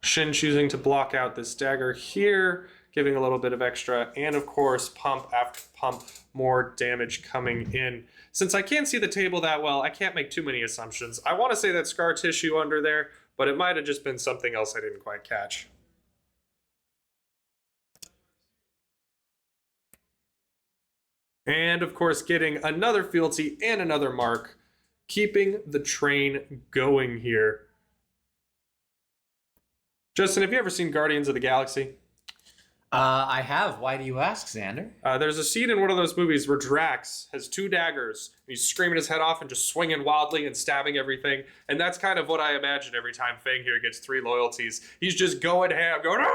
Shin choosing to block out this dagger here, giving a little bit of extra, and of course, pump after pump, more damage coming in. Since I can't see the table that well, I can't make too many assumptions. I want to say that scar tissue under there, but it might have just been something else I didn't quite catch. And of course, getting another fealty and another mark, keeping the train going here. Justin, have you ever seen Guardians of the Galaxy? I have. Why do you ask, Xander? There's a scene in one of those movies where Drax has two daggers. And he's screaming his head off and just swinging wildly and stabbing everything. And that's kind of what I imagine every time Fang here gets 3 loyalties. He's just going ham, going,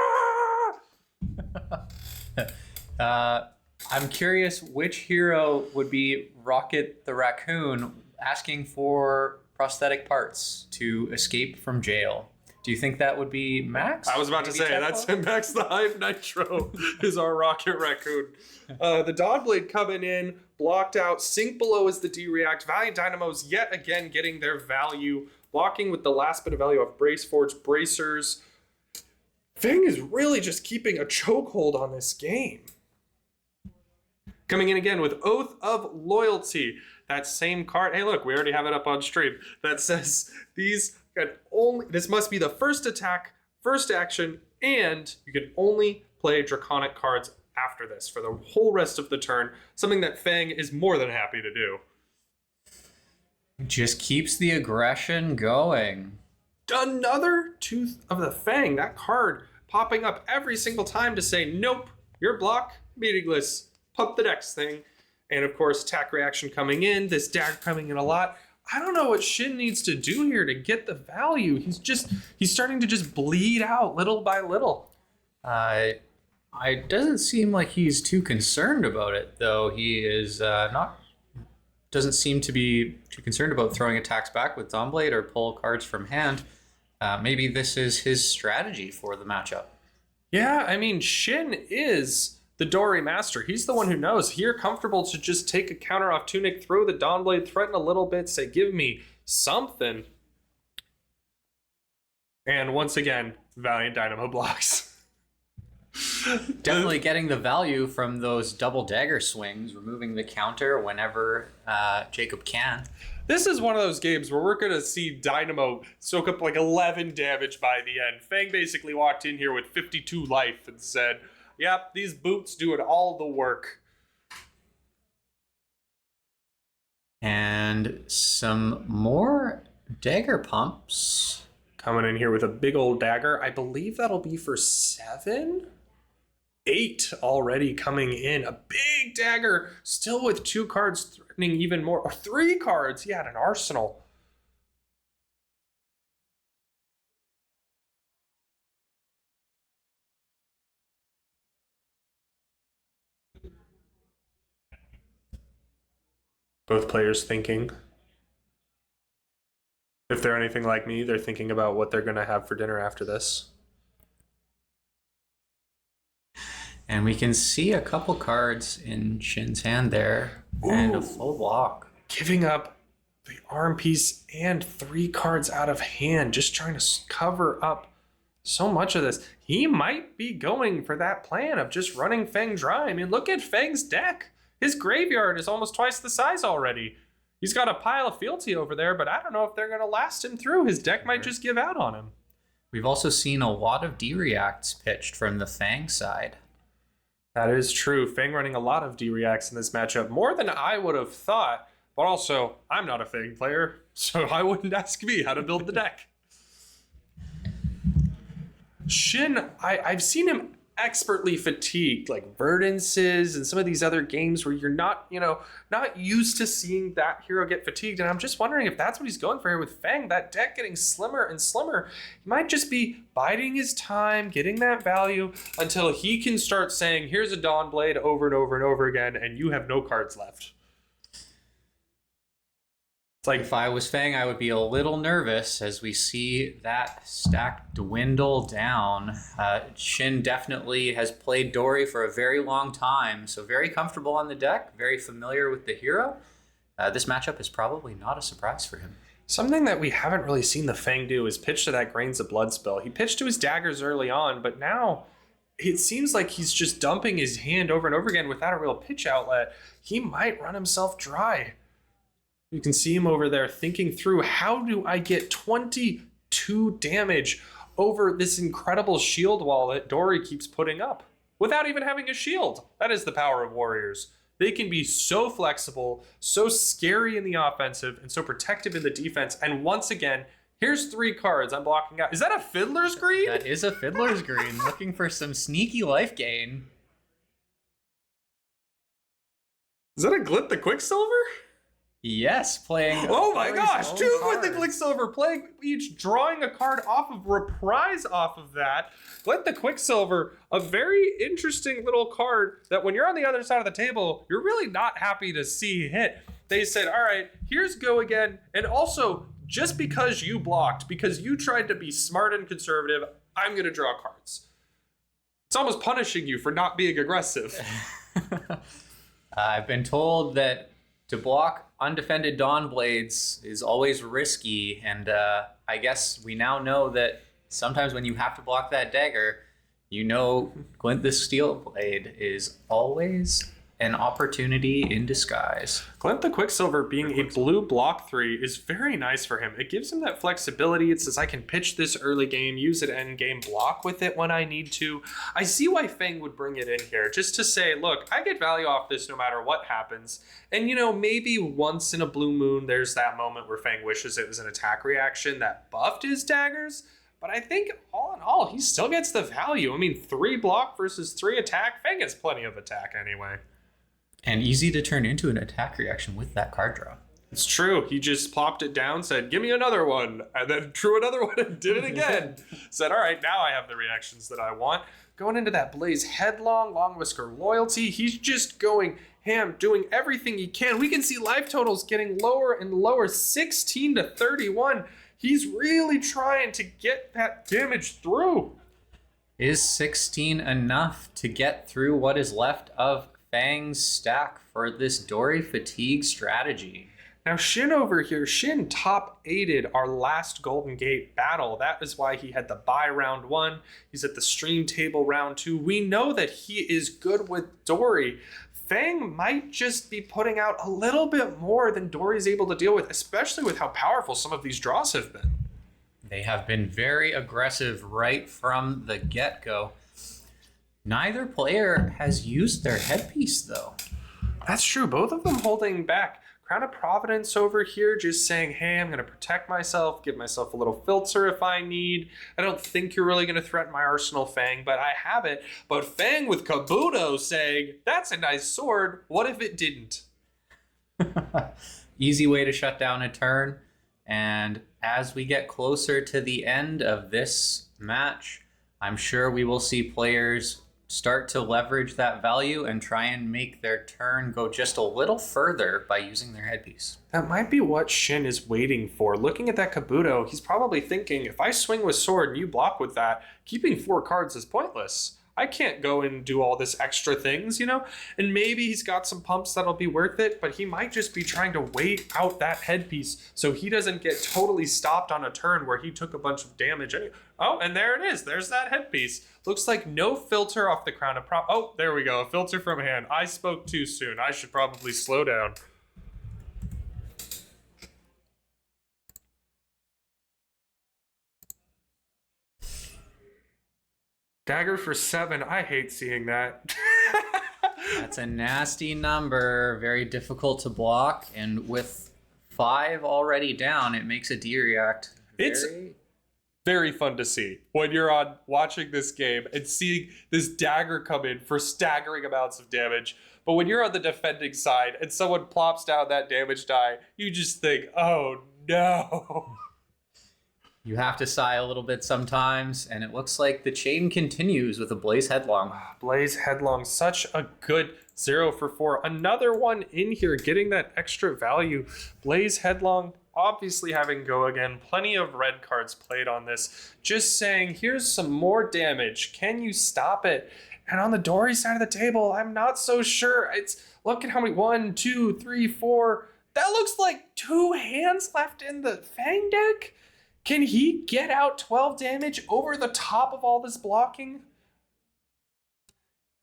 ah! I'm curious which hero would be Rocket the Raccoon asking for prosthetic parts to escape from jail. Do you think that would be Max? I was about to say, that's Max the Hive Nitro is our Rocket Raccoon. The Dawnblade coming in, blocked out. Sink Below is the D-React. Valiant Dynamos yet again getting their value, blocking with the last bit of value of Brace Forge Bracers. Fang is really just keeping a chokehold on this game. Coming in again with Oath of Loyalty. That same card. Hey, look, we already have it up on stream. That says this must be the first attack, first action, and you can only play Draconic cards after this for the whole rest of the turn. Something that Fang is more than happy to do. Just keeps the aggression going. Another Tooth of the Fang. That card popping up every single time to say, nope, your block, meaningless. Pump the next thing. And of course, attack reaction coming in. This dagger coming in a lot. I don't know what Shin needs to do here to get the value. He's starting to just bleed out little by little. It doesn't seem like he's too concerned about it, though. He is doesn't seem to be too concerned about throwing attacks back with Dawnblade or pull cards from hand. Maybe this is his strategy for the matchup. Yeah, I mean, Shin is the Dory master. He's the one who knows. Here, comfortable to just take a counter off Tunic, throw the Dawnblade, threaten a little bit, say, give me something. And once again, Valiant Dynamo blocks. Definitely getting the value from those double dagger swings, removing the counter whenever Jacob can. This is one of those games where we're going to see Dynamo soak up like 11 damage by the end. Fang basically walked in here with 52 life and said, yep, these boots doing all the work. And some more dagger pumps. Coming in here with a big old dagger. I believe that'll be for 7? 8 already coming in. A big dagger, still with 2 cards threatening even more. Or 3 cards. He had an arsenal. Both players thinking. If they're anything like me, they're thinking about what they're going to have for dinner after this. And we can see a couple cards in Shin's hand there. Ooh. And a full block. Giving up the arm piece and 3 cards out of hand, just trying to cover up so much of this. He might be going for that plan of just running Fang dry. I mean, look at Fang's deck. His graveyard is almost twice the size already. He's got a pile of fealty over there, but I don't know if they're going to last him through. His deck might just give out on him. We've also seen a lot of D-Reacts pitched from the Fang side. That is true. Fang running a lot of D-Reacts in this matchup, more than I would have thought. But also, I'm not a Fang player, so I wouldn't ask me how to build the deck. Shin, I've seen him expertly fatigued, like Verdances and some of these other games where you're not used to seeing that hero get fatigued. And I'm just wondering if that's what he's going for here with Fang, that deck getting slimmer and slimmer. He might just be biding his time, getting that value until he can start saying, here's a Dawnblade over and over and over again, and you have no cards left. It's like if I was Fang, I would be a little nervous as we see that stack dwindle down. Shin definitely has played Dory for a very long time, so very comfortable on the deck, very familiar with the hero. This matchup is probably not a surprise for him. Something that we haven't really seen the Fang do is pitch to that Grains of Blood spell. He pitched to his daggers early on, but now it seems like he's just dumping his hand over and over again without a real pitch outlet. He might run himself dry. You can see him over there thinking through, how do I get 22 damage over this incredible shield wall that Dory keeps putting up without even having a shield? That is the power of warriors. They can be so flexible, so scary in the offensive, and so protective in the defense. And once again, here's 3 cards I'm blocking out. Is that a Fiddler's Green? That is a Fiddler's Green, looking for some sneaky life gain. Is that a Glint the Quicksilver? Yes, playing. Oh my gosh, 2 cards. Glint the Quicksilver, playing each, drawing a card off of reprise off of that. Glint the Quicksilver, a very interesting little card that when you're on the other side of the table, you're really not happy to see hit. They said, all right, here's go again. And also, just because you blocked, because you tried to be smart and conservative, I'm going to draw cards. It's almost punishing you for not being aggressive. I've been told that to block undefended Dawn Blades is always risky, and I guess we now know that sometimes when you have to block that dagger, you know Glint the Steel Blade is always an opportunity in disguise. Glint the Quicksilver being a blue block 3 is very nice for him. It gives him that flexibility. It says I can pitch this early game, use it end game, block with it when I need to. I see why Fang would bring it in here, just to say, look, I get value off this no matter what happens. And maybe once in a blue moon, there's that moment where Fang wishes it was an attack reaction that buffed his daggers. But I think all in all, he still gets the value. I mean, 3 block versus 3 attack. Fang gets plenty of attack anyway. And easy to turn into an attack reaction with that card draw. It's true. He just plopped it down, said, give me another one, and then drew another one and did it again. Said, all right, now I have the reactions that I want. Going into that Blaze Headlong, Long Whisker Loyalty, he's just going ham, doing everything he can. We can see life totals getting lower and lower, 16 to 31. He's really trying to get that damage through. Is 16 enough to get through what is left of Fang's stack for this Dory Fatigue strategy? Now Shin over here, Shin top 8'd our last Golden Gate battle. That is why he had the bye round 1. He's at the stream table round 2. We know that he is good with Dory. Fang might just be putting out a little bit more than Dory's able to deal with, especially with how powerful some of these draws have been. They have been very aggressive right from the get-go. Neither player has used their headpiece, though. That's true. Both of them holding back. Crown of Providence over here just saying, hey, I'm going to protect myself, give myself a little filter if I need. I don't think you're really going to threaten my arsenal, Fang, but I have it. But Fang with Kabuto saying, that's a nice sword. What if it didn't? Easy way to shut down a turn. And as we get closer to the end of this match, I'm sure we will see players start to leverage that value and try and make their turn go just a little further by using their headpiece. That might be what Shin is waiting for. Looking at that Kabuto, he's probably thinking, if I swing with sword and you block with that, keeping 4 cards is pointless. I can't go and do all this extra things, And maybe he's got some pumps that'll be worth it, but he might just be trying to wait out that headpiece so he doesn't get totally stopped on a turn where he took a bunch of damage. Oh, and there it is. There's that headpiece. Looks like no filter off the Crown of Prop. Oh, there we go. A filter from hand. I spoke too soon. I should probably slow down. Dagger for 7. I hate seeing that. That's a nasty number, very difficult to block, and with 5 already down, it makes a D react. It's very fun to see when you're on watching this game and seeing this dagger come in for staggering amounts of damage. But when you're on the defending side and someone plops down that damage die, you just think, oh no. You have to sigh a little bit sometimes, and it looks like the chain continues with a Blaze Headlong. Blaze Headlong, such a good 0 for 4. Another one in here, getting that extra value. Blaze Headlong, obviously having go again. Plenty of red cards played on this. Just saying, here's some more damage. Can you stop it? And on the Dory side of the table, I'm not so sure. Look at how many, 1, 2, 3, 4... That looks like 2 hands left in the Fang deck. Can he get out 12 damage over the top of all this blocking?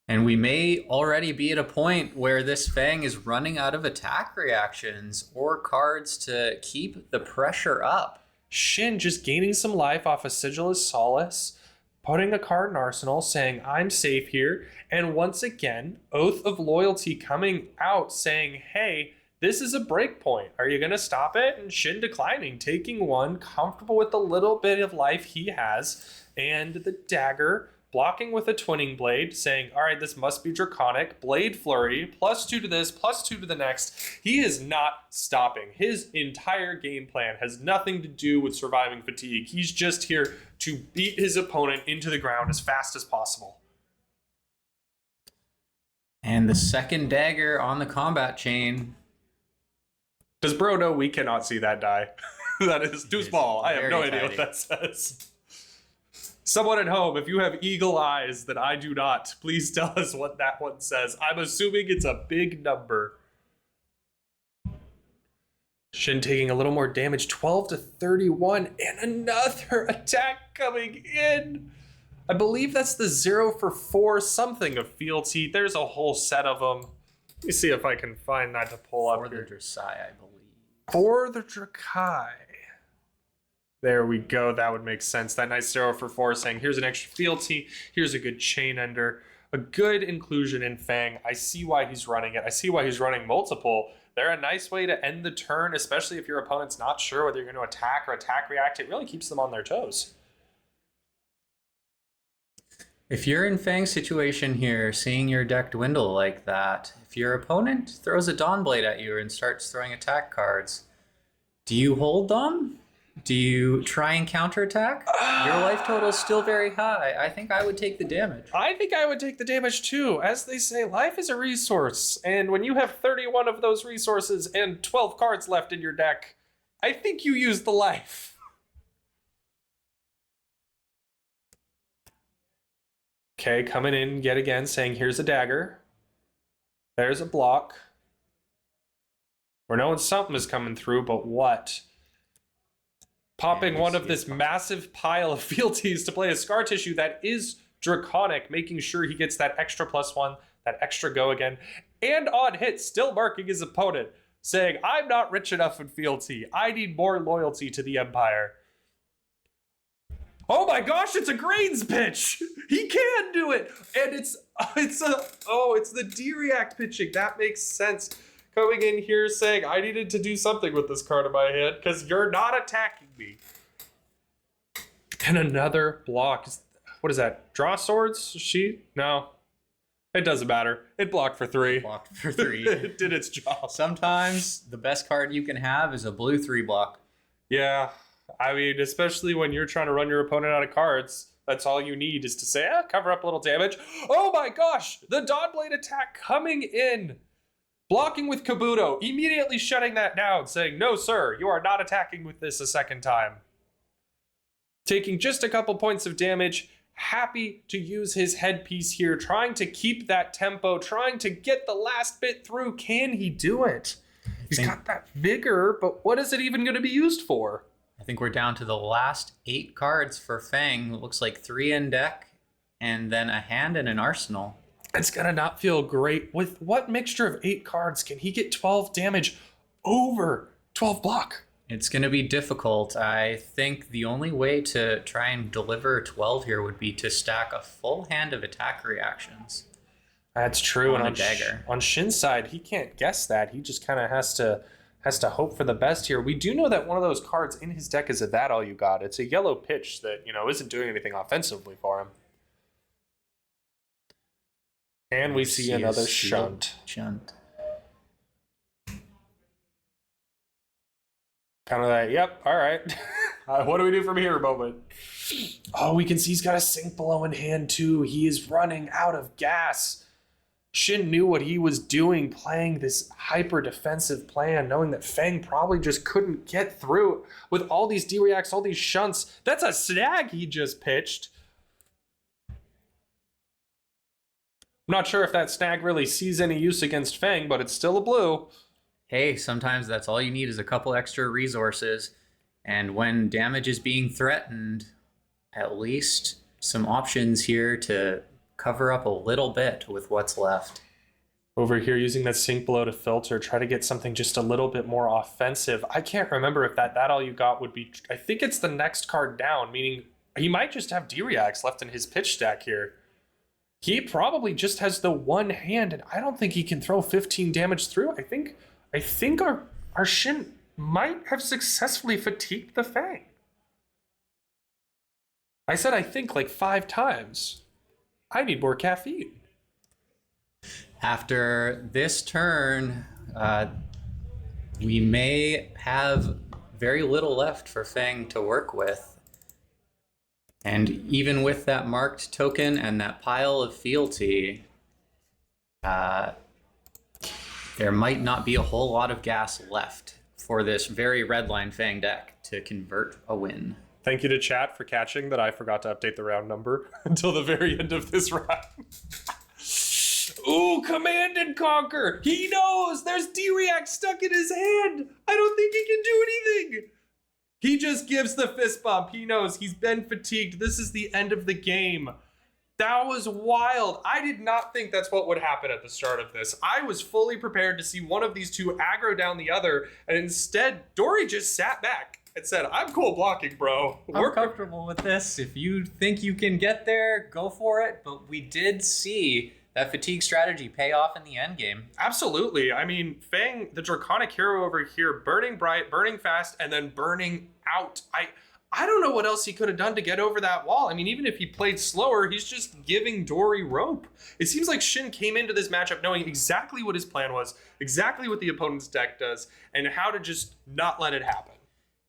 And we may already be at a point where this Fang is running out of attack reactions or cards to keep the pressure up. Shin just gaining some life off of Sigillus Solace, putting a card in Arsenal, saying, I'm safe here. And once again, Oath of Loyalty coming out saying, hey, this is a break point. Are you going to stop it? And Shin declining, taking one, comfortable with the little bit of life he has. And the dagger, blocking with a Twinning Blade, saying, all right, this must be Draconic. Blade Flurry, +2 to this, +2 to the next. He is not stopping. His entire game plan has nothing to do with surviving fatigue. He's just here to beat his opponent into the ground as fast as possible. And the second dagger on the combat chain. Does bro know we cannot see that die? That is too small. I have no idea what that says. Someone at home, if you have eagle eyes that I do not, please tell us what that one says. I'm assuming it's a big number. Shin taking a little more damage, 12 to 31, and another attack coming in. I believe that's the 0 for 4 something of fealty. There's a whole set of them. Let me see if I can find that to pull up For the here. Dracai, I believe. For the Dracai. There we go. That would make sense. That nice 0 for 4 saying, here's an extra fealty. Here's a good chain ender. A good inclusion in Fang. I see why he's running it. I see why he's running multiple. They're a nice way to end the turn, especially if your opponent's not sure whether you're going to attack or attack react. It really keeps them on their toes. If you're in Fang's situation here, seeing your deck dwindle like that, if your opponent throws a Dawnblade at you and starts throwing attack cards, do you hold them? Do you try and counterattack? Your life total is still very high. I think I would take the damage. I think I would take the damage too. As they say, life is a resource. And when you have 31 of those resources and 12 cards left in your deck, I think you use the life. Okay, coming in yet again, saying, here's a dagger. There's a block. We're knowing something is coming through, but what? Popping one of this massive pile of fealties to play a Scar Tissue that is Draconic, making sure he gets that extra +1, that extra go again. And on hit, still marking his opponent, saying, I'm not rich enough in fealty. I need more loyalty to the Empire. Oh my gosh, it's a Grains pitch. He can do it. And it's the D-React pitching. That makes sense. Coming in here saying, I needed to do something with this card in my hand because you're not attacking me. And another block. What is that? Draw swords sheet? No. It doesn't matter. It blocked for 3. Blocked for 3. It did its job. Sometimes the best card you can have is a blue 3 block. Yeah. I mean, especially when you're trying to run your opponent out of cards, that's all you need is to say, cover up a little damage. Oh my gosh, the Dawnblade attack coming in. Blocking with Kabuto, immediately shutting that down, saying, no sir, you are not attacking with this a second time. Taking just a couple points of damage, happy to use his headpiece here, trying to keep that tempo, trying to get the last bit through. Can he do it? He's got that vigor, but what is it even going to be used for? I think we're down to the last 8 cards for Fang. It looks like 3 in deck, and then a hand and an arsenal. It's gonna not feel great. With what mixture of 8 cards can he get 12 damage over 12 block? It's gonna be difficult. I think the only way to try and deliver 12 here would be to stack a full hand of attack reactions. That's true. On and a dagger. On Shin's side, he can't guess that. He just kind of has to hope for the best here. We do know that one of those cards in his deck is a That All You Got. It's a yellow pitch that, isn't doing anything offensively for him. And we see another shunt. Kind of that, yep, all right. What do we do from here moment? Oh, we can see he's got a Sink Below in hand too. He is running out of gas. Shin knew what he was doing, playing this hyper defensive plan, knowing that Fang probably just couldn't get through with all these D-Reacts, all these shunts. That's a snag he just pitched. I'm not sure if that snag really sees any use against Fang, but it's still a blue. hey, sometimes that's all you need is a couple extra resources. And when damage is being threatened, at least some options here to cover up a little bit with what's left. Over here using that sink below to filter, try to get something just a little bit more offensive. I can't remember if that all you got would be. I think it's the next card down, meaning he might just have D-Reacts left in his pitch stack here. He probably just has the one hand, and I don't think he can throw 15 damage through. I think our Shin might have successfully fatigued the Fang. I said I think like 5 times. I need more caffeine. After this turn, we may have very little left for Fang to work with. And even with that marked token and that pile of fealty, there might not be a whole lot of gas left for this very redline Fang deck to convert a win. Thank you to chat for catching that I forgot to update the round number until the very end of this round. Ooh, Command and Conquer! He knows! There's D-React stuck in his hand! I don't think he can do anything! He just gives the fist bump. He knows he's been fatigued. This is the end of the game. That was wild. I did not think that's what would happen at the start of this. I was fully prepared to see one of these two aggro down the other, and instead, Dory just sat back and said, I'm cool blocking, bro. We're comfortable with this. If you think you can get there, go for it. But we did see that fatigue strategy pay off in the end game. Absolutely. I mean, Fang, the Draconic hero over here, burning bright, burning fast, and then burning out. I don't know what else he could have done to get over that wall. I mean, even if he played slower, he's just giving Dory rope. It seems like Shin came into this matchup knowing exactly what his plan was, exactly what the opponent's deck does, and how to just not let it happen.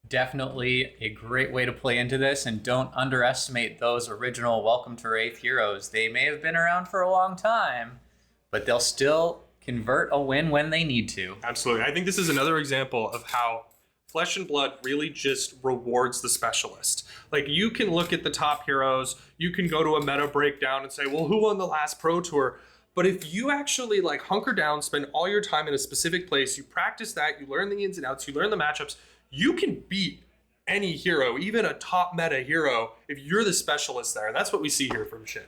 Definitely a great way to play into this, and don't underestimate those original Welcome to Wraith heroes. They may have been around for a long time, but they'll still convert a win when they need to. Absolutely. I think this is another example of how Flesh and Blood really just rewards the specialist. Like, you can look at the top heroes, you can go to a meta breakdown and say, well, who won the last Pro Tour? But if you actually like hunker down, spend all your time in a specific place, you practice that, you learn the ins and outs, you learn the matchups, you can beat any hero, even a top meta hero, if you're the specialist there. And that's what we see here from Shin.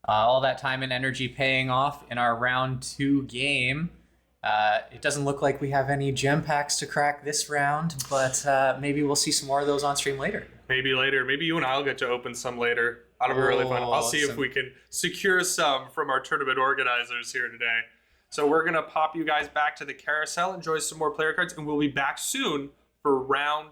All that time and energy paying off in our round 2 game. It doesn't look like we have any gem packs to crack this round, but maybe we'll see some more of those on stream later. Maybe later. Maybe you and I'll get to open some later. That'll be really fun. I'll see if we can secure some from our tournament organizers here today. So we're going to pop you guys back to the carousel, enjoy some more player cards, and we'll be back soon for round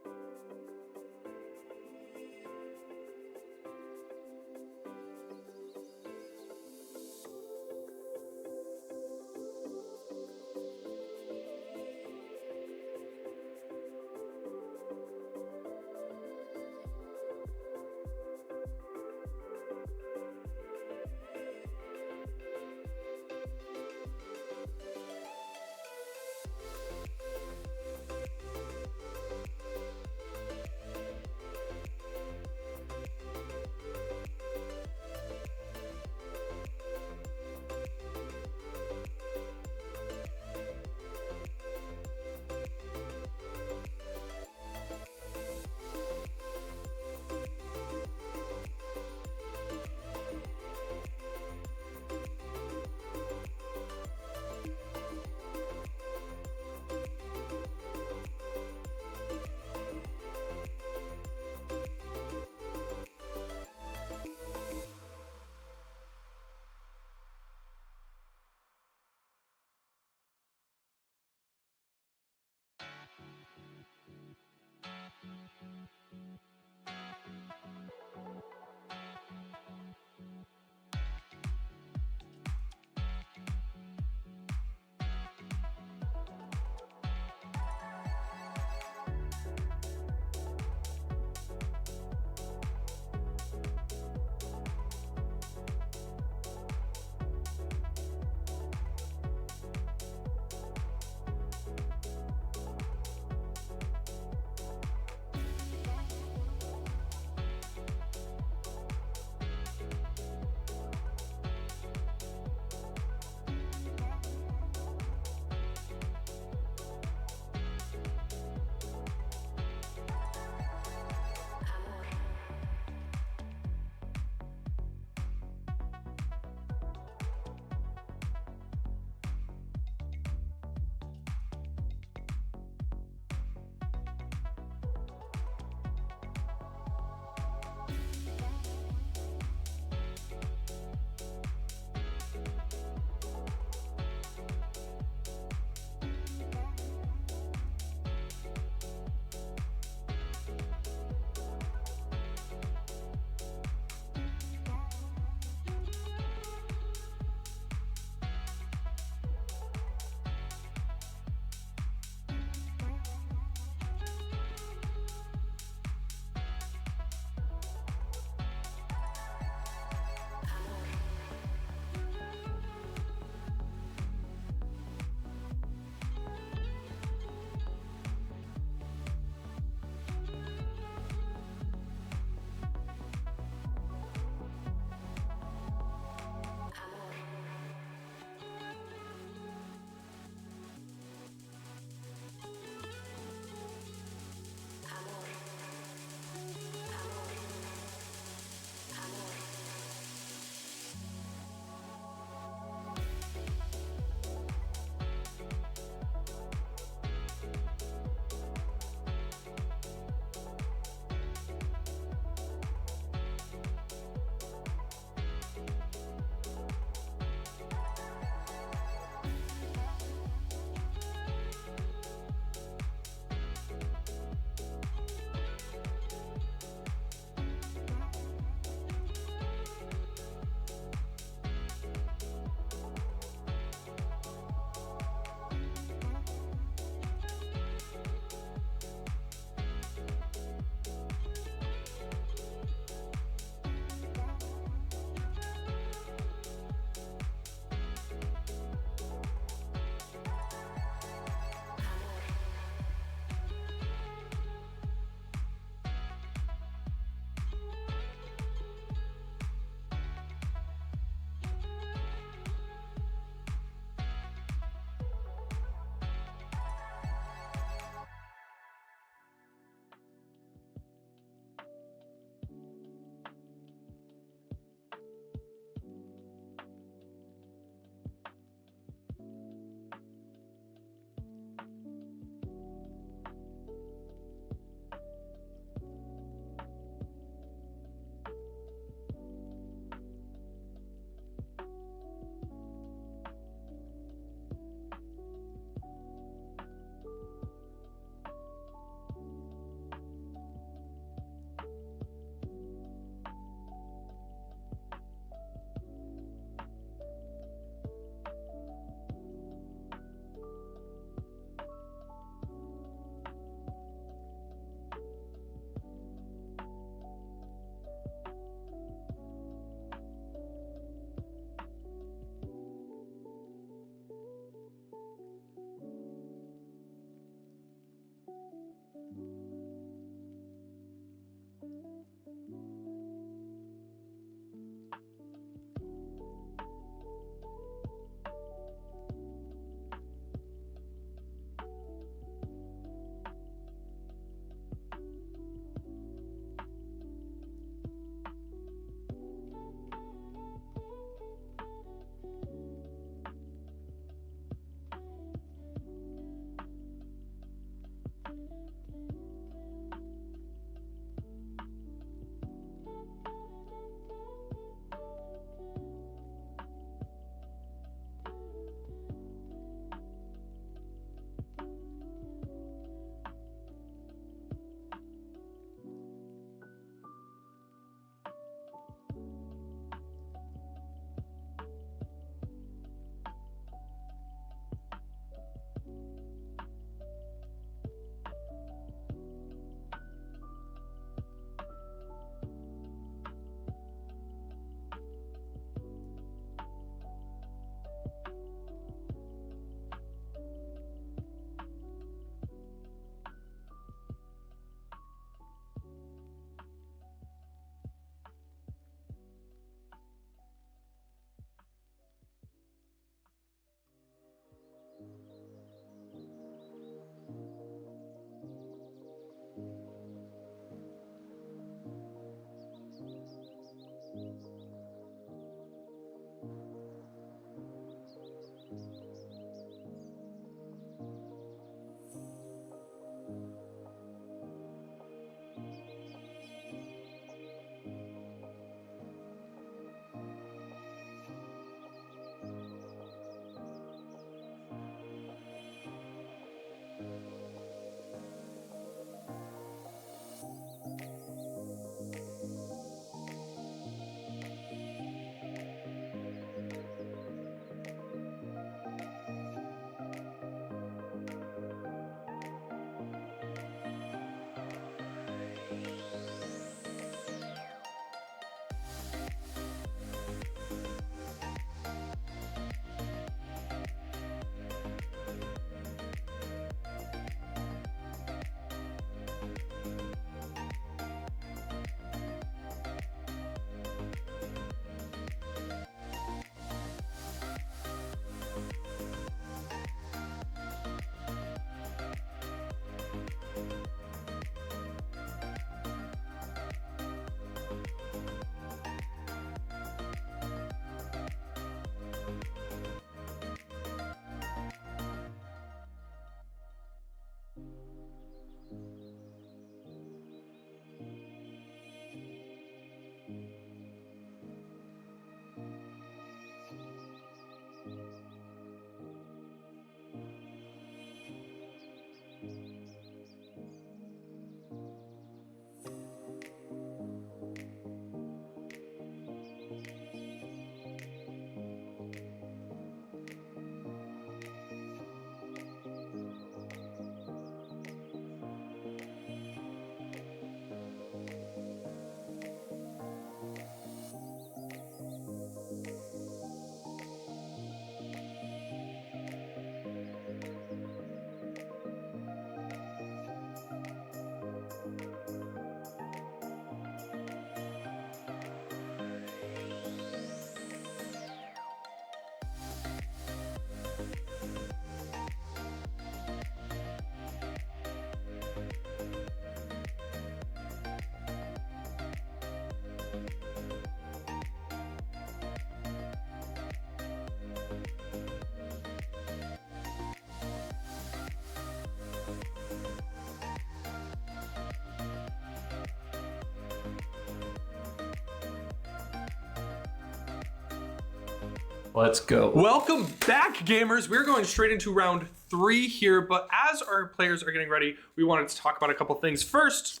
Let's go. Welcome back, gamers. We're going straight into round 3 here, but as our players are getting ready, we wanted to talk about a couple things. First,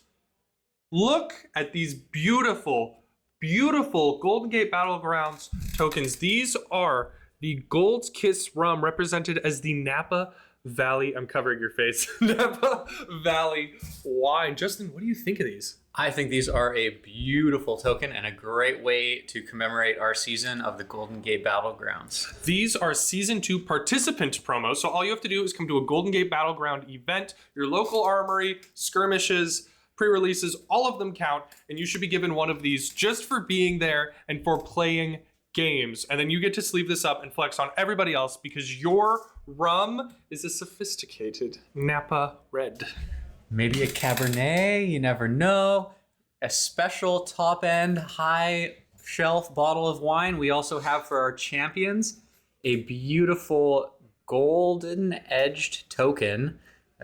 look at these beautiful, beautiful Golden Gate Battlegrounds tokens. These are the Gold's Kiss rum, represented as the Napa Valley. I'm covering your face. Napa Valley wine. Justin, what do you think of these? I think these are a beautiful token and a great way to commemorate our season of the Golden Gate Battlegrounds. These are Season 2 participant promos, so all you have to do is come to a Golden Gate Battleground event, your local armory, skirmishes, pre-releases, all of them count, and you should be given one of these just for being there and for playing games. And then you get to sleeve this up and flex on everybody else because your rum is a sophisticated Napa Red. Maybe a Cabernet, you never know. A special top-end, high-shelf bottle of wine. We also have for our champions a beautiful golden-edged token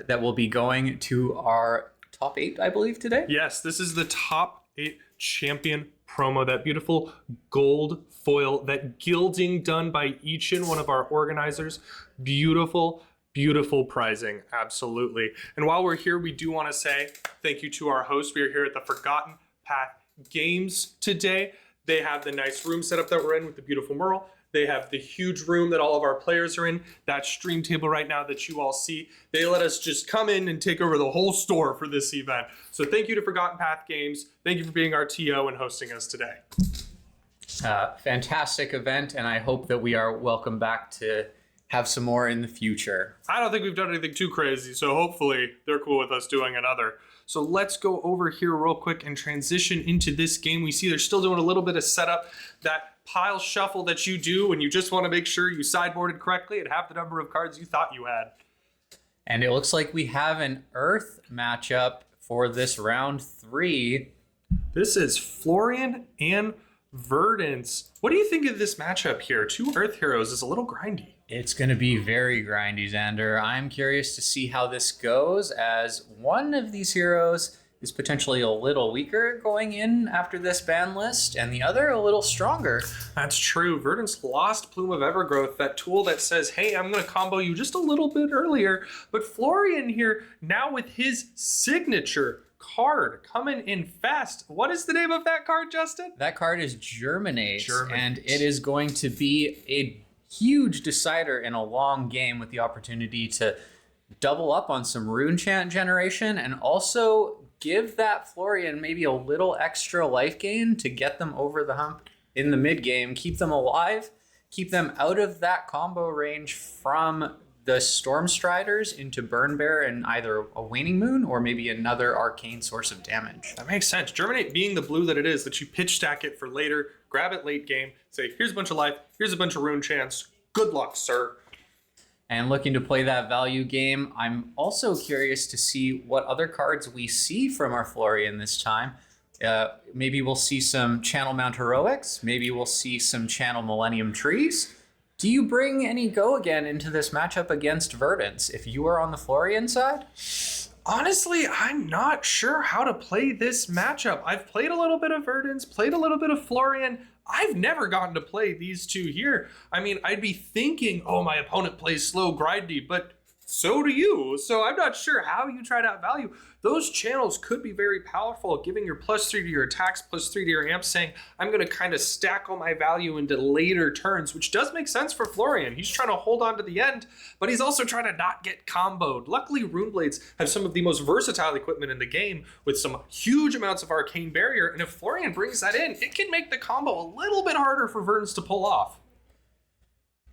that will be going to our top 8, I believe, today. Yes, this is the top 8 champion promo. That beautiful gold foil, that gilding done by each and one of our organizers. Beautiful, beautiful pricing, absolutely. And while we're here, we do want to say thank you to our host. We are here at the Forgotten Path Games today. They have the nice room set up that we're in with the beautiful mural. They have the huge room that all of our players are in, that stream table right now that you all see. They let us just come in and take over the whole store for this event. So thank you to Forgotten Path Games. Thank you for being our TO and hosting us today. Fantastic event, and I hope that we are welcome back to have some more in the future. I don't think we've done anything too crazy, so hopefully they're cool with us doing another. So let's go over here real quick and transition into this game. We see they're still doing a little bit of setup. That pile shuffle that you do when you just want to make sure you sideboarded correctly and have the number of cards you thought you had. And it looks like we have an Earth matchup for this round 3. This is Florian and Verdance. What do you think of this matchup here? 2 Earth heroes is a little grindy. It's going to be very grindy, Xander. I'm curious to see how this goes, as one of these heroes is potentially a little weaker going in after this ban list, and the other a little stronger. That's true. Verdance lost Plume of Evergrowth, that tool that says, hey, I'm going to combo you just a little bit earlier. But Florian here, now with his signature card coming in fast. What is the name of that card, Justin? That card is Germinate, and it is going to be a huge decider in a long game with the opportunity to double up on some rune chant generation and also give that Florian maybe a little extra life gain to get them over the hump in the mid game, keep them alive, keep them out of that combo range from the Storm Striders into Burn Bear and either a Waning Moon or maybe another arcane source of damage. That makes sense. Germinate being the blue that it is, that you pitch stack it for later, grab it late game, say, here's a bunch of life, here's a bunch of rune chants. Good luck, sir. And looking to play that value game, I'm also curious to see what other cards we see from our Florian this time. Maybe we'll see some Channel Mount Heroics. Maybe we'll see some Channel Millennium Trees. Do you bring any Go Again into this matchup against Verdance if you are on the Florian side? Honestly, I'm not sure how to play this matchup. I've played a little bit of Verdance, played a little bit of Florian. I've never gotten to play these two here. I mean, I'd be thinking, oh, my opponent plays slow, grindy, but so do you. So I'm not sure how you try to outvalue. Those channels could be very powerful, giving your +3 to your attacks, +3 to your amps, saying, I'm going to kind of stack all my value into later turns, which does make sense for Florian. He's trying to hold on to the end, but he's also trying to not get comboed. Luckily, Runeblades have some of the most versatile equipment in the game with some huge amounts of arcane barrier, and if Florian brings that in, it can make the combo a little bit harder for Verdance to pull off.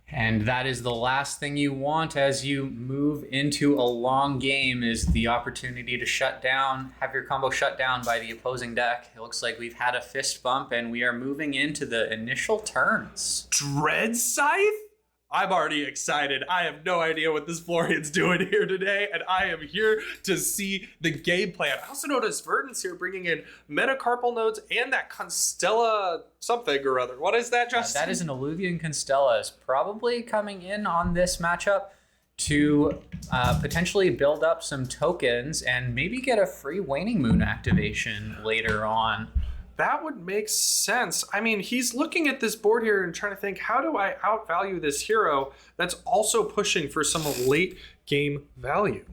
And that is the last thing you want as you move into a long game, is the opportunity to shut down, have your combo shut down by the opposing deck. It looks like we've had a fist bump and we are moving into the initial turns. Dread Scythe? I'm already excited. I have no idea what this Florian's doing here today, and I am here to see the game plan. I also noticed Verdance here bringing in Metacarpal nodes and that Constella something or other. What is that, Justin? That is an Alluvian Constella, is probably coming in on this matchup to potentially build up some tokens and maybe get a free Waning Moon activation later on. That would make sense. I mean, he's looking at this board here and trying to think, how do I outvalue this hero that's also pushing for some late game value?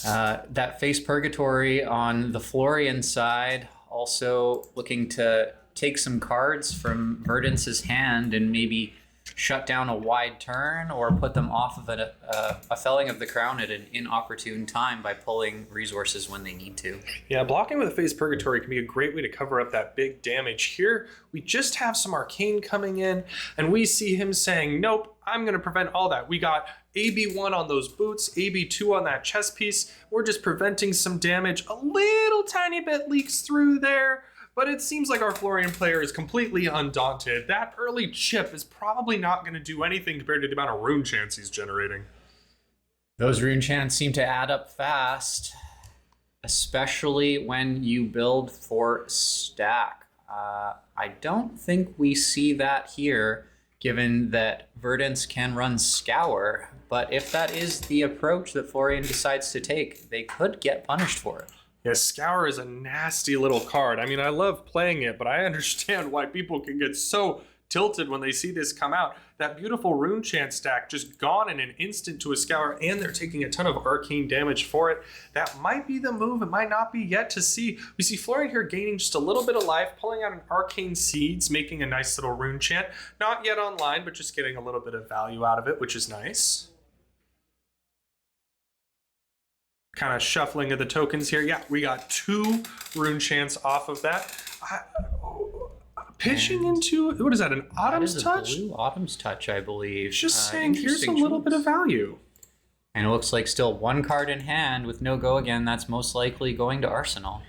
That Face Purgatory on the Florian side, also looking to take some cards from Verdance's hand and maybe shut down a wide turn or put them off of a felling of the crown at an inopportune time by pulling resources when they need to. Yeah, blocking with a Face Purgatory can be a great way to cover up that big damage. Here, we just have some Arcane coming in, and we see him saying, nope, I'm going to prevent all that. We got AB1 on those boots, AB2 on that chess piece. We're just preventing some damage. A little tiny bit leaks through there, but it seems like our Florian player is completely undaunted. That early chip is probably not going to do anything compared to the amount of rune chance he's generating. Those rune chants seem to add up fast, especially when you build for stack. I don't think we see that here, given that Verdance can run Scour, but if that is the approach that Florian decides to take, they could get punished for it. Yeah, Scour is a nasty little card. I mean, I love playing it, but I understand why people can get so tilted when they see this come out. That beautiful rune chant stack just gone in an instant to a Scour, and they're taking a ton of arcane damage for it. That might be the move. It might not be yet to see. We see Florian here gaining just a little bit of life, pulling out an Arcane Seeds, making a nice little rune chant. Not yet online, but just getting a little bit of value out of it, which is nice. Kind of shuffling of the tokens here. Yeah, we got 2 rune chants off of that. Pitching into, what is that, an Autumn's Touch? Blue Autumn's Touch, I believe. Just saying, here's a little bit of value. And it looks like still 1 card in hand with no go again. That's most likely going to Arsenal.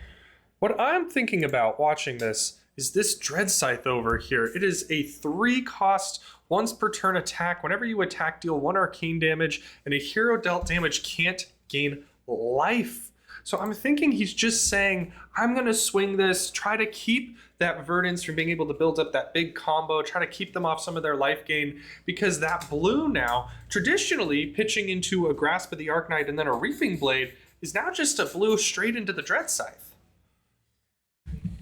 What I'm thinking about watching this is this Dread Scythe over here. It is a 3-cost, once per turn attack. Whenever you attack, deal 1 arcane damage, and a hero dealt damage can't gain life. So I'm thinking he's just saying, I'm going to swing this, try to keep that Verdance from being able to build up that big combo, try to keep them off some of their life gain, because that blue now, traditionally pitching into a Grasp of the Arknight and then a Reaping Blade, is now just a blue straight into the Dread Scythe.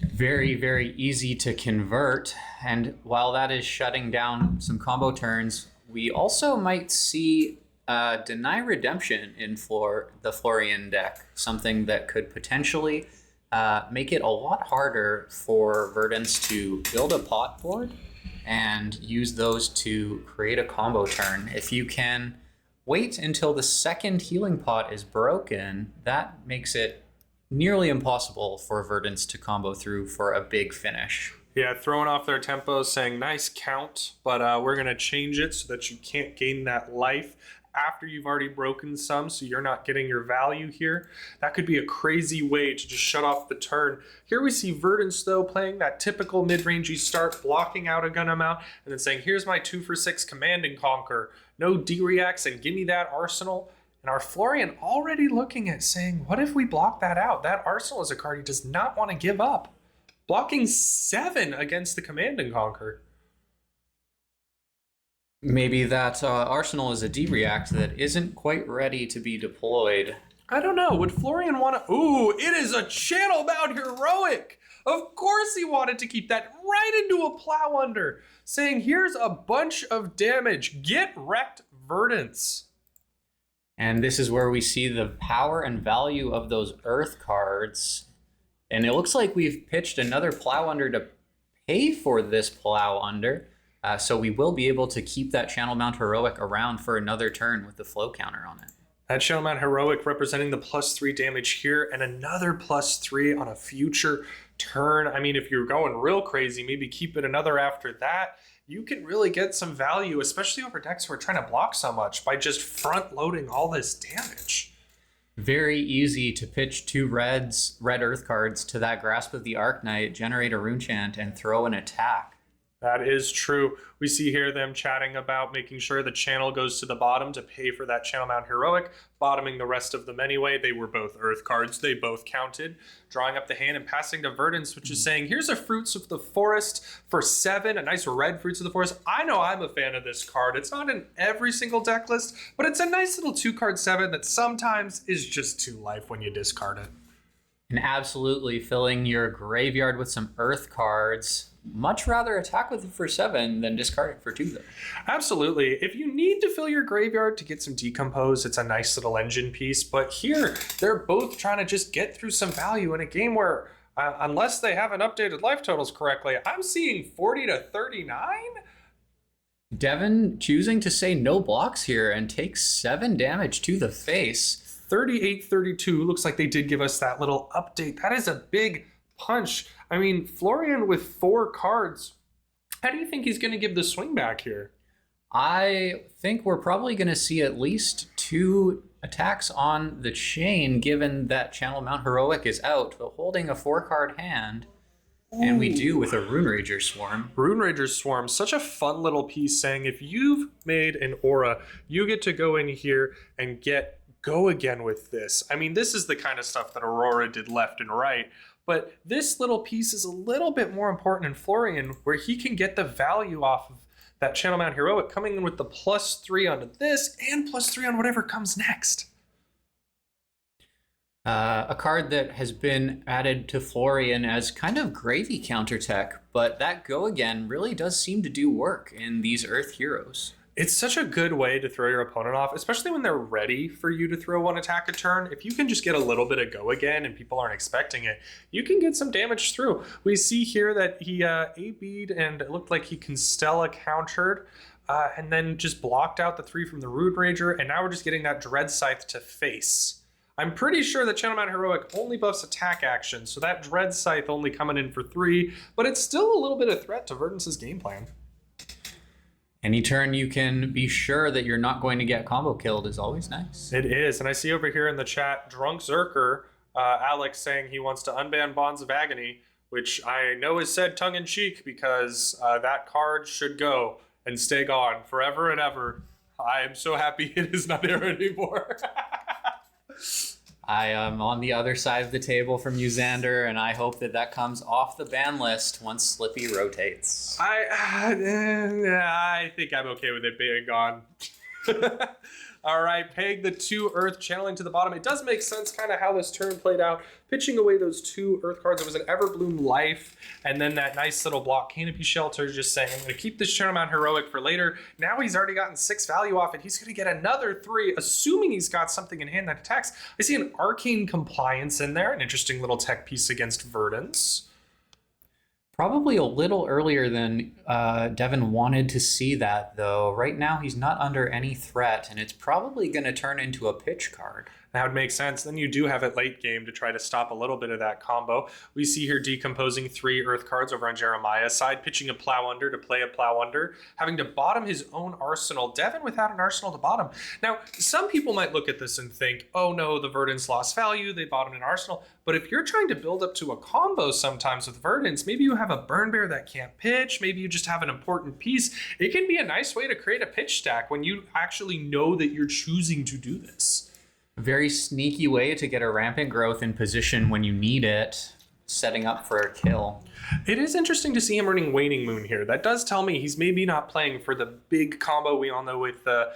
Very, very easy to convert. And while that is shutting down some combo turns, we also might see Deny Redemption in the Florian deck, something that could potentially make it a lot harder for Verdance to build a pot board and use those to create a combo turn. If you can wait until the second healing pot is broken, that makes it nearly impossible for Verdance to combo through for a big finish. Yeah, throwing off their tempo, saying nice count, but we're going to change it so that you can't gain that life after you've already broken some, so you're not getting your value here. That could be a crazy way to just shut off the turn. Here we see Verdance, though, playing that typical mid-rangey start, blocking out a gun amount, and then saying, here's my 2-for-6 Command and Conquer. No D-reacts, and give me that Arsenal. And our Florian already looking at saying, what if we block that out? That Arsenal is a card he does not want to give up. Blocking 7 against the Command and Conquer. Maybe that Arsenal is a D-react that isn't quite ready to be deployed. I don't know. Would Florian want to... Ooh, it is a channel-bound heroic. Of course he wanted to keep that right into a plow under, saying, here's a bunch of damage. Get wrecked, Verdance. And this is where we see the power and value of those Earth cards. And it looks like we've pitched another plow under to pay for this plow under. So we will be able to keep that Channel Mount Heroic around for another turn with the flow counter on it. That Channel Mount Heroic representing the +3 damage here and another +3 on a future turn. I mean, if you're going real crazy, maybe keep it another after that. You can really get some value, especially over decks who are trying to block so much, by just front loading all this damage. Very easy to pitch 2 red Earth cards to that Grasp of the Arknight, generate a rune chant, and throw an attack. That is true. We see here them chatting about making sure the channel goes to the bottom to pay for that Channel Mount Heroic, bottoming the rest of them anyway. They were both Earth cards. They both counted. Drawing up the hand and passing to Verdance, which is saying, here's a Fruits of the Forest for 7, a nice red Fruits of the Forest. I know I'm a fan of this card. It's not in every single deck list, but it's a nice little 2-card 7 that sometimes is just 2 life when you discard it. And absolutely filling your graveyard with some earth cards. Much rather attack with it for 7 than discard it for 2, though. Absolutely. If you need to fill your graveyard to get some decompose, it's a nice little engine piece. But here, they're both trying to just get through some value in a game where, unless they haven't updated life totals correctly, I'm seeing 40 to 39. Devin choosing to say no blocks here and takes 7 damage to the face. 38-32. Looks like they did give us that little update. That is a big punch. I mean, Florian with 4 cards. How do you think he's going to give the swing back here? I think we're probably going to see at least 2 attacks on the chain, given that Channel Mount Heroic is out, but holding a 4-card hand. And we do with a Rune Rager Swarm. Rune Rager Swarm, such a fun little piece saying if you've made an aura, you get to go in here and go again with this. I mean, this is the kind of stuff that Aurora did left and right, but this little piece is a little bit more important in Florian, where he can get the value off of that Channel Mount Heroic, coming in with the +3 onto this and +3 on whatever comes next. A card that has been added to Florian as kind of gravy counter tech, but that go again really does seem to do work in these Earth heroes. It's such a good way to throw your opponent off, especially when they're ready for you to throw one attack a turn. If you can just get a little bit of go again and people aren't expecting it, you can get some damage through. We see here that he AB'd and it looked like he Constella countered and then just blocked out the 3 from the Rune Rager, and now we're just getting that Dread Scythe to face. I'm pretty sure that Channel Mount Heroic only buffs attack action, so that Dread Scythe only coming in for 3, but it's still a little bit of threat to Verdance' game plan. Any turn you can be sure that you're not going to get combo killed is always nice. It is, and I see over here in the chat, Drunk Zerker, Alex saying he wants to unban Bonds of Agony, which I know is said tongue-in-cheek because that card should go and stay gone forever and ever. I am so happy it is not there anymore. I am on the other side of the table from you, Xander, and I hope that that comes off the ban list once Slippy rotates. I think I'm okay with it being gone. All right, peg the 2 Earth, channeling to the bottom. It does make sense kind of how this turn played out. Pitching away those 2 Earth cards. It was an Everbloom Life, and then that nice little block Canopy Shelter just saying, I'm going to keep this Channel Mount Heroic for later. Now he's already gotten 6 value off it. He's going to get another 3, assuming he's got something in hand that attacks. I see an Arcane Compliance in there, an interesting little tech piece against Verdance. Probably a little earlier than Devin wanted to see that, though. Right now, he's not under any threat, and it's probably going to turn into a pitch card. That would make sense. Then you do have it late game to try to stop a little bit of that combo. We see here decomposing 3 Earth cards over on Jeremiah's side, pitching a Plow Under to play a Plow Under, having to bottom his own arsenal. Devin without an arsenal to bottom. Now, some people might look at this and think, oh no, the Verdance lost value, they bottomed an arsenal. But if you're trying to build up to a combo sometimes with Verdance, maybe you have a Burn Bear that can't pitch, maybe you just have an important piece. It can be a nice way to create a pitch stack when you actually know that you're choosing to do this. Very sneaky way to get a rampant growth in position when you need it, setting up for a kill. It is interesting to see him running Waning Moon here. That does tell me he's maybe not playing for the big combo we all know with the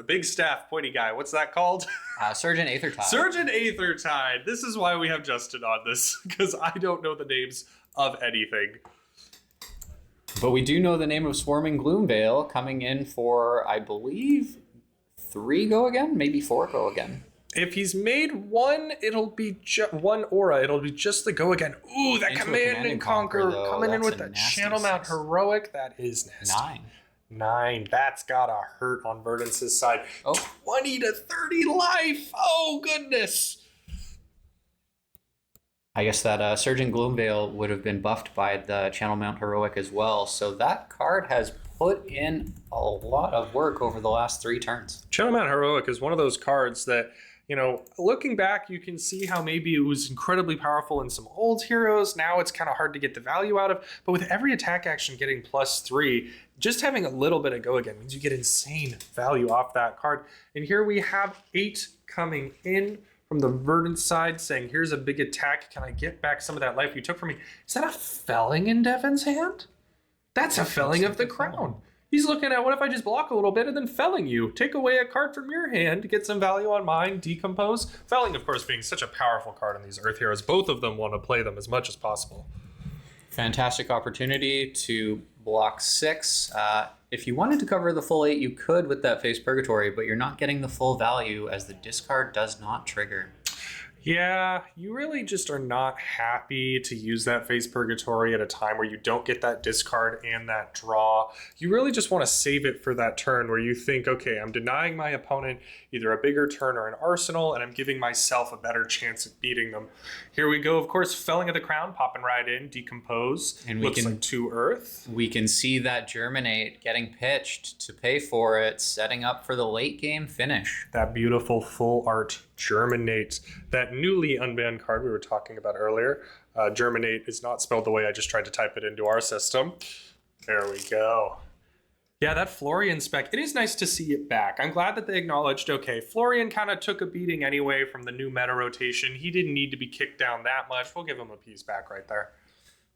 big staff pointy guy. What's that called? Surgeon Aethertide. Surgeon Aethertide. This is why we have Justin on this, because I don't know the names of anything. But we do know the name of Swarming Gloomveil coming in for, I believe, 3 go again, maybe 4 go again. If he's made 1, it'll be one aura. It'll be just the go again. Ooh, that Command and Conquer coming in with that Channel Mount Heroic. That is nasty. 9. That's gotta hurt on Verdance's side. Oh. 20 to 30 life. Oh, goodness. I guess that Surgeon Gloomveil would have been buffed by the Channel Mount Heroic as well. So that card has put in a lot of work over the last 3 turns. Channel Mount Heroic is one of those cards that, you know, looking back, you can see how maybe it was incredibly powerful in some old heroes. Now it's kind of hard to get the value out of. But with every attack action getting +3, just having a little bit of go again means you get insane value off that card. And here we have 8 coming in from the Verdant side saying, here's a big attack. Can I get back some of that life you took from me? Is that a Felling in Devin's hand? That's a Felling of the Crown. He's looking at, what if I just block a little bit and then felling you? Take away a card from your hand, get some value on mine, decompose. Felling, of course, being such a powerful card in these Earth Heroes. Both of them want to play them as much as possible. Fantastic opportunity to block 6. If you wanted to cover the full 8, you could with that Face Purgatory, but you're not getting the full value as the discard does not trigger. Yeah, you really just are not happy to use that Face Purgatory at a time where you don't get that discard and that draw. You really just want to save it for that turn where you think, okay, I'm denying my opponent either a bigger turn or an arsenal, and I'm giving myself a better chance at beating them. Here we go, of course, Felling of the Crown, popping right in, decompose. And looks like 2 Earth. We can see that Germinate getting pitched to pay for it, setting up for the late game finish. That beautiful full art Germinate, that newly unbanned card we were talking about earlier. Germinate is not spelled the way I just tried to type it into our system. There we go. Yeah, that Florian spec, it is nice to see it back. I'm glad that they acknowledged, okay, Florian kind of took a beating anyway from the new meta rotation. He didn't need to be kicked down that much. We'll give him a piece back right there.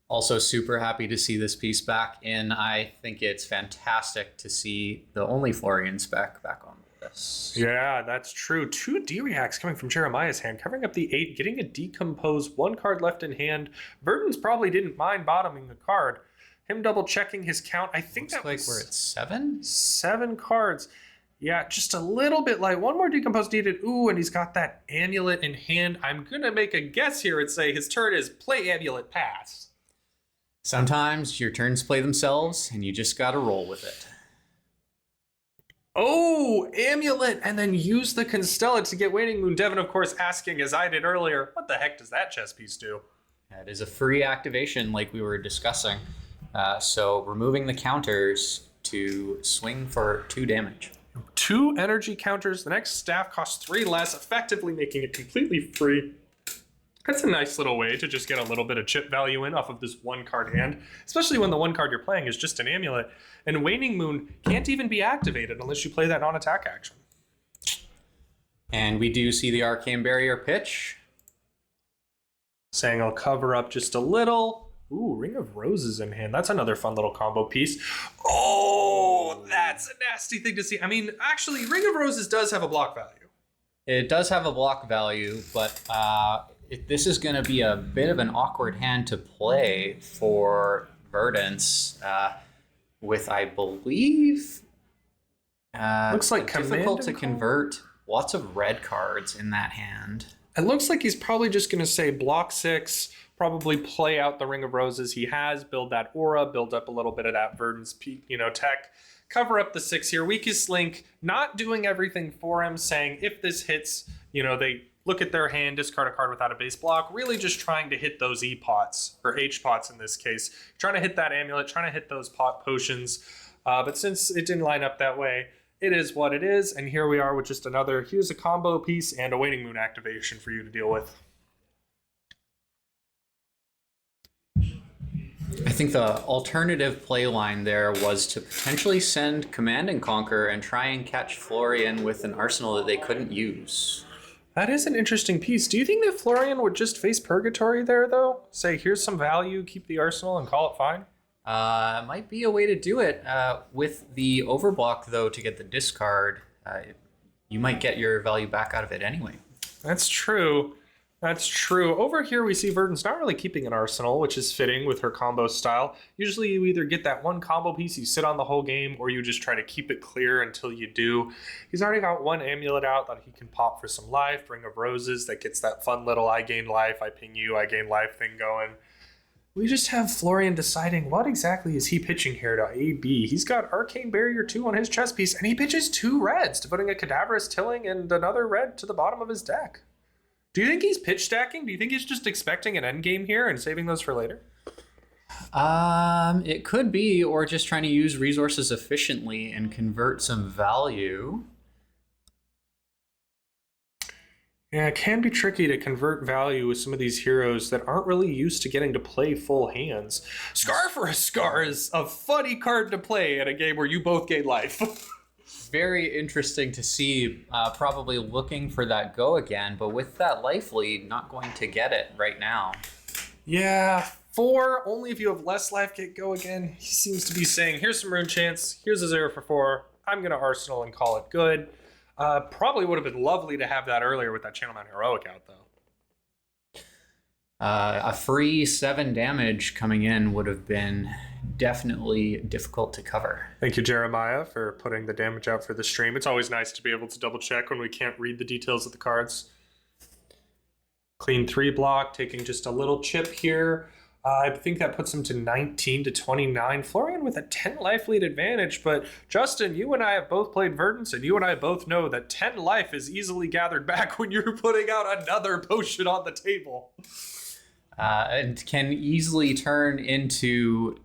Also super happy to see this piece back in. I think it's fantastic to see the only Florian spec back on this. Yeah, that's true. 2 D-Reacts coming from Jeremiah's hand, covering up the 8, getting a decompose, 1 card left in hand. Verdens probably didn't mind bottoming the card. Him double checking his count. I think Looks that like was we're at 7? 7 cards. Yeah, just a little bit light. 1 more decompose needed. Ooh, and he's got that amulet in hand. I'm gonna make a guess here and say his turn is play amulet, pass. Sometimes your turns play themselves and you just gotta roll with it. Oh, amulet, and then use the Constellate to get Waning Moon. Devin, of course, asking, as I did earlier, what the heck does that chess piece do? It is a free activation like we were discussing. So removing the counters to swing for 2 damage. 2 energy counters. The next staff costs 3 less, effectively making it completely free. That's a nice little way to just get a little bit of chip value in off of this 1 card hand, especially when the 1 card you're playing is just an amulet. And Waning Moon can't even be activated unless you play that non-attack action. And we do see the Arcane Barrier pitch. Saying I'll cover up just a little. Ooh, Ring of Roses in hand. That's another fun little combo piece. Oh, that's a nasty thing to see. I mean, actually, Ring of Roses does have a block value. It does have a block value, but this is going to be a bit of an awkward hand to play for Verdance with, I believe, looks like difficult to Command convert. Lots of red cards in that hand. It looks like he's probably just going to say block 6, probably play out the Ring of Roses he has, build that aura, build up a little bit of that Verdance, tech, cover up the 6 here. Weakest Link, not doing everything for him, saying if this hits, they look at their hand, discard a card without a base block, really just trying to hit those E-pots, or H-pots in this case, trying to hit that amulet, trying to hit those pot potions. But since it didn't line up that way, it is what it is, and here we are with just here's a combo piece and a Waning Moon activation for you to deal with. I think the alternative play line there was to potentially send Command and Conquer and try and catch Florian with an arsenal that they couldn't use. That is an interesting piece. Do you think that Florian would just face Purgatory there, though? Say, here's some value, keep the arsenal, and call it fine? Might be a way to do it. With the overblock, though, to get the discard, you might get your value back out of it anyway. That's true. That's true. Over here, we see Verdance not really keeping an arsenal, which is fitting with her combo style. Usually, you either get that 1 combo piece, you sit on the whole game, or you just try to keep it clear until you do. He's already got 1 amulet out that he can pop for some life, Ring of Roses, that gets that fun little I gain life, I ping you, I gain life thing going. We just have Florian deciding what exactly is he pitching here to AB. He's got Arcane Barrier 2 on his chess piece, and he pitches 2 reds to putting a Cadaverous Tilling and another red to the bottom of his deck. Do you think he's pitch stacking? Do you think he's just expecting an endgame here and saving those for later? It could be, or just trying to use resources efficiently and convert some value. Yeah, it can be tricky to convert value with some of these heroes that aren't really used to getting to play full hands. Scar for a Scar is a funny card to play in a game where you both gain life. Very interesting to see, probably looking for that go again, but with that life lead, not going to get it right now. Yeah, 4, only if you have less life get go again. He seems to be saying, here's some rune chance, here's a 0 for 4. I'm going to Arsenal and call it good. Probably would have been lovely to have that earlier with that Channel Mount Heroic out, though. A free 7 damage coming in would have been definitely difficult to cover. Thank you, Jeremiah, for putting the damage out for the stream. It's always nice to be able to double check when we can't read the details of the cards. Clean 3 block, taking just a little chip here. I think that puts him to 19 to 29. Florian with a 10 life lead advantage, but Justin, you and I have both played Verdance, and you and I both know that 10 life is easily gathered back when you're putting out another potion on the table. And can easily turn into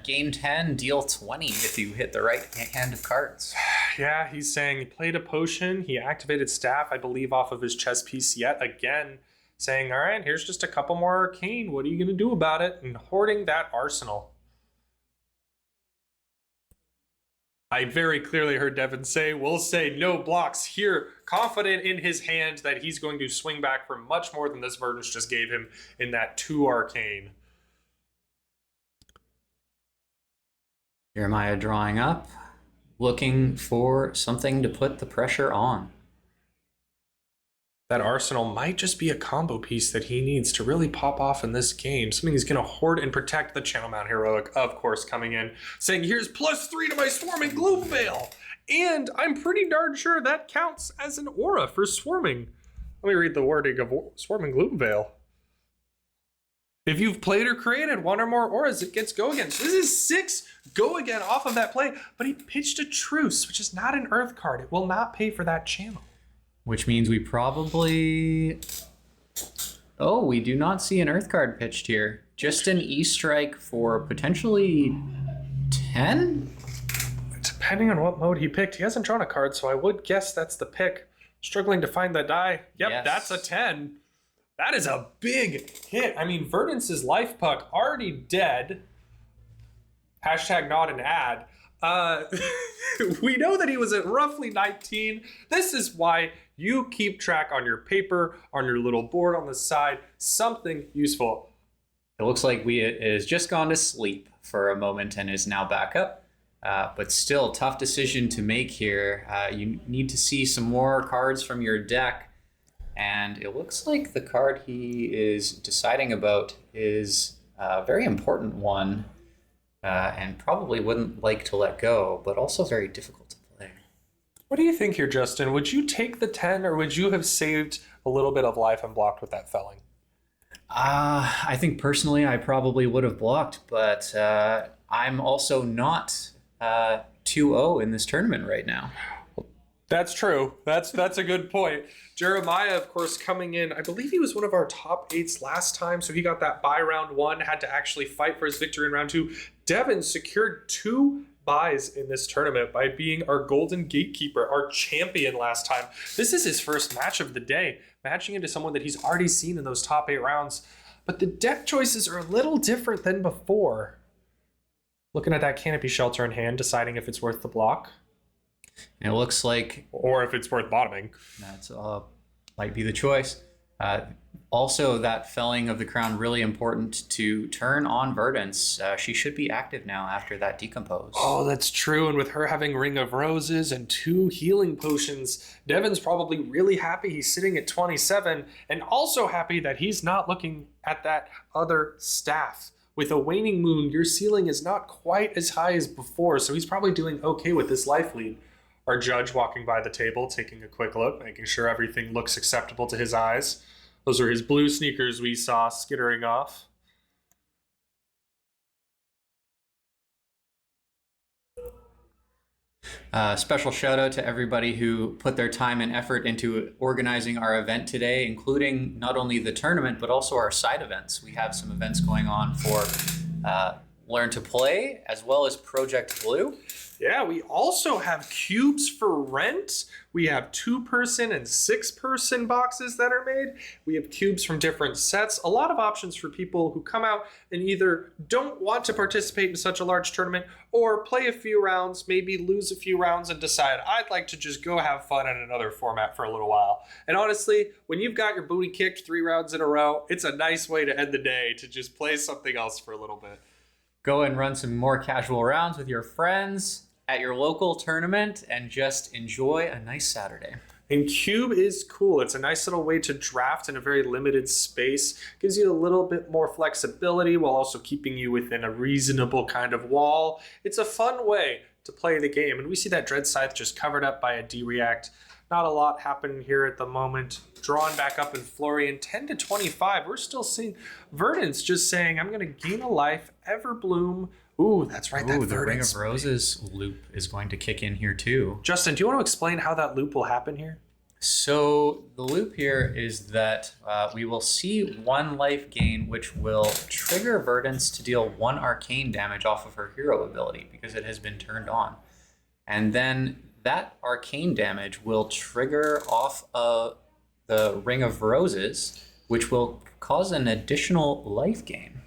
game 10, deal 20 if you hit the right hand of cards. Yeah, he's saying he played a potion, he activated staff, I believe, off of his chess piece yet again, saying, all right, here's just a couple more arcane. What are you going to do about it? And hoarding that arsenal. I very clearly heard Devin say, we'll say no blocks here, confident in his hand that he's going to swing back for much more than this Verdance just gave him in that 2 arcane. Jeremiah drawing up, looking for something to put the pressure on. That arsenal might just be a combo piece that he needs to really pop off in this game. Something he's going to hoard and protect. The Channel Mount Heroic, of course, coming in, saying, here's +3 to my Swarming Gloom Veil. And I'm pretty darn sure that counts as an aura for swarming. Let me read the wording of Swarming Gloom Veil. If you've played or created 1 or more auras, it gets go again. So this is 6 go again off of that play, but he pitched a Truce, which is not an Earth card. It will not pay for that channel. Which means we probably... Oh, we do not see an Earth card pitched here. Just an E-Strike for potentially 10? Depending on what mode he picked. He hasn't drawn a card, so I would guess that's the pick. Struggling to find the die. Yep, yes. That's a 10. That is a big hit. I mean, Verdance's life puck already dead. Hashtag not an ad. We know that he was at roughly 19. This is why you keep track on your paper, on your little board on the side, something useful. It looks like it has just gone to sleep for a moment and is now back up. But still, tough decision to make here. You need to see some more cards from your deck. And it looks like the card he is deciding about is a very important one. And probably wouldn't like to let go, but also very difficult to play. What do you think here, Justin? Would you take the 10, or would you have saved a little bit of life and blocked with that felling? I think personally I probably would have blocked, but I'm also not 2-0 in this tournament right now. That's true. That's a good point. Jeremiah, of course, coming in, I believe he was one of our top 8s last time, so he got that bye round 1, had to actually fight for his victory in round 2. Devin secured 2 buys in this tournament by being our golden gatekeeper, our champion last time. This is his first match of the day, matching into someone that he's already seen in those top 8 rounds. But the deck choices are a little different than before. Looking at that Canopy Shelter in hand, deciding if it's worth the block. And it looks like... Or if it's worth bottoming. That's might be the choice. Also, that felling of the crown, really important to turn on Verdance. She should be active now after that decompose. Oh, that's true. And with her having Ring of Roses and 2 healing potions, Devin's probably really happy he's sitting at 27, and also happy that he's not looking at that other staff. With a waning moon, your ceiling is not quite as high as before, so he's probably doing okay with this life lead. Our judge walking by the table, taking a quick look, making sure everything looks acceptable to his eyes. Those are his blue sneakers we saw skittering off. Special shout out to everybody who put their time and effort into organizing our event today, including not only the tournament, but also our side events. We have some events going on for Learn to Play, as well as Project Blue. Yeah, we also have cubes for rent. We have 2-person and 6-person boxes that are made. We have cubes from different sets. A lot of options for people who come out and either don't want to participate in such a large tournament or play a few rounds, maybe lose a few rounds and decide, I'd like to just go have fun in another format for a little while. And honestly, when you've got your booty kicked 3 rounds in a row, it's a nice way to end the day to just play something else for a little bit. Go and run some more casual rounds with your friends at your local tournament and just enjoy a nice Saturday. And Cube is cool. It's a nice little way to draft in a very limited space. Gives you a little bit more flexibility while also keeping you within a reasonable kind of wall. It's a fun way to play the game. And we see that Dread Scythe just covered up by a D-React. Not a lot happening here at the moment. Drawn back up in Florian, 10 to 25. We're still seeing Verdance just saying, I'm going to gain a life, Everbloom. Ooh, that's right. Ooh, the Ring of Roses loop is going to kick in here too. Justin, do you want to explain how that loop will happen here? So the loop here is that we will see 1 life gain, which will trigger Verdance to deal 1 arcane damage off of her hero ability because it has been turned on. And then that arcane damage will trigger off the Ring of Roses, which will cause an additional life gain.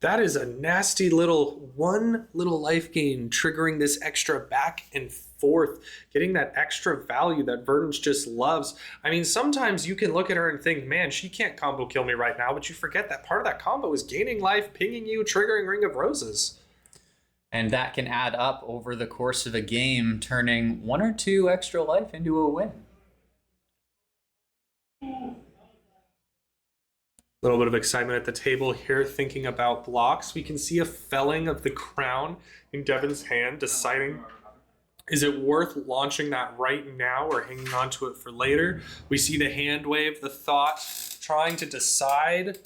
That is a nasty little 1 little life gain triggering this extra back and forth, getting that extra value that Verdance just loves. I mean, sometimes you can look at her and think, man, she can't combo kill me right now, but you forget that part of that combo is gaining life, pinging you, triggering Ring of Roses. And that can add up over the course of a game, turning 1 or 2 extra life into a win. A little bit of excitement at the table here, thinking about blocks. We can see a felling of the crown in Devin's hand, deciding, is it worth launching that right now or hanging on to it for later? We see the hand wave, the thought, trying to decide.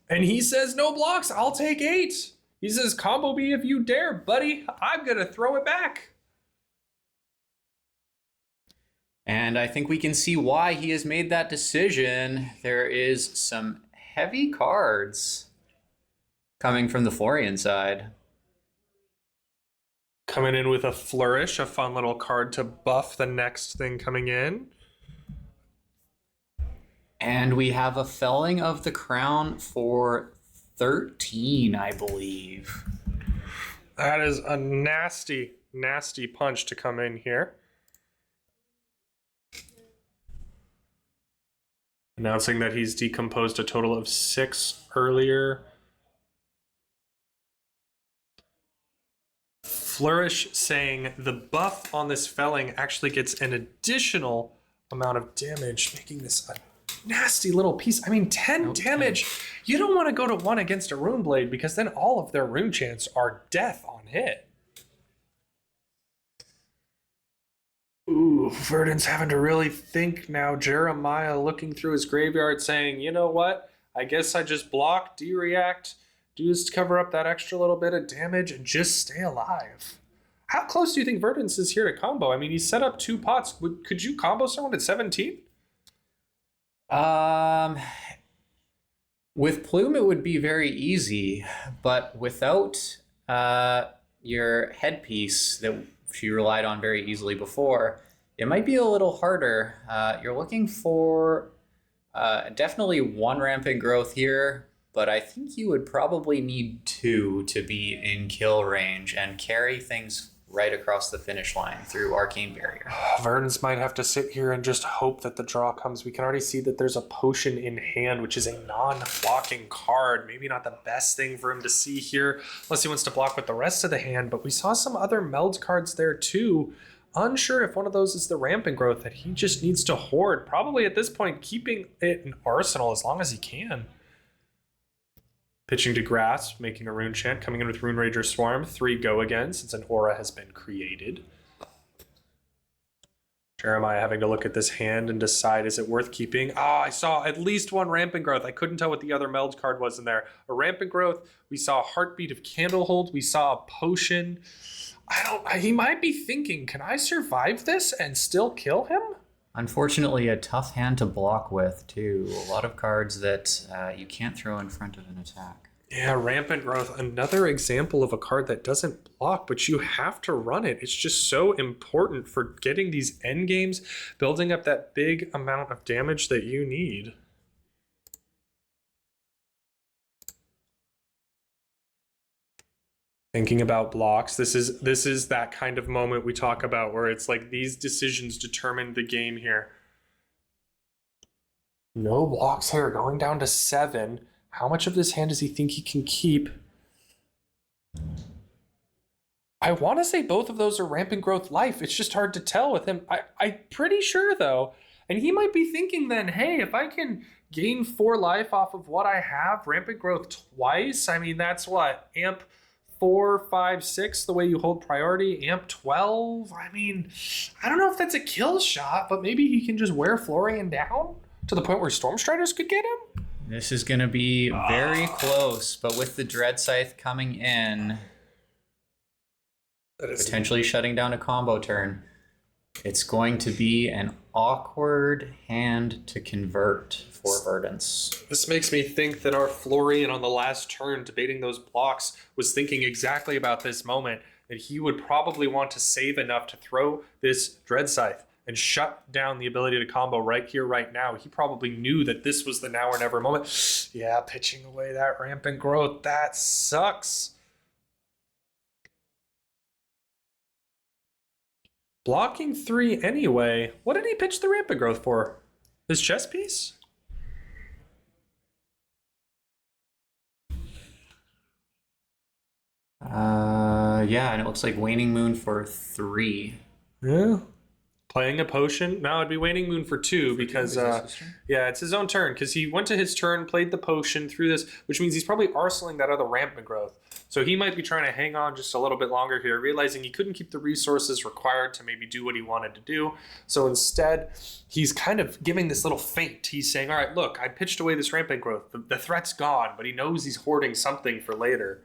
And he says, no blocks, I'll take 8. He says, combo me if you dare, buddy. I'm going to throw it back. And I think we can see why he has made that decision. There is some heavy cards coming from the Florian side. Coming in with a Flourish, a fun little card to buff the next thing coming in. And we have a felling of the crown for 13, I believe. That is a nasty, nasty punch to come in here. Announcing that he's decomposed a total of 6 earlier. Flourish saying the buff on this felling actually gets an additional amount of damage, making this a nasty little piece. I mean, 10 damage. You don't want to go to 1 against a Rune Blade because then all of their rune chants are death on hit. Ooh, Verdance having to really think now. Jeremiah looking through his graveyard saying, you know what? I guess I just block, D-React, do this to cover up that extra little bit of damage and just stay alive. How close do you think Verdance is here to combo? I mean, he set up 2 pots. Could you combo someone at 17? With Plume, it would be very easy, but without your headpiece that she relied on very easily before, it might be a little harder. You're looking for definitely 1 rampant growth here, but I think you would probably need 2 to be in kill range and carry things right across the finish line through Arcane Barrier. Verdance might have to sit here and just hope that the draw comes. We can already see that there's a potion in hand, which is a non-blocking card. Maybe not the best thing for him to see here, unless he wants to block with the rest of the hand. But we saw some other meld cards there too. Unsure if one of those is the rampant growth that he just needs to hoard. Probably at this point, keeping it in arsenal as long as he can. Pitching to Grass, making a rune chant, coming in with Rune Rager Swarm. 3 go again, since an aura has been created. Jeremiah having to look at this hand and decide, is it worth keeping? I saw at least 1 rampant growth. I couldn't tell what the other meld card was in there. A rampant growth. We saw a Heartbeat of Candlehold. We saw a potion. He might be thinking, can I survive this and still kill him? Unfortunately, a tough hand to block with, too. A lot of cards that you can't throw in front of an attack. Yeah, rampant growth. Another example of a card that doesn't block, but you have to run it. It's just so important for getting these end games, building up that big amount of damage that you need. Thinking about blocks, this is that kind of moment we talk about where it's like these decisions determine the game here. No blocks here, going down to 7. How much of this hand does he think he can keep? I want to say both of those are rampant growth life. It's just hard to tell with him. I'm pretty sure though. And he might be thinking then, hey, if I can gain 4 life off of what I have, rampant growth twice, I mean, that's what? Amp 4, 5, 6, the way you hold priority, amp 12. I mean, I don't know if that's a kill shot, but maybe he can just wear Florian down to the point where Storm Striders could get him. This is going to be very close, but with the Dread Scythe coming in, potentially shutting down a combo turn, it's going to be an awkward hand to convert for Verdance. This makes me think that our Florian on the last turn debating those blocks was thinking exactly about this moment, that he would probably want to save enough to throw this Dread Scythe and shut down the ability to combo right here, right now. He probably knew that this was the now or never moment. Yeah, pitching away that rampant growth, that sucks. Blocking 3 anyway. What did he pitch the rampant growth for? His chess piece? Yeah, and it looks like Waning Moon for 3. Yeah. Playing a potion. No, it'd be Waning Moon for 2 because, yeah, it's his own turn because he went to his turn, played the potion through this, which means he's probably arsenaling that other rampant growth. So he might be trying to hang on just a little bit longer here, realizing he couldn't keep the resources required to maybe do what he wanted to do. So instead, he's kind of giving this little feint. He's saying, all right, look, I pitched away this rampant growth. The threat's gone, but he knows he's hoarding something for later.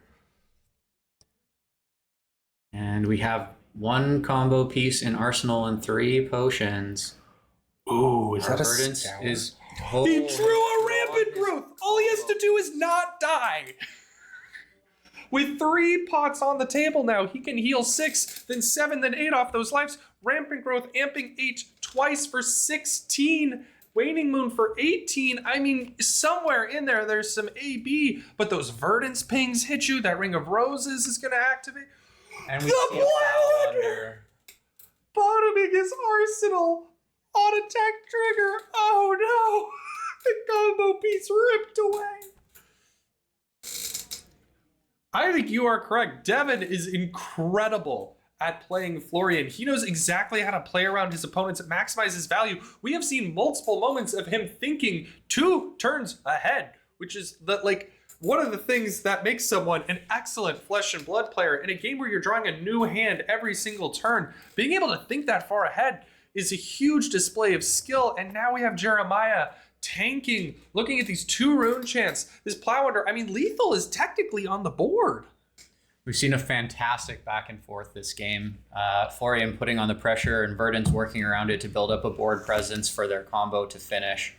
And we have 1 combo piece in Arsenal and 3 potions. Ooh, is Our that a Verdance scour? is He drew a rampant growth. All he has to do is not die. With 3 pots on the table now, he can heal 6, then 7, then 8 off those lives. Rampant growth, amping 8 twice for 16. Waning Moon for 18. I mean, somewhere in there, there's some AB, but those Verdance pings hit you. That Ring of Roses is going to activate. And we The see a Plowlander. Bottoming his arsenal on attack trigger. Oh no! The combo piece ripped away. I think you are correct. Devin is incredible at playing Florian. He knows exactly how to play around his opponents and maximize his value. We have seen multiple moments of him thinking 2 turns ahead, which is one of the things that makes someone an excellent flesh and blood player in a game where you're drawing a new hand every single turn. Being able to think that far ahead is a huge display of skill. And now we have Jeremiah tanking, looking at these 2 rune chants. This Plowlander, I mean, lethal is technically on the board. We've seen a fantastic back and forth this game. Florian putting on the pressure and Verdance working around it to build up a board presence for their combo to finish.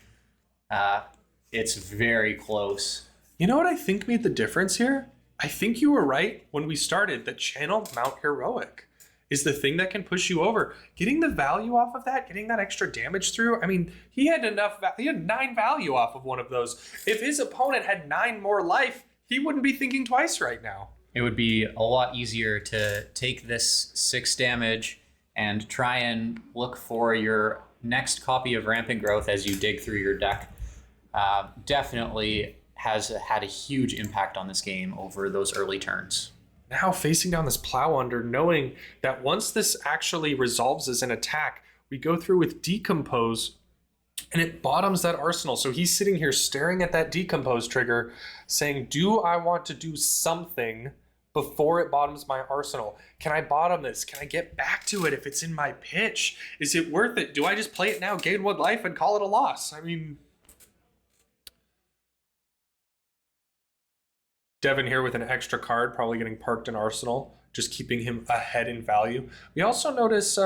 It's very close. You know what I think made the difference here? I think you were right when we started that Channel Mount Heroic is the thing that can push you over. Getting the value off of that, getting that extra damage through. I mean, he had 9 value off of one of those. If his opponent had 9 more life, he wouldn't be thinking twice right now. It would be a lot easier to take this 6 damage and try and look for your next copy of Rampant Growth as you dig through your deck. Definitely has had a huge impact on this game over those early turns. Now facing down this Plowlander, knowing that once this actually resolves as an attack, we go through with Decompose and it bottoms that arsenal. So he's sitting here staring at that Decompose trigger saying, do I want to do something before it bottoms my arsenal? Can I bottom this? Can I get back to it if it's in my pitch? Is it worth it? Do I just play it now, gain 1 life, and call it a loss? I mean, Devin here with an extra card, probably getting parked in Arsenal, just keeping him ahead in value. We also notice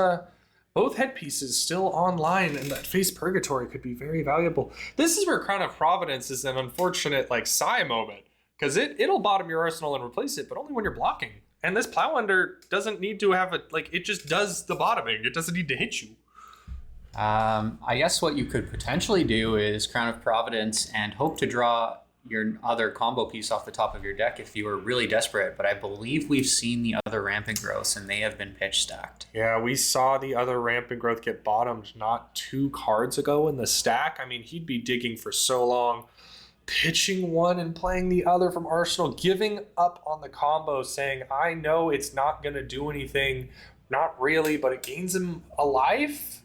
both headpieces still online, and that Face Purgatory could be very valuable. This is where Crown of Providence is an unfortunate Psy moment, because it'll bottom your arsenal and replace it, but only when you're blocking. And this Plow Under doesn't need to have it just does the bottoming. It doesn't need to hit you. I guess what you could potentially do is Crown of Providence and hope to draw your other combo piece off the top of your deck if you were really desperate. But I believe we've seen the other Rampant Growths and they have been pitch stacked. Yeah, we saw the other Rampant Growth get bottomed not 2 cards ago in the stack. I mean, he'd be digging for so long, pitching one and playing the other from Arsenal, giving up on the combo, saying, I know it's not going to do anything. Not really, but it gains him a life.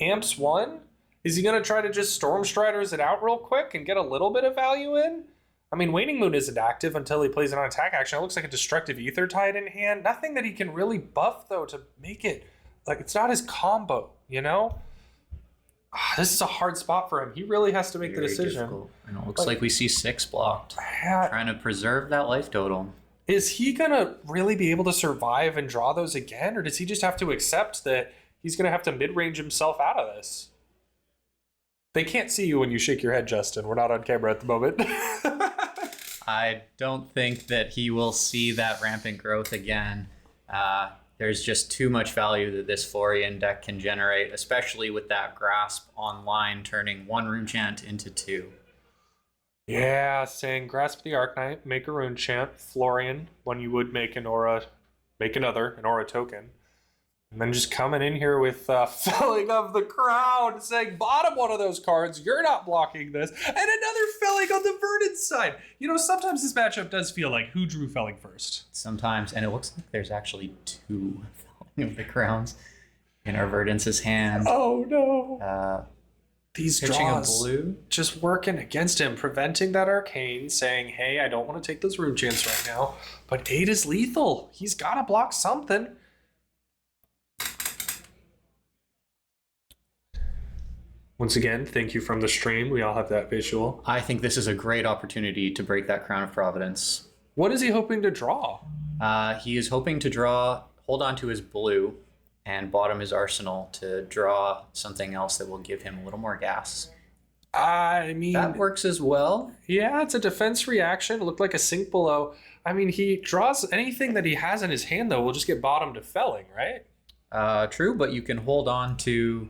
Amps 1. Is he going to try to just Storm Striders it out real quick and get a little bit of value in? I mean, Waning Moon isn't active until he plays it on attack action. It looks like a Destructive Ether tied in hand. Nothing that he can really buff, though, to make it... Like, it's not his combo, you know? This is a hard spot for him. He really has to make the decision. Difficult. And it looks like we see 6 blocked. Trying to preserve that life total. Is he going to really be able to survive and draw those again? Or does he just have to accept that he's going to have to mid-range himself out of this? They can't see you when you shake your head, Justin. We're not on camera at the moment. I don't think that he will see that Rampant Growth again. There's just too much value that this Florian deck can generate, especially with that Grasp online turning 1 Rune Chant into 2. Yeah, saying Grasp the Arknight, make a Rune Chant, Florian, when you would make an Aura token. And then just coming in here with Felling of the Crown, saying, bottom one of those cards, you're not blocking this. And another Felling on the Verdant side. You know, sometimes this matchup does feel like, who drew Felling first? Sometimes, and it looks like there's actually 2 Felling of the Crowns in our Verdance's hand. Oh, no. These draws blue. Just working against him, preventing that Arcane, saying, hey, I don't want to take those Rune Chants right now. But 8 is lethal. He's got to block something. Once again, thank you from the stream. We all have that visual. I think this is a great opportunity to break that Crown of Providence. What is he hoping to draw? He is hoping to hold on to his blue and bottom his arsenal to draw something else that will give him a little more gas. I mean... That works as well. Yeah, it's a defense reaction. It looked like a sink below. I mean, he draws anything that he has in his hand, though, will just get bottomed to Felling, right? True, but you can hold on to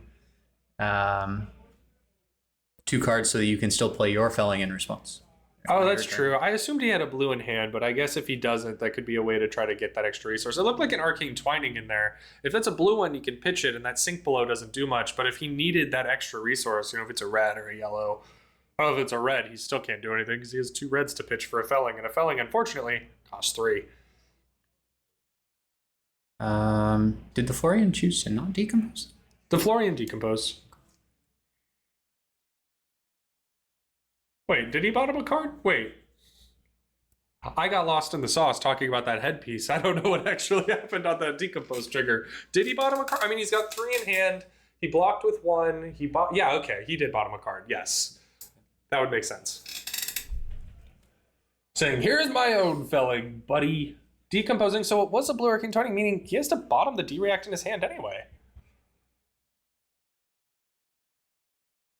2 cards so that you can still play your Felling in response. Oh, that's true. I assumed he had a blue in hand, but I guess if he doesn't, that could be a way to try to get that extra resource. It looked like an Arcane Twining in there. If that's a blue one, you can pitch it, and that sink below doesn't do much. But if he needed that extra resource, you know, if it's a red or a yellow, if it's a red, he still can't do anything because he has 2 reds to pitch for a Felling, and a Felling, unfortunately, costs 3. Did the Florian choose to not decompose? The Florian decomposed. Wait, did he bottom a card? Wait. I got lost in the sauce talking about that headpiece. I don't know what actually happened on that decompose trigger. Did he bottom a card? I mean, he's got 3 in hand. He blocked with 1. Yeah, okay. He did bottom a card. Yes. That would make sense. Saying, here's my own Felling, buddy. Decomposing. So it was a blue Arcane Twining, meaning he has to bottom the D-React in his hand anyway.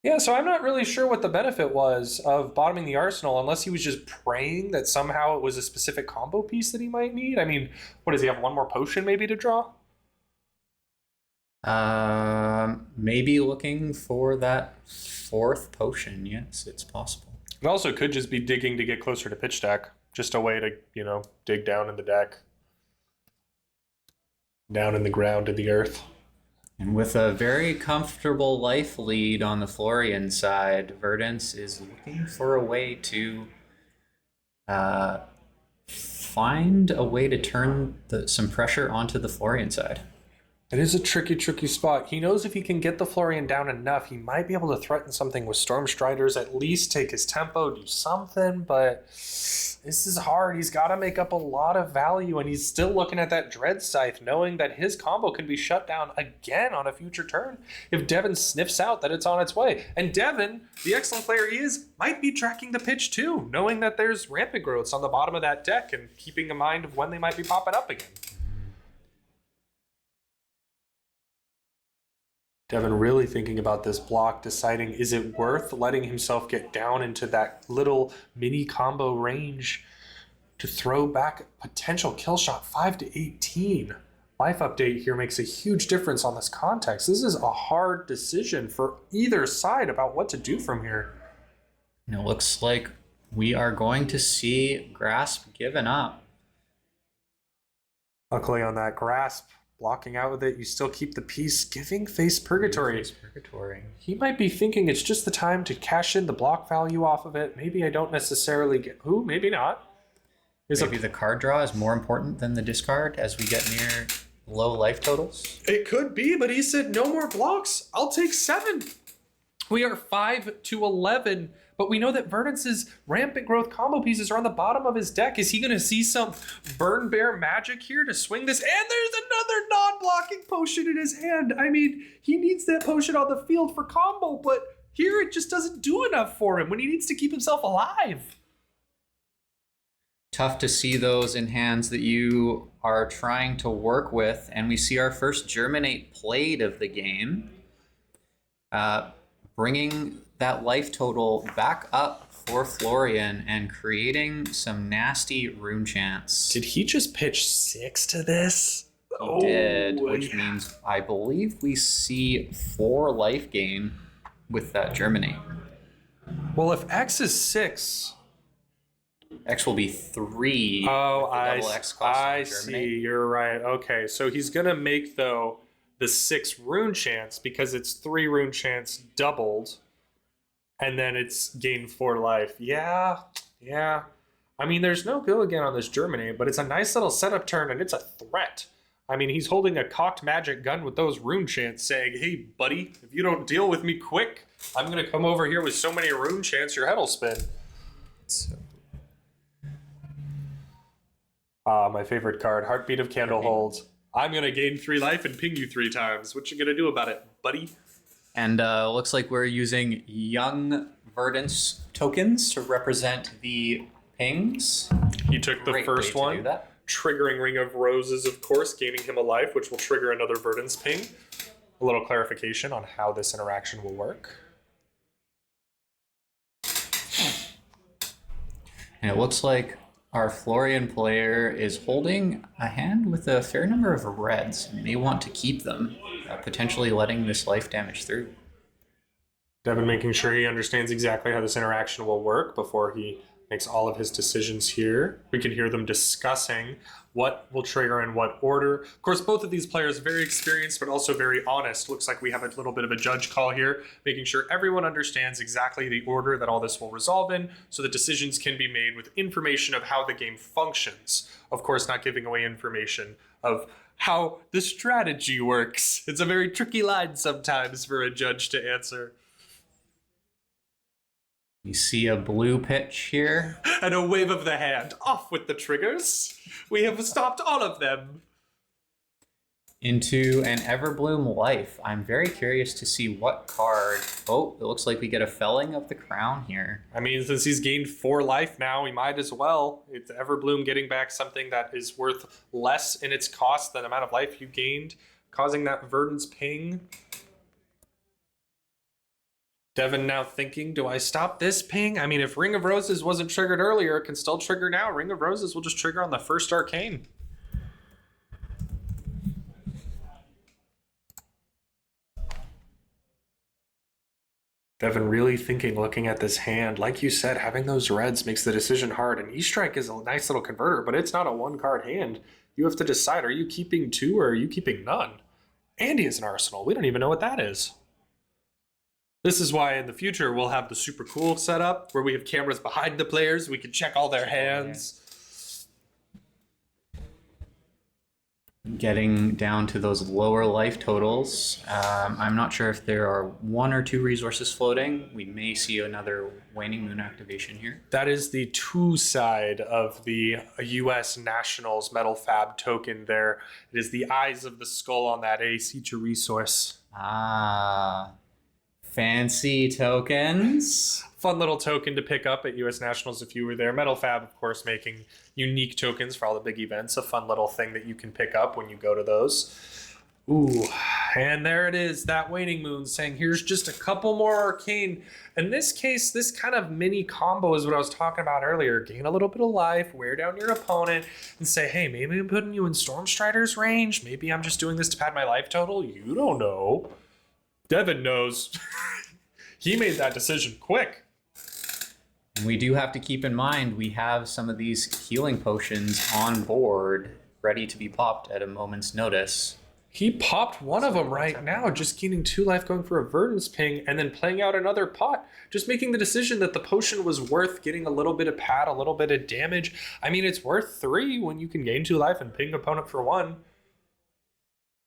Yeah, so I'm not really sure what the benefit was of bottoming the arsenal unless he was just praying that somehow it was a specific combo piece that he might need. I mean, what does he have, 1 more potion maybe to draw? Maybe looking for that 4th potion. Yes, it's possible. It also could just be digging to get closer to pitch deck. Just a way to, you know, dig down in the deck. Down in the ground, in the earth. And with a very comfortable life lead on the Florian side, Verdance is looking for a way to find a way to turn some pressure onto the Florian side. It is a tricky spot. He knows if he can get the Florian down enough, he might be able to threaten something with Storm Striders, at least take his tempo, do something, but this is hard. He's got to make up a lot of value, and he's still looking at that Dread Scythe, knowing that his combo can be shut down again on a future turn if Devin sniffs out that it's on its way. And Devin, the excellent player he is, might be tracking the pitch too, knowing that there's Rampant Growths on the bottom of that deck and keeping in mind of when they might be popping up again. Devin really thinking about this block, deciding is it worth letting himself get down into that little mini combo range to throw back potential kill shot 5 to 18. Life update here makes a huge difference on this context. This is a hard decision for either side about what to do from here. And it looks like we are going to see Grasp given up. Luckily on that grasp, blocking out with it, you still keep the piece, giving face purgatory. Face Purgatory. He might be thinking it's just the time to cash in the block value off of it. Maybe I don't necessarily get... Who? Maybe not. Maybe the card draw is more important than the discard as we get near low life totals. It could be, but he said no more blocks. I'll take 7. We are 5 to 11, but we know that Verdance's rampant growth combo pieces are on the bottom of his deck. Is he going to see some Burn Bear magic here to swing this? And there's another non-blocking potion in his hand. I mean, he needs that potion on the field for combo, but here it just doesn't do enough for him when he needs to keep himself alive. Tough to see those in hands that you are trying to work with. And we see our first Germinate played of the game. Bringing that life total back up for Florian and creating some nasty rune chants. Did he just pitch 6 to this? He did, which means I believe we see 4 life gain with that Germinate. Well, if X is 6... X will be 3. Oh, I see. You're right. Okay, so he's going to make, though, the 6 rune chants because it's 3 rune chants doubled, and then it's gained 4 life. Yeah. I mean, there's no go again on this Germinate, but it's a nice little setup turn, and it's a threat. I mean, he's holding a cocked magic gun with those rune chants saying, hey, buddy, if you don't deal with me quick, I'm going to come over here with so many rune chants, your head will spin. So. My favorite card, Heartbeat of Candlehold. I'm going to gain 3 life and ping you 3 times. What you going to do about it, buddy? And looks like we're using Young Verdance tokens to represent the pings. He took the Great first way to one, do that. triggering Ring of Roses, of course, gaining him a life, which will trigger another Verdance ping. A little clarification on how this interaction will work. And it looks like our Florian player is holding a hand with a fair number of reds and may want to keep them, potentially letting this life damage through. Devin making sure he understands exactly how this interaction will work before he makes all of his decisions here. We can hear them discussing what will trigger in what order. Of course, both of these players very experienced, but also very honest. Looks like we have a little bit of a judge call here, making sure everyone understands exactly the order that all this will resolve in, so that decisions can be made with information of how the game functions. Of course, not giving away information of how the strategy works. It's a very tricky line sometimes for a judge to answer. We see a blue pitch here. And a wave of the hand. Off with the triggers. We have stopped all of them. Into an Everbloom life. I'm very curious to see what card... Oh, it looks like we get a felling of the crown here. I mean, since he's gained 4 life now, we might as well. It's Everbloom getting back something that is worth less in its cost than the amount of life you gained, causing that Verdance ping. Devin now thinking, do I stop this ping? I mean, if Ring of Roses wasn't triggered earlier, it can still trigger now. Ring of Roses will just trigger on the first arcane. Devin really thinking, looking at this hand. Like you said, having those reds makes the decision hard. And E-Strike is a nice little converter, but it's not a 1-card hand. You have to decide, are you keeping 2 or are you keeping none? And he has an arsenal. We don't even know what that is. This is why in the future we'll have the super cool setup where we have cameras behind the players. We can check all their hands. Getting down to those lower life totals. I'm not sure if there are 1 or 2 resources floating. We may see another Waning Moon activation here. That is the 2 side of the US Nationals Metal Fab token there. It is the eyes of the skull on that AC2 resource. Ah. Fancy tokens. Fun little token to pick up at US Nationals if you were there. Metal Fab, of course, making unique tokens for all the big events. A fun little thing that you can pick up when you go to those. Ooh, and there it is, that waning moon saying, here's just a couple more arcane. In this case, this kind of mini combo is what I was talking about earlier. Gain a little bit of life, wear down your opponent, and say, hey, maybe I'm putting you in Stormstrider's range. Maybe I'm just doing this to pad my life total. You don't know. Devin knows. He made that decision quick. And we do have to keep in mind, we have some of these healing potions on board, ready to be popped at a moment's notice. He popped one of them right now, just gaining 2 life, going for a Verdance Ping, and then playing out another pot. Just making the decision that the potion was worth getting a little bit of pad, a little bit of damage. I mean, it's worth 3 when you can gain 2 life and ping opponent for 1.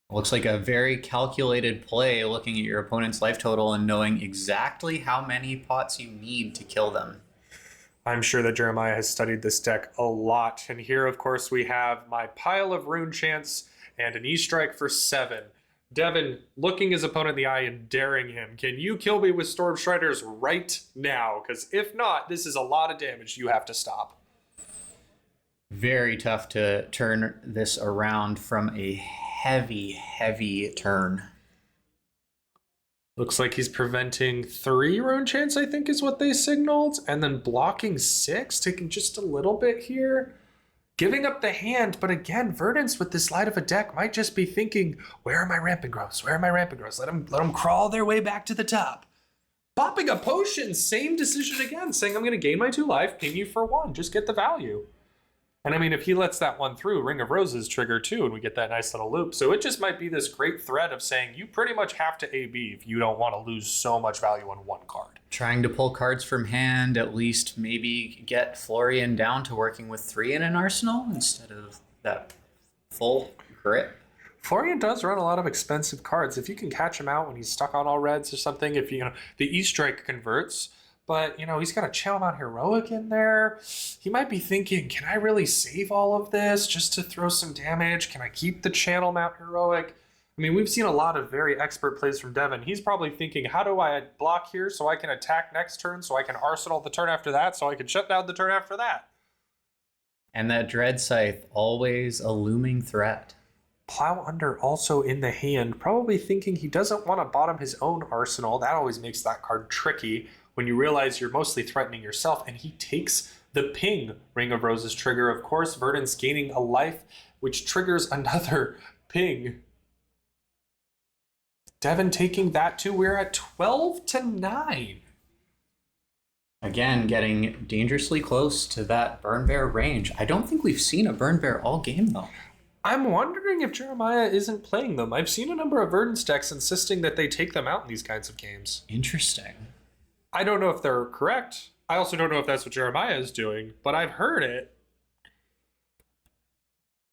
Looks like a very calculated play, looking at your opponent's life total and knowing exactly how many pots you need to kill them. I'm sure that Jeremiah has studied this deck a lot. And here, of course, we have my pile of Rune Chants and an E-Strike for 7. Devin looking his opponent in the eye and daring him. Can you kill me with Storm Striders right now? Because if not, this is a lot of damage you have to stop. Very tough to turn this around from a heavy turn. Looks like he's preventing 3 Rune Chants, I think is what they signaled. And then blocking 6, taking just a little bit here. Giving up the hand, but again, Verdance with this light of a deck might just be thinking, where are my Rampant Growths? Where are my Rampant Growths? Let them crawl their way back to the top. Popping a potion, same decision again, saying I'm going to gain my 2 life, ping you for 1, just get the value. And I mean, if he lets that one through, Ring of Roses trigger too, and we get that nice little loop. So it just might be this great thread of saying you pretty much have to AB if you don't want to lose so much value on 1 card. Trying to pull cards from hand, at least maybe get Florian down to working with 3 in an arsenal instead of that full grip. Florian does run a lot of expensive cards. If you can catch him out when he's stuck on all reds or something, if the E-Strike converts, but he's got a Channel Mount Heroic in there. He might be thinking, can I really save all of this just to throw some damage? Can I keep the Channel Mount Heroic? I mean, we've seen a lot of very expert plays from Devin. He's probably thinking, how do I block here so I can attack next turn, so I can Arsenal the turn after that, so I can shut down the turn after that? And that Dread Scythe, always a looming threat. Plow Under also in the hand, probably thinking he doesn't want to bottom his own arsenal. That always makes that card tricky when you realize you're mostly threatening yourself, and he takes the ping Ring of Roses trigger. Of course, Verdance gaining a life, which triggers another ping. Devin taking that too. We're at 12-9. Again, getting dangerously close to that Burn Bear range. I don't think we've seen a Burn Bear all game, though. I'm wondering if Jeremiah isn't playing them. I've seen a number of Verdance decks insisting that they take them out in these kinds of games. Interesting. I don't know if they're correct. I also don't know if that's what Jeremiah is doing, but I've heard it.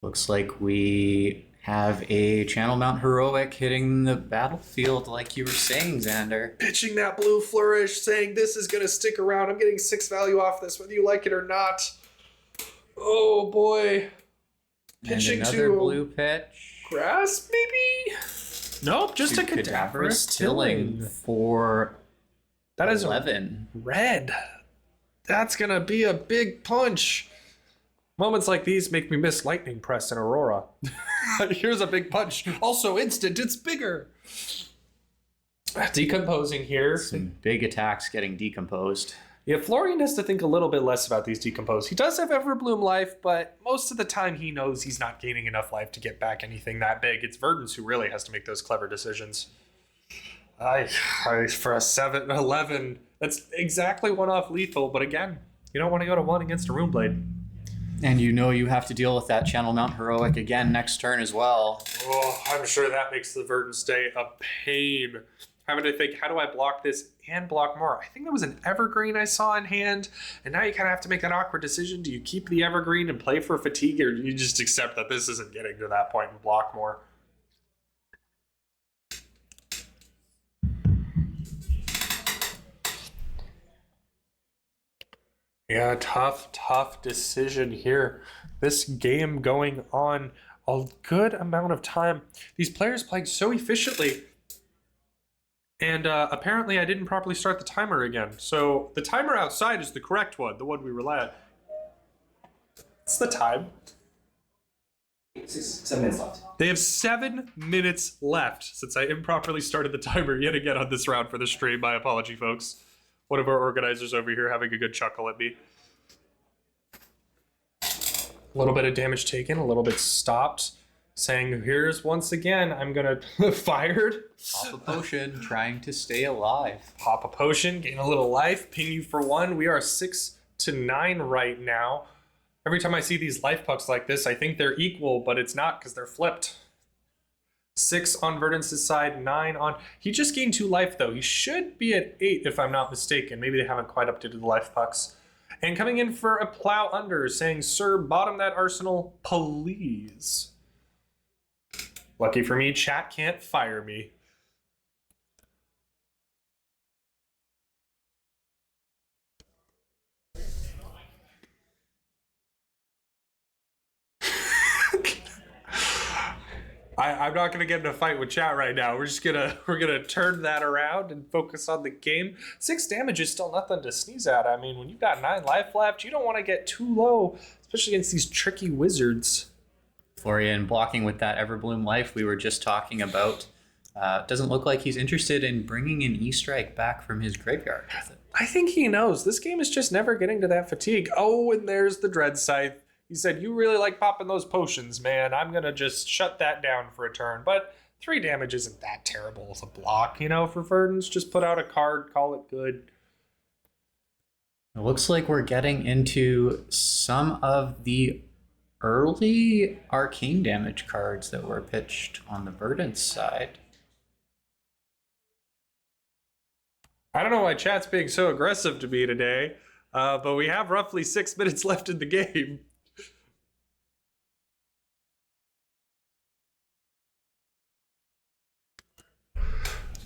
Looks like we have a Channel Mount Heroic hitting the battlefield like you were saying, Xander. Pitching that blue flourish, saying this is going to stick around. I'm getting 6 value off this, whether you like it or not. Oh, boy. Pitching and another to blue pitch. Grass, maybe? Nope, just a Cadaverous Tilling. For that is 11. Red. That's going to be a big punch. Moments like these make me miss Lightning Press and Aurora. Here's a big punch. Also instant, it's bigger. Decomposing here. Some big attacks getting decomposed. Yeah, Florian has to think a little bit less about these decompose. He does have Everbloom life, but most of the time he knows he's not gaining enough life to get back anything that big. It's Verdance who really has to make those clever decisions. For a 7-11, that's exactly 1 off lethal, but again, you don't want to go to 1 against a Runeblade. And you know you have to deal with that Channel Mount Heroic again next turn as well. Oh, I'm sure that makes the Verdance day a pain. Having to think, how do I block this and block more? I think there was an Evergreen I saw in hand, and now you kind of have to make that awkward decision. Do you keep the Evergreen and play for fatigue, or do you just accept that this isn't getting to that point and block more? Yeah, tough decision here. This game going on a good amount of time. These players playing so efficiently. And apparently I didn't properly start the timer again. So the timer outside is the correct one, the one we rely on. It's the time. 7 minutes left. They have 7 minutes left since I improperly started the timer yet again on this round for the stream. My apology, folks. One of our organizers over here having a good chuckle at me. A little bit of damage taken, a little bit stopped. Saying, here's once again, I'm gonna fired. Pop a potion, trying to stay alive. Pop a potion, gain a little life, ping you for 1. We are 6 to 9 right now. Every time I see these life pucks like this, I think they're equal, but it's not because they're flipped. 6 on Verdance's side, 9 on... He just gained 2 life, though. He should be at 8, if I'm not mistaken. Maybe they haven't quite updated the life pucks. And coming in for a plow under, saying, sir, bottom that arsenal, please. Lucky for me, chat can't fire me. I'm not gonna get in a fight with chat right now. We're gonna turn that around and focus on the game. 6 damage is still nothing to sneeze at. I mean, when you've got 9 life left, you don't want to get too low, especially against these tricky wizards. Florian blocking with that Everbloom life we were just talking about. Doesn't look like he's interested in bringing an E-Strike back from his graveyard with it. I think he knows. This game is just never getting to that fatigue. Oh, and there's the Dread Scythe. He said, you really like popping those potions, man. I'm going to just shut that down for a turn. But 3 damage isn't that terrible as a block, you know, for Verdance. Just put out a card, call it good. It looks like we're getting into some of the early arcane damage cards that were pitched on the Verdance side. I don't know why chat's being so aggressive to me today, but we have roughly 6 minutes left in the game.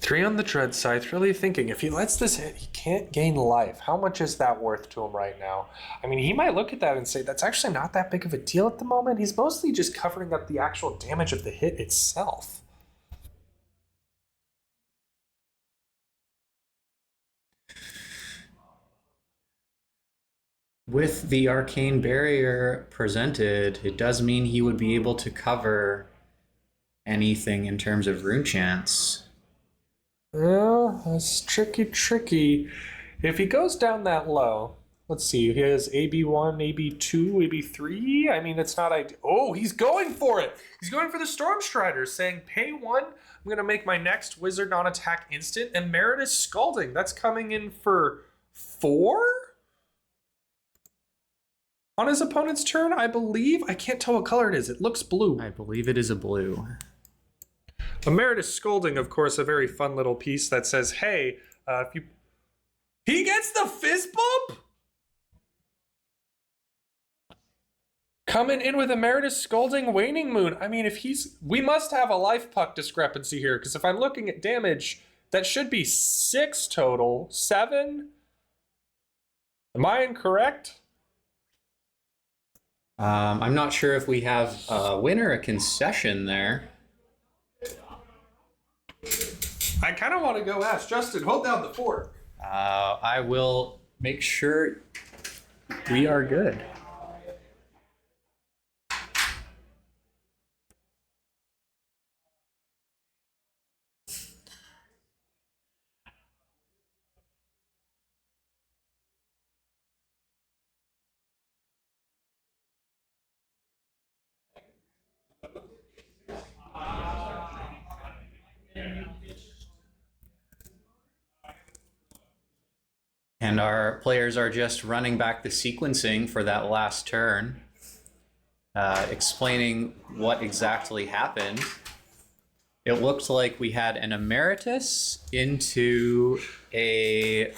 Three on the Dread Scythe, really thinking, if he lets this hit, he can't gain life. How much is that worth to him right now? I mean, he might look at that and say, that's actually not that big of a deal at the moment. He's mostly just covering up the actual damage of the hit itself. With the arcane barrier presented, it does mean he would be able to cover anything in terms of rune chance. Yeah, that's tricky. If he goes down that low, let's see, he has AB1, AB2, AB3. I mean, it's not ideal. Oh, he's going for it. He's going for the Stormstrider, saying, pay 1. I'm going to make my next wizard non-attack instant. Emeritus Scalding. That's coming in for 4? On his opponent's turn, I believe. I can't tell what color it is. It looks blue. I believe it is a blue. Emeritus Scolding, of course, a very fun little piece that says, hey, if you... He gets the fist bump? Coming in with Emeritus Scolding, Waning Moon. I mean, if he's... We must have a life puck discrepancy here, because if I'm looking at damage, that should be 6 total. 7? Am I incorrect? I'm not sure if we have a win or a concession there. I kind of want to go ask Justin. Hold down the fort. I will make sure we are good. And our players are just running back the sequencing for that last turn, explaining what exactly happened. It looked like we had an Emeritus into a...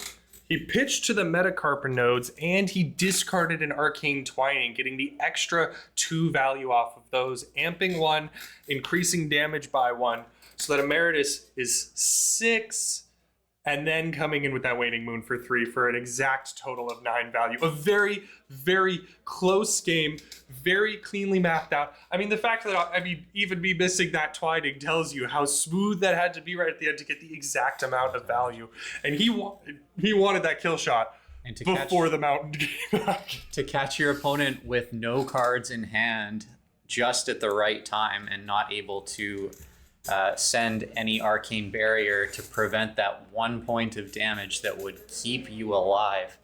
He pitched to the Metacarpa nodes, and he discarded an Arcane Twining, getting the extra 2 value off of those, amping 1, increasing damage by 1, so that Emeritus is 6, and then coming in with that Waning Moon for 3 for an exact total of 9 value. A very, very close game, very cleanly mapped out. I mean, the fact that, even me missing that Twining tells you how smooth that had to be right at the end to get the exact amount of value. And he wanted that kill shot And before the mountain came back. to catch your opponent with no cards in hand, just at the right time and not able to send any arcane barrier to prevent that 1 point of damage that would keep you alive.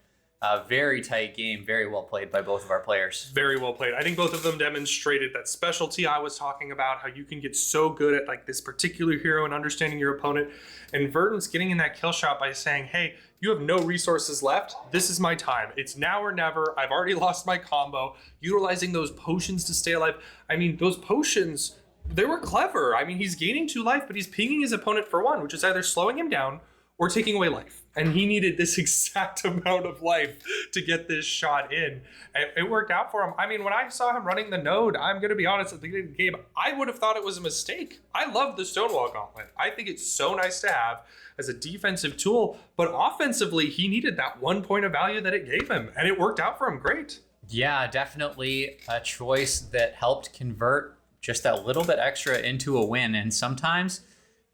Very tight game, very well played by both of our players. Very well played. I think both of them demonstrated that specialty I was talking about, how you can get so good at like this particular hero and understanding your opponent. And Verdant's getting in that kill shot by saying, hey, you have no resources left. This is my time. It's now or never. I've already lost my combo. Utilizing those potions to stay alive. I mean, those potions, they were clever. I mean, he's gaining 2 life, but he's pinging his opponent for 1, which is either slowing him down or taking away life. And he needed this exact amount of life to get this shot in. And it worked out for him. I mean, when I saw him running the node, I'm going to be honest, at the beginning of the game, I would have thought it was a mistake. I love the Stonewall Gauntlet. I think it's so nice to have as a defensive tool, but offensively, he needed that 1 point of value that it gave him, and it worked out for him great. Yeah, definitely a choice that helped convert just that little bit extra into a win. And sometimes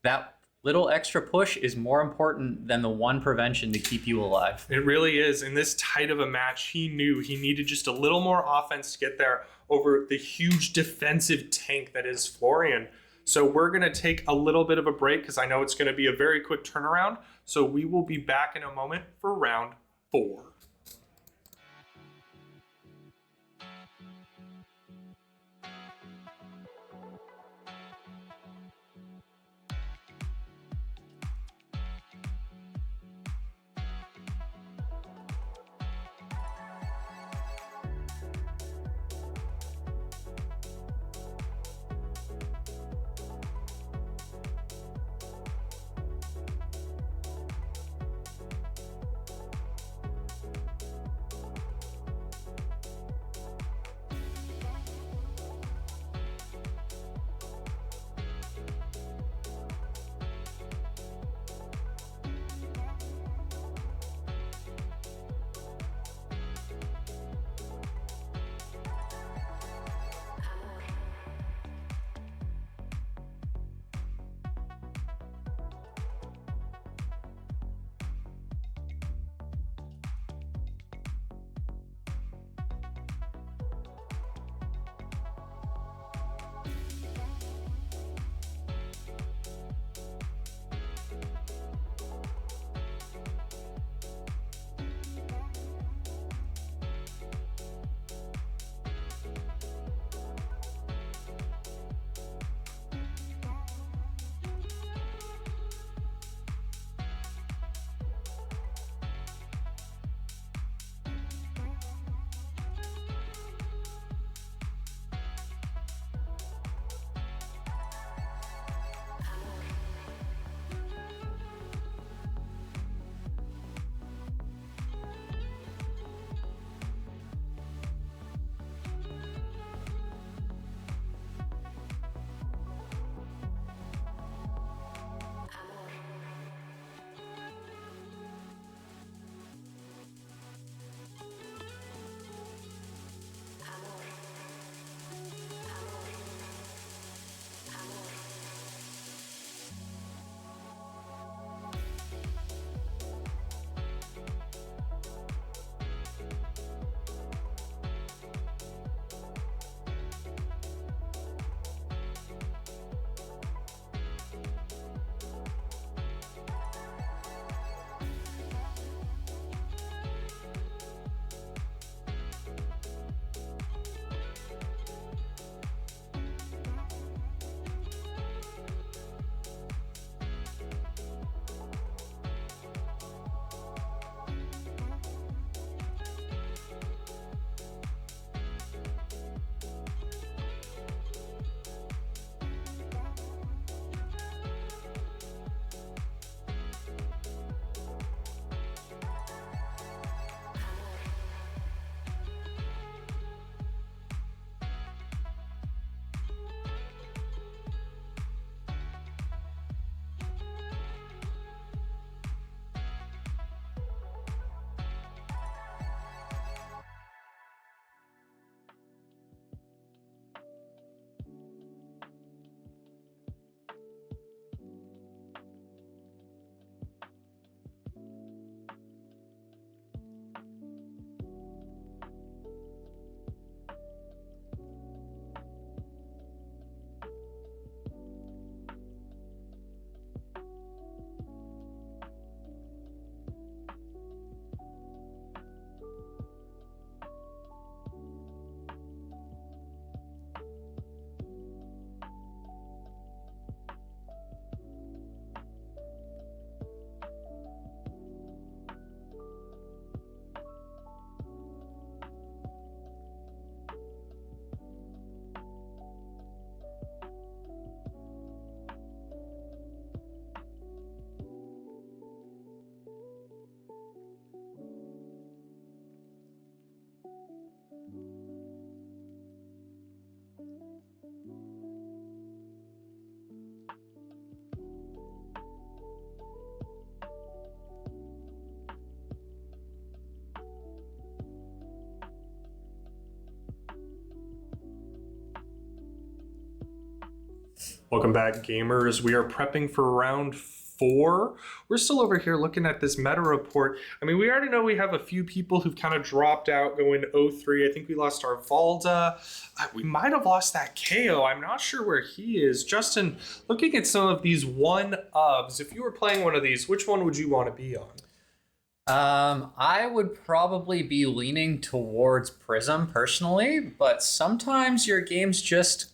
that little extra push is more important than the one prevention to keep you alive. It really is. In this tight of a match, he knew he needed just a little more offense to get there over the huge defensive tank that is Florian. So we're going to take a little bit of a break because I know it's going to be a very quick turnaround. So we will be back in a moment for round 4. Welcome back, gamers. We are prepping for round 4. We're still over here looking at this meta report. I mean, we already know we have a few people who've kind of dropped out going 0-3. I think we lost our Valda. We might have lost that KO. I'm not sure where he is. Justin, looking at some of these 1-ofs, if you were playing one of these, which one would you want to be on? I would probably be leaning towards Prism personally, but sometimes your games just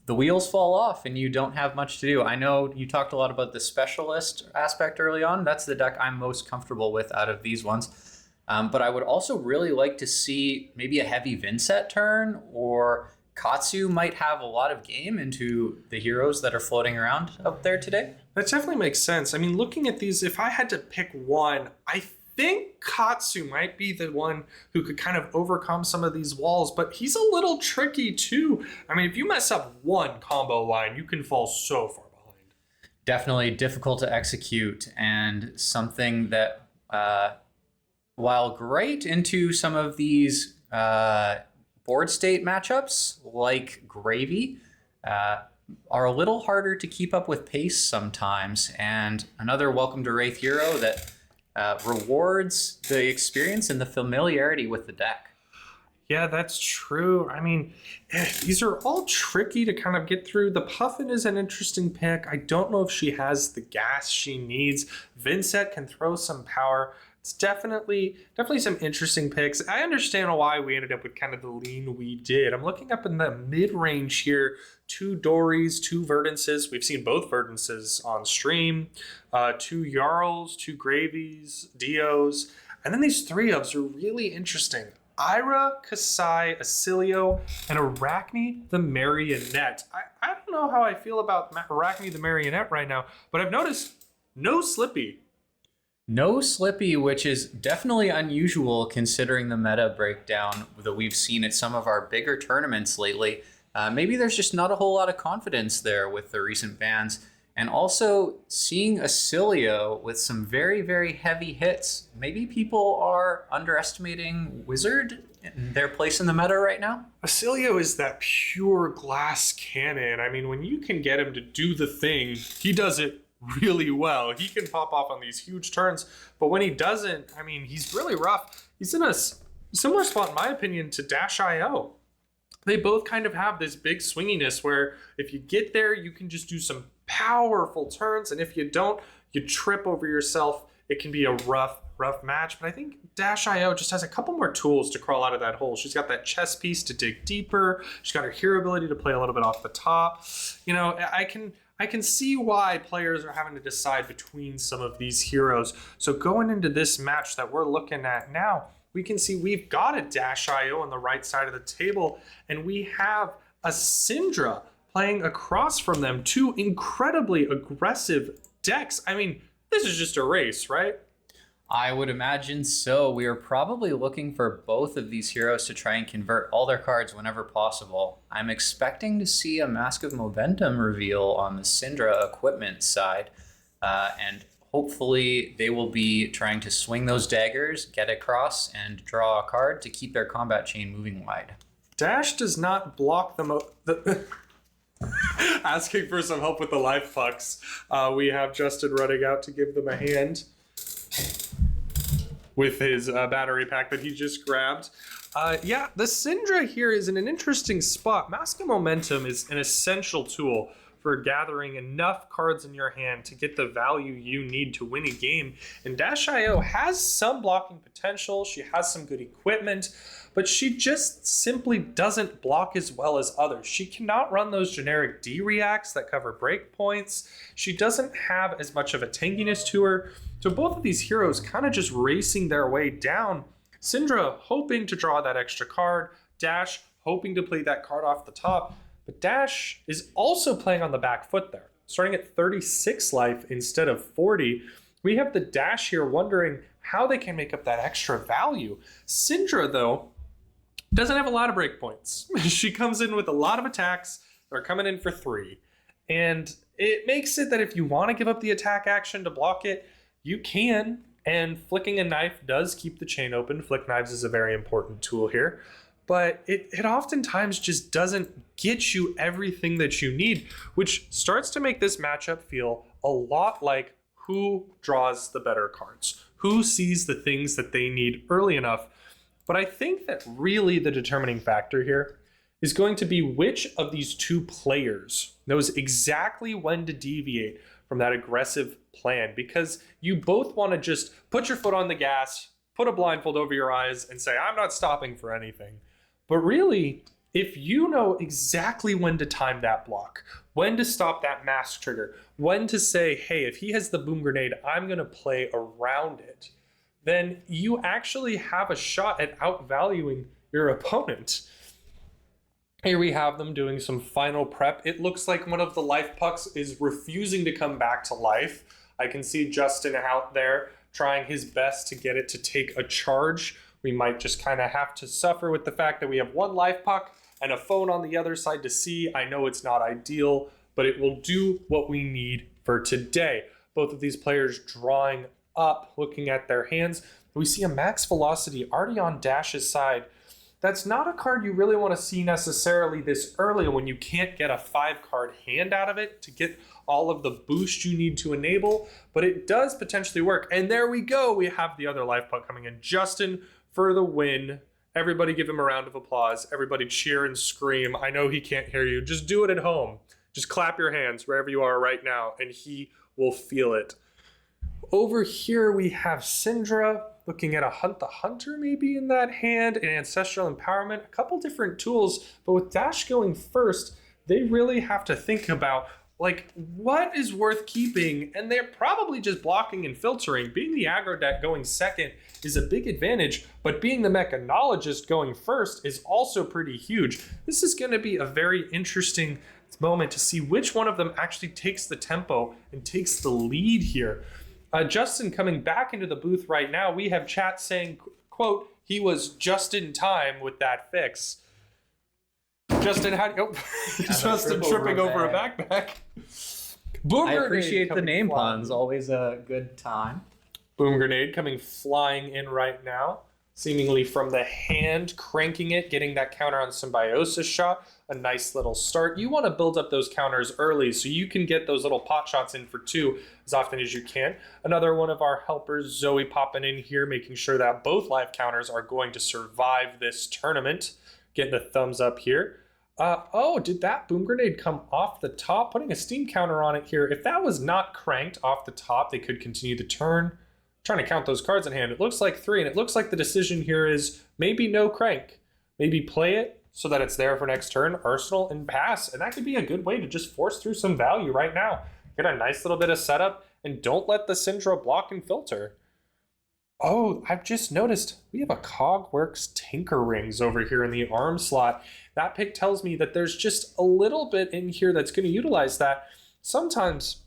the wheels fall off and you don't have much to do. I know you talked a lot about the specialist aspect early on. That's the deck I'm most comfortable with out of these ones. But I would also really like to see maybe a heavy Vinset turn, or Katsu might have a lot of game into the heroes that are floating around up there today. That definitely makes sense. I mean, looking at these, if I had to pick one, I think Katsu might be the one who could kind of overcome some of these walls, but he's a little tricky too. I mean, if you mess up one combo line, you can fall so far behind. Definitely difficult to execute, and something that, while great into some of these board state matchups like Gravy, are a little harder to keep up with pace sometimes. And another Welcome to Wraith hero that rewards the experience and the familiarity with the deck. Yeah, that's true. I mean, these are all tricky to kind of get through. The Puffin is an interesting pick. I don't know if she has the gas she needs. Vinset can throw some power. It's definitely some interesting picks. I understand why we ended up with kind of the lean we did. I'm looking up in the mid-range here. 2 Dories, 2 Verdances. We've seen both Verdances on stream. 2 Jarls, 2 Gravies, Dios. And then these 3-ofs are really interesting. Ira, Kasai, Acilio, and Arachne the Marionette. I don't know how I feel about Arachne the Marionette right now, but I've noticed no Slippy. No Slippy, which is definitely unusual considering the meta breakdown that we've seen at some of our bigger tournaments lately. Maybe there's just not a whole lot of confidence there with the recent bans. And also seeing Acilio with some very, very heavy hits. Maybe people are underestimating Wizard and their place in the meta right now. Acilio is that pure glass cannon. I mean, when you can get him to do the thing, he does it really well. He can pop off on these huge turns, but when he doesn't, I mean, he's really rough. He's in a similar spot, in my opinion, to Dash.io. They both kind of have this big swinginess where if you get there, you can just do some powerful turns, and if you don't, you trip over yourself. It can be a rough match, but I think Dash.io just has a couple more tools to crawl out of that hole. She's got that chess piece to dig deeper. She's got her hero ability to play a little bit off the top. You know, I can see why players are having to decide between some of these heroes. So going into this match that we're looking at now, we can see we've got a Dash.io on the right side of the table, and we have a Syndra playing across from them. 2 incredibly aggressive decks. I mean, this is just a race, right? I would imagine so. We are probably looking for both of these heroes to try and convert all their cards whenever possible. I'm expecting to see a Mask of Momentum reveal on the Syndra equipment side, and hopefully they will be trying to swing those daggers, get across, and draw a card to keep their combat chain moving wide. Dash does not block the asking for some help with the life pucks. We have Justin running out to give them a hand with his battery pack that he just grabbed. Yeah, the Syndra here is in an interesting spot. Mask of Momentum is an essential tool for gathering enough cards in your hand to get the value you need to win a game. And Dash.io has some blocking potential. She has some good equipment, but she just simply doesn't block as well as others. She cannot run those generic D-reacts that cover breakpoints. She doesn't have as much of a tankiness to her. So both of these heroes kind of just racing their way down. Syndra hoping to draw that extra card. Dash hoping to play that card off the top. But Dash is also playing on the back foot there. Starting at 36 life instead of 40. We have the Dash here wondering how they can make up that extra value. Syndra, though, doesn't have a lot of breakpoints. She comes in with a lot of attacks that are coming in for 3. And it makes it that if you want to give up the attack action to block it, you can. And flicking a knife does keep the chain open. Flick knives is a very important tool here. but it oftentimes just doesn't get you everything that you need, which starts to make this matchup feel a lot like who draws the better cards, who sees the things that they need early enough. But I think that really the determining factor here is going to be which of these two players knows exactly when to deviate from that aggressive plan, because you both want to just put your foot on the gas, put a blindfold over your eyes, and say, I'm not stopping for anything. But really, if you know exactly when to time that block, when to stop that mask trigger, when to say, hey, if he has the boom grenade, I'm going to play around it, then you actually have a shot at outvaluing your opponent. Here we have them doing some final prep. It looks like one of the life pucks is refusing to come back to life. I can see Justin out there trying his best to get it to take a charge. We might just kind of have to suffer with the fact that we have one life puck and a phone on the other side to see. I know it's not ideal, but it will do what we need for today. Both of these players drawing up, looking at their hands. We see a max velocity already on Dash's side. That's not a card you really want to see necessarily this early when you can't get a 5-card hand out of it to get all of the boost you need to enable, but it does potentially work. And there we go. We have the other life puck coming in. Justin for the win. Everybody give him a round of applause. Everybody cheer and scream. I know he can't hear you. Just do it at home. Just clap your hands wherever you are right now, and he will feel it. Over here we have Syndra looking at a Hunt the Hunter maybe in that hand, and Ancestral Empowerment, a couple different tools, but with Dash going first, they really have to think about like what is worth keeping, and they're probably just blocking and filtering. Being the aggro deck going second is a big advantage, but being the Mechanologist going first is also pretty huge. This is going to be a very interesting moment to see which one of them actually takes the tempo and takes the lead here. Justin coming back into the booth right now. We have chat saying, quote, he was just in time with that fix. Justin, how do you... Justin tripping over a backpack. Boom I grenade appreciate the name flying. puns. Always a good time. Boom grenade coming flying in right now. Seemingly from the hand, cranking it, getting that counter on Symbiosis shot. A nice little start. You want to build up those counters early so you can get those little pot shots in for 2 as often as you can. Another one of our helpers, Zoe, popping in here, making sure that both live counters are going to survive this tournament. Getting the thumbs up here. Oh, did that boom grenade come off the top? Putting a steam counter on it here. If that was not cranked off the top, they could continue the turn. Trying to count those cards in hand. It looks like 3, and it looks like the decision here is maybe no crank. Maybe play it so that it's there for next turn, arsenal, and pass. And that could be a good way to just force through some value right now. Get a nice little bit of setup, and don't let the Syndra block and filter. Oh, I've just noticed we have a Cogworks Tinker Rings over here in the arm slot. That pick tells me that there's just a little bit in here that's going to utilize that. Sometimes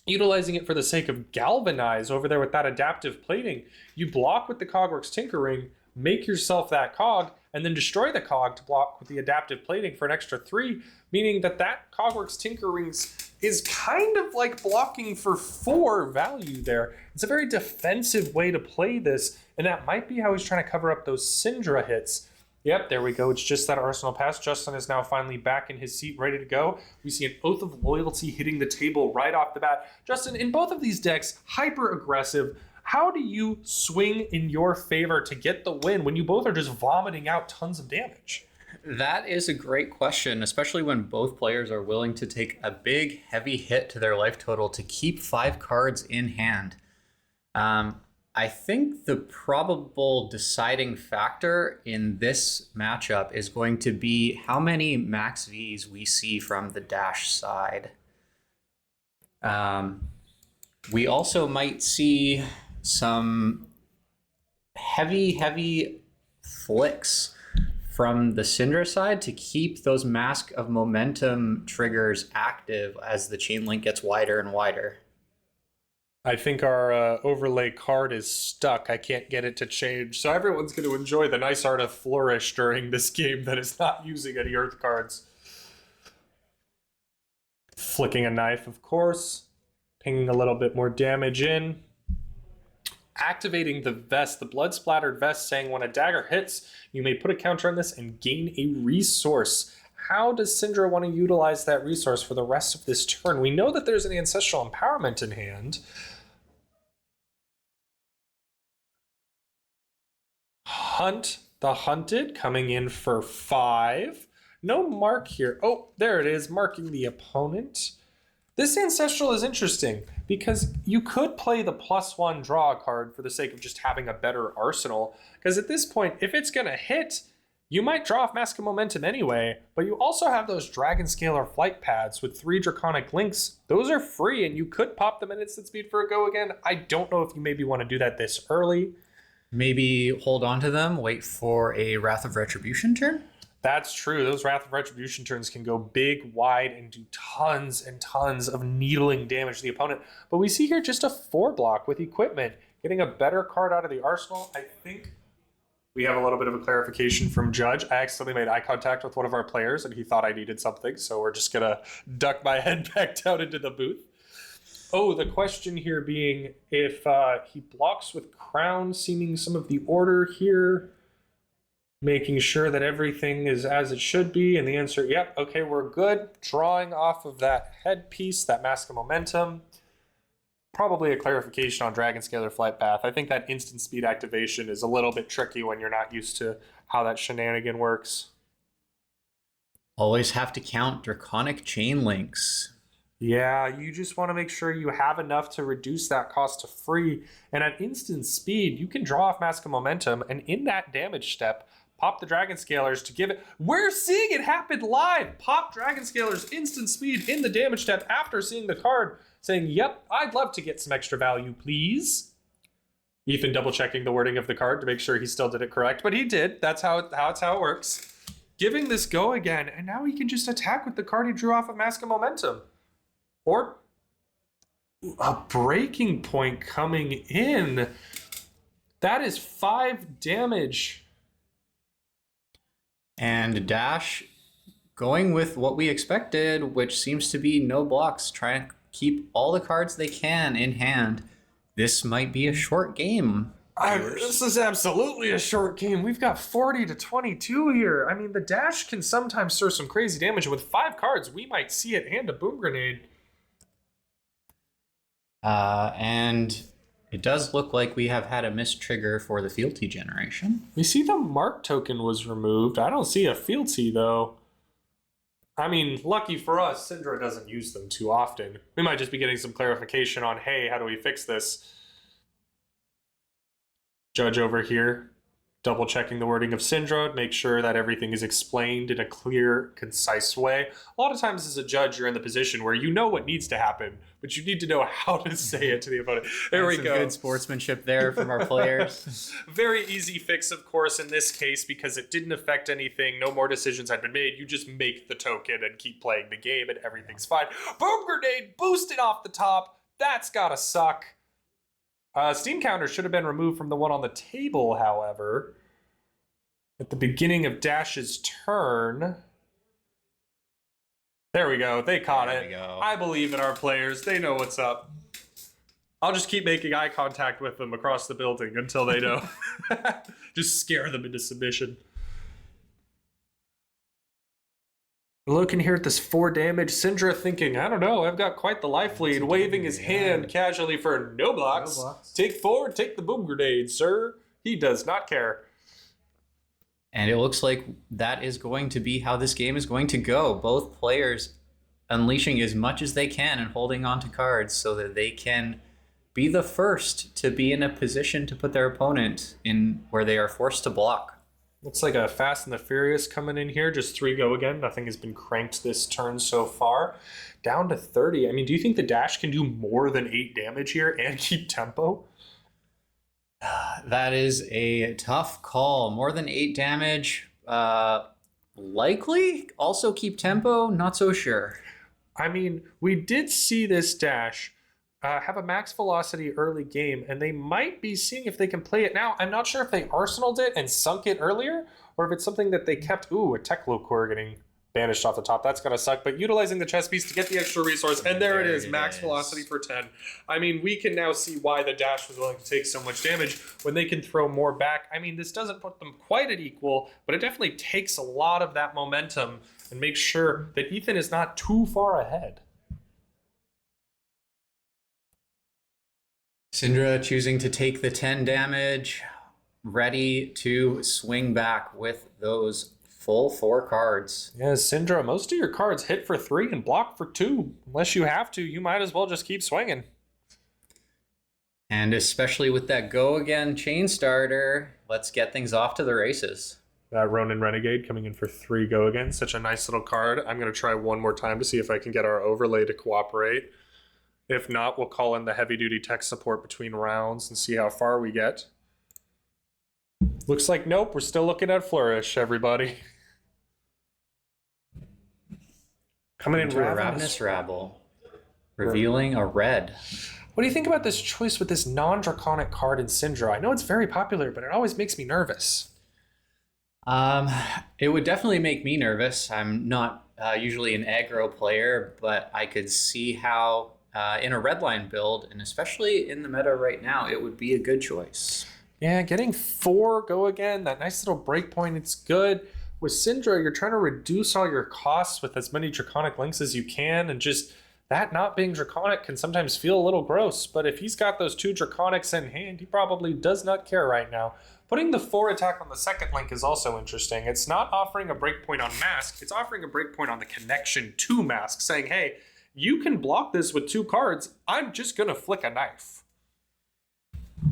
utilizing it for the sake of galvanize over there with that adaptive plating. You block with the Cogworks Tinker Ring, make yourself that cog, and then destroy the cog to block with the adaptive plating for an extra 3, meaning that that Cogworks Tinker Rings is kind of like blocking for 4 value there. It's a very defensive way to play this, and that might be how he's trying to cover up those Syndra hits. Yep, there we go. It's just that Arsenal pass. Justin is now finally back in his seat, ready to go. We see an Oath of Loyalty hitting the table right off the bat. Justin, in both of these decks, hyper aggressive. How do you swing in your favor to get the win when you both are just vomiting out tons of damage? That is a great question, especially when both players are willing to take a big, heavy hit to their life total to keep 5 cards in hand. I think the probable deciding factor in this matchup is going to be how many max Vs we see from the Dash side. We also might see some heavy flicks from the Syndra side to keep those Mask of Momentum triggers active as the chain link gets wider and wider. I think our overlay card is stuck. I can't get it to change. So everyone's going to enjoy the nice art of Flourish during this game that is not using any Earth cards. Flicking a knife, of course. Pinging a little bit more damage in. activating the vest, the blood splattered vest, saying when a dagger hits, you may put a counter on this and gain a resource. How does Syndra want to utilize that resource for the rest of this turn? We know that there's an ancestral empowerment in hand. Hunt the hunted coming in for 5. No mark here. Oh, there it is, marking the opponent. This ancestral is interesting because you could play the +1 draw card for the sake of just having a better arsenal. Because at this point, if it's going to hit, you might draw off Mask of Momentum anyway, but you also have those Dragon Scalar flight pads with 3 Draconic Links. Those are free, and you could pop them in instant speed for a go again. I don't know if you maybe want to do that this early. Maybe hold on to them, wait for a Wrath of Retribution turn? That's true. Those Wrath of Retribution turns can go big, wide, and do tons and tons of needling damage to the opponent. But we see here just a 4 block with equipment, getting a better card out of the arsenal. I think we have a little bit of a clarification from Judge. I accidentally made eye contact with one of our players, and he thought I needed something, so we're just going to duck my head back down into the booth. Oh, the question here being if he blocks with Crown, seeming some of the order here, making sure that everything is as it should be, and the answer, yep, okay, we're good. Drawing off of that headpiece, that Mask of Momentum. Probably a clarification on Dragon Scalar Flight Path. I think that instant speed activation is a little bit tricky when you're not used to how that shenanigan works. Always have to count Draconic Chain Links. Yeah, you just want to make sure you have enough to reduce that cost to free. And at instant speed, you can draw off Mask of Momentum, and in that damage step, pop the Dragon Scalars to give it... We're seeing it happen live! Pop Dragon Scalars instant speed in the damage step after seeing the card, saying, yep, I'd love to get some extra value, please. Ethan double-checking the wording of the card to make sure he still did it correct, but he did. That's how it works. Giving this go again, and now he can just attack with the card he drew off of Mask of Momentum. Or a breaking point coming in. That is 5 damage. And Dash going with what we expected, which seems to be no blocks, trying to keep all the cards they can in hand. This might be a short game. This is absolutely a short game. We've got 40 to 22 here. I mean, the Dash can sometimes throw some crazy damage, and with 5 cards, we might see it hand a Boom Grenade. And it does look like we have had a mistrigger for the fealty generation. We see the Mark token was removed. I don't see a fealty, though. I mean, lucky for us, Syndra doesn't use them too often. We might just be getting some clarification on, hey, how do we fix this? Judge over here, double checking the wording of Syndra, make sure that everything is explained in a clear, concise way. A lot of times as a judge, you're in the position where you know what needs to happen, but you need to know how to say it to the opponent. There we go. Good sportsmanship there from our players. Very easy fix, of course, in this case, because it didn't affect anything. No more decisions had been made. You just make the token and keep playing the game, and everything's fine. Boom Grenade boosted off the top. That's gotta suck. Steam counter should have been removed from the one on the table, however. At the beginning of Dash's turn. There we go. They caught it. I believe in our players. They know what's up. I'll just keep making eye contact with them across the building until they know. Just scare them into submission. Looking here at this 4 damage, Syndra thinking, I don't know, I've got quite the life lead, waving his hand casually for no blocks. Take 4, take the Boom Grenade, sir. He does not care. And it looks like that is going to be how this game is going to go. Both players unleashing as much as they can and holding on to cards so that they can be the first to be in a position to put their opponent in where they are forced to block. Looks like a Fast and the Furious coming in here. Just 3 go again. Nothing has been cranked this turn so far. Down to 30. I mean, do you think the Dash can do more than 8 damage here and keep tempo? That is a tough call. More than 8 damage. Likely. Also keep tempo. Not so sure. I mean, we did see this Dash have a max velocity early game, and they might be seeing if they can play it now. I'm not sure if they arsenaled it and sunk it earlier, or if it's something that they kept. Ooh, a Teclo Core getting banished off the top. That's going to suck. But utilizing the chess piece to get the extra resource. And there it is. Max velocity for 10. I mean, we can now see why the dash was willing to take so much damage when they can throw more back. I mean, this doesn't put them quite at equal, but it definitely takes a lot of that momentum and makes sure that Ethan is not too far ahead. Syndra choosing to take the 10 damage, ready to swing back with those full 4 cards. Yeah, Syndra, most of your cards hit for 3 and block for 2. Unless you have to, you might as well just keep swinging. And especially with that Go Again chain starter, let's get things off to the races. That Ronin Renegade coming in for 3 Go Again. Such a nice little card. I'm going to try one more time to see if I can get our overlay to cooperate. If not, we'll call in the heavy-duty tech support between rounds and see how far we get. Looks like nope, we're still looking at Flourish, everybody. Coming in Ravenous Rabble, revealing a red. What do you think about this choice with this non-draconic card in Syndra? I know it's very popular, but it always makes me nervous. It would definitely make me nervous. I'm not usually an aggro player, but I could see how in a redline build, and especially in the meta right now, it would be a good choice. Yeah, getting 4 Go Again, that nice little breakpoint, it's good. With Syndra, you're trying to reduce all your costs with as many Draconic links as you can, and just that not being Draconic can sometimes feel a little gross, but if he's got those 2 Draconics in hand, he probably does not care right now. Putting the 4 attack on the second link is also interesting. It's not offering a breakpoint on Mask, it's offering a breakpoint on the connection to Mask, saying, hey, you can block this with 2 cards, I'm just gonna flick a knife.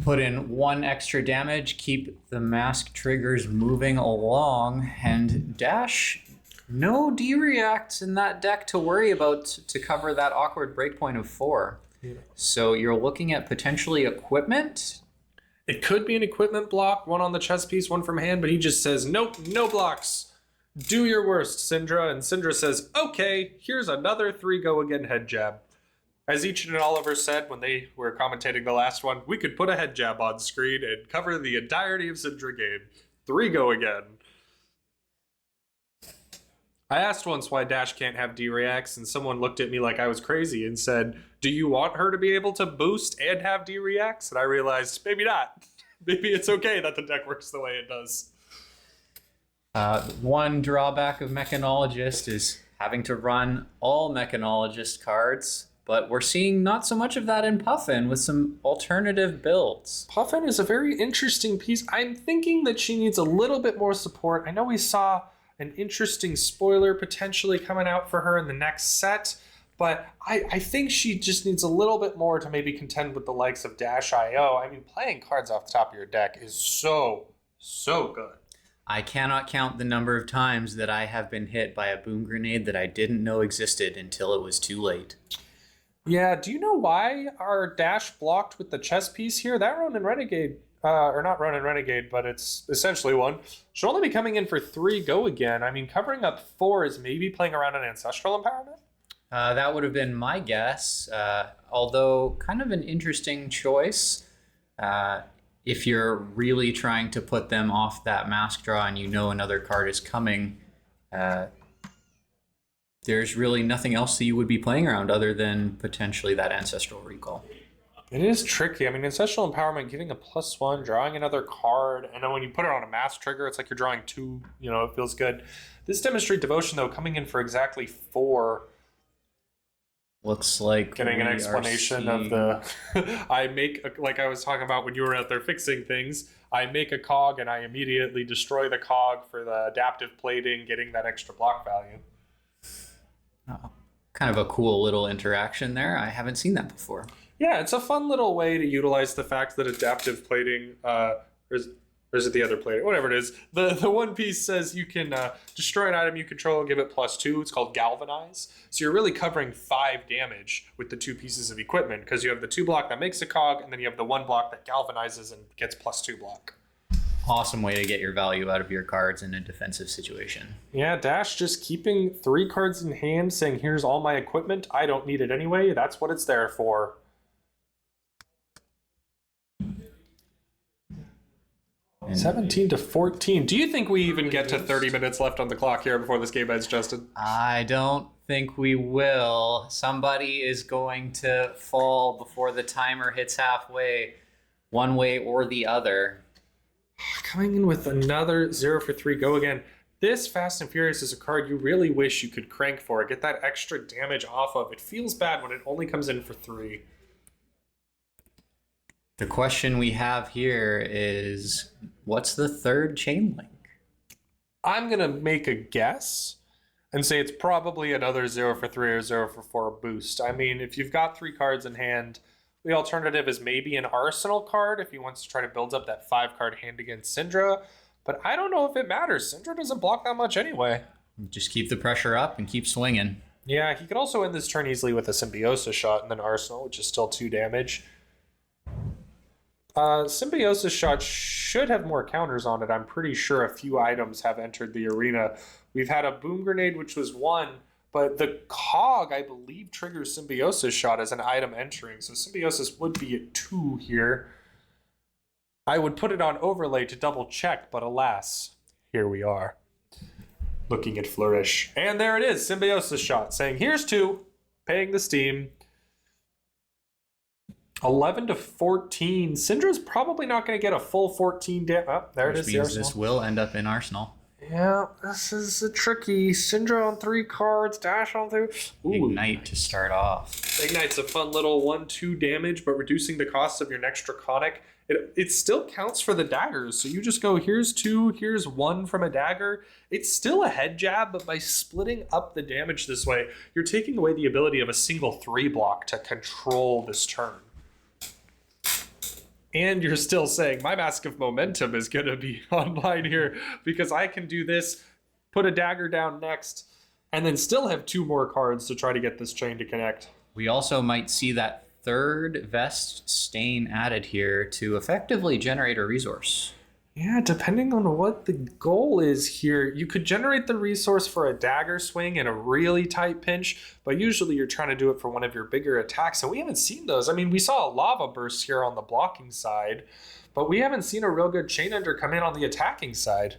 Put in 1 extra damage, keep the mask triggers moving along, and Dash, no D-reacts in that deck to worry about to cover that awkward breakpoint of 4. Yeah. So you're looking at potentially equipment? It could be an equipment block, 1 on the chess piece, 1 from hand, but he just says, nope, no blocks. Do your worst, Syndra. And Syndra says, okay, here's another 3 Go Again head jab. As Each and Oliver said when they were commentating the last one, we could put a head jab on screen and cover the entirety of Syndra game. 3 Go Again. I asked once why Dash can't have D-reacts, and someone looked at me like I was crazy and said, do you want her to be able to boost and have D-reacts? And I realized, maybe not. Maybe it's okay that the deck works the way it does. One drawback of Mechanologist is having to run all Mechanologist cards. But we're seeing not so much of that in Puffin with some alternative builds. Puffin is a very interesting piece. I'm thinking that she needs a little bit more support. I know we saw an interesting spoiler potentially coming out for her in the next set, but I think she just needs a little bit more to maybe contend with the likes of Dash.io. I mean, playing cards off the top of your deck is so good. I cannot count the number of times that I have been hit by a boom grenade that I didn't know existed until it was too late. Yeah, do you know why our Dash blocked with the chess piece here? That Ronin Renegade, or not Ronin Renegade, but it's essentially one, should only be coming in for 3 Go Again. I mean, covering up 4 is maybe playing around an Ancestral Empowerment? That would have been my guess, although kind of an interesting choice. If you're really trying to put them off that mask draw and you know another card is coming, there's really nothing else that you would be playing around other than potentially that Ancestral Recall. It is tricky. I mean, Ancestral Empowerment, giving a +1, drawing another card, and then when you put it on a mass trigger, it's like you're drawing 2, you know, it feels good. This Demonstrate Devotion, though, coming in for exactly 4. Looks like getting an explanation of the I make like I was talking about when you were out there fixing things. I make a cog and I immediately destroy the cog for the adaptive plating, getting that extra block value. Oh, kind of a cool little interaction there. I haven't seen that before. Yeah, it's a fun little way to utilize the fact that adaptive plating or is it the other plating? Whatever it is. The one piece says you can destroy an item you control and give it +2. It's called Galvanize. So you're really covering 5 damage with the 2 pieces of equipment because you have the 2 block that makes a cog and then you have the 1 block that galvanizes and gets +2 block. Awesome way to get your value out of your cards in a defensive situation. Yeah, Dash just keeping 3 cards in hand saying, here's all my equipment. I don't need it anyway. That's what it's there for. And 17 to 14. Do you think we even get to 30 minutes left on the clock here before this game ends, Justin? I don't think we will. Somebody is going to fall before the timer hits halfway, one way or the other. Coming in with another 0 for 3 go again. This Fast and Furious is a card you really wish you could crank for. Get that extra damage off of. It feels bad when it only comes in for 3. The question we have here is, what's the third chain link? I'm going to make a guess and say it's probably another 0 for 3 or 0 for 4 boost. I mean, if you've got 3 cards in hand, the alternative is maybe an Arsenal card if he wants to try to build up that 5-card hand against Syndra. But I don't know if it matters. Syndra doesn't block that much anyway. Just keep the pressure up and keep swinging. Yeah, he could also end this turn easily with a Symbiosis shot and then Arsenal, which is still 2 damage. Symbiosis shot should have more counters on it. I'm pretty sure a few items have entered the arena. We've had a Boom Grenade, which was 1, but the Cog, I believe, triggers Symbiosis shot as an item entering. So Symbiosis would be at 2 here. I would put it on overlay to double check, but alas, here we are. Looking at Flourish. And there it is, Symbiosis shot, saying, here's 2, paying the steam. 11 to 14. Syndra's probably not going to get a full 14 damage. Oh, there it is. Which means this will end up in Arsenal. Yeah, this is a tricky. Syndra on 3 cards, Dash on 2. Ooh. Ignite to start off. Ignite's a fun little 1-2 damage, but reducing the cost of your next Draconic. It still counts for the daggers. So you just go, here's 2, here's 1 from a dagger. It's still a head jab, but by splitting up the damage this way, you're taking away the ability of a single 3 block to control this turn. And you're still saying, my Mask of Momentum is going to be online here because I can do this, put a dagger down next, and then still have 2 more cards to try to get this chain to connect. We also might see that 3rd Vest Stain added here to effectively generate a resource. Yeah, depending on what the goal is here, you could generate the resource for a dagger swing in a really tight pinch, but usually you're trying to do it for one of your bigger attacks, and we haven't seen those. I mean, we saw a lava burst here on the blocking side, but we haven't seen a real good chain ender come in on the attacking side.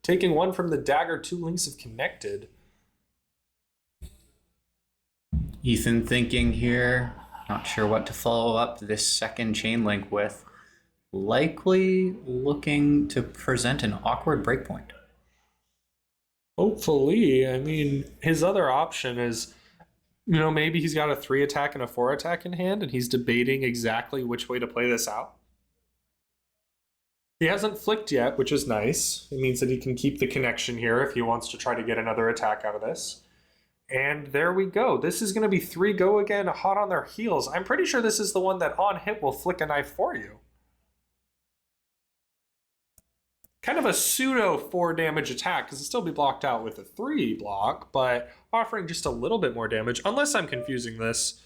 Taking 1 from the dagger, 2 links have connected. Ethan thinking here, not sure what to follow up this second chain link with. Likely looking to present an awkward breakpoint. Hopefully. I mean, his other option is, maybe he's got a 3 attack and a 4 attack in hand, and he's debating exactly which way to play this out. He hasn't flicked yet, which is nice. It means that he can keep the connection here if he wants to try to get another attack out of this. And there we go. This is going to be 3 go again, hot on their heels. I'm pretty sure this is the one that on hit will flick a knife for you. Kind of a pseudo 4 damage attack because it'll still be blocked out with a 3 block, but offering just a little bit more damage, unless I'm confusing this.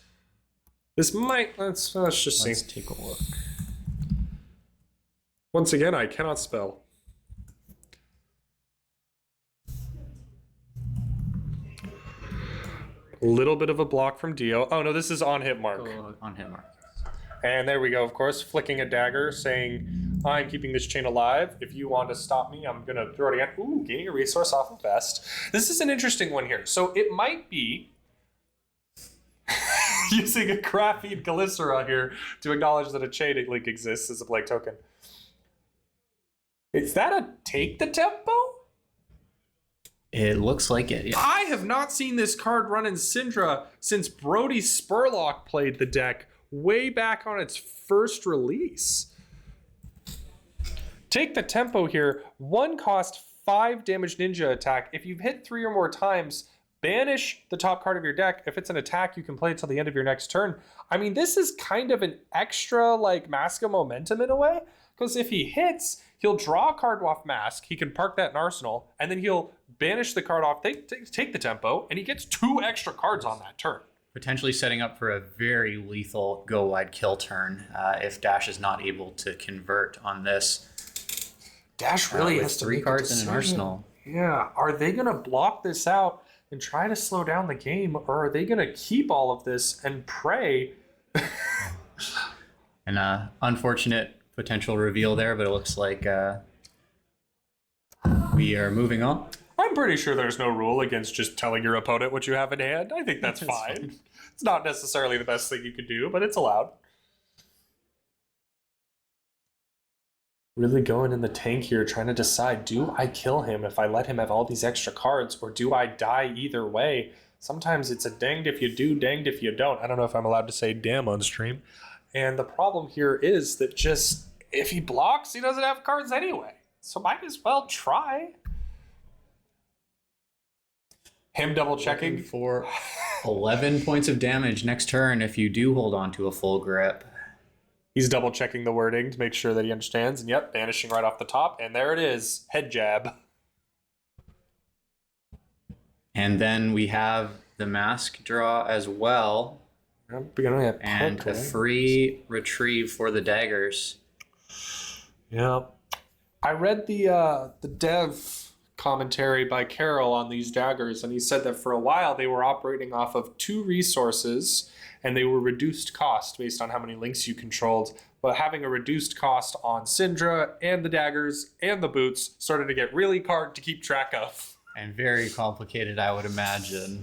This might, let's just see. Let's take a look. Once again, I cannot spell. A little bit of a block from Dio. Oh no, this is on hit mark. Oh, on hit mark. And there we go, of course, flicking a dagger, saying, I'm keeping this chain alive. If you want to stop me, I'm going to throw it again. Ooh, gaining a resource off of Vest. This is an interesting one here. So it might be using a Graphene Glycera here to acknowledge that a chain link exists as a blank token. Is that a take the tempo? It looks like it, yeah. I have not seen this card run in Syndra since Brody Spurlock played the deck way back on its first release. Take the tempo here. 1 cost 5 damage ninja attack. If you've hit 3 or more times, banish the top card of your deck. If it's an attack, you can play it till the end of your next turn. I mean, this is kind of an extra Mask of Momentum in a way, because if he hits, he'll draw a card off Mask. He can park that in Arsenal, and then he'll banish the card off, take the tempo, and he gets 2 extra cards on that turn. Potentially setting up for a very lethal go wide kill turn if Dash is not able to convert on this. Dash really has to 3 make cards a in an decision. arsenal. Yeah, are they going to block this out and try to slow down the game, or are they going to keep all of this and pray? An unfortunate potential reveal there, but it looks like We are moving on. I'm pretty sure there's no rule against just telling your opponent what you have in hand. I think that's fine. It's not necessarily the best thing you could do, but it's allowed. Really going in the tank here, trying to decide, do I kill him if I let him have all these extra cards, or do I die either way? Sometimes it's a danged if you do, danged if you don't. I don't know if I'm allowed to say damn on stream. And the problem here is that just, if he blocks, he doesn't have cards anyway. So might as well try. Him double checking for 11 points of damage next turn if you do hold on to a full grip. He's double checking the wording to make sure that he understands. And yep, vanishing right off the top. And there it is. Head jab. And then we have the mask draw as well. And a free retrieve for the daggers. Yeah. I read the dev commentary by Carol on these daggers, and he said that for a while they were operating off of 2 resources, and they were reduced cost based on how many links you controlled. But having a reduced cost on Syndra and the daggers and the boots started to get really hard to keep track of. And very complicated, I would imagine.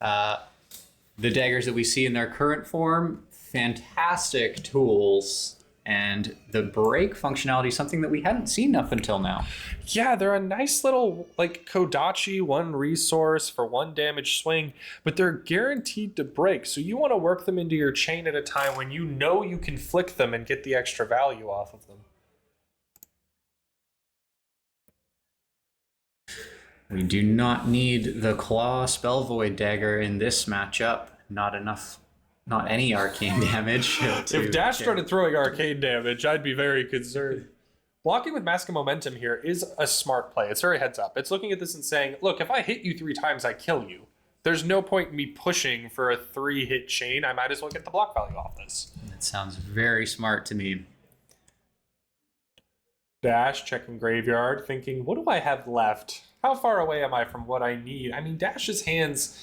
The daggers that we see in their current form, fantastic tools. And the break functionality is something that we hadn't seen up until now. Yeah, they're a nice little, like, Kodachi 1 resource for 1 damage swing, but they're guaranteed to break. So you want to work them into your chain at a time when you know you can flick them and get the extra value off of them. We do not need the Claw Spell Void dagger in this matchup. Not any arcane damage. If Dash started throwing arcane damage, I'd be very concerned. Blocking with Mask of Momentum here is a smart play. It's very heads up. It's looking at this and saying, look, if I hit you 3 times, I kill you. There's no point in me pushing for a 3-hit chain. I might as well get the block value off this. That sounds very smart to me. Dash, checking Graveyard, thinking, what do I have left? How far away am I from what I need? I mean, Dash's hands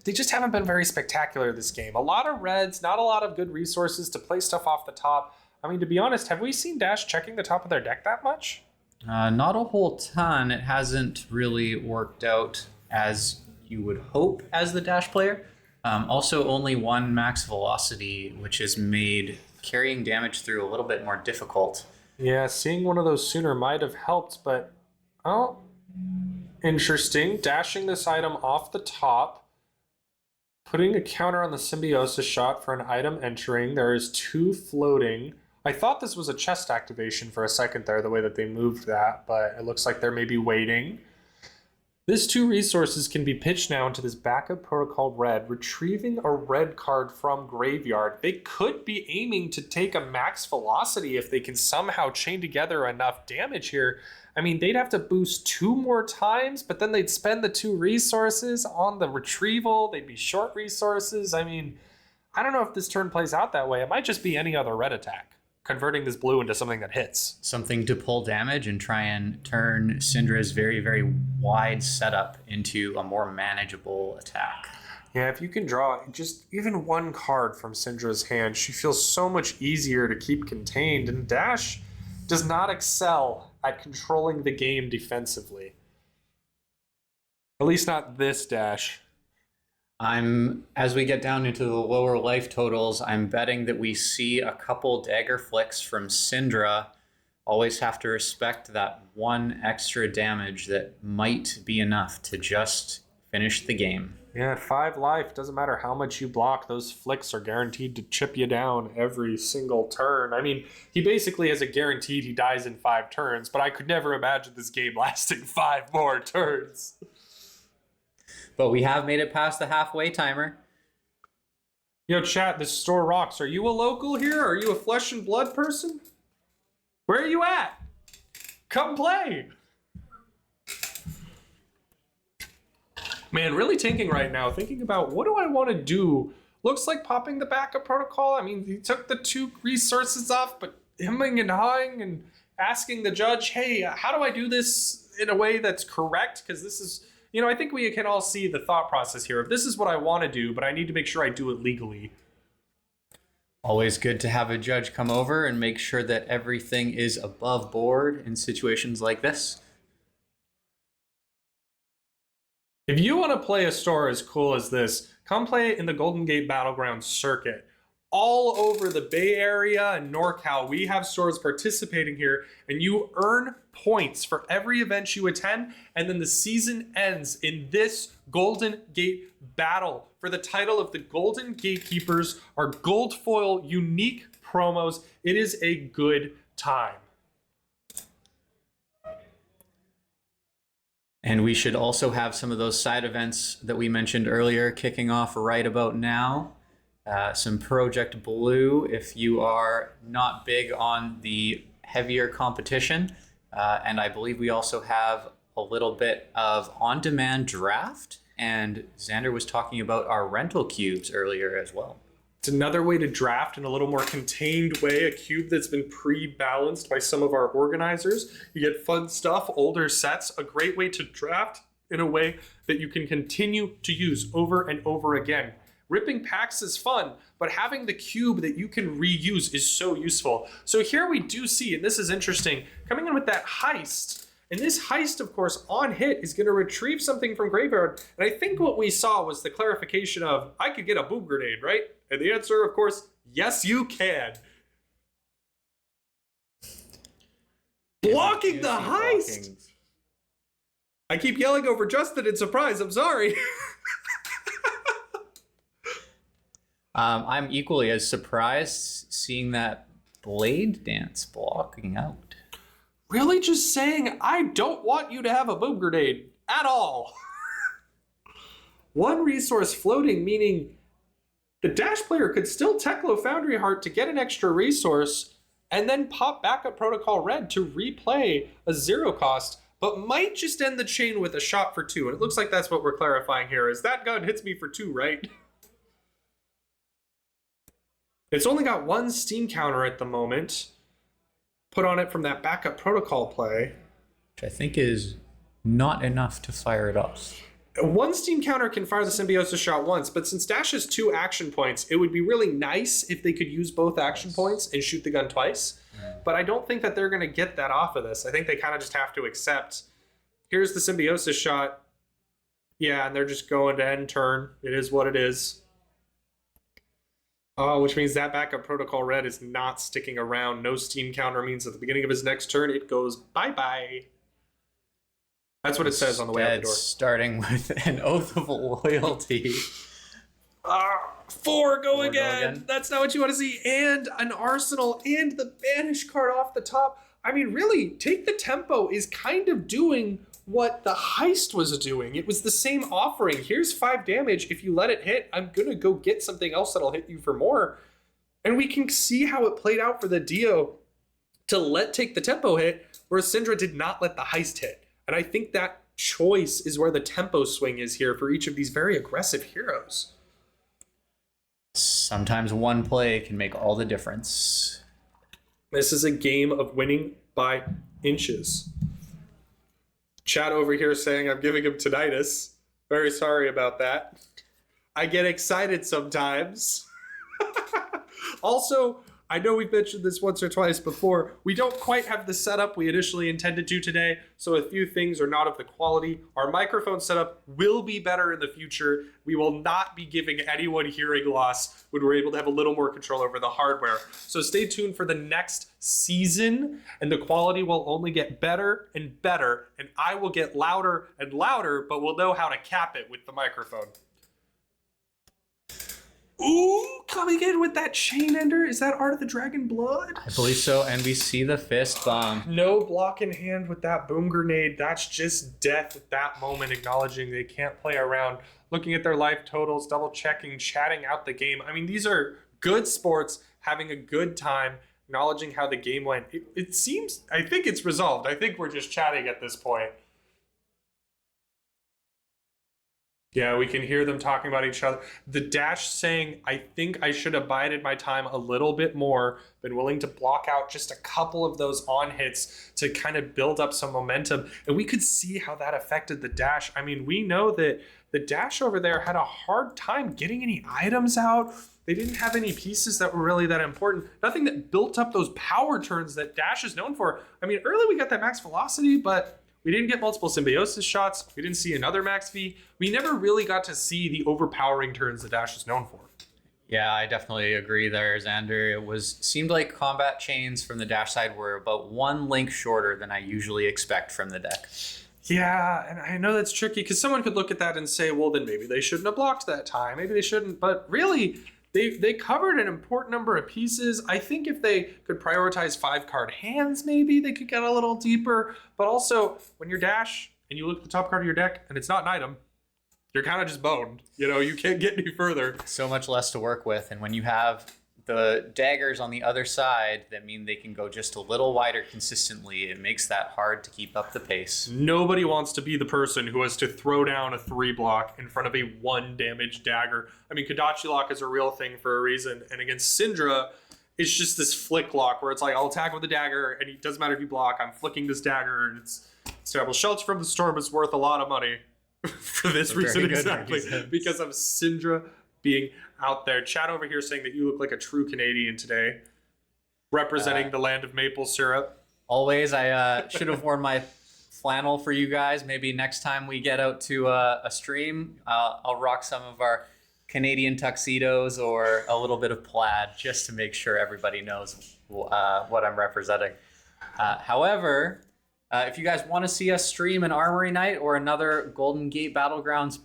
they just haven't been very spectacular this game. A lot of reds, not a lot of good resources to play stuff off the top. I mean, to be honest, have we seen Dash checking the top of their deck that much? Not a whole ton. It hasn't really worked out as you would hope as the Dash player. Also, only 1 max velocity, which has made carrying damage through a little bit more difficult. Yeah, seeing one of those sooner might have helped, but... oh, interesting. Dashing this item off the top. Putting a counter on the Symbiosis shot for an item entering. There is 2 floating. I thought this was a chest activation for a second there, the way that they moved that, but it looks like they're maybe waiting. This 2 resources can be pitched now into this backup protocol red, retrieving a red card from graveyard. They could be aiming to take a max velocity if they can somehow chain together enough damage here. I mean, they'd have to boost 2 more times, but then they'd spend the 2 resources on the retrieval. They'd be short resources. I mean, I don't know if this turn plays out that way. It might just be any other red attack, converting this blue into something that hits. Something to pull damage and try and turn Syndra's very, very wide setup into a more manageable attack. Yeah, if you can draw just even 1 card from Syndra's hand, she feels so much easier to keep contained, and Dash does not excel at controlling the game defensively. At least not this Dash. As we get down into the lower life totals, I'm betting that we see a couple dagger flicks from Syndra. Always have to respect that 1 extra damage that might be enough to just finish the game. Yeah, at 5 life, doesn't matter how much you block, those flicks are guaranteed to chip you down every single turn. I mean, he basically has a guaranteed he dies in 5 turns, but I could never imagine this game lasting 5 more turns. But we have made it past the halfway timer. Yo, chat, this store rocks. Are you a local here? Are you a flesh and blood person? Where are you at? Come play. Man, really tanking right now, thinking about what do I want to do? Looks like popping the backup protocol. I mean, he took the 2 resources off, but hemming and hawing and asking the judge, hey, how do I do this in a way that's correct? Because this is... you know, I think we can all see the thought process here of this is what I want to do, but I need to make sure I do it legally. Always good to have a judge come over and make sure that everything is above board in situations like this. If you want to play a store as cool as this, come play it in the Golden Gate Battlegrounds circuit. All over the Bay Area and NorCal, we have stores participating here, and you earn points for every event you attend, and then the season ends in this Golden Gate battle for the title of the Golden Gatekeepers, our gold foil unique promos. It is a good time. And we should also have some of those side events that we mentioned earlier kicking off right about now. Some Project Blue if you are not big on the heavier competition. And I believe we also have a little bit of on-demand draft. And Xander was talking about our rental cubes earlier as well. It's another way to draft in a little more contained way, a cube that's been pre-balanced by some of our organizers. You get fun stuff, older sets, a great way to draft in a way that you can continue to use over and over again. Ripping packs is fun, but having the cube that you can reuse is so useful. So here we do see, and this is interesting, coming in with that heist. And this heist, of course, on hit is going to retrieve something from graveyard. And I think what we saw was the clarification of, I could get a boom grenade, right? And the answer, of course, yes, you can. Blocking the heist! I keep yelling over Justin in surprise, I'm sorry. I'm equally as surprised seeing that blade dance blocking out. Really just saying, I don't want you to have a boom grenade at all. One resource floating, meaning the Dash player could still Teklo Foundry Heart to get an extra resource and then pop Backup Protocol Red to replay a 0 cost, but might just end the chain with a shot for 2. And it looks like that's what we're clarifying here, is that gun hits me for 2, right? It's only got 1 Steam counter at the moment. Put on it from that Backup Protocol play. Which I think is not enough to fire it off. 1 Steam counter can fire the Symbiosis shot once, but since Dash has 2 action points, it would be really nice if they could use both action points and shoot the gun twice. But I don't think that they're going to get that off of this. I think they kind of just have to accept, here's the Symbiosis shot. Yeah, and they're just going to end turn. It is what it is. Oh, which means that Backup Protocol Red is not sticking around. No Steam counter means at the beginning of his next turn, it goes bye-bye. That's what it says on the way out the door. Starting with an Oath of Loyalty. 4 go again. That's not what you want to see. And an Arsenal and the Banish card off the top. I mean, really, Take the Tempo is kind of doing what the heist was doing. It was the same offering. Here's 5 damage. If you let it hit, I'm going to go get something else that'll hit you for more. And we can see how it played out for the Dio to let Take the Tempo hit, whereas Syndra did not let the heist hit. And I think that choice is where the tempo swing is here for each of these very aggressive heroes. Sometimes one play can make all the difference. This is a game of winning by inches. Chat over here saying I'm giving him tinnitus. Very sorry about that. I get excited sometimes. Also, I know we've mentioned this once or twice before. We don't quite have the setup we initially intended to today, so a few things are not of the quality. Our microphone setup will be better in the future. We will not be giving anyone hearing loss when we're able to have a little more control over the hardware. So stay tuned for the next season, and the quality will only get better and better, and I will get louder and louder, but we'll know how to cap it with the microphone. Ooh, coming in with that Chain Ender. Is that Art of the Dragon Blood? I believe so, and we see the fist bomb. No block in hand with that boom grenade. That's just death at that moment, acknowledging they can't play around. Looking at their life totals, double checking, chatting out the game. I mean, these are good sports, having a good time, acknowledging how the game went. It seems, I think it's resolved. I think we're just chatting at this point. Yeah, we can hear them talking about each other. The Dash saying, I think I should have bided my time a little bit more, been willing to block out just a couple of those on hits to kind of build up some momentum. And we could see how that affected the Dash. I mean, we know that the Dash over there had a hard time getting any items out. They didn't have any pieces that were really that important. Nothing that built up those power turns that Dash is known for. I mean, early we got that max velocity, but We didn't get multiple symbiosis shots. We didn't see another max V. We never really got to see the overpowering turns the Dash is known for. Yeah, I definitely agree there, Xander. Seemed like combat chains from the Dash side were about one link shorter than I usually expect from the deck. Yeah, and I know that's tricky because someone could look at that and say, well, then maybe they shouldn't have blocked that time. Maybe they shouldn't. But really, they covered an important number of pieces. I think if they could prioritize 5-card hands, maybe they could get a little deeper. But also, when you're Dash and you look at the top card of your deck and it's not an item, you're kind of just boned. You can't get any further. So much less to work with. And when you have the daggers on the other side that mean they can go just a little wider consistently, it makes that hard to keep up the pace. Nobody wants to be the person who has to throw down a 3-block in front of a 1-damage dagger. I mean, Kodachi lock is a real thing for a reason. And against Syndra, it's just this flick lock where it's like, I'll attack with a dagger, and it doesn't matter if you block, I'm flicking this dagger, and it's terrible. Shelter from the Storm is worth a lot of money for this reason exactly. Because of Syndra being out there. Chat over here saying that you look like a true Canadian today, representing the land of maple syrup. Always. I should have worn my flannel for you guys. Maybe next time we get out to a stream, I'll rock some of our Canadian tuxedos or a little bit of plaid just to make sure everybody knows what I'm representing. However, if you guys want to see us stream an Armory Night or another Golden Gate Battlegrounds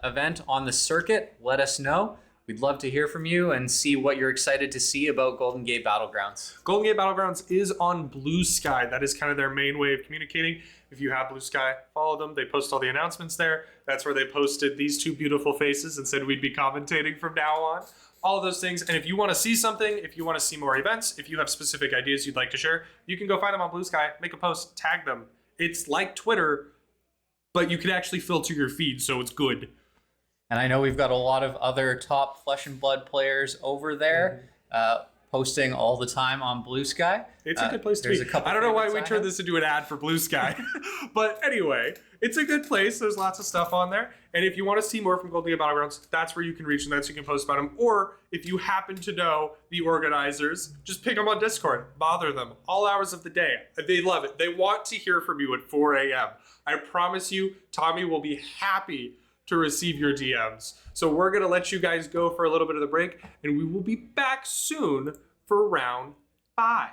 event on the circuit, let us know. We'd love to hear from you and see what you're excited to see about Golden Gate Battlegrounds. Golden Gate Battlegrounds is on Blue Sky. That is kind of their main way of communicating. If you have Blue Sky, follow them. They post all the announcements there. That's where they posted these two beautiful faces and said we'd be commentating from now on. All of those things. And if you want to see something, if you want to see more events, if you have specific ideas you'd like to share, you can go find them on Blue Sky, make a post, tag them. It's like Twitter, but you can actually filter your feed, so it's good. And I know we've got a lot of other top Flesh and Blood players over there posting all the time on Blue Sky. It's a good place to be. I don't know why we turned this into an ad for Blue Sky. But anyway, it's a good place. There's lots of stuff on there. And if you want to see more from Golden Gate Battlegrounds, that's where you can reach them. That's where you can post about them. Or if you happen to know the organizers, just pick them on Discord. Bother them all hours of the day. They love it. They want to hear from you at 4 a.m. I promise you, Tommy will be happy to receive your DMs. So we're going to let you guys go for a little bit of the break, and we will be back soon for round 5.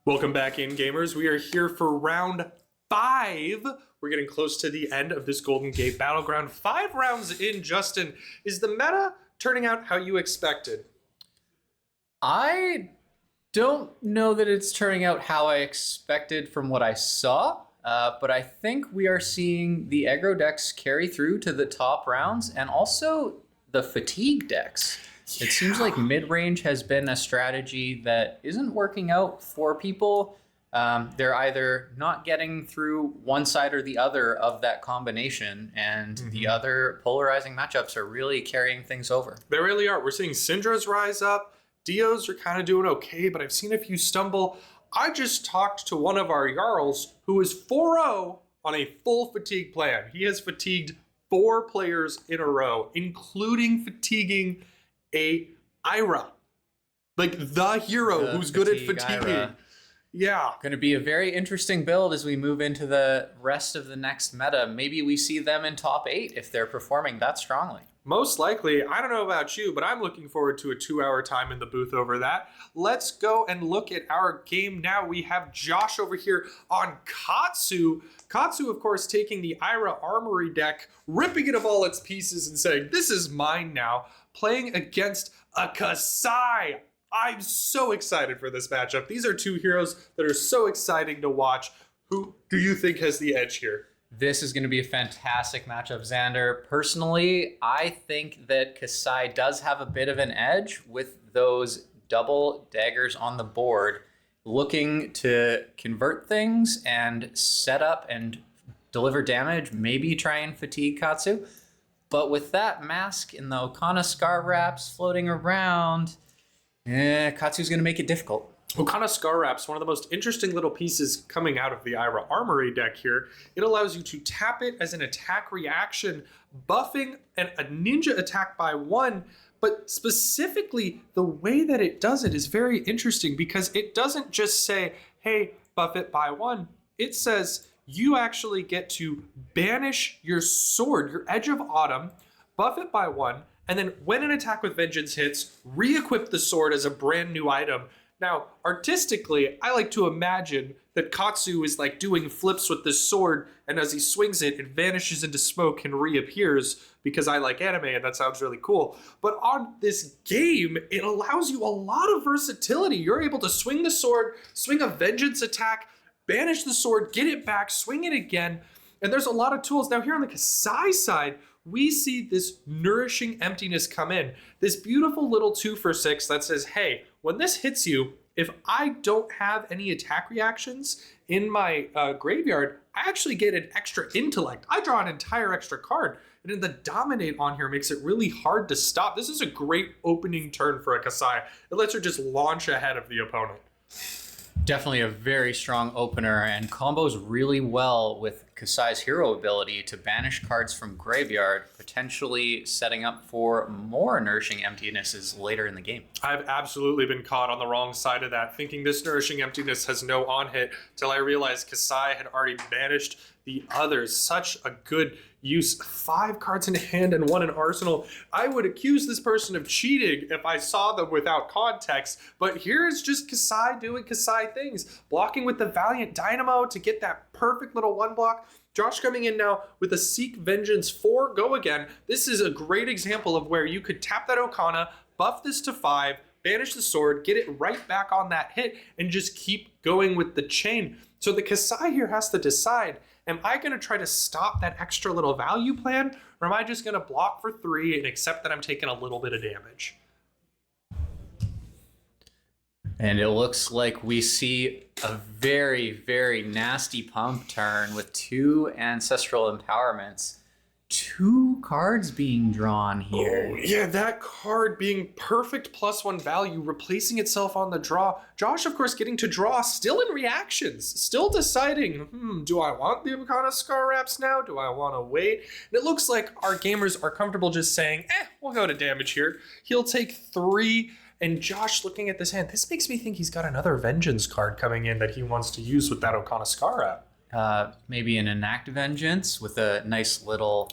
Welcome back in, gamers. We are here for round 5. We're getting close to the end of this Golden Gate Battleground. 5 rounds in, Justin. Is the meta turning out how you expected? I don't know that it's turning out how I expected from what I saw, but I think we are seeing the aggro decks carry through to the top rounds and also the fatigue decks. It seems like mid-range has been a strategy that isn't working out for people. They're either not getting through one side or the other of that combination, and the other polarizing matchups are really carrying things over. They really are. We're seeing Syndra's rise up. Dios are kind of doing okay, but I've seen a few stumble. I just talked to one of our Jarls who is 4-0 on a full fatigue plan. He has fatigued 4 players in a row, including fatiguing a Ira, like the hero who's good at fatiguing. Ira. Yeah. Going to be a very interesting build as we move into the rest of the next meta. Maybe we see them in top 8 if they're performing that strongly. Most likely. I don't know about you, but I'm looking forward to a 2-hour time in the booth over that. Let's go and look at our game now. We have Josh over here on Katsu. Katsu, of course, taking the Ira Armory deck, ripping it of all its pieces and saying, this is mine now, playing against a Kasai. I'm so excited for this matchup. These are 2 heroes that are so exciting to watch. Who do you think has the edge here? This is going to be a fantastic matchup, Xander. Personally, I think that Kasai does have a bit of an edge with those double daggers on the board, looking to convert things and set up and deliver damage, maybe try and fatigue Katsu. But with that mask and the Okana Scar Wraps floating around, Katsu's going to make it difficult. Okana Scar Wraps, one of the most interesting little pieces coming out of the Ira Armory deck here. It allows you to tap it as an attack reaction, buffing a ninja attack by 1, but specifically the way that it does it is very interesting because it doesn't just say, hey, buff it by 1. It says you actually get to banish your sword, your Edge of Autumn, buff it by 1, and then when an attack with vengeance hits, re-equip the sword as a brand new item. Now, artistically, I like to imagine that Katsu is like doing flips with this sword, and as he swings it, it vanishes into smoke and reappears because I like anime and that sounds really cool. But on this game, it allows you a lot of versatility. You're able to swing the sword, swing a vengeance attack, banish the sword, get it back, swing it again, and there's a lot of tools. Now here on the Kasai side, we see this nourishing emptiness come in. This beautiful little 2-for-6 that says, hey, when this hits you, if I don't have any attack reactions in my graveyard, I actually get an extra intellect. I draw an entire extra card. And then the dominate on here makes it really hard to stop. This is a great opening turn for a Kasai. It lets her just launch ahead of the opponent. Definitely a very strong opener and combos really well with Kasai's hero ability to banish cards from graveyard, potentially setting up for more nourishing emptinesses later in the game. I've absolutely been caught on the wrong side of that, thinking this nourishing emptiness has no on-hit, till I realized Kasai had already banished the others. Such a good use. 5 cards in hand and 1 in arsenal. I would accuse this person of cheating if I saw them without context, but here's just Kasai doing Kasai things. Blocking with the Valiant Dynamo to get that perfect little 1 block. Josh coming in now with a Seek Vengeance 4, go again. This is a great example of where you could tap that Okana, buff this to 5, banish the sword, get it right back on that hit, and just keep going with the chain. So the Kasai here has to decide, am I going to try to stop that extra little value plan, or am I just going to block for 3 and accept that I'm taking a little bit of damage? And it looks like we see a very, very nasty pump turn with 2 Ancestral Empowerments. 2 cards being drawn here. Oh, yeah, that card being perfect +1 value, replacing itself on the draw. Josh, of course, getting to draw, still in reactions, still deciding, do I want the Okana Scar Wraps now? Do I want to wait? And it looks like our gamers are comfortable just saying, we'll go to damage here. He'll take 3. And Josh, looking at this hand, this makes me think he's got another Vengeance card coming in that he wants to use with that Okana Scar Wrap. Maybe an Enact Vengeance with a nice little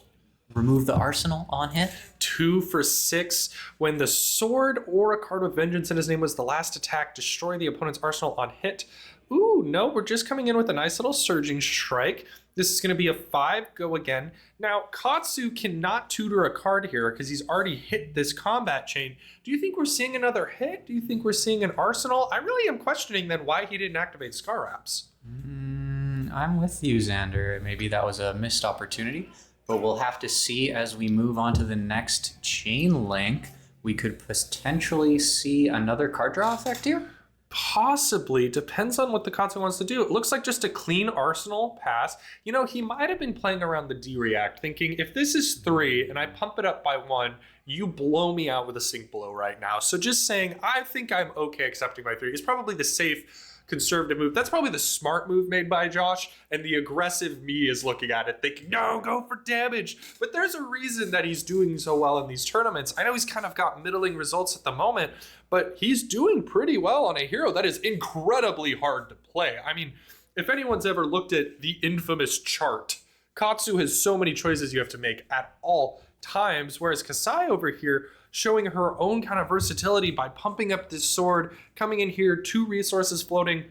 remove the arsenal on hit. 2 for 6. When the sword or a card with Vengeance in his name was the last attack, destroy the opponent's arsenal on hit. Ooh, no, we're just coming in with a nice little surging strike. This is going to be a 5, go again. Now, Katsu cannot tutor a card here because he's already hit this combat chain. Do you think we're seeing another hit? Do you think we're seeing an arsenal? I really am questioning then why he didn't activate Scar Wraps. I'm with you, Xander. Maybe that was a missed opportunity, but we'll have to see as we move on to the next chain link. We could potentially see another card draw effect here. Possibly. Depends on what the Katsu wants to do. It looks like just a clean arsenal pass. You know, he might have been playing around the D-React, thinking if this is 3 and I pump it up by 1, you blow me out with a Sync Blow right now. So just saying, I think I'm okay accepting by 3 is probably the safe, conservative move. That's probably the smart move made by Josh, and the aggressive me is looking at it thinking, no, go for damage. But there's a reason that he's doing so well in these tournaments. I know he's kind of got middling results at the moment, but he's doing pretty well on a hero that is incredibly hard to play. I mean, if anyone's ever looked at the infamous chart, Katsu has so many choices you have to make at all times, whereas Kasai over here showing her own kind of versatility by pumping up this sword, coming in here, 2 resources floating,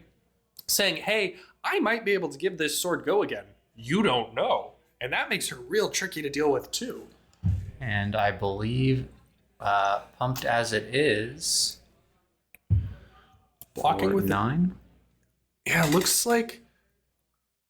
saying, hey, I might be able to give this sword go again. You don't know. And that makes her real tricky to deal with too. And I believe pumped as it is, Blocking with 9. Yeah, it looks like,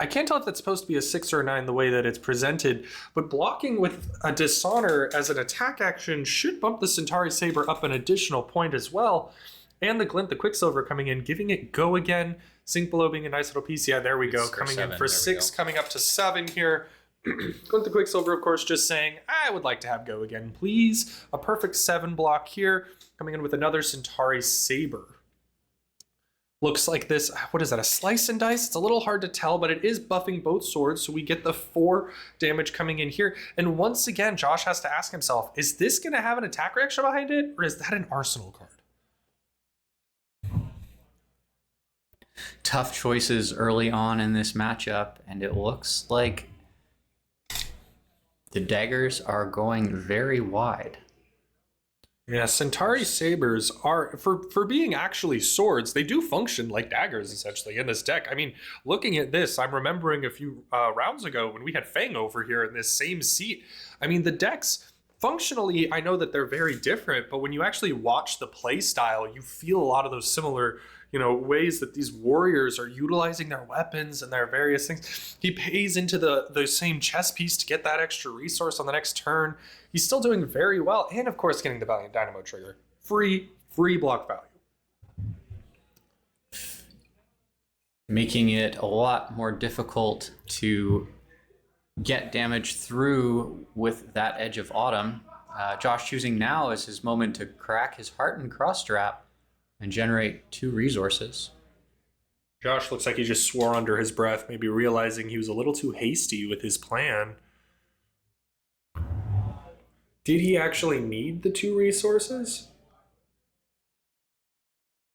I can't tell if that's supposed to be a 6 or a 9 the way that it's presented, but blocking with a Dishonor as an attack action should bump the Centauri Saber up an additional point as well. And the Glint, the Quicksilver coming in, giving it go again. Sync Below being a nice little piece. Yeah, there we go. Coming in for 6, coming up to 7 here. Glint the Quicksilver, of course, just saying, I would like to have go again, please. A perfect 7 block here. Coming in with another Centauri Saber. Looks like this, what is that, a slice and dice? It's a little hard to tell, but it is buffing both swords, so we get the 4 damage coming in here. And once again, Josh has to ask himself, is this going to have an attack reaction behind it, or is that an arsenal card? Tough choices early on in this matchup, and it looks like the daggers are going very wide. Yeah, Centauri Sabers are, for being actually swords, they do function like daggers, essentially, in this deck. I mean, looking at this, I'm remembering a few rounds ago when we had Fang over here in this same seat. I mean, the decks, functionally, I know that they're very different, but when you actually watch the play style, you feel a lot of those similar, you know, ways that these warriors are utilizing their weapons and their various things. He pays into the same chess piece to get that extra resource on the next turn. He's still doing very well, and of course getting the Valiant Dynamo trigger. Free block value. Making it a lot more difficult to get damage through with that Edge of Autumn. Josh choosing now as his moment to crack his Heart and Cross Strap and generate 2 resources. Josh looks like he just swore under his breath, maybe realizing he was a little too hasty with his plan. Did he actually need the 2 resources?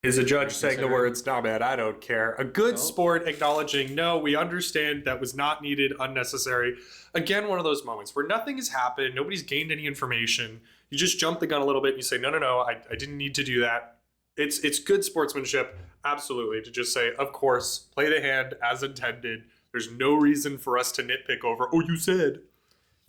Is a judge saying the words, nah man, I don't care. A good sport acknowledging, no, we understand that was not needed, unnecessary. Again, one of those moments where nothing has happened, nobody's gained any information. You just jump the gun a little bit and you say, no, I didn't need to do that. It's good sportsmanship, absolutely, to just say, of course, play the hand as intended. There's no reason for us to nitpick over, oh, you said.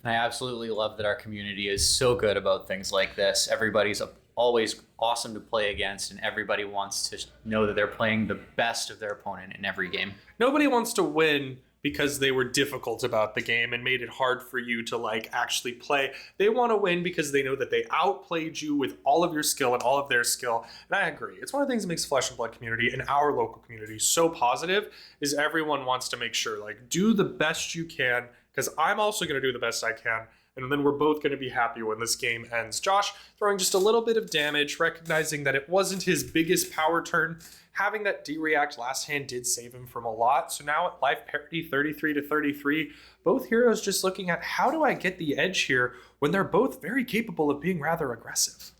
I absolutely love that our community is so good about things like this. Everybody's always awesome to play against, and everybody wants to know that they're playing the best of their opponent in every game. Nobody wants to win because they were difficult about the game and made it hard for you to actually play. They want to win because they know that they outplayed you with all of your skill and all of their skill. And I agree. It's one of the things that makes Flesh and Blood community and our local community so positive is everyone wants to make sure, do the best you can, because I'm also going to do the best I can. And then we're both going to be happy when this game ends. Josh throwing just a little bit of damage, recognizing that it wasn't his biggest power turn. Having that D-React last hand did save him from a lot. So now at life parity 33-33, both heroes just looking at how do I get the edge here when they're both very capable of being rather aggressive.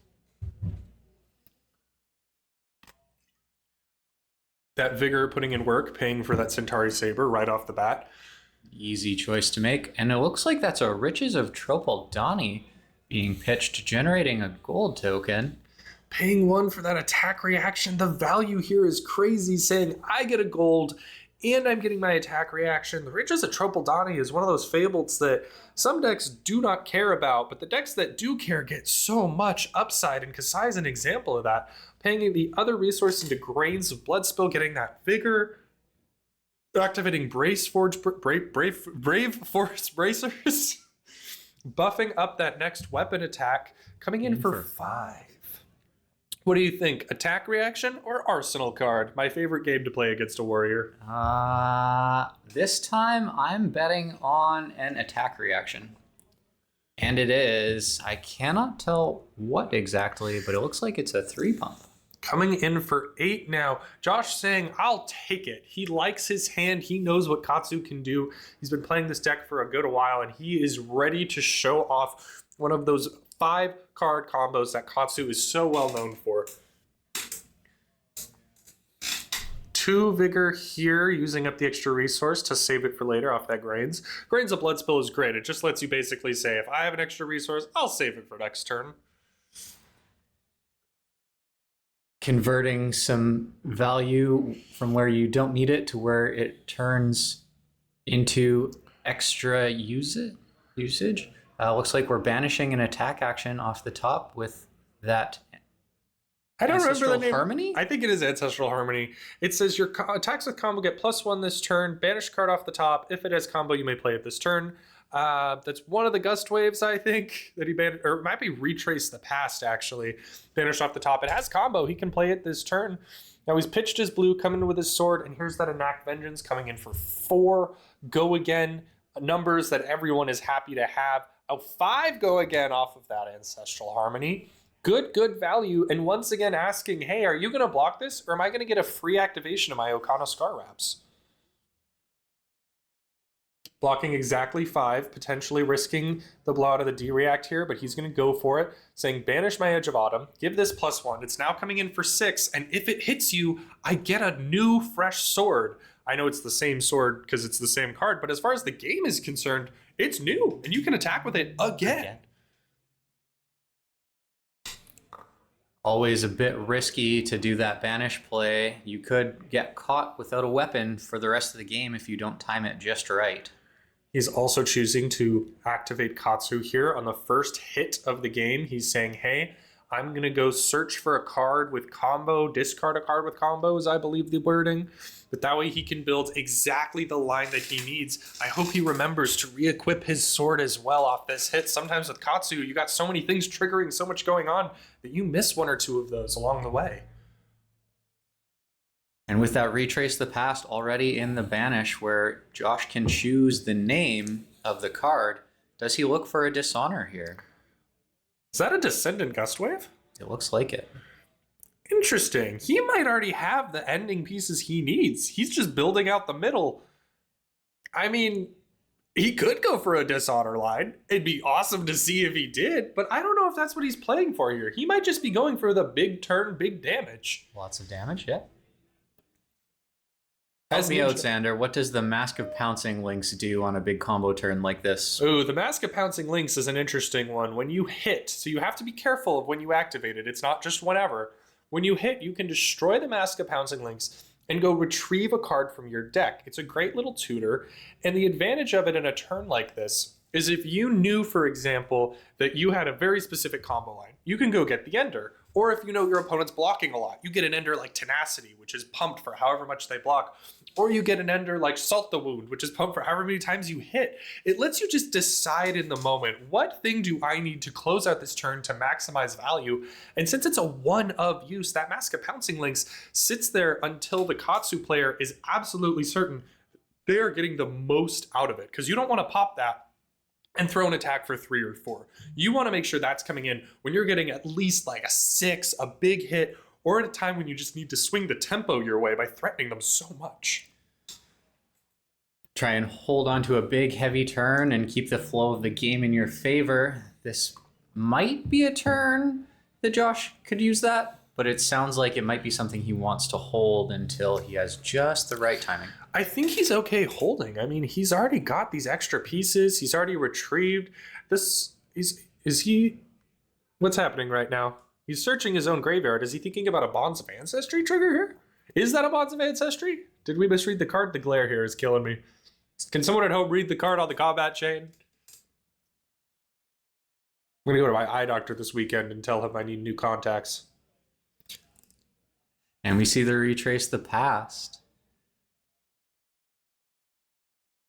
That Vigor putting in work, paying for that Centauri Saber right off the bat. Easy choice to make. And it looks like that's a Riches of Tropaldani being pitched, generating a gold token. paying 1 for that attack reaction. The value here is crazy, saying I get a gold and I'm getting my attack reaction. The Riches of Tropeldani is one of those fables that some decks do not care about, but the decks that do care get so much upside, and Kasai is an example of that. Paying the other resource into Grains of Bloodspill, getting that vigor, activating Brave Force Bracers, buffing up that next weapon attack, coming in for 5. What do you think? Attack reaction or arsenal card? My favorite game to play against a warrior. This time I'm betting on an attack reaction. And it is, I cannot tell what exactly, but it looks like it's a 3-pump. Coming in for 8 now. Josh saying, I'll take it. He likes his hand. He knows what Katsu can do. He's been playing this deck for a good while, and he is ready to show off one of those 5-card combos that Katsu is so well known for. 2 vigor here, using up the extra resource to save it for later off that Grains. Grains of Bloodspill is great. It just lets you basically say, if I have an extra resource, I'll save it for next turn. Converting some value from where you don't need it to where it turns into extra usage. Looks like we're banishing an attack action off the top with that. I don't remember the name. Harmony? I think it is Ancestral Harmony. It says your attacks with combo get +1 this turn. Banish card off the top. If it has combo, you may play it this turn. That's one of the Gust Waves, I think, that he banned, or it might be Retrace the Past, actually. Banished off the top. It has combo. He can play it this turn. Now he's pitched his blue, coming with his sword, and here's that Enact Vengeance coming in for 4. Go again. Numbers that everyone is happy to have. A 5 go again off of that Ancestral Harmony. Good value. And once again asking, hey, are you going to block this, or am I going to get a free activation of my Okana Scar Wraps? Blocking exactly 5, potentially risking the blow out of the D-React here, but he's going to go for it, saying, banish my Edge of Autumn, give this +1. It's now coming in for 6, and if it hits you, I get a new, fresh sword. I know it's the same sword because it's the same card, but as far as the game is concerned, it's new, and you can attack with it again. Always a bit risky to do that banish play. You could get caught without a weapon for the rest of the game if you don't time it just right. He's also choosing to activate Katsu here on the first hit of the game. He's saying, hey, I'm going to go search for a card with combo, discard a card with combo is, I believe, the wording. But that way he can build exactly the line that he needs. I hope he remembers to re-equip his sword as well off this hit. Sometimes with Katsu, you got so many things triggering, so much going on, that you miss 1 or 2 of those along the way. And with that Retrace the Past already in the banish where Josh can choose the name of the card, does he look for a Dishonor here? Is that a Descendant Gust Wave? It looks like it. Interesting. He might already have the ending pieces he needs. He's just building out the middle. I mean, he could go for a Dishonor line. It'd be awesome to see if he did, but I don't know if that's what he's playing for here. He might just be going for the big turn, big damage. Lots of damage, yeah. Help me out, Xander. What does the Mask of Pouncing Lynx do on a big combo turn like this? Ooh, the Mask of Pouncing Lynx is an interesting one. When you hit, so you have to be careful of when you activate it. It's not just whenever. When you hit, you can destroy the Mask of Pouncing Lynx and go retrieve a card from your deck. It's a great little tutor, and the advantage of it in a turn like this is if you knew, for example, that you had a very specific combo line, you can go get the Ender. Or if you know your opponent's blocking a lot, you get an Ender like Tenacity, which is pumped for however much they block. Or you get an Ender like Salt the Wound, which is pumped for however many times you hit. It lets you just decide in the moment, what thing do I need to close out this turn to maximize value? And since it's a 1 of use, that Mask of Pouncing Lynx sits there until the Katsu player is absolutely certain they are getting the most out of it. Because you don't want to pop that and throw an attack for 3 or 4. You want to make sure that's coming in when you're getting at least like a 6, a big hit, or at a time when you just need to swing the tempo your way by threatening them so much. Try and hold on to a big, heavy turn and keep the flow of the game in your favor. This might be a turn that Josh could use that, but it sounds like it might be something he wants to hold until he has just the right timing. I think he's okay holding. I mean, he's already got these extra pieces. He's already retrieved. Is he... What's happening right now? He's searching his own graveyard. Is he thinking about a Bonds of Ancestry trigger here? Is that a Bonds of Ancestry? Did we misread the card? The glare here is killing me. Can someone at home read the card on the combat chain? I'm going to go to my eye doctor this weekend and tell him I need new contacts. And we see the retrace the past.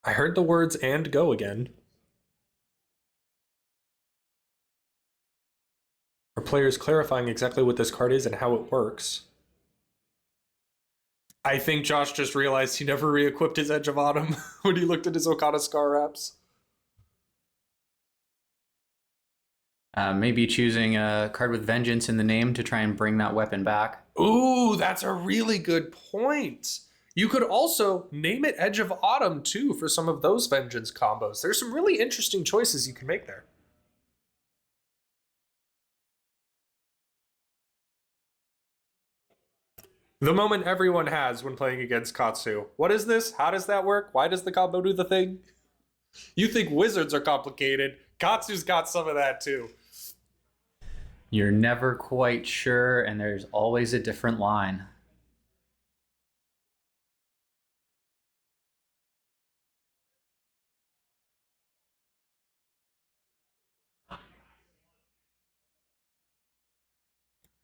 I heard the words "and go again." Our players clarifying exactly what this card is and how it works. I think Josh just realized he never re-equipped his Edge of Autumn when he looked at his Okada Scar Wraps. Maybe choosing a card with Vengeance in the name to try and bring that weapon back. Ooh, that's a really good point. You could also name it Edge of Autumn too for some of those Vengeance combos. There's some really interesting choices you can make there. The moment everyone has when playing against Katsu. What is this? How does that work? Why does the combo do the thing? You think wizards are complicated. Katsu's got some of that too. You're never quite sure, and there's always a different line.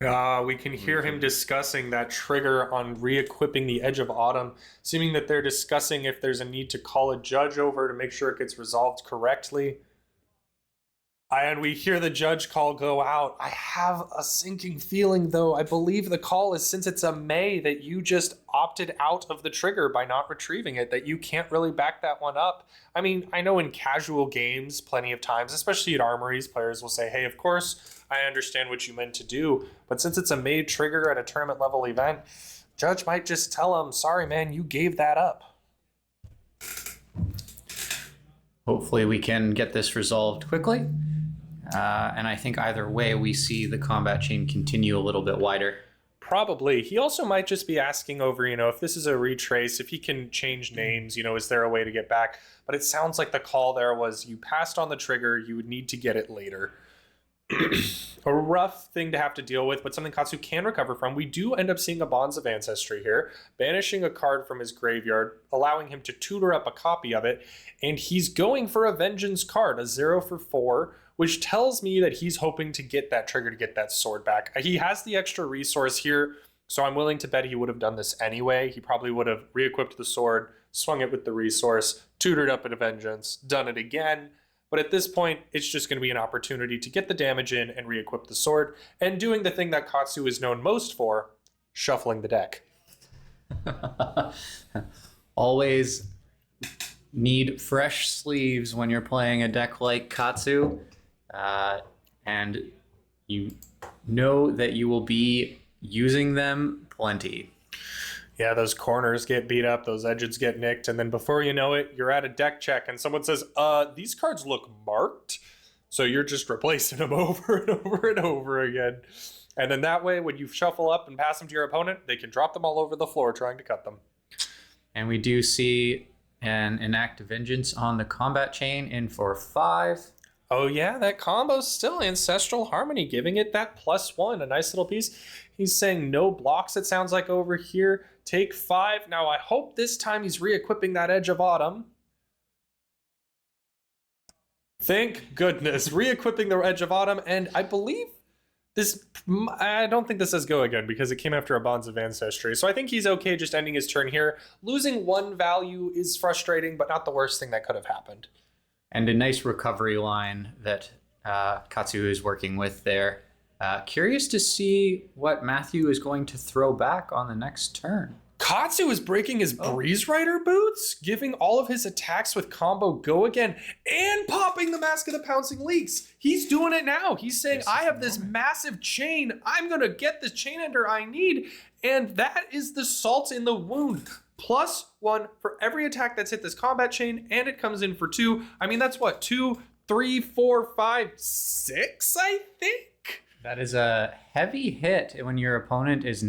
We can hear him discussing that trigger on re-equipping the Edge of Autumn, seeming that they're discussing if there's a need to call a judge over to make sure it gets resolved correctly. And we hear the judge call go out. I have a sinking feeling, though. I believe the call is, since it's a May, that you just opted out of the trigger by not retrieving it, that you can't really back that one up. I mean, I know in casual games, plenty of times, especially at armories, players will say, hey, of course, I understand what you meant to do. But since it's a May trigger at a tournament level event, judge might just tell him, sorry, man, you gave that up. Hopefully we can get this resolved quickly. And I think either way, we see the combat chain continue a little bit wider. Probably. He also might just be asking over, if this is a retrace, if he can change names, is there a way to get back? But it sounds like the call there was you passed on the trigger, you would need to get it later. A rough thing to have to deal with, but something Katsu can recover from. We do end up seeing a Bonds of Ancestry here, banishing a card from his graveyard, allowing him to tutor up a copy of it, and he's going for a Vengeance card, a 0 for 4, which tells me that he's hoping to get that trigger to get that sword back. He has the extra resource here, so I'm willing to bet he would have done this anyway. He probably would have re-equipped the sword, swung it with the resource, tutored up a Vengeance, done it again. But at this point, it's just going to be an opportunity to get the damage in and re-equip the sword, and doing the thing that Katsu is known most for, shuffling the deck. Always need fresh sleeves when you're playing a deck like Katsu, and you know that you will be using them plenty. Yeah, those corners get beat up, those edges get nicked, and then before you know it, you're at a deck check and someone says, these cards look marked. So you're just replacing them over and over and over again. And then that way, when you shuffle up and pass them to your opponent, they can drop them all over the floor trying to cut them. And we do see an enact Vengeance on the combat chain in for 5. Oh yeah, that combo's still Ancestral Harmony, giving it that +1, a nice little piece. He's saying no blocks, it sounds like, over here. Take 5. Now, I hope this time he's re-equipping that Edge of Autumn. Thank goodness. Re-equipping the Edge of Autumn, and I believe this... I don't think this says go again, because it came after a Bonds of Ancestry. So I think he's okay just ending his turn here. Losing 1 value is frustrating, but not the worst thing that could have happened. And a nice recovery line that Katsu is working with there. Curious to see what Matthew is going to throw back on the next turn. Katsu is breaking his Breeze Rider boots, giving all of his attacks with combo go again, and popping the Mask of the Pouncing Leaks. He's doing it now. He's saying, I have this massive chain. I'm going to get the chain ender I need. And that is the salt in the wound. +1 for every attack that's hit this combat chain, and it comes in for 2. I mean, that's what, 2, 3, 4, 5, 6, I think? That is a heavy hit when your opponent is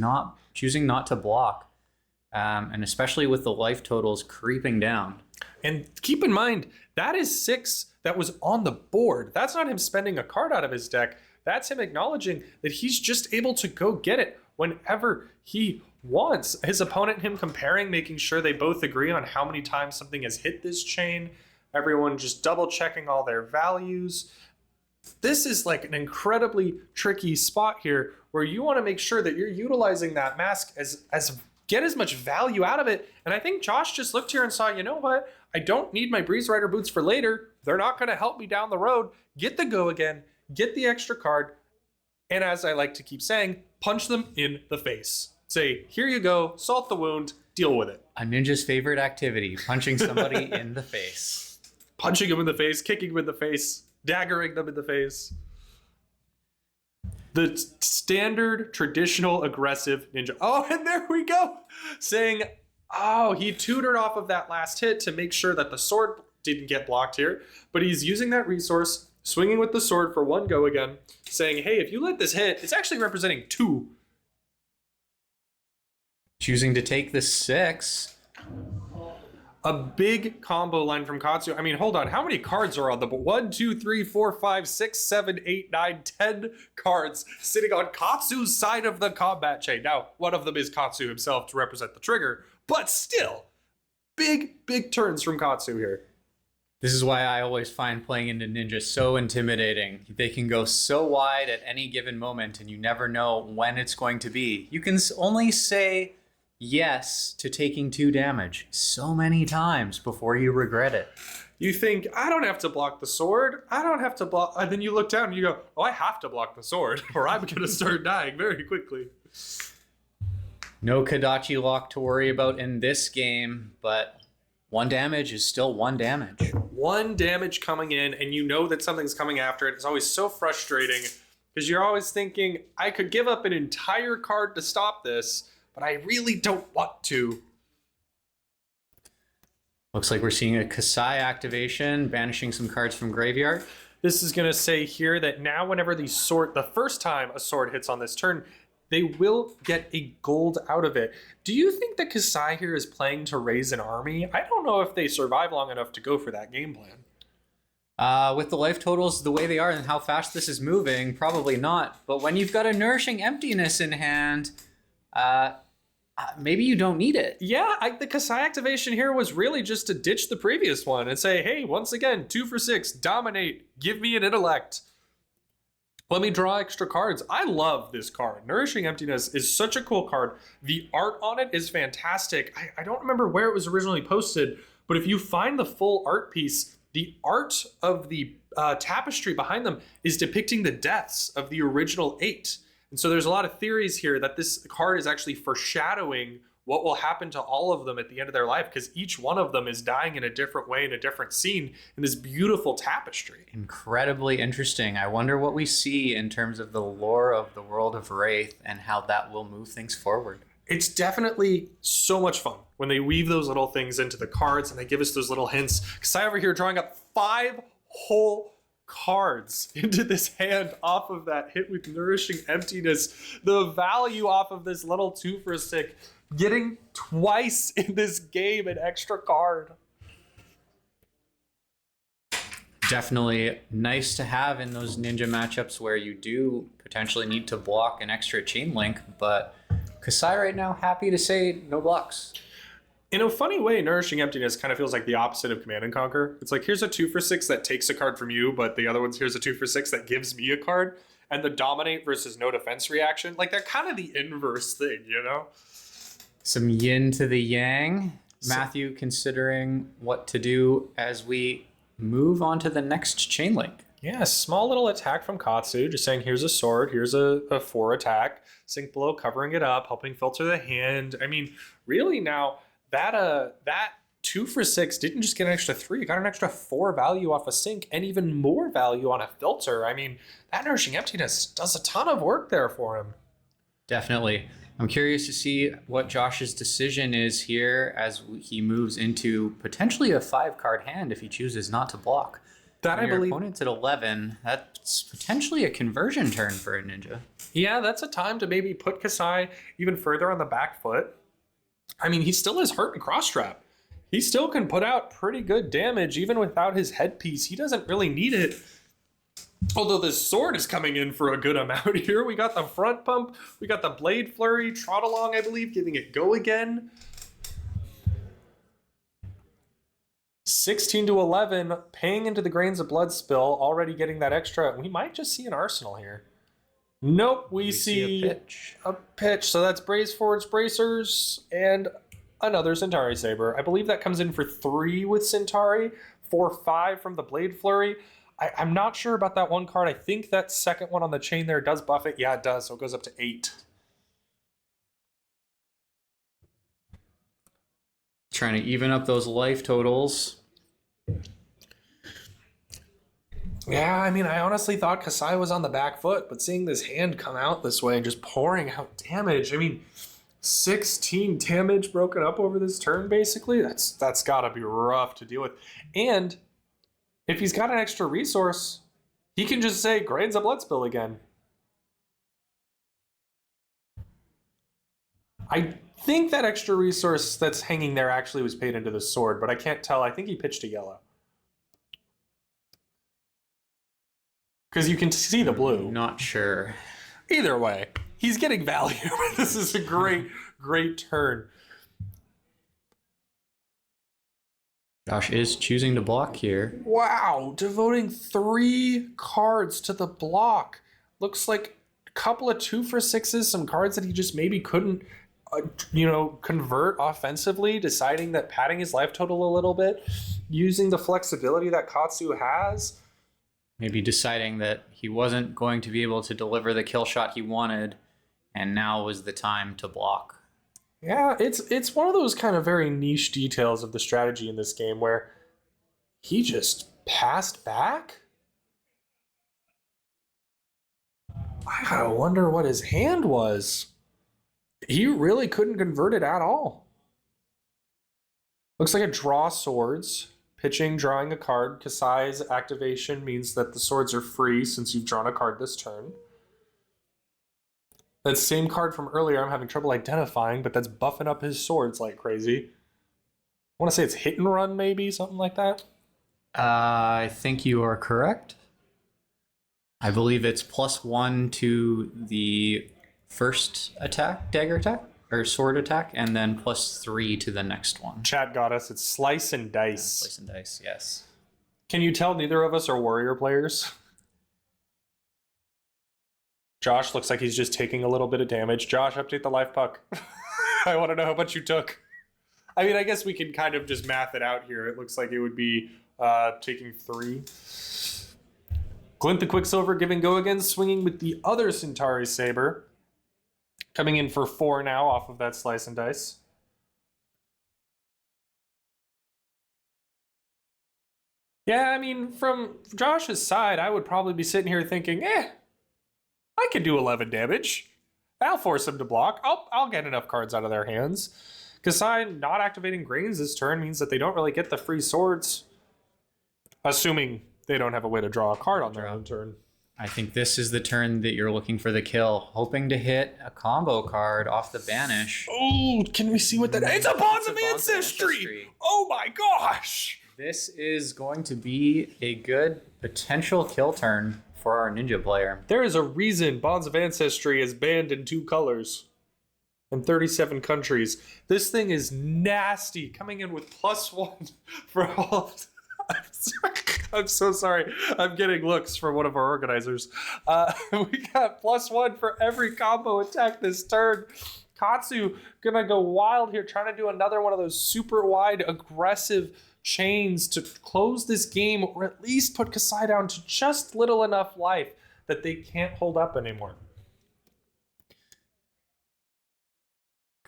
choosing not to block. And especially with the life totals creeping down. And keep in mind, that is 6 that was on the board. That's not him spending a card out of his deck. That's him acknowledging that he's just able to go get it whenever he wants. His opponent and him comparing, making sure they both agree on how many times something has hit this chain. Everyone just double checking all their values. This is like an incredibly tricky spot here where you want to make sure that you're utilizing that mask as get as much value out of it. And I think Josh just looked here and saw, you know what? I don't need my Breeze Rider boots for later. They're not going to help me down the road. Get the go again, get the extra card, and as I like to keep saying, punch them in the face. Say, here you go, salt the wound, deal with it. A ninja's favorite activity, punching somebody in the face. Punching them in the face, kicking them in the face, daggering them in the face. The standard, traditional, aggressive ninja. Oh, and there we go. Saying, oh, he tutored off of that last hit to make sure that the sword didn't get blocked here. But he's using that resource, swinging with the sword for one go again, saying, hey, if you let this hit, it's actually representing 2. Choosing to take the 6. A big combo line from Katsu. I mean, hold on. How many cards are on the board? 1, 2, 3, 4, 5, 6, 7, 8, 9, 10 cards sitting on Katsu's side of the combat chain. Now, one of them is Katsu himself to represent the trigger, but still, big turns from Katsu here. This is why I always find playing into ninja so intimidating. They can go so wide at any given moment, and you never know when it's going to be. You can only say yes to taking 2 damage so many times before you regret it. You think, I don't have to block the sword. I don't have to block. And then you look down and you go, oh, I have to block the sword or I'm going to start dying very quickly. No Kadachi lock to worry about in this game, but 1 damage is still 1 damage. 1 damage coming in, and you know that something's coming after it. It's always so frustrating because you're always thinking, I could give up an entire card to stop this, but I really don't want to. Looks like we're seeing a Kasai activation, banishing some cards from graveyard. This is going to say here that now whenever the first time a sword hits on this turn, they will get a gold out of it. Do you think that Kasai here is playing to raise an army? I don't know if they survive long enough to go for that game plan. With the life totals the way they are and how fast this is moving, probably not. But when you've got a Nourishing Emptiness in hand, maybe you don't need it. Yeah, the Kasai activation here was really just to ditch the previous one and say, hey, once again, 2 for 6, dominate, give me an intellect. Let me draw extra cards. I love this card. Nourishing Emptiness is such a cool card. The art on it is fantastic. I don't remember where it was originally posted, but if you find the full art piece, the art of the tapestry behind them is depicting the deaths of the original 8. And so there's a lot of theories here that this card is actually foreshadowing what will happen to all of them at the end of their life, because each one of them is dying in a different way in a different scene in this beautiful tapestry. Incredibly interesting. I wonder what we see in terms of the lore of the world of Wraith and how that will move things forward. It's definitely so much fun when they weave those little things into the cards and they give us those little hints. Kasai over here drawing up 5 whole cards into this hand off of that hit with Nourishing Emptiness. The value off of this little 2 for 6, getting twice in this game an extra card. Definitely nice to have in those ninja matchups where you do potentially need to block an extra chain link, but Kasai right now happy to say no blocks. In a funny way, Nourishing Emptiness kind of feels like the opposite of Command and Conquer. It's like, here's a 2 for 6 that takes a card from you, but the other one's here's a 2 for 6 that gives me a card. And the dominate versus no defense reaction, like they're kind of the inverse thing, you know? Some yin to the yang. Matthew considering what to do as we move on to the next chain link. Yeah, small little attack from Katsu, just saying here's a sword, here's a 4 attack, sink below, covering it up, helping filter the hand. I mean, really now, that 2 for 6 didn't just get an extra 3, it got an extra 4 value off a sink and even more value on a filter. I mean, that Nourishing Emptiness does a ton of work there for him. Definitely. I'm curious to see what Josh's decision is here as he moves into potentially a 5-card hand if he chooses not to block. That when I believe. Your opponent's at 11. That's potentially a conversion turn for a ninja. Yeah, that's a time to maybe put Kasai even further on the back foot. I mean, he still is hurt and cross-strap. He still can put out pretty good damage even without his headpiece. He doesn't really need it. Although this sword is coming in for a good amount here. We got the front pump, we got the blade flurry, trot along, I believe, giving it go again. 16 to 11, paying into the grains of blood spill, already getting that extra. We might just see an arsenal here. Nope, we see a pitch. So that's brace forwards, bracers, and another Centauri Saber. I believe that comes in for 3 with Centauri, 4-5 from the blade flurry. I'm not sure about that one card. I think that second one on the chain there does buff it. Yeah, it does. So it goes up to 8. Trying to even up those life totals. Yeah, I mean, I honestly thought Kasai was on the back foot, but seeing this hand come out this way and just pouring out damage, I mean, 16 damage broken up over this turn, basically, that's got to be rough to deal with. And if he's got an extra resource, he can just say, grains of blood spill again. I think that extra resource that's hanging there actually was paid into the sword, but I can't tell. I think he pitched a yellow. Because you can see the blue. Not sure. Either way, he's getting value. This is a great, great turn. Josh is choosing to block here. Wow, devoting 3 cards to the block. Looks like a couple of 2-for-6s, some cards that he just maybe couldn't, convert offensively, deciding that padding his life total a little bit, using the flexibility that Katsu has. Maybe deciding that he wasn't going to be able to deliver the kill shot he wanted, and now was the time to block. Yeah, it's one of those kind of very niche details of the strategy in this game where he just passed back. I gotta wonder what his hand was. He really couldn't convert it at all. Looks like a draw swords. Pitching, drawing a card. Kasai's activation means that the swords are free since you've drawn a card this turn. That same card from earlier I'm having trouble identifying, but that's buffing up his swords like crazy. I want to say it's hit and run, maybe, something like that. I think you are correct. I believe it's +1 to the first attack, dagger attack, or sword attack, and then +3 to the next one. Chat got us. It's slice and dice. Yeah, slice and dice, yes. Can you tell neither of us are warrior players? Josh looks like he's just taking a little bit of damage. Josh, update the life puck. I want to know how much you took. I mean, I guess we can kind of just math it out here. It looks like it would be taking 3. Glint the Quicksilver giving go again, swinging with the other Centauri Saber. Coming in for 4 now off of that slice and dice. Yeah, I mean, from Josh's side, I would probably be sitting here thinking, I could do 11 damage. That'll force him to block. I'll get enough cards out of their hands. Kasai not activating grains this turn means that they don't really get the free swords. Assuming they don't have a way to draw a card on their own turn. I think this is the turn that you're looking for the kill, hoping to hit a combo card off the banish. Oh, can we see what that is? It's a Bonds of Ancestry! Oh my gosh! This is going to be a good potential kill turn for our ninja player. There is a reason Bonds of Ancestry is banned in 2 colors in 37 countries. This thing is nasty, coming in with +1 for all of I'm so sorry. I'm getting looks from one of our organizers. We got +1 for every combo attack this turn. Katsu gonna go wild here, trying to do another one of those super wide aggressive chains to close this game, or at least put Kasai down to just little enough life that they can't hold up anymore.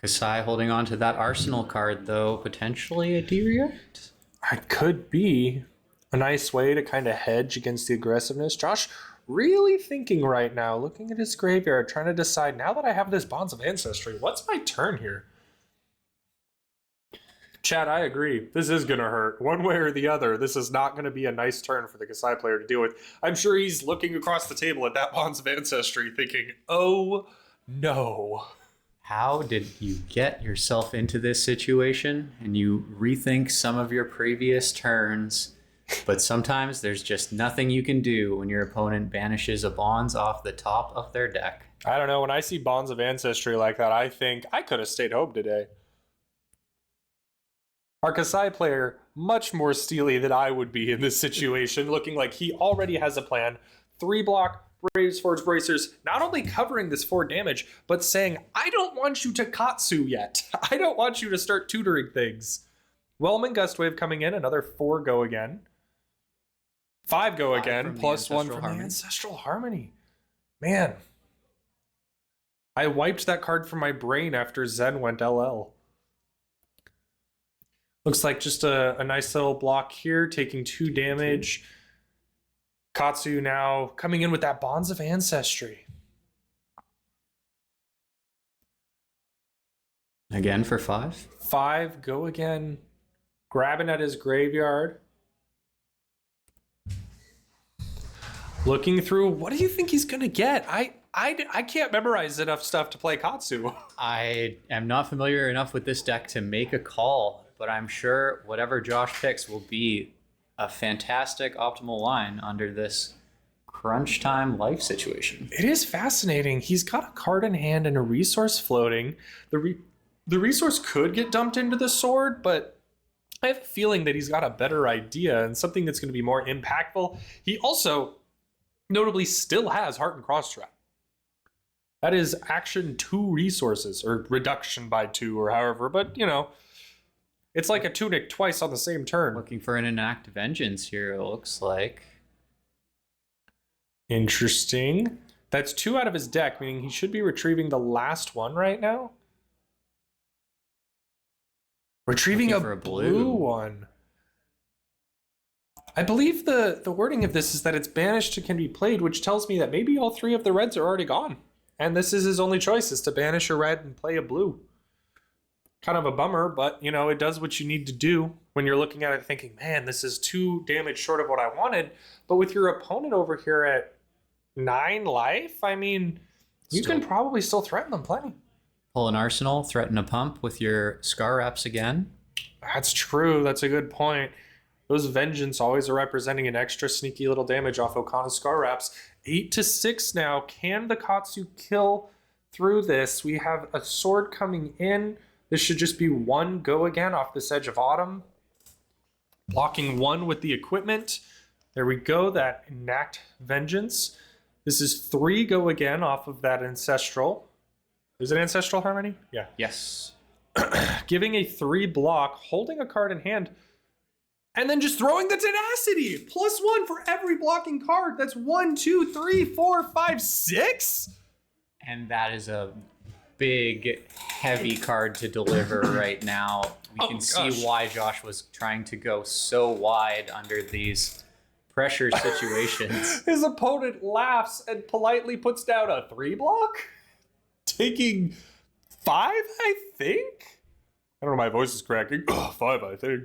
Kasai holding on to that arsenal card, though, potentially a D-react? It could be a nice way to kind of hedge against the aggressiveness. Josh really thinking right now, looking at his graveyard, trying to decide, now that I have this Bonds of Ancestry, what's my turn here? Chad, I agree. This is going to hurt. One way or the other, this is not going to be a nice turn for the Kasai player to deal with. I'm sure he's looking across the table at that Bonds of Ancestry thinking, oh no. How did you get yourself into this situation? And you rethink some of your previous turns But sometimes there's just nothing you can do when your opponent banishes a Bonds off the top of their deck. I don't know. When I see Bonds of Ancestry like that, I think I could have stayed home today. Our Kasai player, much more steely than I would be in this situation, looking like he already has a plan. 3-block, Braves Forge Bracers, not only covering this 4 damage, but saying, I don't want you to Katsu yet. I don't want you to start tutoring things. Whelming Gustwave coming in, another 4 go again. 5 go again, plus 1 from the Ancestral Harmony. Man. I wiped that card from my brain after Zen went LL. Looks like just a nice little block here, taking 2 damage. Katsu now coming in with that Bonds of Ancestry. Again for 5. 5, go again. Grabbing at his graveyard. Looking through, what do you think he's going to get? I can't memorize enough stuff to play Katsu. I am not familiar enough with this deck to make a call, but I'm sure whatever Josh picks will be a fantastic optimal line under this crunch time life situation. It is fascinating. He's got a card in hand and a resource floating. The resource could get dumped into the sword, but I have a feeling that he's got a better idea and something that's going to be more impactful. He also notably still has Heart and Cross Trap. That is action 2 resources, or reduction by 2, or however, but you know, it's like a Tunic twice on the same turn. Looking for an Enact Vengeance here, it looks like. Interesting. That's 2 out of his deck, meaning he should be retrieving the last one right now. Retrieving a blue one. I believe the wording of this is that it's banished and can be played, which tells me that maybe all 3 of the reds are already gone. And this is his only choice, is to banish a red and play a blue. Kind of a bummer, but, you know, it does what you need to do when you're looking at it thinking, man, this is 2 damage short of what I wanted. But with your opponent over here at 9 life, I mean, you can probably still threaten them plenty. Pull an Arsenal, threaten a pump with your Scar Wraps again. That's true. That's a good point. Those Vengeance always are representing an extra sneaky little damage off Okana's Scar Wraps. 8-6 now. Can the Katsu kill through this? We have a sword coming in. This should just be 1 go again off this Edge of Autumn. Blocking 1 with the equipment. There we go, that Enact Vengeance. This is 3 go again off of that Ancestral. Is it Ancestral Harmony? Yeah. Yes. Giving a 3 block, holding a card in hand, and then just throwing the Tenacity. +1 for every blocking card. That's 1, 2, 3, 4, 5, 6. And that is a big, heavy card to deliver right now. We can see why Josh was trying to go so wide under these pressure situations. His opponent laughs and politely puts down a 3 block, taking 5, I think. I don't know, my voice is cracking. 5, I think.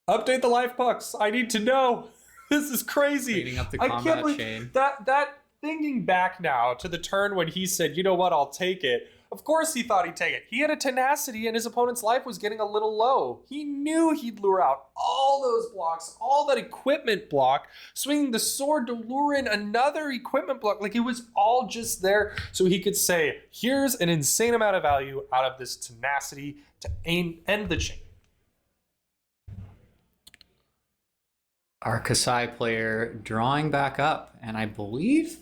Update the life pucks. I need to know. This is crazy. Cleaning up the I combat can't believe chain. that thinking back now to the turn when he said, you know what, I'll take it. Of course he thought he'd take it. He had a Tenacity and his opponent's life was getting a little low. He knew he'd lure out all those blocks, all that equipment block, swinging the sword to lure in another equipment block. Like, it was all just there so he could say, here's an insane amount of value out of this Tenacity to end the chain. Our Kasai player drawing back up, and I believe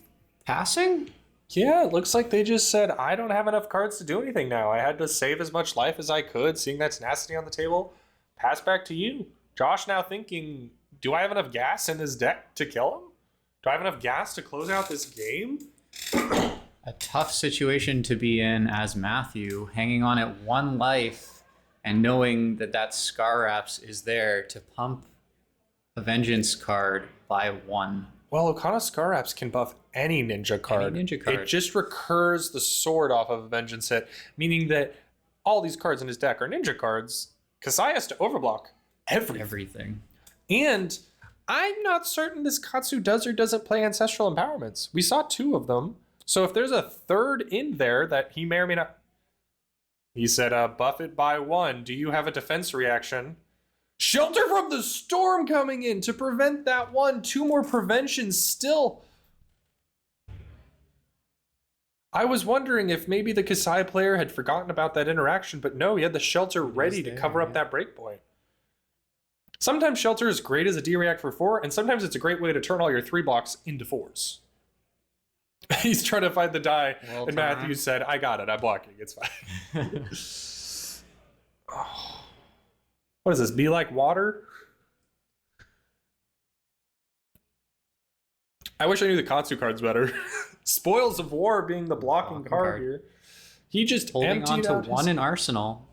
passing? Yeah, it looks like they just said, I don't have enough cards to do anything now. I had to save as much life as I could, seeing that Tenacity on the table. Pass back to you. Josh now thinking, do I have enough gas in this deck to kill him? Do I have enough gas to close out this game? A tough situation to be in as Matthew, hanging on at 1 life and knowing that that Scar Wraps is there to pump a Vengeance card by 1. Well, Okana Scar Wraps can buff any ninja card. Any ninja card. It just recurs the sword off of a Vengeance hit, meaning that all these cards in his deck are ninja cards. Kasai has to overblock everything. And I'm not certain this Katsu does or doesn't play Ancestral Empowerments. We saw 2 of them. So if there's a 3rd in there that he may or may not... He said, buff it by 1. Do you have a defense reaction? Shelter from the Storm coming in to prevent that one. 2 more preventions still. I was wondering if maybe the Kasai player had forgotten about that interaction, but no, he had the Shelter ready to cover up that breakpoint. Sometimes Shelter is great as a D-React for 4, and sometimes it's a great way to turn all your 3 blocks into 4s. He's trying to find the die, and Matthew said, I got it, I'm blocking, it's fine. Oh. What is this, be like water? I wish I knew the Katsu cards better. Spoils of War being the blocking card here. He just holding on emptied to out one in Arsenal.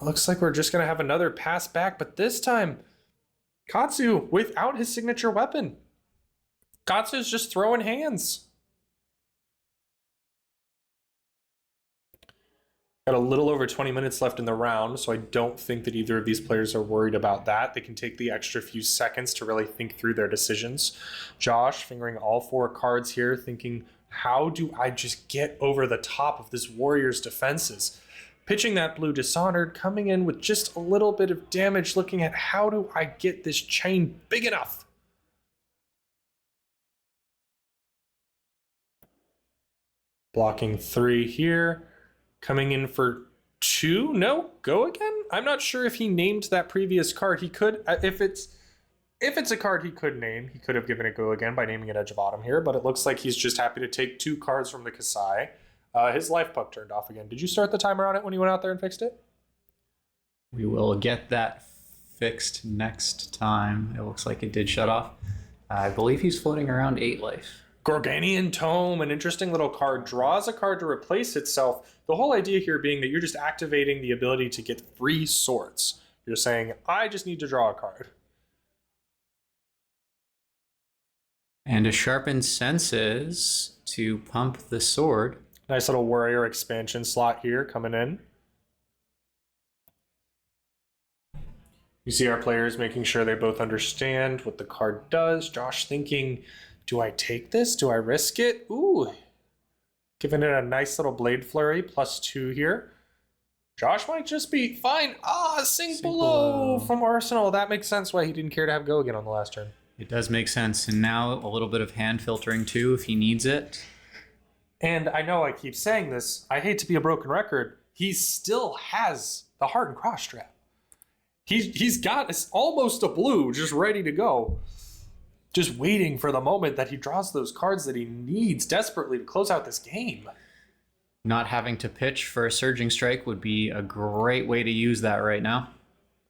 Looks like we're just going to have another pass back, but this time, Katsu without his signature weapon. Katsu's just throwing hands. Got a little over 20 minutes left in the round, so I don't think that either of these players are worried about that. They can take the extra few seconds to really think through their decisions. Josh fingering all 4 cards here, thinking, how do I just get over the top of this Warriors' defenses? Pitching that blue Dishonored, coming in with just a little bit of damage, looking at how do I get this chain big enough? Blocking 3 here. Coming in for 2. No, go again? I'm not sure if he named that previous card. He could, if it's a card he could name, he could have given it go again by naming it Edge of Autumn here, but it looks like he's just happy to take 2 cards from the Kasai. His life puck turned off again. Did you start the timer on it when you went out there and fixed it? We will get that fixed next time. It looks like it did shut off. I believe he's floating around 8 life. Gorganian Tome, an interesting little card, draws a card to replace itself. The whole idea here being that you're just activating the ability to get free swords. You're saying, I just need to draw a card. And a Sharpened Senses to pump the sword. Nice little warrior expansion slot here coming in. You see our players making sure they both understand what the card does. Josh thinking, do I take this? Do I risk it? Ooh. Giving it a nice little Blade Flurry, +2 here. Josh might just be fine. Sink below from Arsenal. That makes sense why he didn't care to have go again on the last turn. It does make sense. And now a little bit of hand filtering too if he needs it. And I know I keep saying this. I hate to be a broken record. He still has the Heart and Cross strap. He's got almost a blue just ready to go. Just waiting for the moment that he draws those cards that he needs desperately to close out this game. Not having to pitch for a Surging Strike would be a great way to use that right now.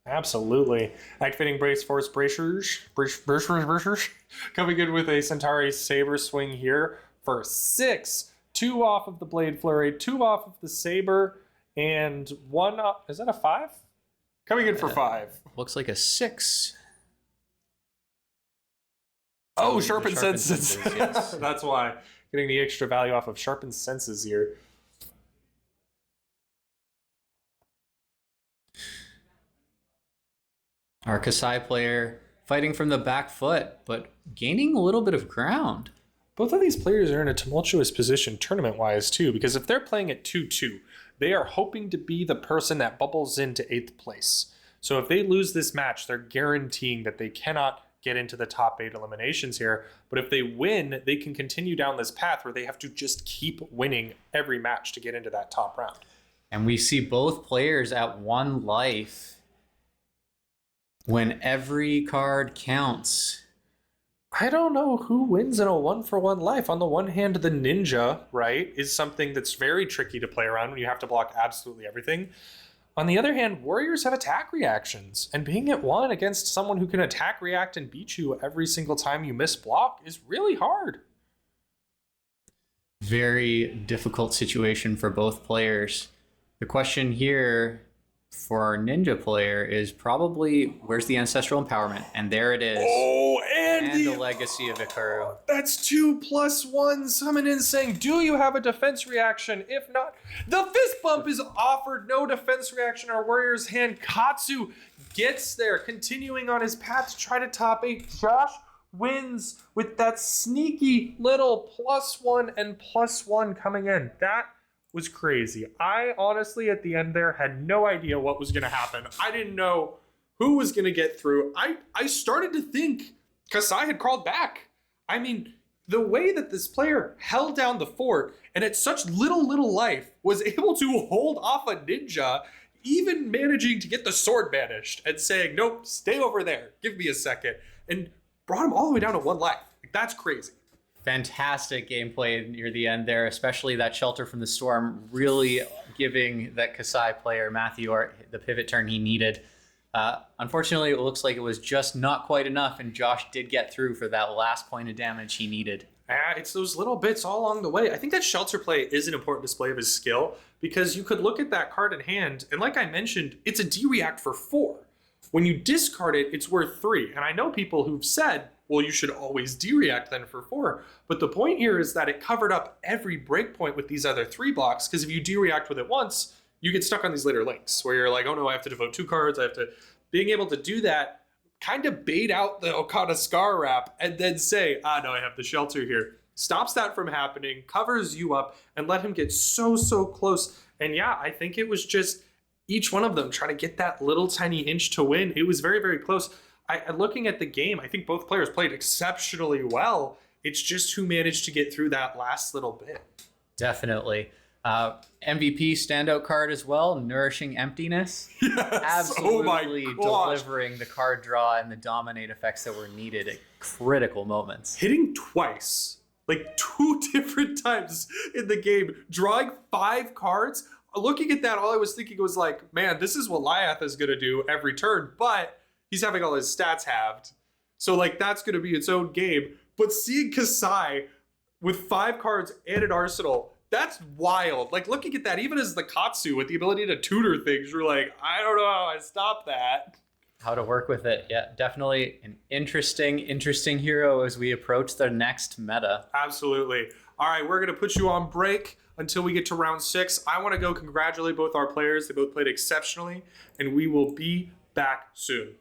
Absolutely. Activating Brace Force Bracers. Coming in with a Centauri Saber swing here for 6. 2 off of the Blade Flurry, 2 off of the Saber, and 1 up. Is that a 5? Coming in for 5. Looks like a 6. Oh, Sharpened Senses. Yes. That's why. Getting the extra value off of Sharpened Senses here. Our Kasai player fighting from the back foot, but gaining a little bit of ground. Both of these players are in a tumultuous position tournament-wise, too, because if they're playing at 2-2, they are hoping to be the person that bubbles into 8th place. So if they lose this match, they're guaranteeing that they cannot get into the top 8 eliminations here. But if they win, they can continue down this path where they have to just keep winning every match to get into that top round. And we see both players at 1 life when every card counts. I don't know who wins in a 1-for-1 life. On the one hand, the ninja, right, is something that's very tricky to play around when you have to block absolutely everything. On the other hand, warriors have attack reactions, and being at 1 against someone who can attack, react, and beat you every single time you miss block is really hard. Very difficult situation for both players. The question here for our ninja player is probably, where's the ancestral empowerment? And there it is. Oh, and the legacy of Ikaru. That's 2+1. Summon in saying, do you have a defense reaction? If not, the fist bump is offered. No defense reaction. Our warrior's hand, Katsu, gets there, continuing on his path to try to top 8. Josh wins with that sneaky little +1 and +1 coming in. That was crazy. I honestly, at the end there, had no idea what was going to happen. I didn't know who was going to get through. I started to think Kasai had crawled back. I mean, the way that this player held down the fort and at such little life was able to hold off a ninja, even managing to get the sword banished and saying, nope, stay over there. Give me a second. And brought him all the way down to 1 life. Like, that's crazy. Fantastic gameplay near the end there, especially that shelter from the storm, really giving that Kasai player, Matthew, the pivot turn he needed. Unfortunately, it looks like it was just not quite enough, and Josh did get through for that last point of damage he needed. It's those little bits all along the way. I think that shelter play is an important display of his skill, because you could look at that card in hand, and like I mentioned, it's a D-react for 4. When you discard it, it's worth 3. And I know people who've said, well, you should always D-react then for 4. But the point here is that it covered up every breakpoint with these other 3 blocks, because if you D-react with it once, you get stuck on these later links where you're like, oh no, I have to devote 2 cards. I have to... Being able to do that, kind of bait out the Okada Scar wrap and then say, no, I have the shelter here. Stops that from happening, covers you up, and let him get so close. And yeah, I think it was just each one of them trying to get that little tiny inch to win. It was very close. Looking at the game, I think both players played exceptionally well. It's just who managed to get through that last little bit. Definitely. MVP standout card as well, Nourishing Emptiness. Yes. Absolutely delivering the card draw and the dominate effects that were needed at critical moments. Hitting twice, like 2 different times in the game, drawing 5 cards. Looking at that, all I was thinking was like, man, this is what Lyath is going to do every turn, but he's having all his stats halved. So like that's going to be its own game. But seeing Kasai with 5 cards and an arsenal, that's wild. Like looking at that, even as the Katsu with the ability to tutor things, you're like, I don't know how I stop that. How to work with it. Yeah, definitely an interesting hero as we approach the next meta. Absolutely. All right, we're going to put you on break until we get to round 6. I want to go congratulate both our players. They both played exceptionally, and we will be back soon.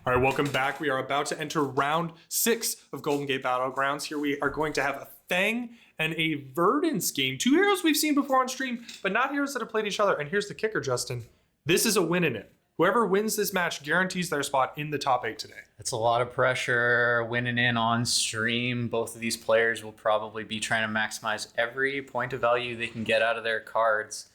All right, welcome back. We are about to enter round 6 of Golden Gate Battlegrounds. Here we are going to have a Fang and a Verdance game. 2 heroes we've seen before on stream, but not heroes that have played each other. And here's the kicker, Justin. This is a win in it. Whoever wins this match guarantees their spot in the top 8 today. It's a lot of pressure winning in on stream. Both of these players will probably be trying to maximize every point of value they can get out of their cards.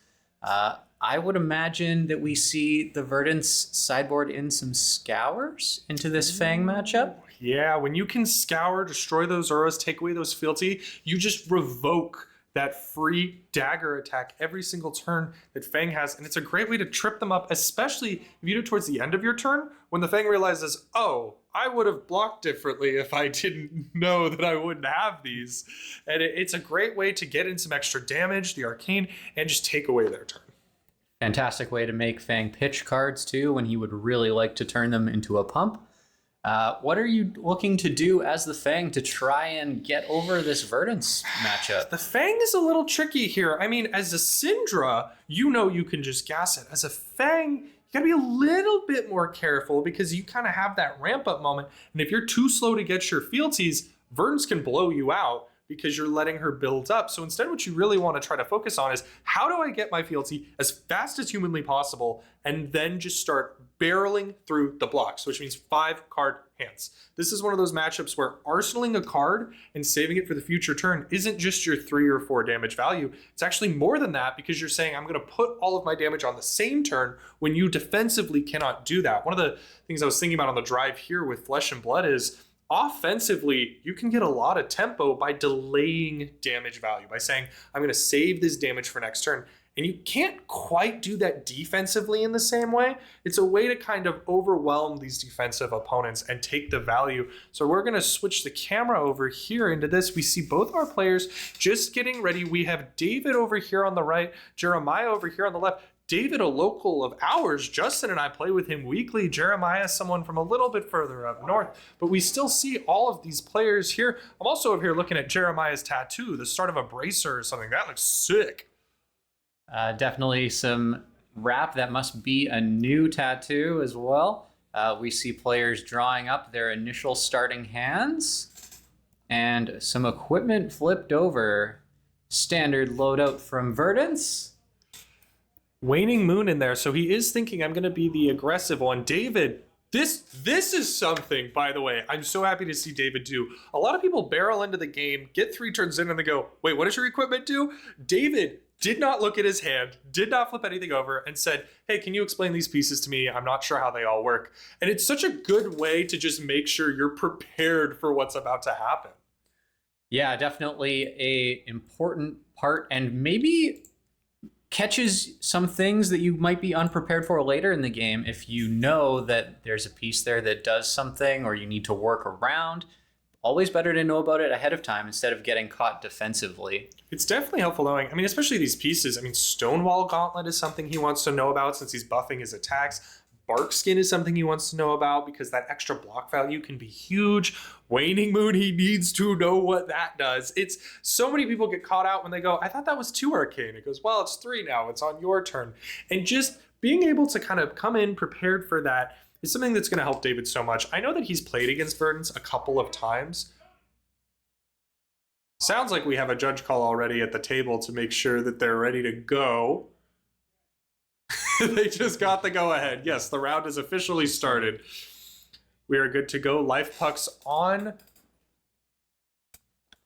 I would imagine that we see the Verdance sideboard in some Scours into this Fang matchup. Yeah, when you can Scour, destroy those auras, take away those fealty, you just revoke that free dagger attack every single turn that Fang has. And it's a great way to trip them up, especially if you do it towards the end of your turn, when the Fang realizes, oh, I would have blocked differently if I didn't know that I wouldn't have these. And it's a great way to get in some extra damage, the arcane, and just take away their turn. Fantastic way to make Fang pitch cards too when he would really like to turn them into a pump. What are you looking to do as the Fang to try and get over this Verdance matchup? The Fang is a little tricky here. I mean, as a Syndra, you know you can just gas it. As a Fang, you gotta be a little bit more careful because you kind of have that ramp up moment. And if you're too slow to get your fealties, Verdance can blow you out because you're letting her build up. So instead, what you really want to try to focus on is how do I get my fealty as fast as humanly possible and then just start barreling through the blocks, which means 5 card hands. This is one of those matchups where arsenaling a card and saving it for the future turn isn't just your 3 or 4 damage value. It's actually more than that because you're saying, I'm going to put all of my damage on the same turn when you defensively cannot do that. One of the things I was thinking about on the drive here with Flesh and Blood is offensively, you can get a lot of tempo by delaying damage value, by saying, I'm going to save this damage for next turn. And you can't quite do that defensively in the same way. It's a way to kind of overwhelm these defensive opponents and take the value. So we're going to switch the camera over here into this. We see both our players just getting ready. We have David over here on the right, Jeremiah over here on the left. David, a local of ours, Justin and I play with him weekly. Jeremiah is someone from a little bit further up north, but we still see all of these players here. I'm also over here looking at Jeremiah's tattoo, the start of a bracer or something. That looks sick. Definitely some wrap. That must be a new tattoo as well. We see players drawing up their initial starting hands and some equipment flipped over. Standard loadout from Verdance. Waning Moon in there, so he is thinking I'm going to be the aggressive one. David, this is something, by the way, I'm so happy to see David do. A lot of people barrel into the game, get 3 turns in, and they go, wait, what does your equipment do? David did not look at his hand, did not flip anything over, and said, hey, can you explain these pieces to me? I'm not sure how they all work. And it's such a good way to just make sure you're prepared for what's about to happen. Yeah, definitely a important part, and maybe catches some things that you might be unprepared for later in the game. If you know that there's a piece there that does something or you need to work around, always better to know about it ahead of time instead of getting caught defensively. It's definitely helpful knowing. I mean, especially these pieces. I mean, Stonewall Gauntlet is something he wants to know about since he's buffing his attacks. Barkskin is something he wants to know about because that extra block value can be huge. Waning Moon, he needs to know what that does. It's so many people get caught out when they go, I thought that was 2 arcane. It goes, well, it's 3 now. It's on your turn. And just being able to kind of come in prepared for that is something that's going to help David so much. I know that he's played against Verdance a couple of times. Sounds like we have a judge call already at the table to make sure that they're ready to go. They just got the go-ahead. Yes, the round is officially started. We are good to go. Life pucks on.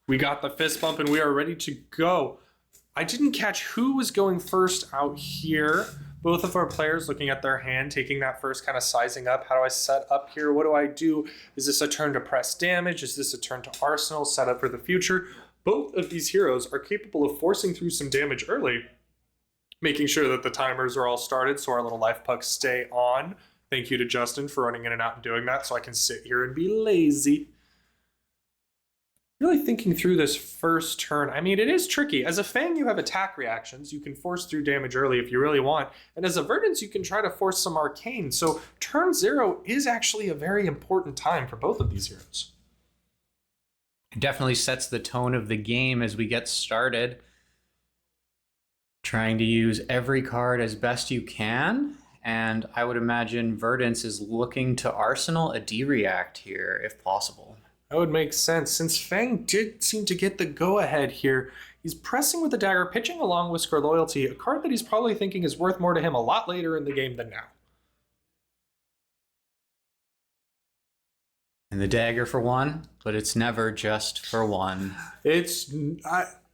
We got the fist bump and we are ready to go. I didn't catch who was going first out here. Both of our players looking at their hand, taking that first kind of sizing up. How do I set up here? What do I do? Is this a turn to press damage? Is this a turn to arsenal set up for the future? Both of these heroes are capable of forcing through some damage early, making sure that the timers are all started so our little life pucks stay on. Thank you to Justin for running in and out and doing that so I can sit here and be lazy. Really thinking through this first turn. I mean, it is tricky. As a Fang, you have attack reactions. You can force through damage early if you really want. And as a Verdance, you can try to force some arcane. So turn 0 is actually a very important time for both of these heroes. It definitely sets the tone of the game as we get started. Trying to use every card as best you can and I would imagine Verdance is looking to arsenal a D-React here, if possible. That would make sense. Since Fang did seem to get the go-ahead here, he's pressing with the dagger, pitching along Whisker Loyalty, a card that he's probably thinking is worth more to him a lot later in the game than now. And the dagger for one, but it's never just for one.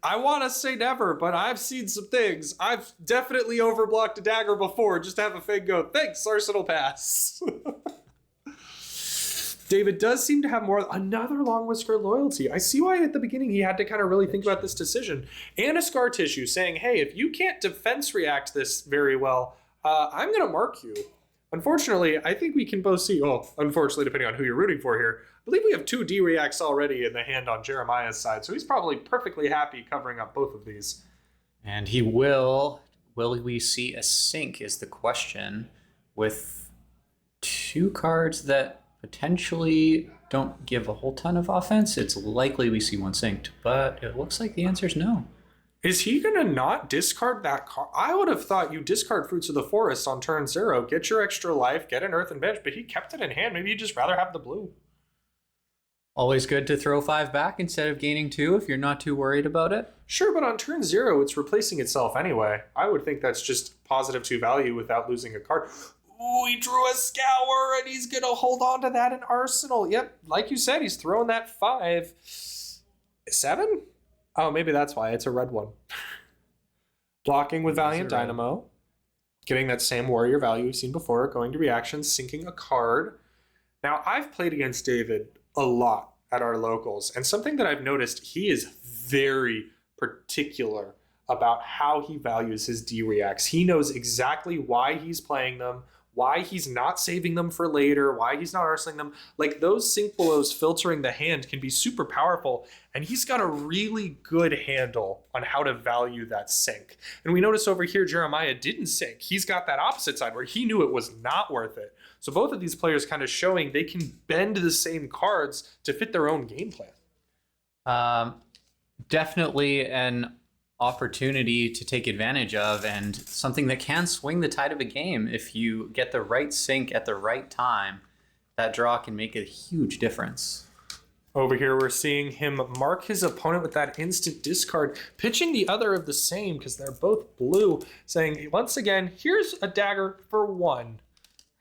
I want to say never, but I've seen some things. I've definitely overblocked a dagger before just to have a Fang go, thanks, Arsenal Pass. David does seem to have another Long Whisker Loyalty. I see why at the beginning he had to kind of really think about this decision. And a Scar Tissue saying, hey, if you can't defense react this very well, I'm going to mark you. Unfortunately, I think we can both see, unfortunately, depending on who you're rooting for here, I believe we have 2 D-Reacts already in the hand on Jeremiah's side, so he's probably perfectly happy covering up both of these. And he will we see a sync is the question, with 2 cards that potentially don't give a whole ton of offense. It's likely we see one synced, but it looks like the answer is no. Is he going to not discard that card? I would have thought you discard Fruits of the Forest on turn 0, get your extra life, get an Earthen Bench, but he kept it in hand. Maybe you'd just rather have the blue. Always good to throw 5 back instead of gaining 2 if you're not too worried about it. Sure, but on turn 0, it's replacing itself anyway. I would think that's just positive 2 value without losing a card. Ooh, he drew a Scour, and he's going to hold on to that in Arsenal. Yep, like you said, he's throwing that 5. 7? Oh, maybe that's why. It's a red one. Blocking with Valiant Dynamo. Getting that same warrior value we've seen before. Going to reactions, sinking a card. Now, I've played against David a lot at our locals. And something that I've noticed, he is very particular about how he values his D-Reacts. He knows exactly why he's playing them, why he's not saving them for later, why he's not arsening them. Like, those Sink Belows filtering the hand can be super powerful, and he's got a really good handle on how to value that sink. And we notice over here, Jeremiah didn't sink. He's got that opposite side where he knew it was not worth it. So both of these players kind of showing they can bend the same cards to fit their own game plan. Definitely an opportunity to take advantage of, and something that can swing the tide of a game. If you get the right sync at the right time, that draw can make a huge difference. Over here, we're seeing him mark his opponent with that instant discard, pitching the other of the same because they're both blue, saying, once again, here's a dagger for 1.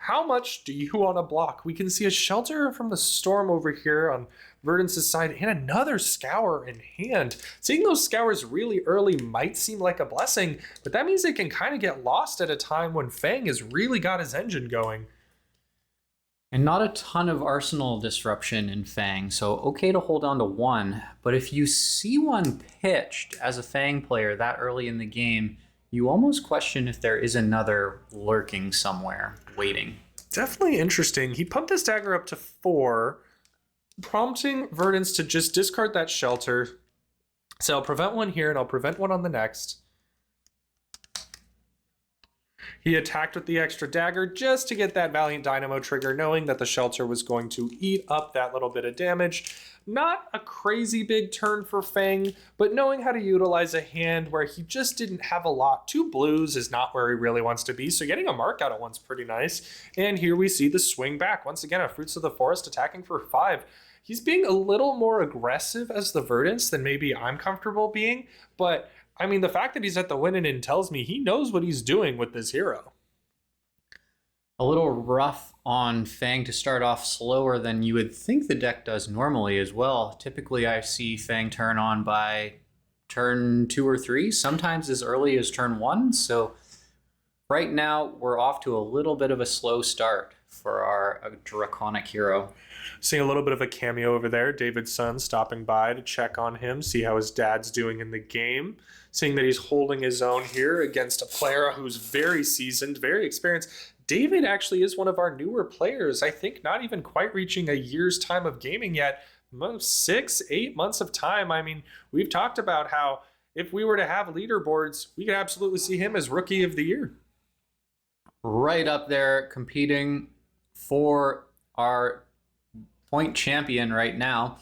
How much do you want to block? We can see a Shelter from the Storm over here on Verdance's side and another Scour in hand. Seeing those Scours really early might seem like a blessing, but that means they can kind of get lost at a time when Fang has really got his engine going. And not a ton of arsenal disruption in Fang, so okay to hold on to 1. But if you see one pitched as a Fang player that early in the game, you almost question if there is another lurking somewhere, waiting. Definitely interesting. He pumped his dagger up to 4, prompting Verdance to just discard that Shelter. So I'll prevent 1 here, and I'll prevent 1 on the next. He attacked with the extra dagger just to get that Valiant Dynamo trigger, knowing that the Shelter was going to eat up that little bit of damage. Not a crazy big turn for Fang, but knowing how to utilize a hand where he just didn't have a lot. 2 blues is not where he really wants to be, so getting a mark out at once pretty nice. And here we see the swing back. Once again, a Fruits of the Forest attacking for 5. He's being a little more aggressive as the Verdance than maybe I'm comfortable being, but I mean, the fact that he's at the win-in tells me he knows what he's doing with this hero. A little rough on Fang to start off slower than you would think the deck does normally as well. Typically, I see Fang turn on by turn 2 or 3, sometimes as early as turn 1. So right now, we're off to a little bit of a slow start for our draconic hero. Seeing a little bit of a cameo over there. David's son stopping by to check on him, see how his dad's doing in the game. Seeing that he's holding his own here against a player who's very seasoned, very experienced. David actually is one of our newer players. I think not even quite reaching a year's time of gaming yet. 6, 8 months of time. I mean, we've talked about how if we were to have leaderboards, we could absolutely see him as Rookie of the Year. Right up there competing for our point champion right now.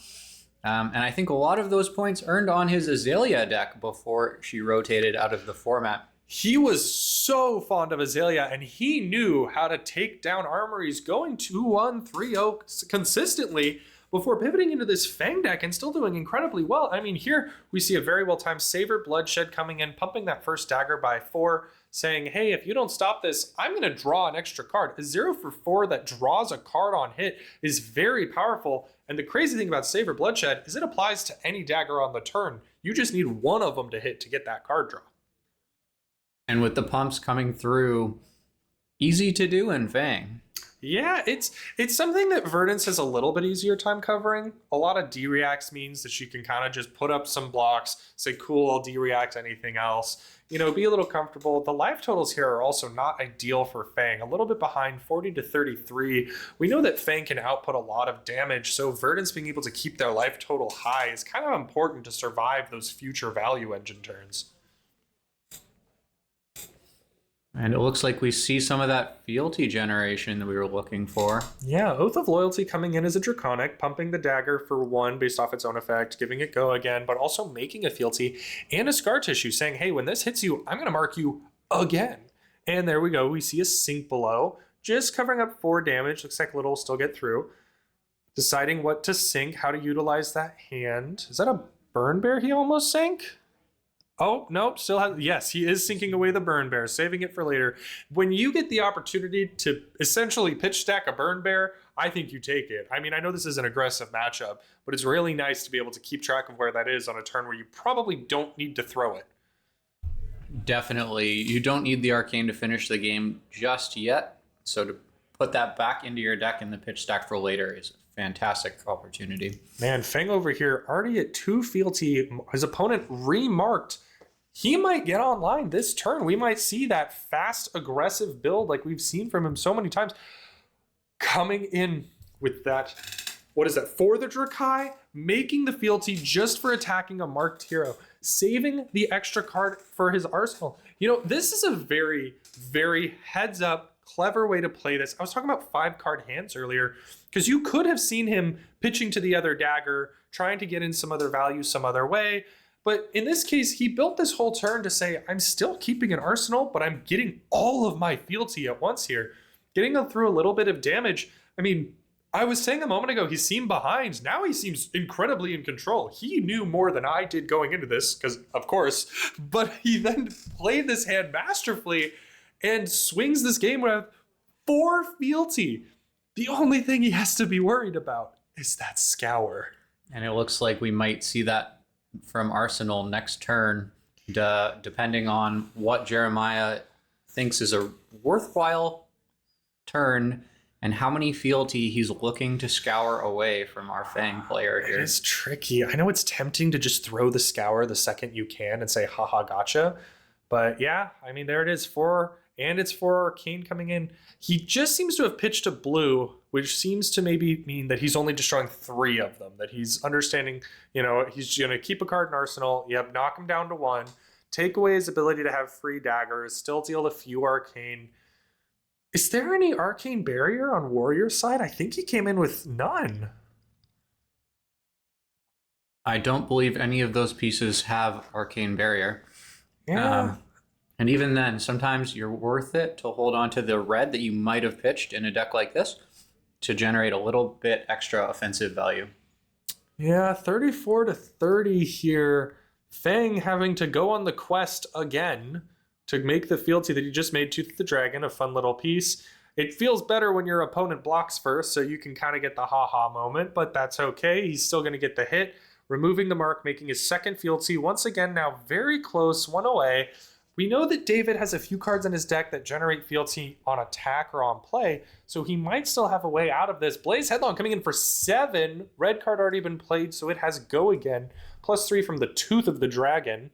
And I think a lot of those points earned on his Azalea deck before she rotated out of the format. He was so fond of Azalea, and he knew how to take down armories going 2-1, 3-0 consistently before pivoting into this Fang deck and still doing incredibly well. I mean, here we see a very well-timed Savor Bloodshed coming in, pumping that first dagger by 4, saying, hey, if you don't stop this, I'm going to draw an extra card. A 0 for 4 that draws a card on hit is very powerful. And the crazy thing about Savor Bloodshed is it applies to any dagger on the turn. You just need one of them to hit to get that card draw. And with the pumps coming through, easy to do in Fang. Yeah, it's something that Verdance has a little bit easier time covering. A lot of D-reacts means that you can kind of just put up some blocks, say, cool, I'll D-react anything else. You know, be a little comfortable. The life totals here are also not ideal for Fang. A little bit behind, 40 to 33. We know that Fang can output a lot of damage, so Verdance being able to keep their life total high is kind of important to survive those future value engine turns. And it looks like we see some of that fealty generation that we were looking for. Yeah, Oath of Loyalty coming in as a Draconic, pumping the dagger for 1 based off its own effect, giving it go again, but also making a fealty and a Scar Tissue saying, hey, when this hits you, I'm going to mark you again. And there we go. We see a Sink Below, just covering up 4 damage. Looks like Little will still get through. Deciding what to sink, how to utilize that hand. Is that a Burn Bear he almost sank? Oh, no, still has, yes, he is sinking away the Burn Bear, saving it for later. When you get the opportunity to essentially pitch stack a Burn Bear, I think you take it. I mean, I know this is an aggressive matchup, but it's really nice to be able to keep track of where that is on a turn where you probably don't need to throw it. Definitely. You don't need the Arcane to finish the game just yet. So to put that back into your deck in the pitch stack for later is a fantastic opportunity. Man, Fang over here already at 2 fealty. His opponent remarked. He might get online this turn. We might see that fast, aggressive build like we've seen from him so many times. Coming in with that, what is that, for the Drakai? Making the fealty just for attacking a marked hero. Saving the extra card for his arsenal. You know, this is a very, very heads up, clever way to play this. I was talking about 5-card hands earlier, because you could have seen him pitching to the other dagger, trying to get in some other value some other way. But in this case, he built this whole turn to say, I'm still keeping an arsenal, but I'm getting all of my fealty at once here. Getting them through a little bit of damage. I mean, I was saying a moment ago, he seemed behind. Now he seems incredibly in control. He knew more than I did going into this, because of course, but he then played this hand masterfully and swings this game with 4 fealty. The only thing he has to be worried about is that Scour. And it looks like we might see that from Arsenal next turn, depending on what Jeremiah thinks is a worthwhile turn and how many fealty he's looking to scour away from our Fang player here. It is tricky. I know it's tempting to just throw the Scour the second you can and say, haha, gotcha. But yeah, I mean, there it is, 4, and it's 4 Arcane coming in. He just seems to have pitched a blue, which seems to maybe mean that he's only destroying 3 of them, that he's understanding, you know, he's going to keep a card in Arsenal, yep, knock him down to 1, take away his ability to have free daggers, still deal a few Arcane. Is there any Arcane Barrier on Warrior's side? I think he came in with none. I don't believe any of those pieces have Arcane Barrier. Yeah. And even then, sometimes you're worth it to hold on to the red that you might have pitched in a deck like this to generate a little bit extra offensive value. Yeah, 34 to 30 here. Fang having to go on the quest again to make the fealty that he just made, Tooth of the Dragon, a fun little piece. It feels better when your opponent blocks first, so you can kind of get the ha-ha moment, but that's okay. He's still going to get the hit, removing the mark, making his second fealty. Once again, now very close, 1 away. We know that David has a few cards in his deck that generate fealty on attack or on play, so he might still have a way out of this. Blaze Headlong coming in for 7. Red card already been played, so it has go again. +3 from the Tooth of the Dragon.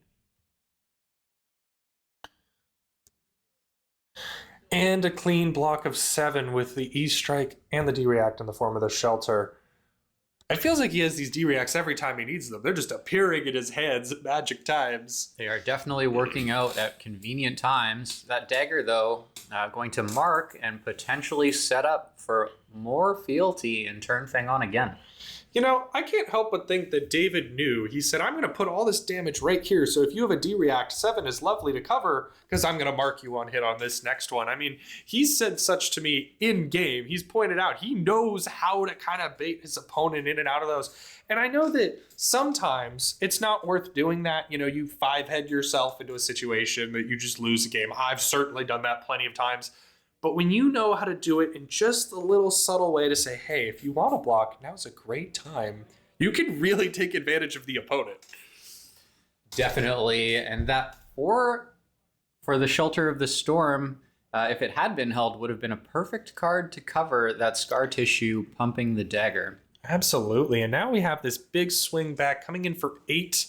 And a clean block of 7 with the E-Strike and the D-React in the form of the Shelter. It feels like he has these D-Reacts every time he needs them. They're just appearing in his hands at magic times. They are definitely working out at convenient times. That dagger, though, going to mark and potentially set up for more fealty and turn Fang on again. You know, I can't help but think that David knew. He said, I'm going to put all this damage right here. So if you have a D-React, 7 is lovely to cover because I'm going to mark you one hit on this next one. I mean, he said such to me in game. He's pointed out he knows how to kind of bait his opponent in and out of those. And I know that sometimes it's not worth doing that. You know, you 5-head yourself into a situation that you just lose a game. I've certainly done that plenty of times. But when you know how to do it in just a little subtle way to say, hey, if you want to block, now's a great time, you can really take advantage of the opponent. Definitely. And that for the Shelter of the Storm, if it had been held, would have been a perfect card to cover that scar tissue pumping the dagger. Absolutely. And now we have this big swing back coming in for 8.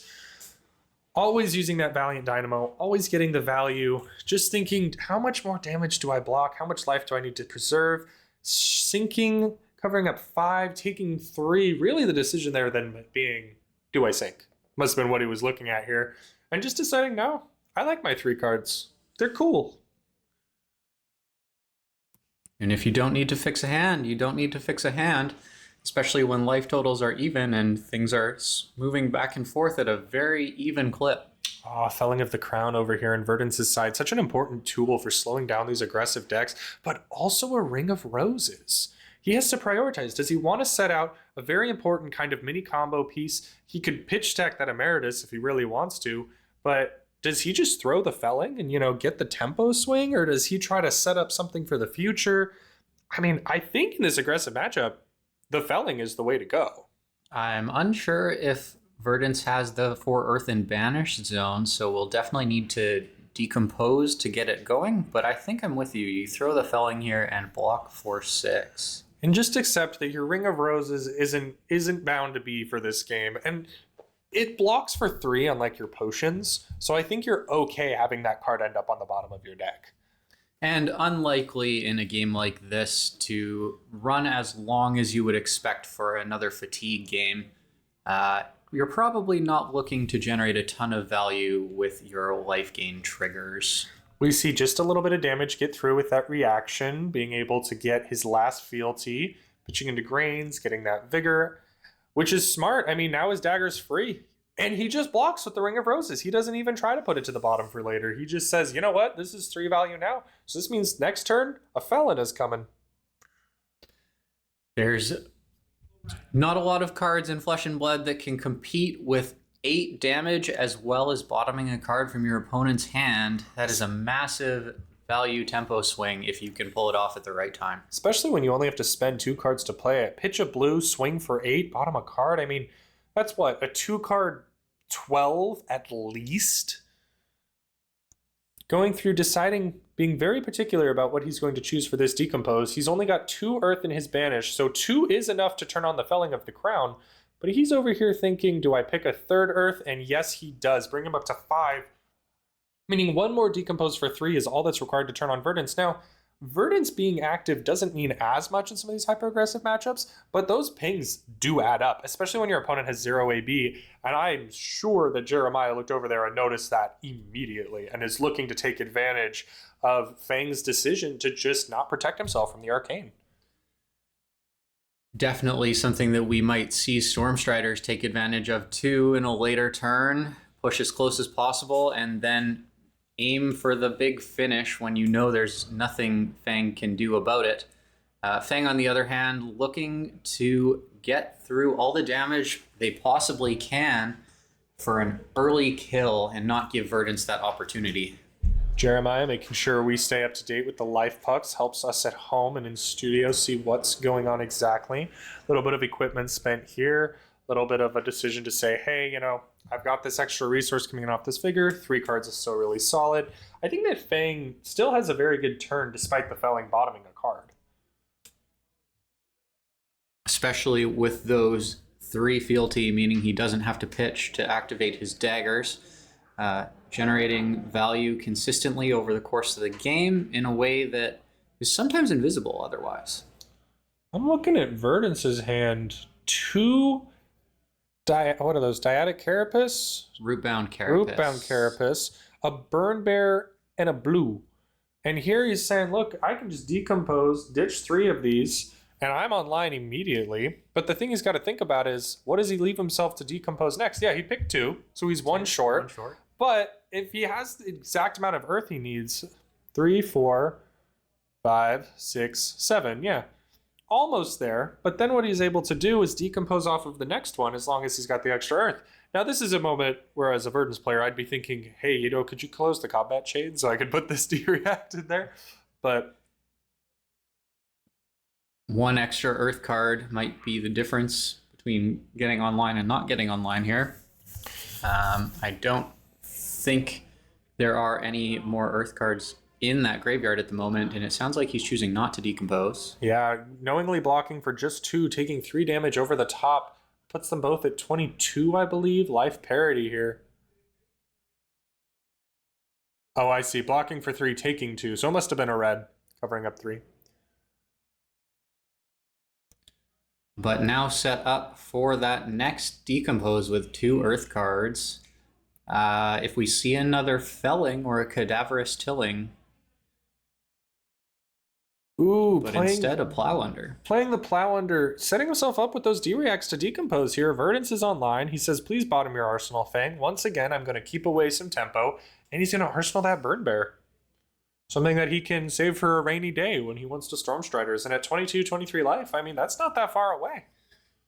Always using that Valiant Dynamo, always getting the value, just thinking, how much more damage do I block? How much life do I need to preserve? Sinking, covering up 5, taking 3. Really the decision there then being, do I sink? Must have been what he was looking at here. And just deciding, no, I like my 3 cards. They're cool. And if you don't need to fix a hand, you don't need to fix a hand. Especially when life totals are even and things are moving back and forth at a very even clip. Oh, Felling of the Crown over here in Verdance's side. Such an important tool for slowing down these aggressive decks, but also a Ring of Roses. He has to prioritize. Does he want to set out a very important kind of mini combo piece? He could pitch stack that Emeritus if he really wants to, but does he just throw the Felling and, you know, get the tempo swing, or does he try to set up something for the future? I mean, I think in this aggressive matchup, the Felling is the way to go. I'm unsure if Verdance has the 4 Earth and Banish zone, so we'll definitely need to decompose to get it going, but I think I'm with you. You throw the Felling here and block for 6. And just accept that your Ring of Roses isn't bound to be for this game. And it blocks for 3 unlike your potions, so I think you're okay having that card end up on the bottom of your deck. And unlikely in a game like this to run as long as you would expect for another fatigue game. You're probably not looking to generate a ton of value with your life gain triggers. We see just a little bit of damage get through with that reaction, being able to get his last fealty, pitching into Grains, getting that vigor, which is smart. I mean, now his dagger's free. And he just blocks with the Ring of Roses. He doesn't even try to put it to the bottom for later. He just says, you know what? This is 3 value now. So this means next turn, a Felon is coming. There's not a lot of cards in Flesh and Blood that can compete with 8 damage as well as bottoming a card from your opponent's hand. That is a massive value tempo swing if you can pull it off at the right time. Especially when you only have to spend 2 cards to play it. Pitch a blue, swing for 8, bottom a card. I mean, that's what, a 2-card 12 at least? Going through deciding, being very particular about what he's going to choose for this decompose. He's only got 2 Earth in his Banish, so 2 is enough to turn on the Felling of the Crown. But he's over here thinking, do I pick a 3rd Earth? And yes, he does. Bring him up to 5. Meaning 1 more decompose for 3 is all that's required to turn on Verdance. Now, Verdance being active doesn't mean as much in some of these hyper-aggressive matchups, but those pings do add up, especially when your opponent has 0 AB. And I'm sure that Jeremiah looked over there and noticed that immediately and is looking to take advantage of Fang's decision to just not protect himself from the arcane. Definitely something that we might see Stormstriders take advantage of too in a later turn. Push as close as possible and then aim for the big finish when you know there's nothing Fang can do about it. Fang, on the other hand, looking to get through all the damage they possibly can for an early kill and not give Verdance that opportunity. Jeremiah making sure we stay up to date with the life pucks helps us at home and in studio see what's going on exactly. A little bit of equipment spent here, a little bit of a decision to say, hey, you know, I've got this extra resource coming in off this figure. 3 cards is still really solid. I think that Fang still has a very good turn despite the Felling bottoming a card. Especially with those 3 fealty, meaning he doesn't have to pitch to activate his daggers. Generating value consistently over the course of the game in a way that is sometimes invisible otherwise. I'm looking at Verdance's hand. 2... what are those? Dyadic Carapace? Rootbound Carapace. Rootbound Carapace. A Burn Bear and a blue. And here he's saying, look, I can just decompose, ditch 3 of these, And I'm online immediately. But the thing he's got to think about is, what does he leave himself to decompose next? Yeah, he picked 2, so he's one short. One short. But if he has the exact amount of earth he needs, 3, 4, 5, 6, 7, yeah, almost there. But then what he's able to do is decompose off of the next one as long as he's got the extra earth. Now, this is a moment where, as a Verdance player, I'd be thinking, hey, could you close the combat chain so I could put this D-React in there? But one extra earth card might be the difference between getting online and not getting online here. I don't think there are any more earth cards in that graveyard at the moment, and it sounds like he's choosing not to decompose. yeah, knowingly blocking for just 2, taking 3 damage over the top, puts them both at 22, I believe. Life parity here. Oh, I see. Blocking for 3, taking 2. So it must have been a red, covering up 3. But now set up for that next decompose with 2 earth cards. If we see another felling or a cadaverous tilling, Ooh, but instead a plow under. Playing the plow under, setting himself up with those D-Reacts to decompose here. Verdance is online. He says, please bottom your arsenal, Fang. Once again, I'm going to keep away some tempo. And he's going to arsenal that Burn Bear. Something that he can save for a rainy day when he wants to Stormstriders. And at 22, 23 life, I mean, that's not that far away.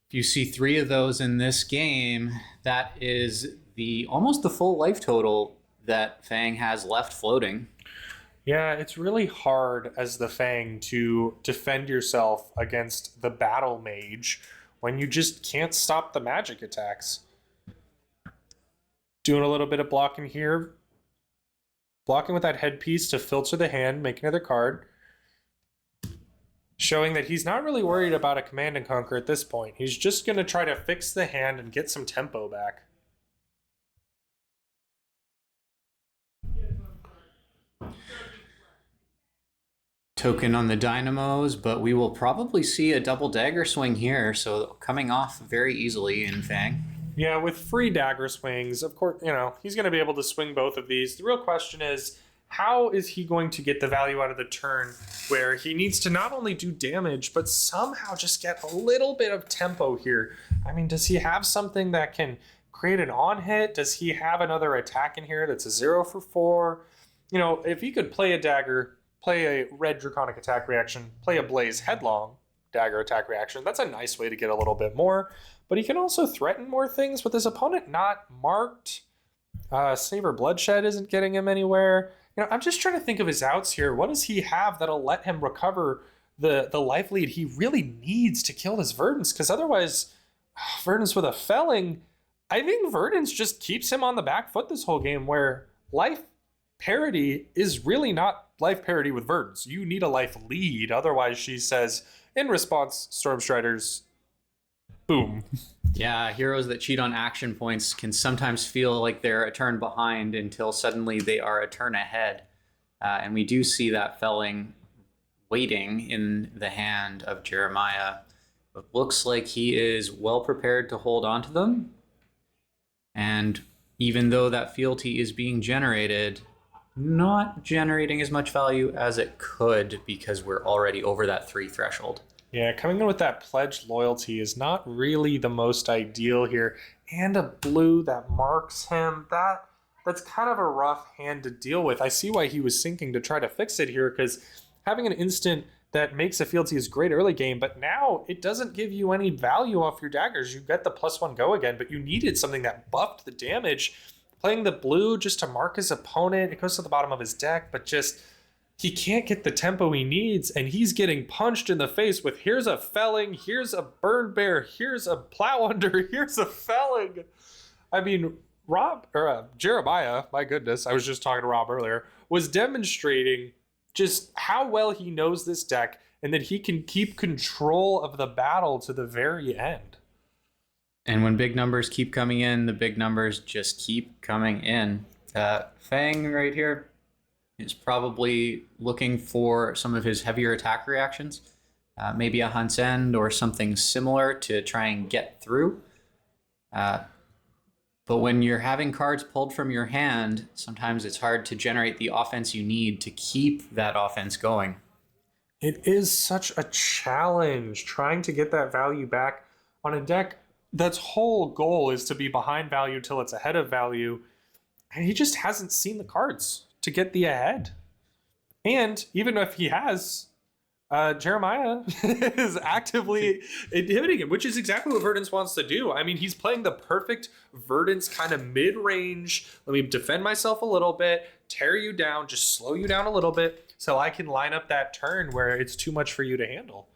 If you see 3 of those in this game, that is almost the full life total that Fang has left floating. Yeah, it's really hard as the Fang to defend yourself against the Battle Mage when you just can't stop the magic attacks. Doing a little bit of blocking here. Blocking with that headpiece to filter the hand, make another card. Showing that he's not really worried about a Command and Conquer at this point. He's just going to try to fix the hand and get some tempo back. Token on the Dynamos, but we will probably see a double dagger swing here, so coming off very easily in Fang. Yeah, with free dagger swings, of course, he's going to be able to swing both of these. The real question is, how is he going to get the value out of the turn where he needs to not only do damage, but somehow just get a little bit of tempo here? I mean, does he have something that can create an on-hit? Does he have another attack in here that's a 0 for 4? If he could play a dagger, play a red draconic attack reaction, play a blaze headlong dagger attack reaction, that's a nice way to get a little bit more. But he can also threaten more things with his opponent not marked. Savor Bloodshed isn't getting him anywhere. I'm just trying to think of his outs here. What does he have that'll let him recover the life lead he really needs to kill this Verdance? Because otherwise, Verdance with a felling, I think Verdance just keeps him on the back foot this whole game, where life parity is really not life parity with Verdance. You need a life lead. Otherwise, she says, in response, Stormstriders, boom. Yeah, heroes that cheat on action points can sometimes feel like they're a turn behind until suddenly they are a turn ahead. And we do see that felling waiting in the hand of Jeremiah. It looks like he is well prepared to hold on to them. And even though that fealty is being generated, not generating as much value as it could because we're already over that 3 threshold. Yeah, coming in with that pledge loyalty is not really the most ideal here. And a blue that marks him, that's kind of a rough hand to deal with. I see why he was sinking to try to fix it here, because having an instant that makes a fealty is great early game, but now it doesn't give you any value off your daggers. You get the +1 go again, but you needed something that buffed the damage. Playing the blue just to mark his opponent, it goes to the bottom of his deck, but just he can't get the tempo he needs, and he's getting punched in the face with here's a felling, here's a burn bear, here's a plow under, here's a felling. I mean, Jeremiah, my goodness, I was just talking to Rob earlier, was demonstrating just how well he knows this deck and that he can keep control of the battle to the very end. And when big numbers keep coming in, the big numbers just keep coming in. Fang right here is probably looking for some of his heavier attack reactions, maybe a Hunt's End or something similar to try and get through. But when you're having cards pulled from your hand, sometimes it's hard to generate the offense you need to keep that offense going. It is such a challenge trying to get that value back on a deck that's whole goal is to be behind value till it's ahead of value. And he just hasn't seen the cards to get the ahead. And even if he has, Jeremiah is actively inhibiting him, which is exactly what Verdance wants to do. I mean, he's playing the perfect Verdance kind of mid-range. Let me defend myself a little bit, tear you down, just slow you down a little bit so I can line up that turn where it's too much for you to handle.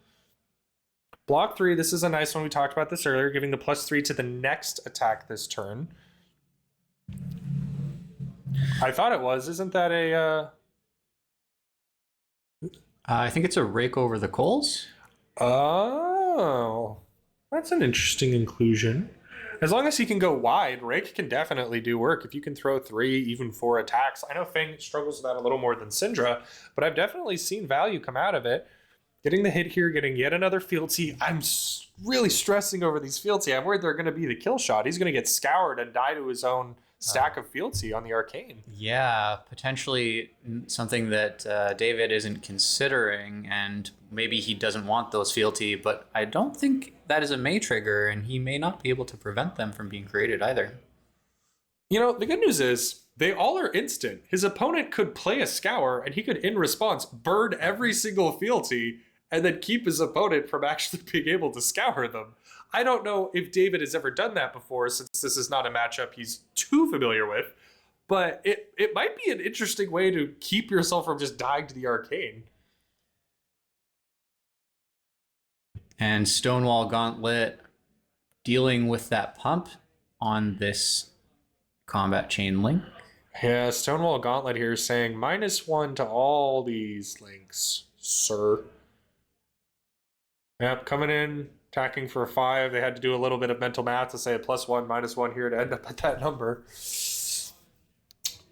Block 3, this is a nice one. We talked about this earlier, giving the +3 to the next attack this turn. I thought it was. Isn't that a... I think it's a rake over the coals. Oh, that's an interesting inclusion. As long as he can go wide, Rake can definitely do work. If you can throw 3, even 4 attacks. I know Fang struggles with that a little more than Syndra, but I've definitely seen value come out of it. Getting the hit here, getting yet another fealty. I'm really stressing over these fealty. I'm worried they're going to be the kill shot. He's going to get scoured and die to his own stack of fealty on the arcane. Yeah, potentially something that David isn't considering, and maybe he doesn't want those fealty, but I don't think that is a May trigger, and he may not be able to prevent them from being created either. You know, the good news is they all are instant. His opponent could play a scour, and he could, in response, burn every single fealty and then keep his opponent from actually being able to scour them. I don't know if David has ever done that before, since this is not a matchup he's too familiar with, but it might be an interesting way to keep yourself from just dying to the arcane. And Stonewall Gauntlet dealing with that pump on this combat chain link. Yeah, Stonewall Gauntlet here saying -1 to all these links, sir. Yep, coming in, attacking for 5. They had to do a little bit of mental math to say a +1, -1 here to end up at that number. Is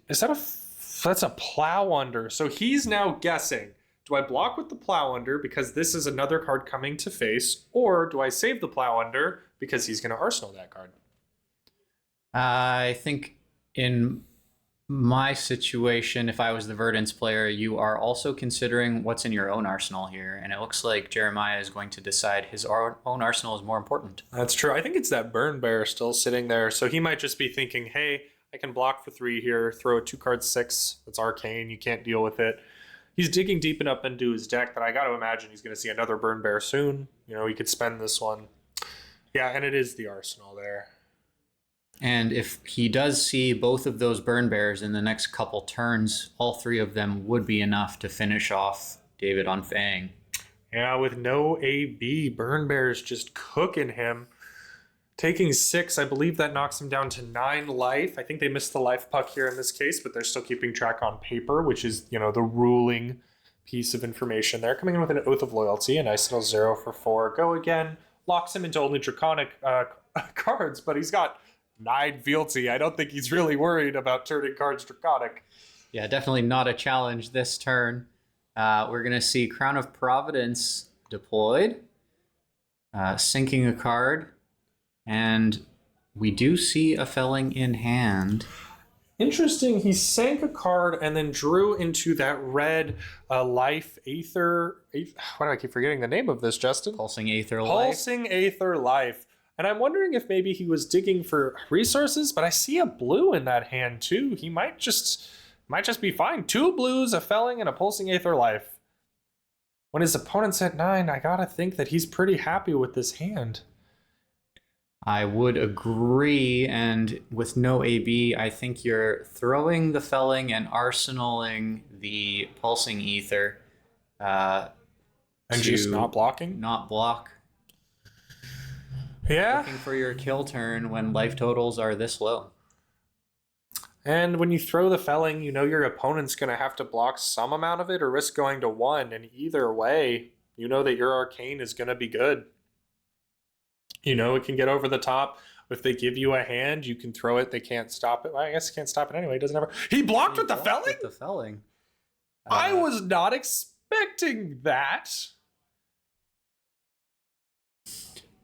that that's a plow under? So he's now guessing, do I block with the plow under because this is another card coming to face, or do I save the plow under because he's going to arsenal that card? I think in my situation, if I was the Verdance player, you are also considering what's in your own arsenal here. And it looks like Jeremiah is going to decide his own arsenal is more important. That's true. I think it's that Burn Bear still sitting there. So he might just be thinking, hey, I can block for 3 here, throw a 2-card 6. It's arcane. You can't deal with it. He's digging deep enough into his deck that I got to imagine he's going to see another Burn Bear soon. You know, he could spend this one. Yeah, and it is the arsenal there. And if he does see both of those Burn Bears in the next couple turns, all 3 of them would be enough to finish off David on Fang. Yeah, with no AB, Burn Bear's just cooking him. Taking 6, I believe that knocks him down to 9 life. I think they missed the life puck here in this case, but they're still keeping track on paper, which is, you know, the ruling piece of information there. Coming in with an Oath of Loyalty, a nice little 0 for 4. Go again, locks him into only Draconic cards, but he's got 9 fealty. I don't think he's really worried about turning cards Draconic. Yeah, definitely not a challenge this turn. We're going to see Crown of Providence deployed, sinking a card, and we do see a felling in hand. Interesting, he sank a card and then drew into that red life Aether. Why do I keep forgetting the name of this, Justin? Pulsing Aether Life. Pulsing Aether Life. And I'm wondering if maybe he was digging for resources, but I see a blue in that hand too. He might just be fine. 2 blues, a felling, and a Pulsing Aether Life. When his opponent's at 9, I gotta think that he's pretty happy with this hand. I would agree, and with no AB, I think you're throwing the felling and arsenaling the Pulsing Aether. And just not blocking? Not block. Yeah. Looking for your kill turn when life totals are this low. And when you throw the felling, you know your opponent's going to have to block some amount of it or risk going to 1. And either way, you know that your arcane is going to be good. You know, it can get over the top. If they give you a hand, you can throw it. They can't stop it. Well, I guess you can't stop it anyway. It doesn't ever. He blocked with the felling? With the felling. I was not expecting that.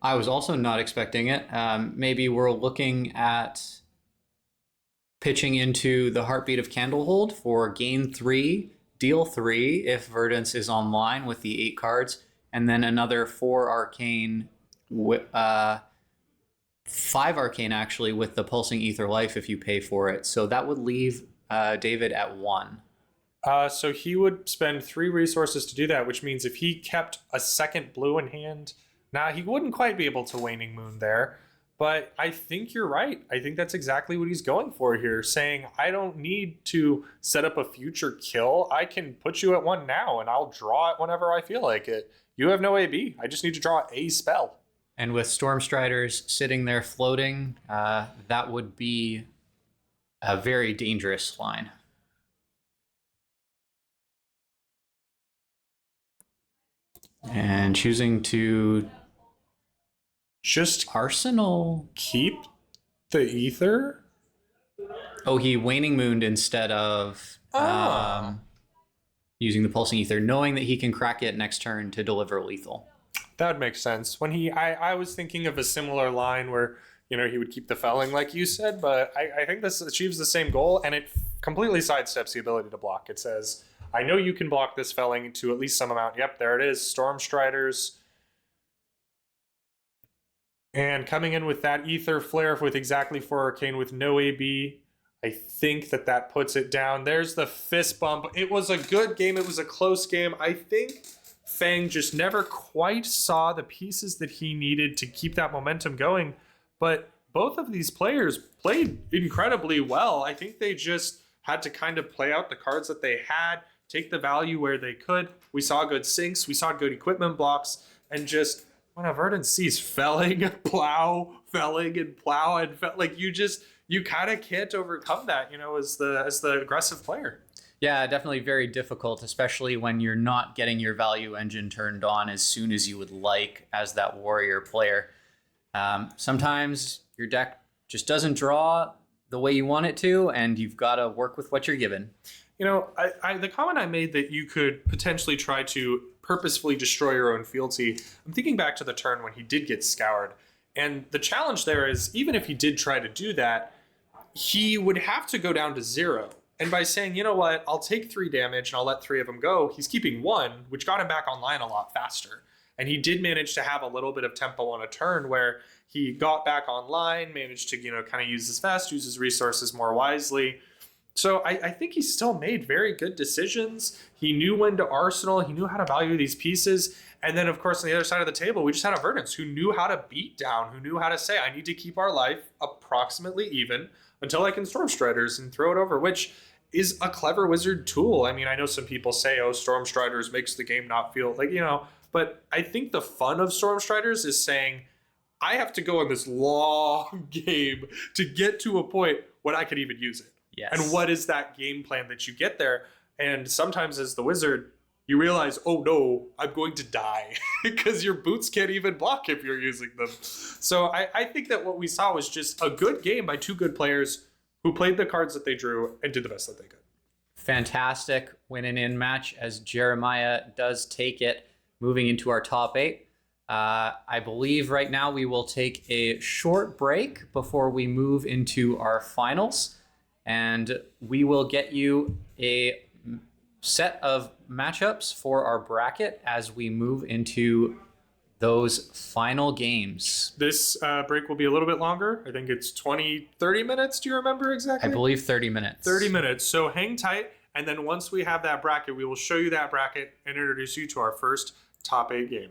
I was also not expecting it. Maybe we're looking at pitching into the Heartbeat of Candlehold for gain 3 deal 3 if Verdance is online with the 8 cards, and then another 4 arcane, 5 arcane actually with the pulsing ether life if you pay for it. So that would leave David at 1. So he would spend 3 resources to do that, which means if he kept a second blue in hand, now he wouldn't quite be able to Waning Moon there. But I think you're right. I think that's exactly what he's going for here, saying, I don't need to set up a future kill. I can put you at 1 now, and I'll draw it whenever I feel like it. You have no AB. I just need to draw a spell. And with Stormstriders sitting there floating, that would be a very dangerous line. And choosing to just Arsenal. Keep the ether? Oh, he Waning Mooned instead of using the pulsing ether, knowing that he can crack it next turn to deliver lethal. That would make sense. When I was thinking of a similar line where, you know, he would keep the felling like you said, but I think this achieves the same goal, and it completely sidesteps the ability to block. It says, I know you can block this felling to at least some amount. Yep, there it is. Stormstriders. And coming in with that Ether Flare with exactly 4 Arcane with no AB, I think that puts it down. There's the fist bump. It was a good game. It was a close game. I think Fang just never quite saw the pieces that he needed to keep that momentum going. But both of these players played incredibly well. I think they just had to kind of play out the cards that they had, take the value where they could. We saw good sinks. We saw good equipment blocks. And just when a Verdant sees felling, plow, felling, and plow, and like you kind of can't overcome that, you know, as the aggressive player. Yeah, definitely very difficult, especially when you're not getting your value engine turned on as soon as you would like as that warrior player. Sometimes your deck just doesn't draw the way you want it to, and you've got to work with what you're given. You know, the comment I made that you could potentially try to purposefully destroy your own fealty, I'm thinking back to the turn when he did get scoured. And the challenge there is, even if he did try to do that, he would have to go down to 0. And by saying, you know what, I'll take 3 damage and I'll let 3 of them go, he's keeping 1, which got him back online a lot faster. And he did manage to have a little bit of tempo on a turn where he got back online, managed to, you know, kind of use his vest, use his resources more wisely. So I think he still made very good decisions. He knew when to arsenal. He knew how to value these pieces. And then, of course, on the other side of the table, we just had a Verdance who knew how to beat down, who knew how to say, I need to keep our life approximately even until I can Stormstriders and throw it over, which is a clever wizard tool. I mean, I know some people say, oh, Stormstriders makes the game not feel like, you know, but I think the fun of Stormstriders is saying, I have to go on this long game to get to a point when I can even use it. Yes. And what is that game plan that you get there? And sometimes as the wizard, you realize, oh no, I'm going to die because your boots can't even block if you're using them. So I think that what we saw was just a good game by 2 good players who played the cards that they drew and did the best that they could. Fantastic win and in match as Jeremiah does take it, moving into our top 8. I believe right now we will take a short break before we move into our finals. And we will get you a set of matchups for our bracket as we move into those final games. This break will be a little bit longer. I think it's 30 minutes. Do you remember exactly? I believe 30 minutes. 30 minutes. So hang tight. And then once we have that bracket, we will show you that bracket and introduce you to our first top 8 game.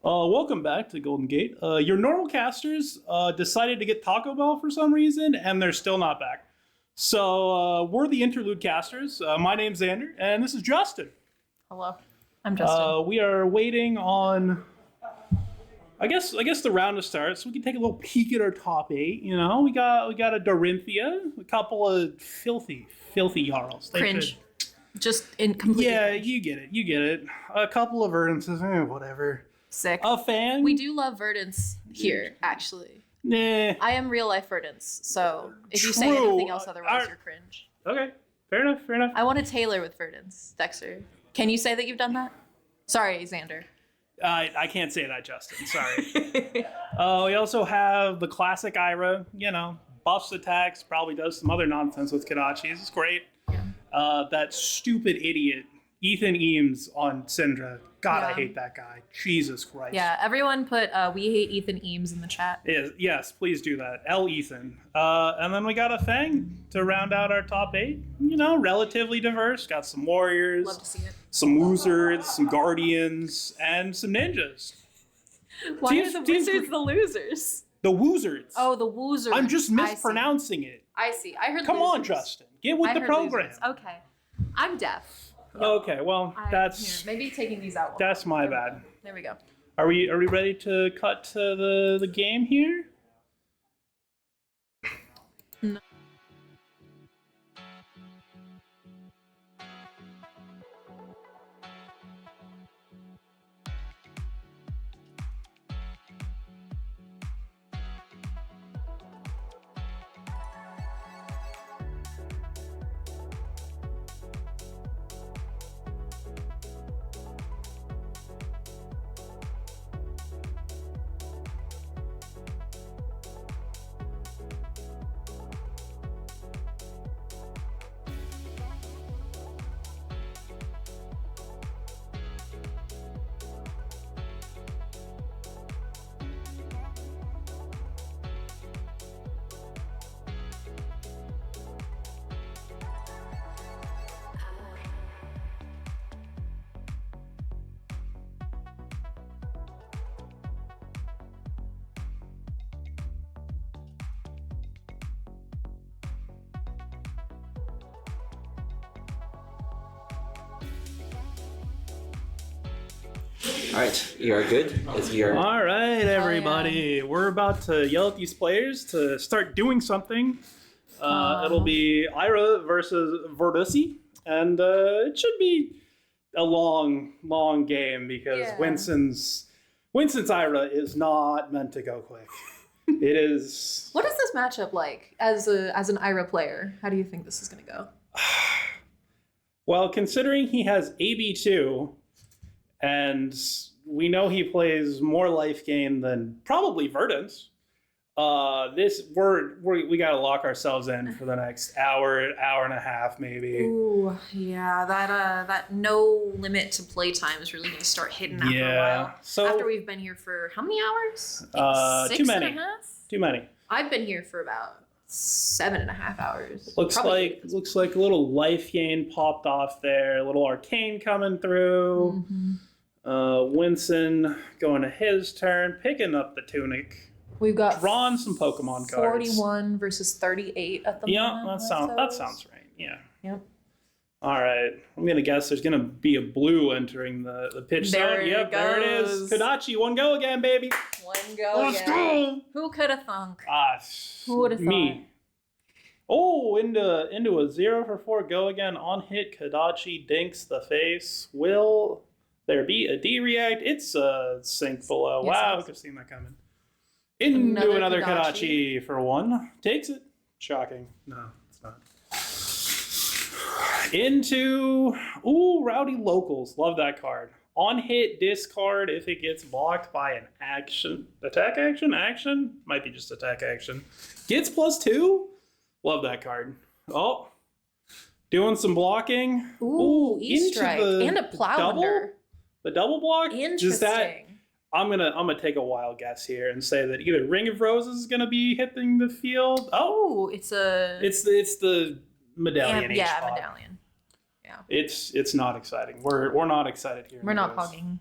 Welcome back to Golden Gate. Your normal casters decided to get Taco Bell for some reason, and they're still not back. So we're the interlude casters. My name's Xander, and this is Justin. Hello, I'm Justin. We are waiting on, I guess the round to start, so we can take a little peek at our top 8. You know, we got a Dorinthia, a couple of filthy Jarls. Cringe. Just in complete. Yeah, cringe. you get it. A couple of Verdances, whatever. Sick. A fan. We do love Verdants here, actually. Nah. I am real life Verdants, so if you say True. anything else otherwise, you're cringe. Okay, fair enough. I want to tailor with Verdants, Dexter. Can you say that you've done that? Sorry, Xander. I can't say that, Justin. Sorry. We also have the classic Ira. You know, buffs attacks, probably does some other nonsense with Kadachis. It's great. That stupid idiot, Ethan Eames on Syndra. God, I hate that guy. Jesus Christ. Yeah, everyone put "We hate Ethan Eames" in the chat. Yes, please do that. L. Ethan. And then we got a Fang to round out our top 8. You know, relatively diverse. Got some warriors. Love to see it. Some wizards, some guardians, and some ninjas. Why are the wizards the losers? The woozards. Oh, the woozers. I'm just mispronouncing it. I see. I heard. Come on, losers. Justin. Get with I the heard program. losers. Okay, I'm deaf. Okay, well, that's Here, maybe taking these out. that's my bad. There we go. Are we ready to cut to the game here? No. All right, you are good. As we are. All right, everybody. We're about to yell at these players to start doing something. It'll be Ira versus Verdusi, and it should be a long game because Winston's Ira is not meant to go quick. It is. What is this matchup like as an Ira player? How do you think this is going to go? Well, considering he has AB2, and we know he plays more life gain than probably Verdance, we got to lock ourselves in for the next hour and a half, maybe. Ooh, yeah, that no limit to playtime is really going to start hitting after a while. So after we've been here for how many hours? Six too many. and a half? Too many. I've been here for about 7.5 hours. Looks like a little life gain popped off there. A little arcane coming through. Mm-hmm. Winston going to his turn, picking up the tunic. We've got drawn some Pokemon cards. 41 versus 38 at the moment. That sounds right. Yeah. Yep. All right. I'm gonna guess there's gonna be a blue entering the pitch zone. Yep, there it is. Kadachi, one go again, baby. One go Let's again. go. Who could have thunk? Who would have thought? Me. Oh, into a 0 for 4 go again on hit. Kadachi dinks the face. Will there be a D react? It's a sink below. Yes, wow, yes. who could have seen that coming? Into another Kadachi for 1. Takes it. Shocking. No, it's not. Into Rowdy Locals. Love that card. On hit, discard if it gets blocked by an action. Attack action? Action? Might be just attack action. Gets +2? Love that card. Oh. Doing some blocking. Ooh, E-Strike. And a Plow double? Under. The double block? Interesting. I'm gonna take a wild guess here and say that either Ring of Roses is gonna be hitting the field. Oh, it's the medallion. Yeah, H-pop. medallion. Yeah. It's not exciting. We're not excited here. We're not pogging.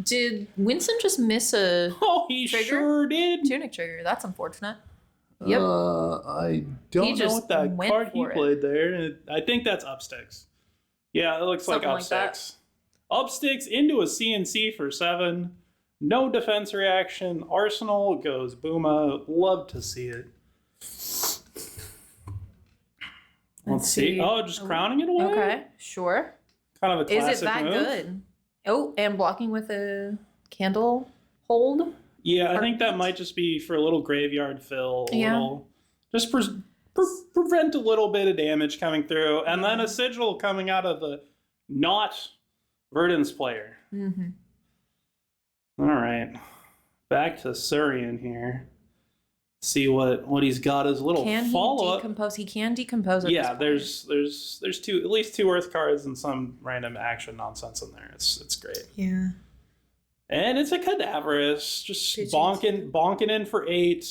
Did Winston just miss a Oh, he Trigger? sure did. tunic trigger? That's unfortunate. Yep. I don't know just what that went card he for it. played there. I think that's up sticks. Yeah, it looks Something like up like that. sticks. Up sticks into a CNC for 7. No defense reaction. Arsenal goes Booma. Love to see it. Let's see. Oh, just crowning it away? Okay, sure. Kind of a classic Is it that move. good? Oh, and blocking with a candle hold. Yeah, I think that might just be for a little graveyard fill. Yeah. Little, just prevent a little bit of damage coming through. And then a sigil coming out of the not Verdance player. Mm-hmm. All right. Back to Surian here. See what he's got as a little Can he follow-up. decompose? He can decompose. At Yeah, this point. there's at least 2 Earth cards and some random action nonsense in there. It's great. Yeah. And it's a Cadaverous, just Pigeons. bonking in for 8.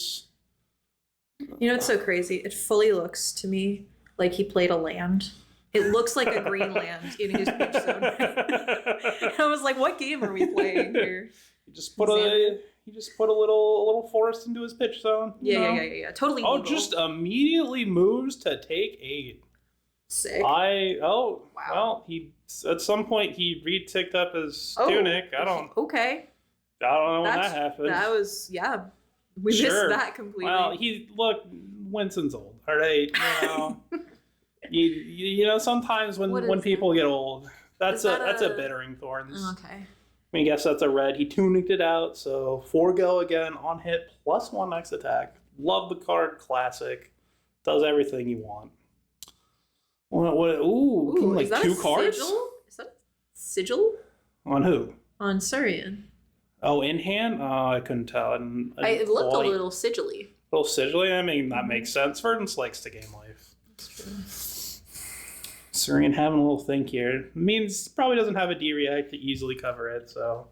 You know, it's so crazy. It fully looks to me like he played a land. It looks like a green land in his pitch zone. I was like, what game are we playing here? He just put a little forest into his pitch zone. you know? Yeah. Totally Oh, legal. just immediately moves to take 8. Sick. Well, Wow. he at some point he reticked up his Oh, tunic. I don't Okay. know when that happened. That was, yeah. We Sure. missed that completely. Well, Winston's old. All right, you know, you know sometimes What when is people get old, that's Is that that's a a- bittering thorns. Okay. I guess that's a red. He tunicked it out, so 4 go again on hit plus 1 next attack. Love the card, classic. Does everything you want. What? Ooh, Ooh, like is that 2 a cards sigil? Is that a sigil on who? on Surian? Oh, in hand? Oh, I couldn't tell. It looked a little sigil-y. little sigilly. I mean, Mm-hmm. that makes sense. Verdance likes to gain life. Surian having a little think here. Means probably doesn't have a D-react to easily cover it, so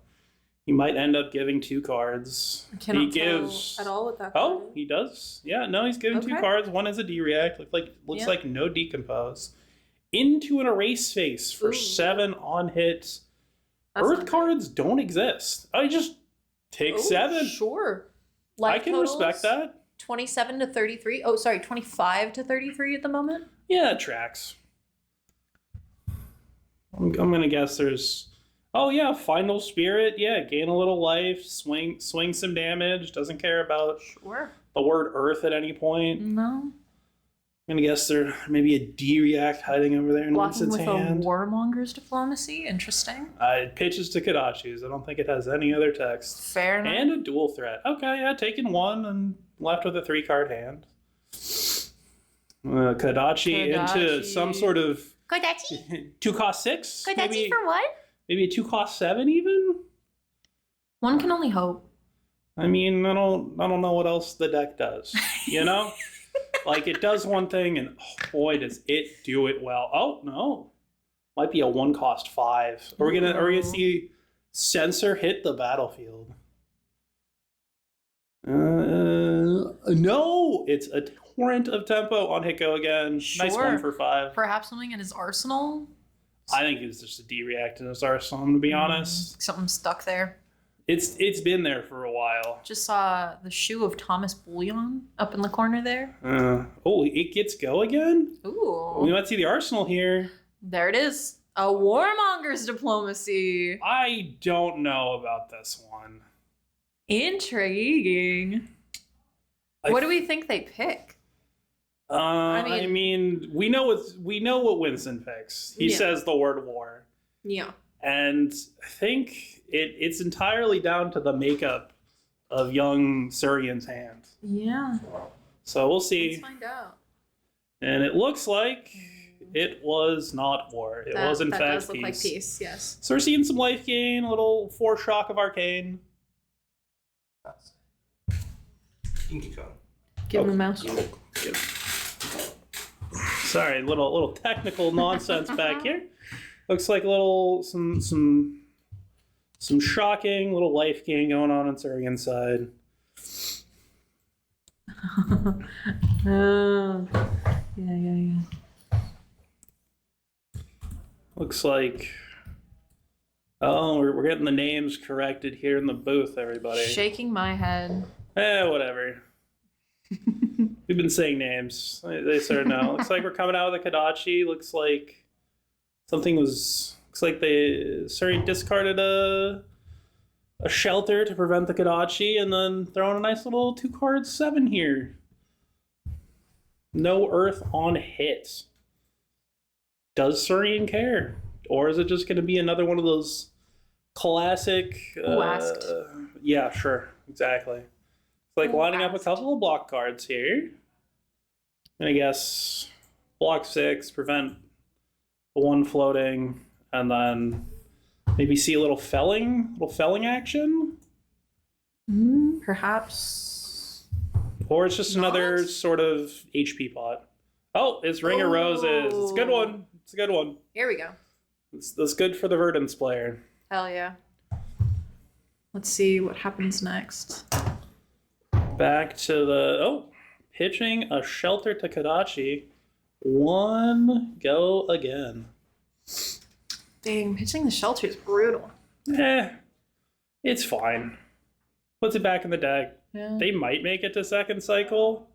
he might end up giving 2 cards. I cannot He gives... tell at all what that Oh, card is. he does. Yeah, no, he's giving 2 Okay. cards. One is a D-react. Looks Yeah. like no decompose. Into an erase face for Ooh. 7 on hit. That's Earth not cards don't exist. I just take good. 7. Sure. I Life can totals, respect that. 27 to 33. Oh, sorry, 25 to 33 at the moment. Yeah, it tracks. I'm gonna guess there's. Oh yeah, final spirit. Yeah, gain a little life, swing some damage. Doesn't care about Sure. the word earth at any point. No. I'm gonna guess there may be a D react hiding over there in Blocking Winston's with hand. a Warmonger's diplomacy. Interesting. It pitches to Kadachi's. I don't think it has any other text. Fair enough. And a dual threat. Okay, yeah, taking 1 and left with a 3-card hand. Kadachi into some sort of Kodachi? 2 cost 6. Kodachi for what? Maybe a 2 cost 7 even. One can only hope. I mean, I don't know what else the deck does. You know, like it does one thing, and oh boy, does it do it well. Oh no, might be a 1 cost 5. Are we gonna see Censor hit the battlefield? No, it's a torrent of tempo on hit go again. Nice Sure. 1 for 5. Perhaps something in his arsenal? I think it was just a D react in his arsenal, to be honest. Something stuck there. It's been there for a while. Just saw the shoe of Thomas Bouillon up in the corner there. Oh, it gets go again? Ooh. We might see the arsenal here. There it is. A Warmonger's diplomacy. I don't know about this one. Intriguing. What do we think they pick? I mean, we know what Winston picks. He Yeah. says the word war. Yeah. And I think it's entirely down to the makeup of young Surian's hand. Yeah. So we'll Let's see. find out. And it looks like it was not war. It was in that fact does look like peace, yes. So we're seeing some life gain, a little 4 shock of arcane. You can keep going. Give him a mouse. Good. Sorry, little technical nonsense back here. Looks like a little some shocking little life gain going on Surian's side. Yeah. Looks like Oh, we're getting the names corrected here in the booth, everybody. Shaking my head. Whatever. We've been saying names. They sort of know. Looks like we're coming out of the Kodachi. Looks like Looks like they discarded a shelter to prevent the Kodachi, and then throwing a nice little 2-card 7 here. No Earth on hit. Does Surian care? Or is it just going to be another one of those classic... Who asked? Yeah, sure. Exactly. It's like lining up a couple of block cards here. And I guess block 6, prevent the one floating, and then maybe see a little felling action? Perhaps. Or it's just another sort of HP pot. Oh, it's Ring of Roses. It's a good one. It's a good one. Here we go. That's good for the Verdance player. Hell yeah. Let's see what happens next. Back to the... pitching a shelter to Kodachi. One go again. Dang, pitching the shelter is brutal. It's fine. Puts it back in the deck. Yeah. They might make it to second cycle.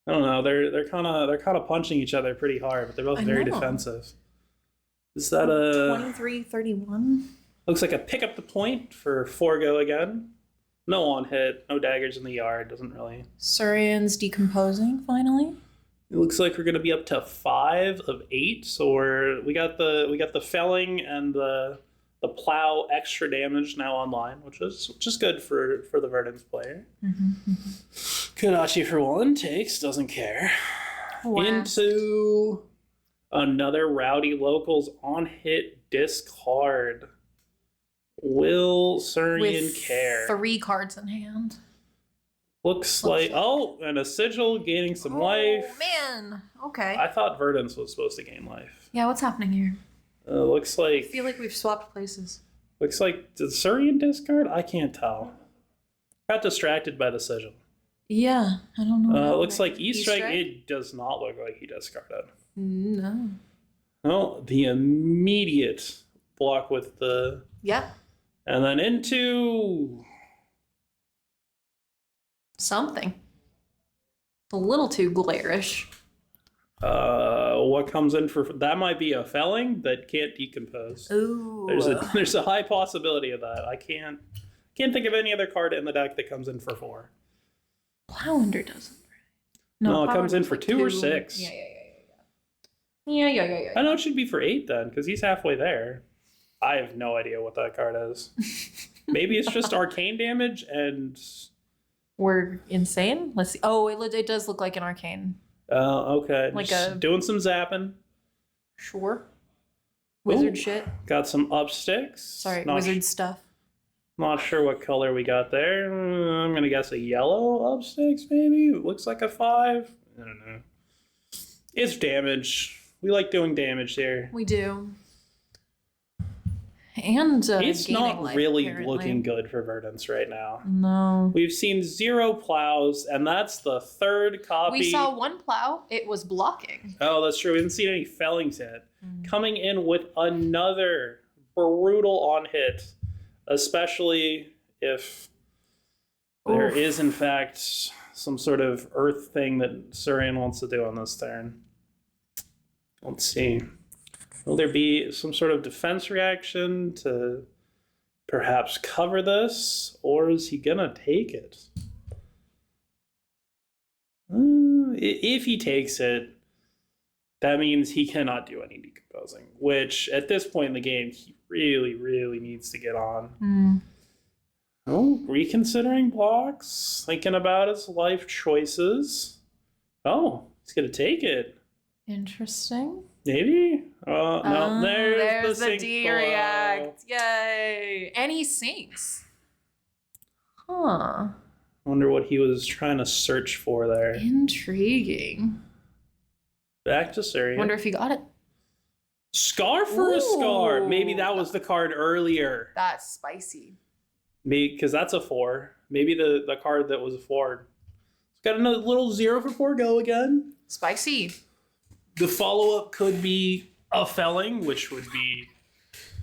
I don't know. They're kind of punching each other pretty hard, but they're both very defensive. Is that a 23-31? Looks like a pick up the point for 4 go again. No on hit, no daggers in the yard. Doesn't really. Surian's decomposing finally. It looks like we're gonna be up to 5 of 8. So we got the felling and the plow extra damage now online, which is good for the Verdance player. Kodachi for 1 takes, doesn't care. Into another Rowdy Locals on hit discard. Will Surian care? 3 cards in hand. Looks like and a sigil gaining some life. Oh man. Okay. I thought Verdance was supposed to gain life. Yeah, what's happening here? Looks like I feel like we've swapped places. did Surian discard? I can't tell. Got distracted by the sigil. Yeah, I don't know. Looks like E-Strike. It does not look like he discarded. No. Oh, the immediate block with the... Yeah. And then into... Something. A little too glarish. What comes in for... That might be a felling that can't decompose. Ooh. There's a high possibility of that. I can't think of any other card in the deck that comes in for 4. Plowender doesn't. No, it comes in for 2 or 6. Yeah. I know it should be for 8 then, because he's halfway there. I have no idea what that card is. Maybe it's just arcane damage and... We're insane? Let's see. Oh, it does look like an arcane. Okay. Like just doing some zapping. Sure. Wizard Ooh, shit. Got some up sticks. Sorry, wizard stuff. Not sure what color we got there. I'm going to guess a yellow up sticks, maybe? It looks like a 5. I don't know. It's damage. We like doing damage here. We do. And it's not life, really apparently. looking good for Verdance right now. No. We've seen 0 plows, and that's the 3rd copy. We saw 1 plow. It was blocking. Oh, that's true. We haven't seen any fellings yet. Coming in with another brutal on hit, especially if there is, in fact, some sort of earth thing that Surian wants to do on this turn. Let's see. Will there be some sort of defense reaction to perhaps cover this, or is he gonna take it? If he takes it, that means he cannot do any decomposing, which at this point in the game, he really, really needs to get on. Oh, reconsidering blocks, thinking about his life choices. Oh, he's gonna take it. Interesting. Maybe? No, there's the D-react. Yay. And he sinks. Huh. Wonder what he was trying to search for there. Intriguing. Back to Surian. Wonder if he got it. Scar for a scar. Ooh. Maybe that was the card earlier. That's spicy. Maybe because that's a 4. Maybe the card that was a 4. It's got another little 0 for 4 go again. Spicy. The follow-up could be a felling, which would be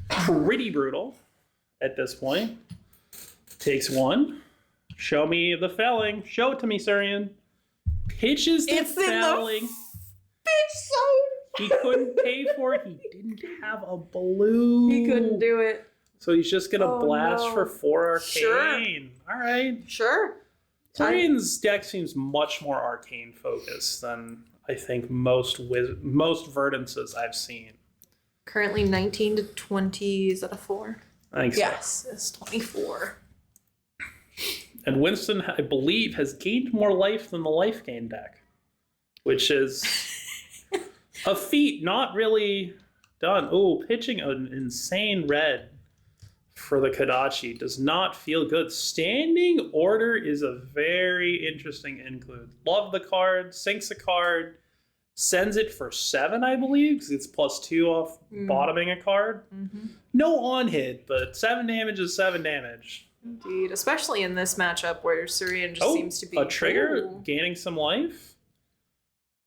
pretty brutal at this point. Takes one. Show me the felling. Show it to me, Surian. Pitches the It's in the felling. He couldn't pay for it. He didn't have a blue. He couldn't do it. So he's just gonna Oh, blast no. for 4 arcane. Sure. All right. Sure. Surian's deck seems much more arcane focused than I think most Verdances I've seen. Currently 19 to 20. Is that a 4? I think so. Yes, it's 24. And Winston, I believe, has gained more life than the life gain deck, which is a feat not really done. Oh, pitching an insane red for the Kodachi does not feel good. Standing Order is a very interesting include. Love the card, sinks a card, sends it for 7, I believe, because it's +2 off bottoming a card. Mm-hmm. No on hit, but 7 damage is 7 damage. Indeed, especially in this matchup where Surian just seems to be a trigger, Ooh. gaining some life,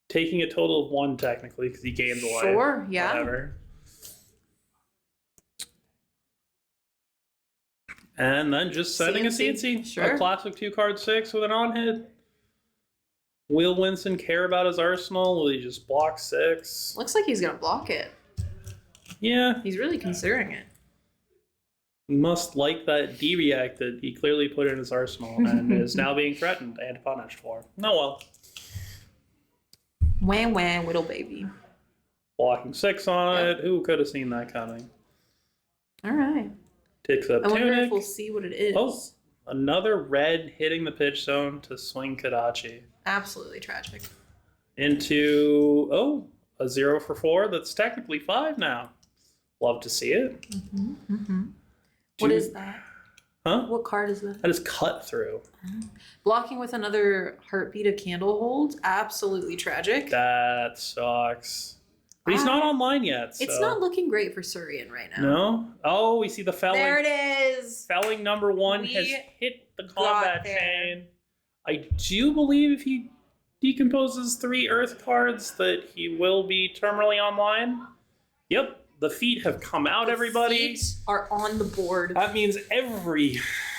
taking a total of 1 technically because he gained the life. Sure, yeah. Whatever. And then just setting a CNC, CNC. sure. A classic 2-card 6 with an on hit. Will Winston care about his arsenal? Will he just block 6? Looks like he's gonna block it. Yeah, He's really considering it. he must like that D-React that he clearly put in his arsenal and is now being threatened and punished for. Oh well. Wham wham, little baby. Blocking 6 on Yep. it. Who could have seen that coming? All right. Takes up I wonder Tunic. if we'll see what it is. Oh, another red hitting the pitch zone to swing Kodachi. Absolutely tragic. Into, a 0 for 4. That's technically 5 now. Love to see it. What is that? Huh? What card is that? That is cut through. Blocking with another Heartbeat of Candlehold. Absolutely tragic. That sucks. But he's not online yet. So. It's not looking great for Surian right now. No? Oh, we see the felling. There it is. Felling number 1 We has hit the got combat there. chain. I do believe if he decomposes 3 earth cards that he will be terminally online. Yep, the feet have come out, everybody. Feet are on the board. That means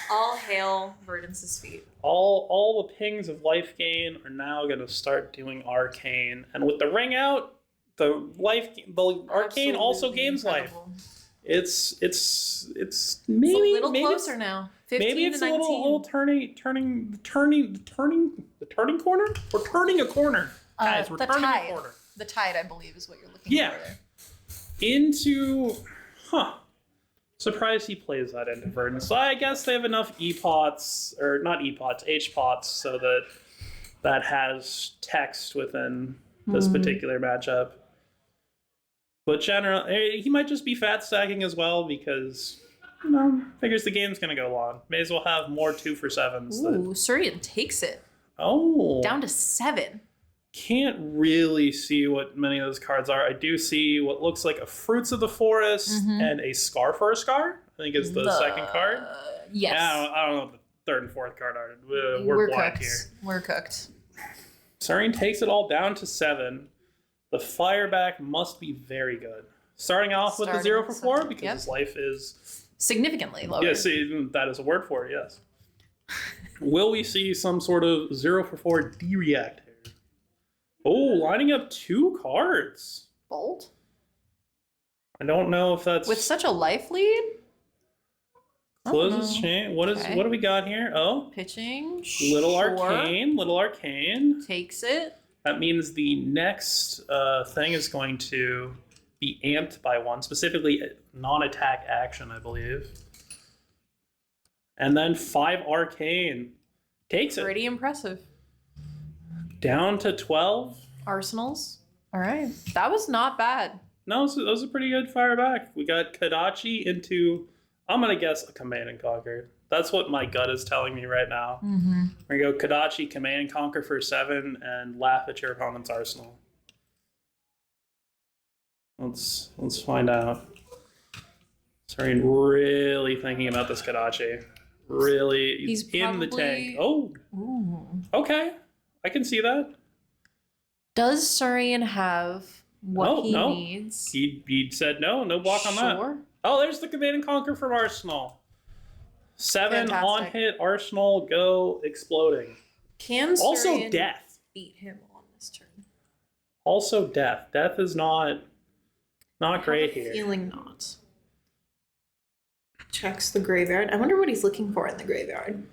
All hail Verdance's feet. all the pings of life gain are now going to start doing arcane, and with the ring out, the arcane also Absolutely gains life. incredible. It's maybe It's a little maybe closer it's, now. 15 maybe it's to a 19. little turning corner. We're turning a corner, guys. We're the turning tide. a corner. The tide, I believe, is what you're looking Yeah. for there. Into, surprised he plays that into Verdant. So I guess they have enough E-pots, or not E-pots, H-pots, so that has text within this particular matchup. But he might just be fat stacking as well because, figures the game's going to go long. May as well have more 2 for 7s. Ooh, Surian takes it. Oh. Down to 7. Can't really see what many of those cards are. I do see what looks like a Fruits of the Forest and a Scar for a Scar, I think is the second card. Yes. I don't know what the 3rd and 4th card are. We're blind cooked. here. We're cooked. Surian takes it all down to 7. The fireback must be very good. Starting off with the 0 for 4 because Yep. his life is... Significantly lower. Yes, that is a word for it, yes. Will we see some sort of 0 for 4 D-React here? Oh, lining up 2 cards. Bold. I don't know if that's... With such a life lead? Closes chain. What do we got here? Oh, Pitching. little Sure. arcane. Takes it. That means the next thing is going to be amped by 1, specifically non-attack action, I believe. And then 5 arcane. Takes it. Pretty impressive. Down to 12. Arsenals. All right. That was not bad. No, that was a pretty good fire back. We got Kodachi into, I'm going to guess, a Command and Conquer. That's what my gut is telling me right now. Mm-hmm. We're going to go Kodachi, Command and Conquer for 7, and laugh at your opponent's arsenal. Let's find out. Sorry, really thinking about this Kodachi. Really, He's in the tank. Oh, Ooh. okay. I can see that. Does Surian have what he needs? He said no block on that. Sure. Oh, there's the Command and Conquer from Arsenal. 7 Fantastic. on hit, Arsenal, go exploding. Can Also Surian death. beat him on this turn? Also death. Death is not great here. Feeling not. Checks the graveyard. I wonder what he's looking for in the graveyard.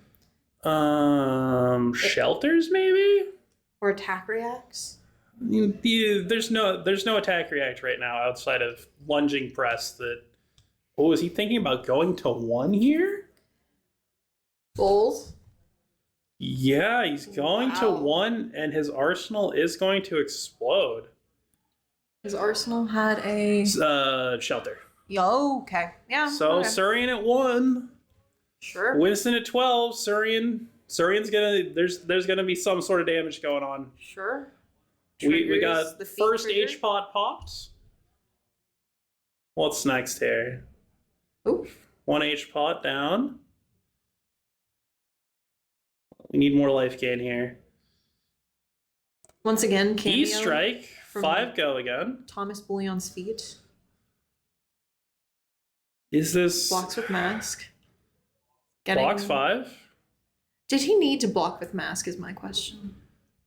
Shelters maybe? Or attack reacts. There's no attack react right now outside of lunging press that. Oh, is he thinking about going to 1 here? Bowls. Yeah, he's going to Wow. 1 and his arsenal is going to explode. His Arsenal had a. Shelter. Yo, okay. Yeah. So okay. Surian at 1. Sure. Winston at 12. Surian's gonna there's gonna be some sort of damage going on. Sure. We Triggers got the feat first trigger. H-pot popped. What's next here? Oop. 1 H-pot down. We need more life gain here. Once again, cameo. E-strike. from- 5 go again. Thomas Bullion's feet. Is this Blocks with mask. blocks 5? Did he need to block with mask? Is my question.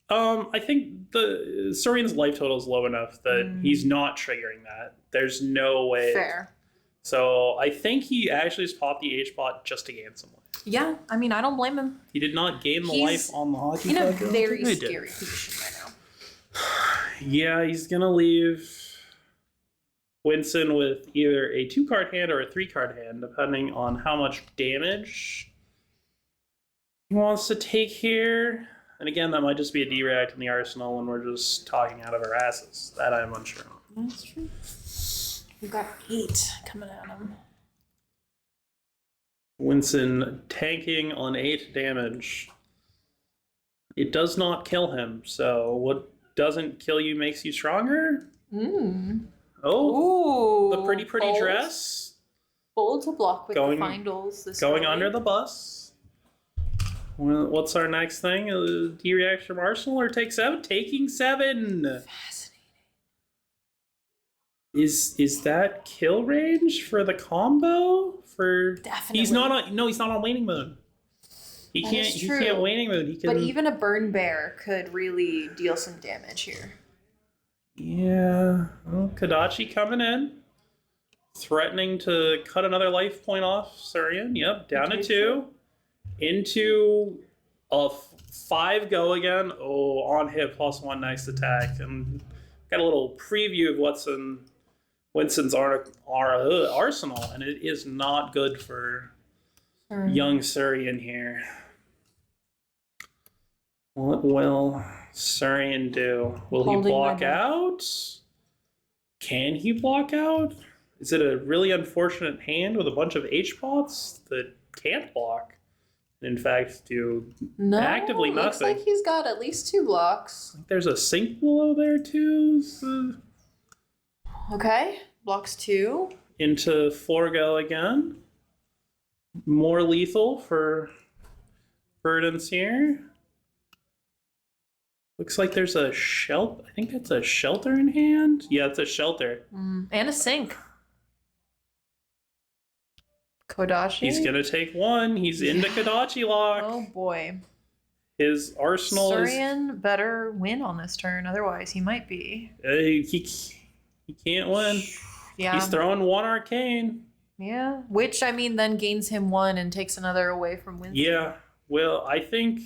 I think the Surian's life total is low enough that he's not triggering that. There's no way. Fair. So I think he actually just popped the H-pot just to gain some life. Yeah, I mean, I don't blame him. He did not gain the He's life on the hockey In a puck. I don't very think he did. scary position right now. Yeah, he's gonna leave Winston with either a 2-card hand or a 3-card hand, depending on how much damage he wants to take here. And again, that might just be a D-react in the arsenal, and we're just talking out of our asses. That I'm unsure on. That's true. We've got 8 coming at him. Winston tanking on 8 damage. It does not kill him, so what doesn't kill you makes you stronger? Oh, Ooh. the pretty bold. dress. Bold to block with Going- the findles. This Going early. under the bus. Well, what's our next thing? D-react from Arsenal or take 7? Taking 7. Fascinating. Is that kill range for the combo? Definitely. He's not on waning mode. He That can't. is He true. can't waning mode. He can. But even a burn bear could really deal some damage here. Yeah. Oh, Kodachi coming in, threatening to cut another life point off Surian. Yep, down to 2, into a 5 go again. Oh, on hit +1, nice attack, and got a little preview of what's in Winston's arsenal, and it is not good for young Surian here. What will Surian do? Will he Holding block my breath. out? Can he block out? Is it a really unfortunate hand with a bunch of H-pots that can't block? In fact, do No, actively looks nothing. like he's got at least 2 blocks. There's a sink below there too. So Okay, blocks 2. into Florgo again. More lethal for Verdance here. Looks like there's a shelter. I think that's a shelter in hand. Yeah, it's a shelter. And a sink. Kodachi. He's gonna take 1. He's into Kodachi lock. Oh boy. His arsenal Surian better win on this turn, otherwise he might be. is. He can't win. Yeah. He's throwing 1 arcane. Yeah. Which, I mean, then gains him 1 and takes another away from Winston. Yeah. Well, I think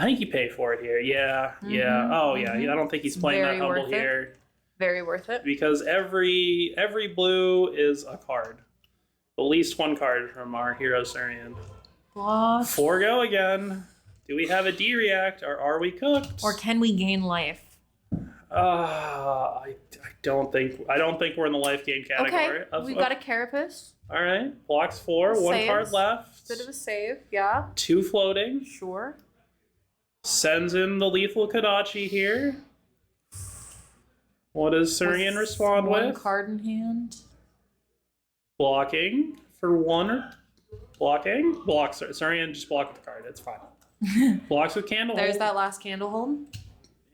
you pay for it here. Yeah. Yeah. Oh yeah. I don't think he's It's playing that very humble worth it. here Very worth it. because every blue is a card. At least 1 card from our hero Surian. Block. 4 go again. Do we have a D react or are we cooked? Or can we gain life? I don't think we're in the life gain category. Okay, we've got a Carapace. All right. Blocks 4. 1 Saves. card left. Bit of a save, yeah. 2 floating. Sure. Sends in the lethal Kodachi here. What does Surian respond One with? card in hand. Blocking for 1. Blocking. Blocks. Surian just blocked the card. It's fine. Blocks with candle. There's hold. that last candle hold.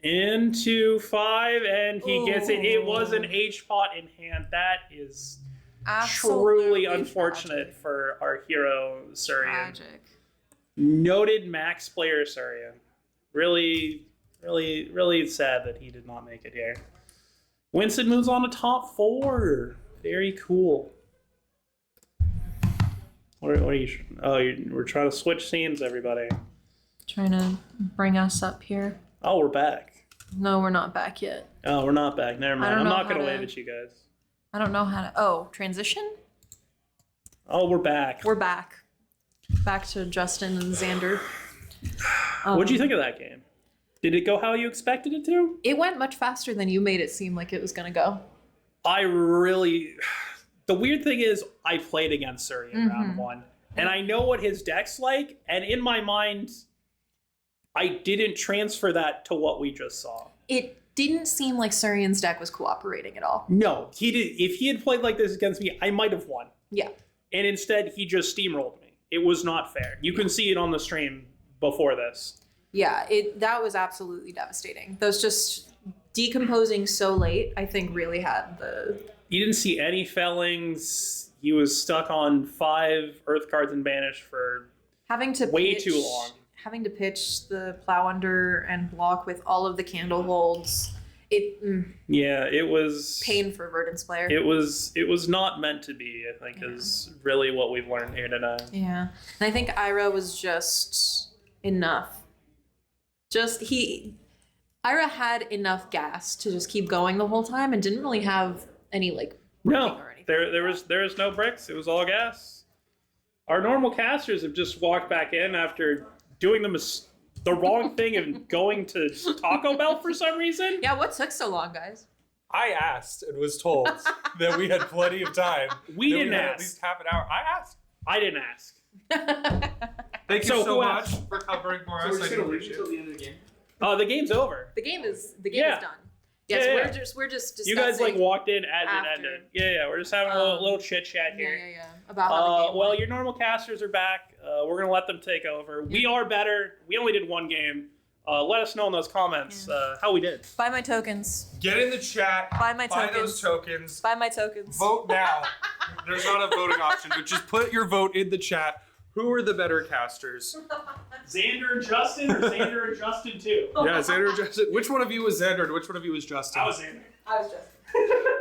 Into 5, and he gets it. It was an Ooh. H-pot in hand. That is Absolutely truly unfortunate tragic. for our hero Surian. Tragic. Noted max player Surian. Really, really, really sad that he did not make it here. Winston moves on to top 4. Very cool. What are you? Oh, we're trying to switch scenes, everybody. Trying to bring us up here. Oh, we're back. No, we're not back yet. Oh, we're not back. Never mind. don't I'm know not how going to to- wave at you guys. I don't know how to. Oh, transition? Oh, we're back. We're back. Back to Justin and Xander. What'd you think of that game? Did it go how you expected it to? It went much faster than you made it seem like it was going to go. I really. The weird thing is, I played against Surrey in round 1, and I know what his deck's like, and in my mind, I didn't transfer that to what we just saw. It didn't seem like Surian's deck was cooperating at all. No, he did. If he had played like this against me, I might have won. Yeah. And instead, he just steamrolled me. It was not fair. You can see it on the stream before this. Yeah, that was absolutely devastating. Those just decomposing so late, I think really had the... You didn't see any fellings. He was stuck on 5 Earth cards and banished for Having to way pitch, too long. Having to pitch the Plow Under and block with all of the candle holds. Yeah, it was Pain for Verdant's player. It was not meant to be, I think, is really what we've learned here today. Yeah. And I think Ira was just enough. Ira had enough gas to just keep going the whole time and didn't really have any like bricking No, or anything. there was no bricks. It was all gas. Our normal casters have just walked back in after doing the wrong thing and going to Taco Bell for some reason. Yeah, what took so long, guys? I asked and was told that we had plenty of time. We that didn't had ask. At least half an hour. I asked. I didn't ask. Thank you So so who much asked? for covering for So us. we're just I gonna do leave appreciate until it. the end of the game. Oh, the game's over. The game is Yeah. done. Yes, Yeah, we're yeah. just discussing. You guys like walked in as after. it ended. Yeah. We're just having a little chit chat here. Yeah. About how the game Well, went. your normal casters are back. We're gonna let them take over. We are better. We only did 1 game. Let us know in those comments how we did. Buy my tokens. Get in the chat. Buy my Buy tokens. those tokens. Buy my tokens. Vote now. There's not a voting option, but just put your vote in the chat. Who are the better casters? Xander and Justin, or Xander and Justin too? Yeah, Xander or Justin. Which one of you was Xander and which one of you was Justin? I was Xander. I was just.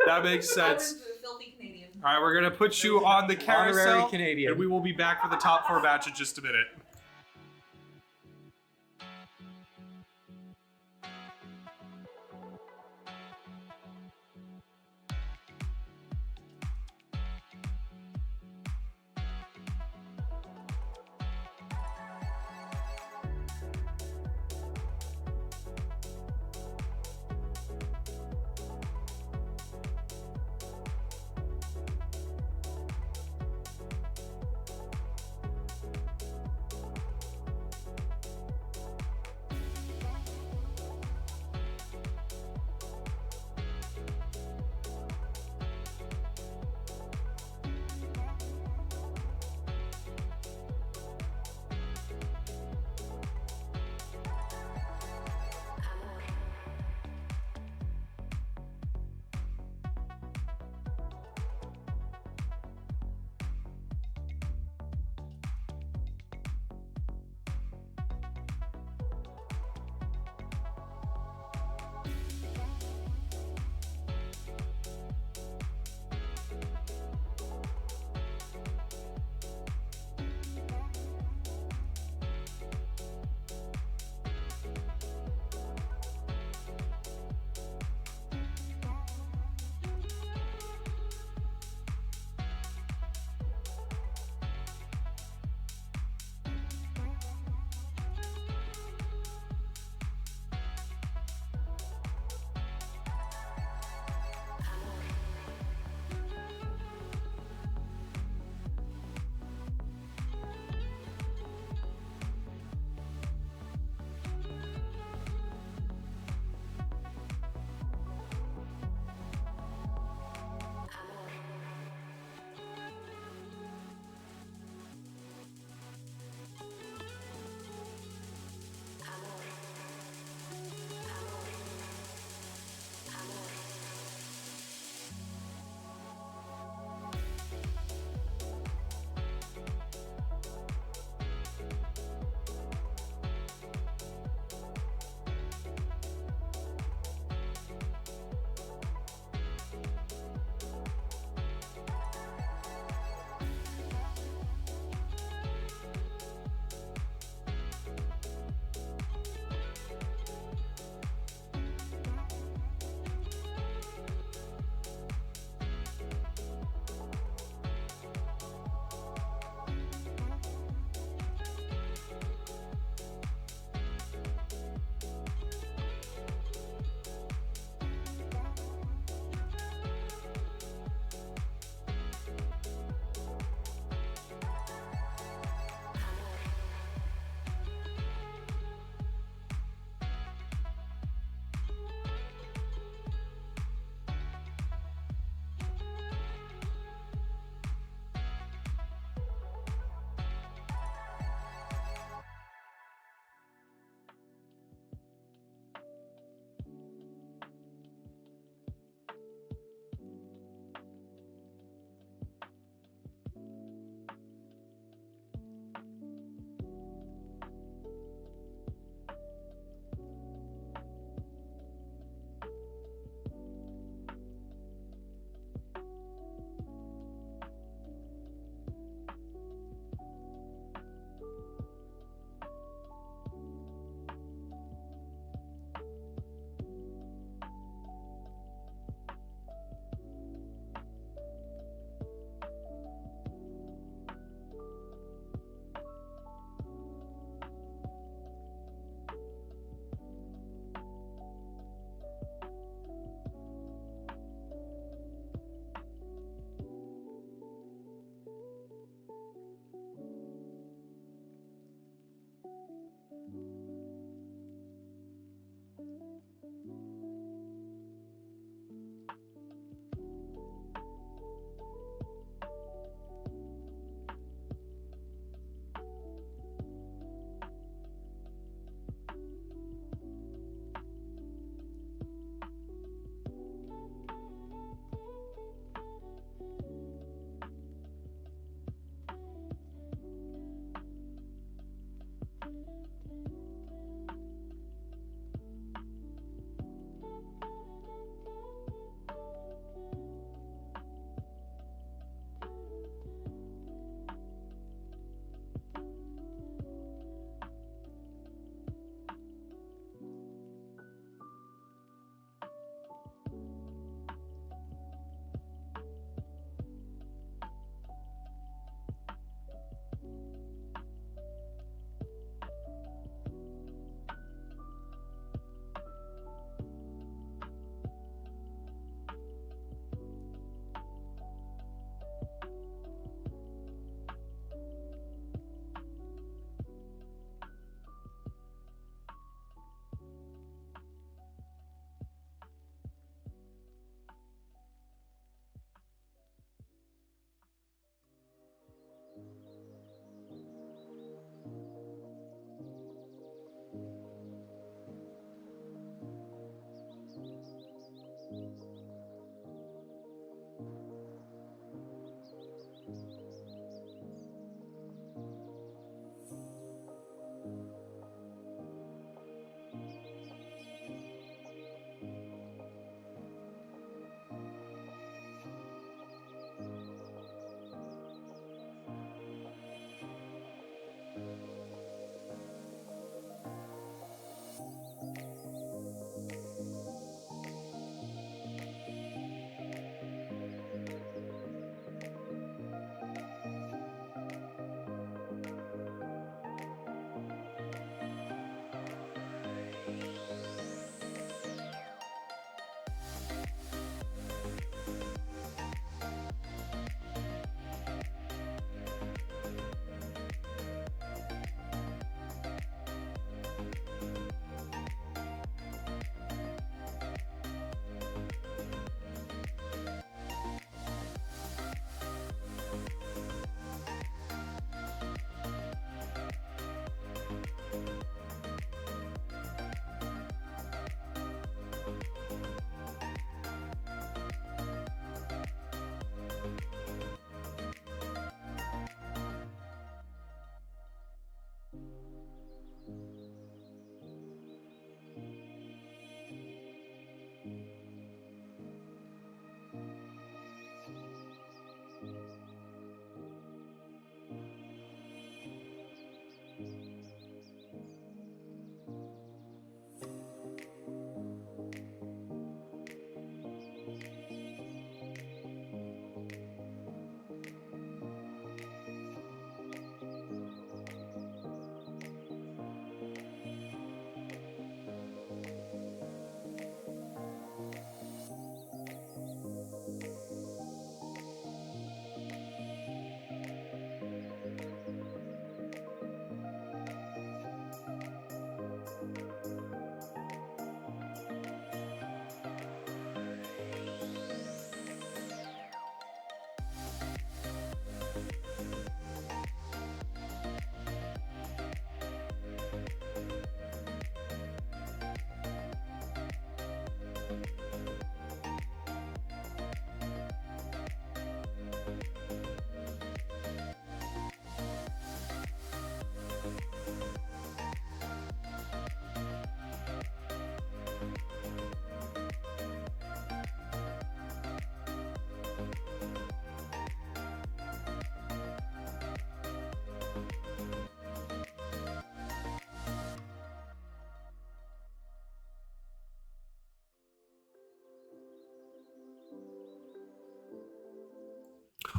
That makes sense. a filthy Canadian. All right, we're going to put you on the carousel. Honorary Canadian. And we will be back for the top 4 match in just a minute.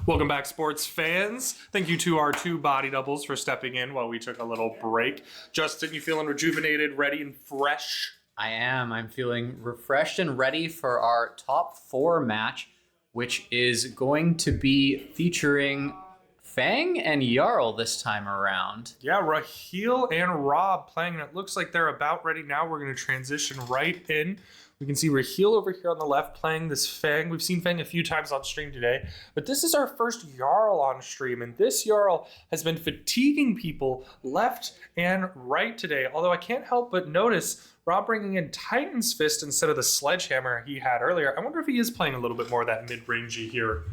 Welcome back, sports fans. Thank you to our two body doubles for stepping in while we took a little break. Justin, you feeling rejuvenated, ready, and fresh? I am. I'm feeling refreshed and ready for our top 4 match, which is going to be featuring Fang and Jarl this time around. Yeah, Raheel and Rob playing, and it looks like they're about ready now. We're going to transition right in. We can see Raheel over here on the left playing this Fang. We've seen Fang a few times on stream today, but this is our first Jarl on stream, and this Jarl has been fatiguing people left and right today. Although I can't help but notice Rob bringing in Titan's Fist instead of the Sledgehammer he had earlier. I wonder if he is playing a little bit more of that mid-rangey here.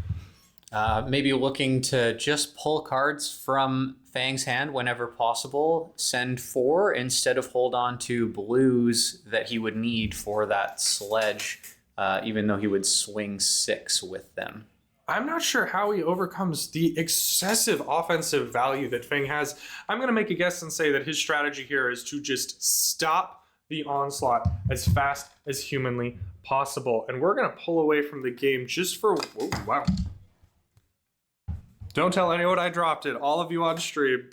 Maybe looking to just pull cards from Fang's hand whenever possible, send 4 instead of hold on to blues that he would need for that sledge, even though he would swing 6 with them. I'm not sure how he overcomes the excessive offensive value that Fang has. I'm going to make a guess and say that his strategy here is to just stop the onslaught as fast as humanly possible. And we're going to pull away from the game just for... Whoa, wow. Don't tell anyone I dropped it, all of you on stream.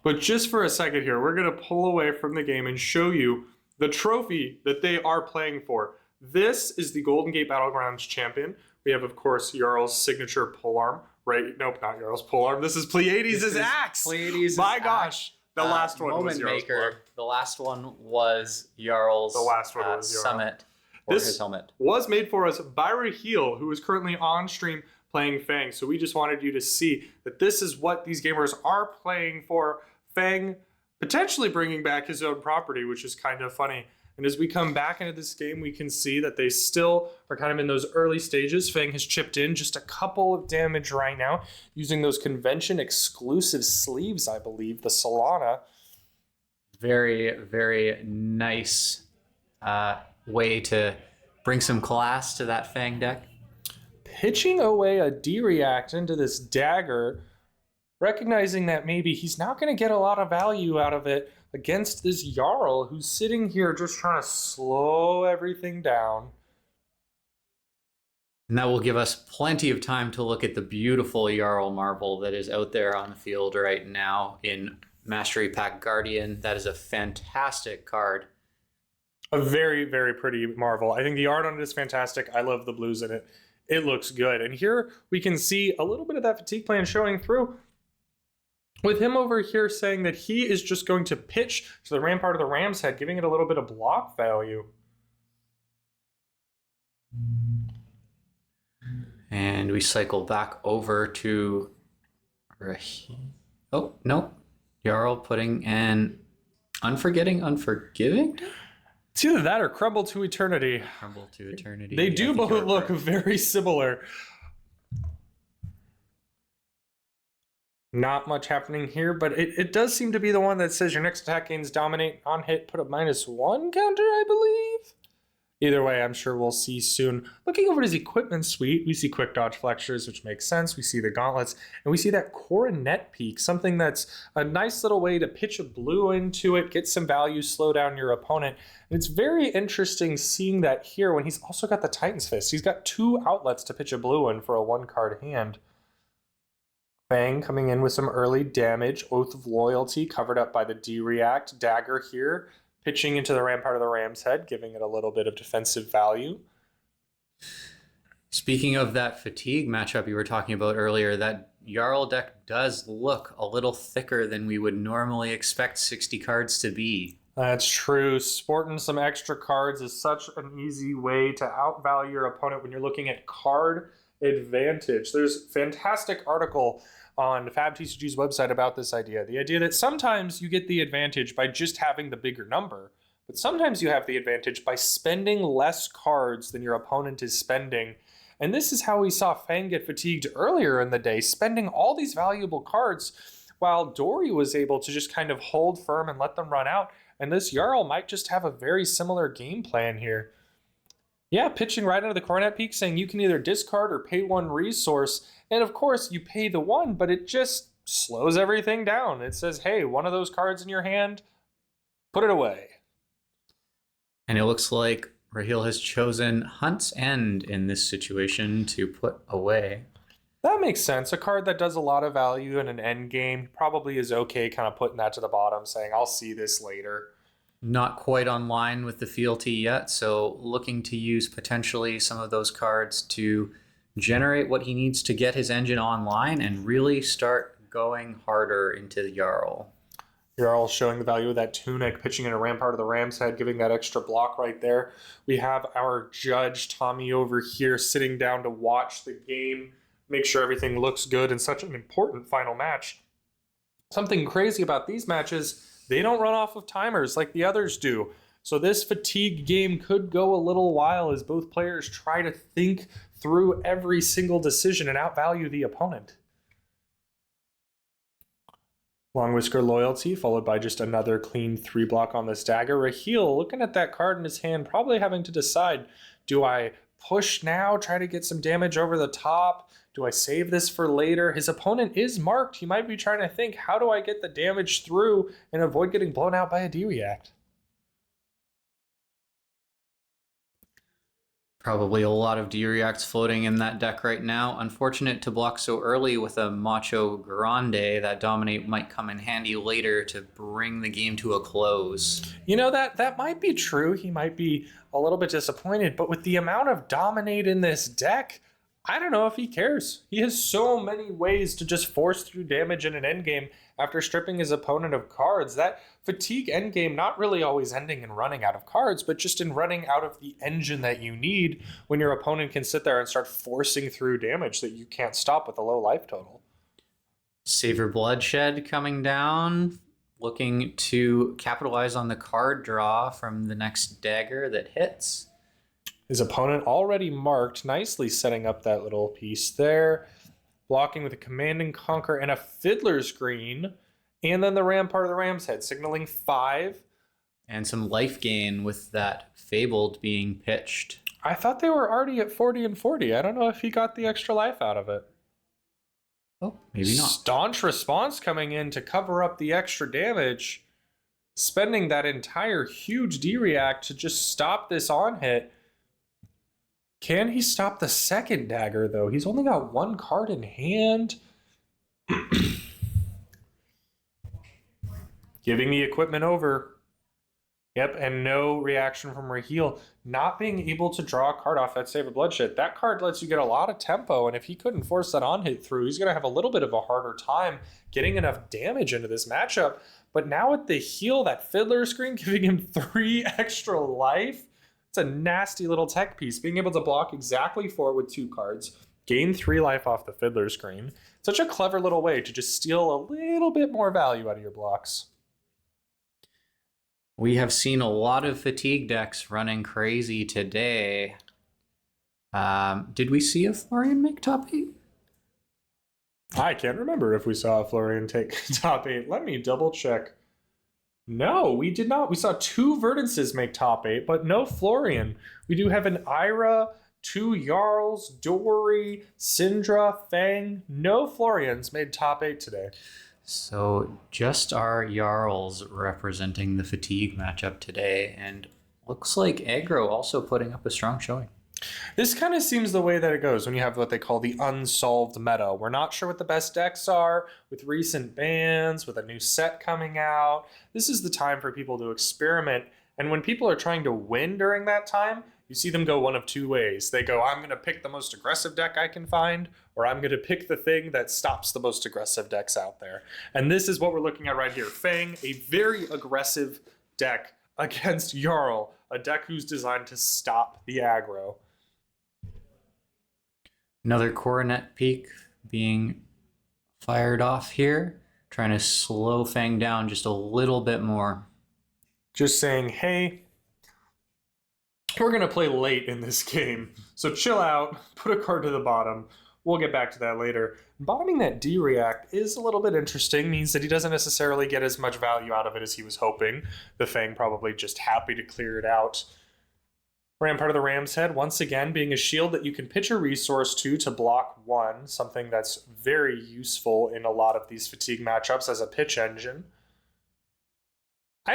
But just for a second here, we're going to pull away from the game and show you the trophy that they are playing for. This is the Golden Gate Battlegrounds champion. We have, of course, Jarl's signature polearm. Right? Nope, not Jarl's polearm. This is Pleiades' axe. Pleiades' My axe. gosh. The last one was Jarl's polearm. The last one was Jarl's summit or This his helmet. was made for us by Raheel, who is currently on stream playing Fang. So we just wanted you to see that this is what these gamers are playing for. Fang potentially bringing back his own property, which is kind of funny. And as we come back into this game, we can see that they still are kind of in those early stages. Fang has chipped in just a couple of damage right now using those convention exclusive sleeves, I believe, the Solana. Very, very nice way to bring some class to that Fang deck. Pitching away a D-React into this dagger, recognizing that maybe he's not going to get a lot of value out of it against this Jarl, who's sitting here just trying to slow everything down. And that will give us plenty of time to look at the beautiful Jarl marvel that is out there on the field right now in Mastery Pack Guardian. That is a fantastic card. A very, very pretty marvel. I think the art on it is fantastic. I love the blues in it. It looks good. And here we can see a little bit of that fatigue plan showing through with him over here saying that he is just going to pitch to the rampart of the Ram's Head, giving it a little bit of block value. And we cycle back over to oh, no. Jarl putting an Unforgiving? It's either that or Crumble to Eternity. Crumble to Eternity. They do both look very similar. Not much happening here, but it does seem to be the one that says your next attack gains dominate on hit, put a -1 counter, I believe. Either way, I'm sure we'll see soon. Looking over at his equipment suite, we see quick dodge flexures, which makes sense. We see the gauntlets, and we see that coronet peak, something that's a nice little way to pitch a blue into it, get some value, slow down your opponent. And it's very interesting seeing that here when he's also got the Titan's Fist. He's got 2 outlets to pitch a blue in for a 1-card hand. Fang coming in with some early damage. Oath of Loyalty covered up by the D-React. Dagger here, pitching into the rampart of the Ram's Head, giving it a little bit of defensive value. Speaking of that fatigue matchup you were talking about earlier, that Jarl deck does look a little thicker than we would normally expect 60 cards to be. That's true. Sporting some extra cards is such an easy way to outvalue your opponent when you're looking at card advantage. There's a fantastic article on FabTCG's website about this idea. The idea that sometimes you get the advantage by just having the bigger number, but sometimes you have the advantage by spending less cards than your opponent is spending. And this is how we saw Fang get fatigued earlier in the day, spending all these valuable cards while Dory was able to just kind of hold firm and let them run out. And this Jarl might just have a very similar game plan here. Yeah, pitching right into the Coronet Peak, saying you can either discard or pay one resource. And of course, you pay the one, but it just slows everything down. It says, hey, one of those cards in your hand, put it away. And it looks like Raheel has chosen Hunt's End in this situation to put away. That makes sense. A card that does a lot of value in an end game probably is okay kind of putting that to the bottom, saying, I'll see this later. Not quite online with the fealty yet, so looking to use potentially some of those cards to generate what he needs to get his engine online and really start going harder into the Jarl. Jarl showing the value of that tunic, pitching in a Rampart of the Ram's Head, giving that extra block right there. We have our judge, Tommy, over here sitting down to watch the game, make sure everything looks good in such an important final match. Something crazy about these matches, they don't run off of timers like the others do. So this fatigue game could go a little while as both players try to think through every single decision and outvalue the opponent. Long Whisker Loyalty, followed by just another clean 3-block on this dagger. Raheel, looking at that card in his hand, probably having to decide, do I push now, try to get some damage over the top? Do I save this for later? His opponent is marked. He might be trying to think, how do I get the damage through and avoid getting blown out by a D-React? Probably a lot of D-Reacts floating in that deck right now. Unfortunate to block so early with a Macho Grande. That Dominate might come in handy later to bring the game to a close. You know, that might be true. He might be a little bit disappointed, but with the amount of Dominate in this deck, I don't know if he cares. He has so many ways to just force through damage in an endgame after stripping his opponent of cards. That fatigue endgame not really always ending in running out of cards, but just in running out of the engine that you need when your opponent can sit there and start forcing through damage that you can't stop with a low life total. Savor Bloodshed coming down, looking to capitalize on the card draw from the next dagger that hits. His opponent already marked, nicely setting up that little piece there. Blocking with a Command and Conquer and a Fiddler's Green. And then the Rampart of the Ram's Head, signaling 5. And some life gain with that Fabled being pitched. I thought they were already at 40 and 40. I don't know if he got the extra life out of it. Oh, maybe not. Staunch Response coming in to cover up the extra damage. Spending that entire huge D-React to just stop this on-hit. Can he stop the second dagger, though? He's only got one card in hand. Giving the equipment over. Yep, and no reaction from Raheel. Not being able to draw a card off that Savor Bloodshed. That card lets you get a lot of tempo, and if he couldn't force that on-hit through, he's going to have a little bit of a harder time getting enough damage into this matchup. But now with the heal, that Fiddler Screen giving him 3 extra life, it's a nasty little tech piece. Being able to block exactly 4 with 2 cards, gain 3 life off the Fiddler Screen. Such a clever little way to just steal a little bit more value out of your blocks. We have seen a lot of fatigue decks running crazy today. Did we see a Florian make top 8? I can't remember if we saw a Florian take top 8. Let me double check. No, we did not. We saw 2 Verdances make top 8, but no Florian. We do have an Ira, 2 Jarls, Dory, Syndra, Fang. No Florians made top 8 today. So just our Jarls representing the fatigue matchup today, and looks like aggro also putting up a strong showing. This kind of seems the way that it goes when you have what they call the unsolved meta. We're not sure what the best decks are with recent bans, with a new set coming out. This is the time for people to experiment. And when people are trying to win during that time, you see them go one of 2 ways. They go, I'm going to pick the most aggressive deck I can find, or I'm going to pick the thing that stops the most aggressive decks out there. And this is what we're looking at right here. Fang, a very aggressive deck against Jarl, a deck who's designed to stop the aggro. Another Coronet Peak being fired off here, trying to slow Fang down just a little bit more. just saying, hey, we're going to play late in this game, so chill out, put a card to the bottom. We'll get back to that later. Bottoming that D-React is a little bit interesting, means that he doesn't necessarily get as much value out of it as he was hoping. The Fang probably just happy to clear it out. Rampart of the Ram's Head, once again, being a shield that you can pitch a resource to block one, something that's very useful in a lot of these fatigue matchups as a pitch engine. I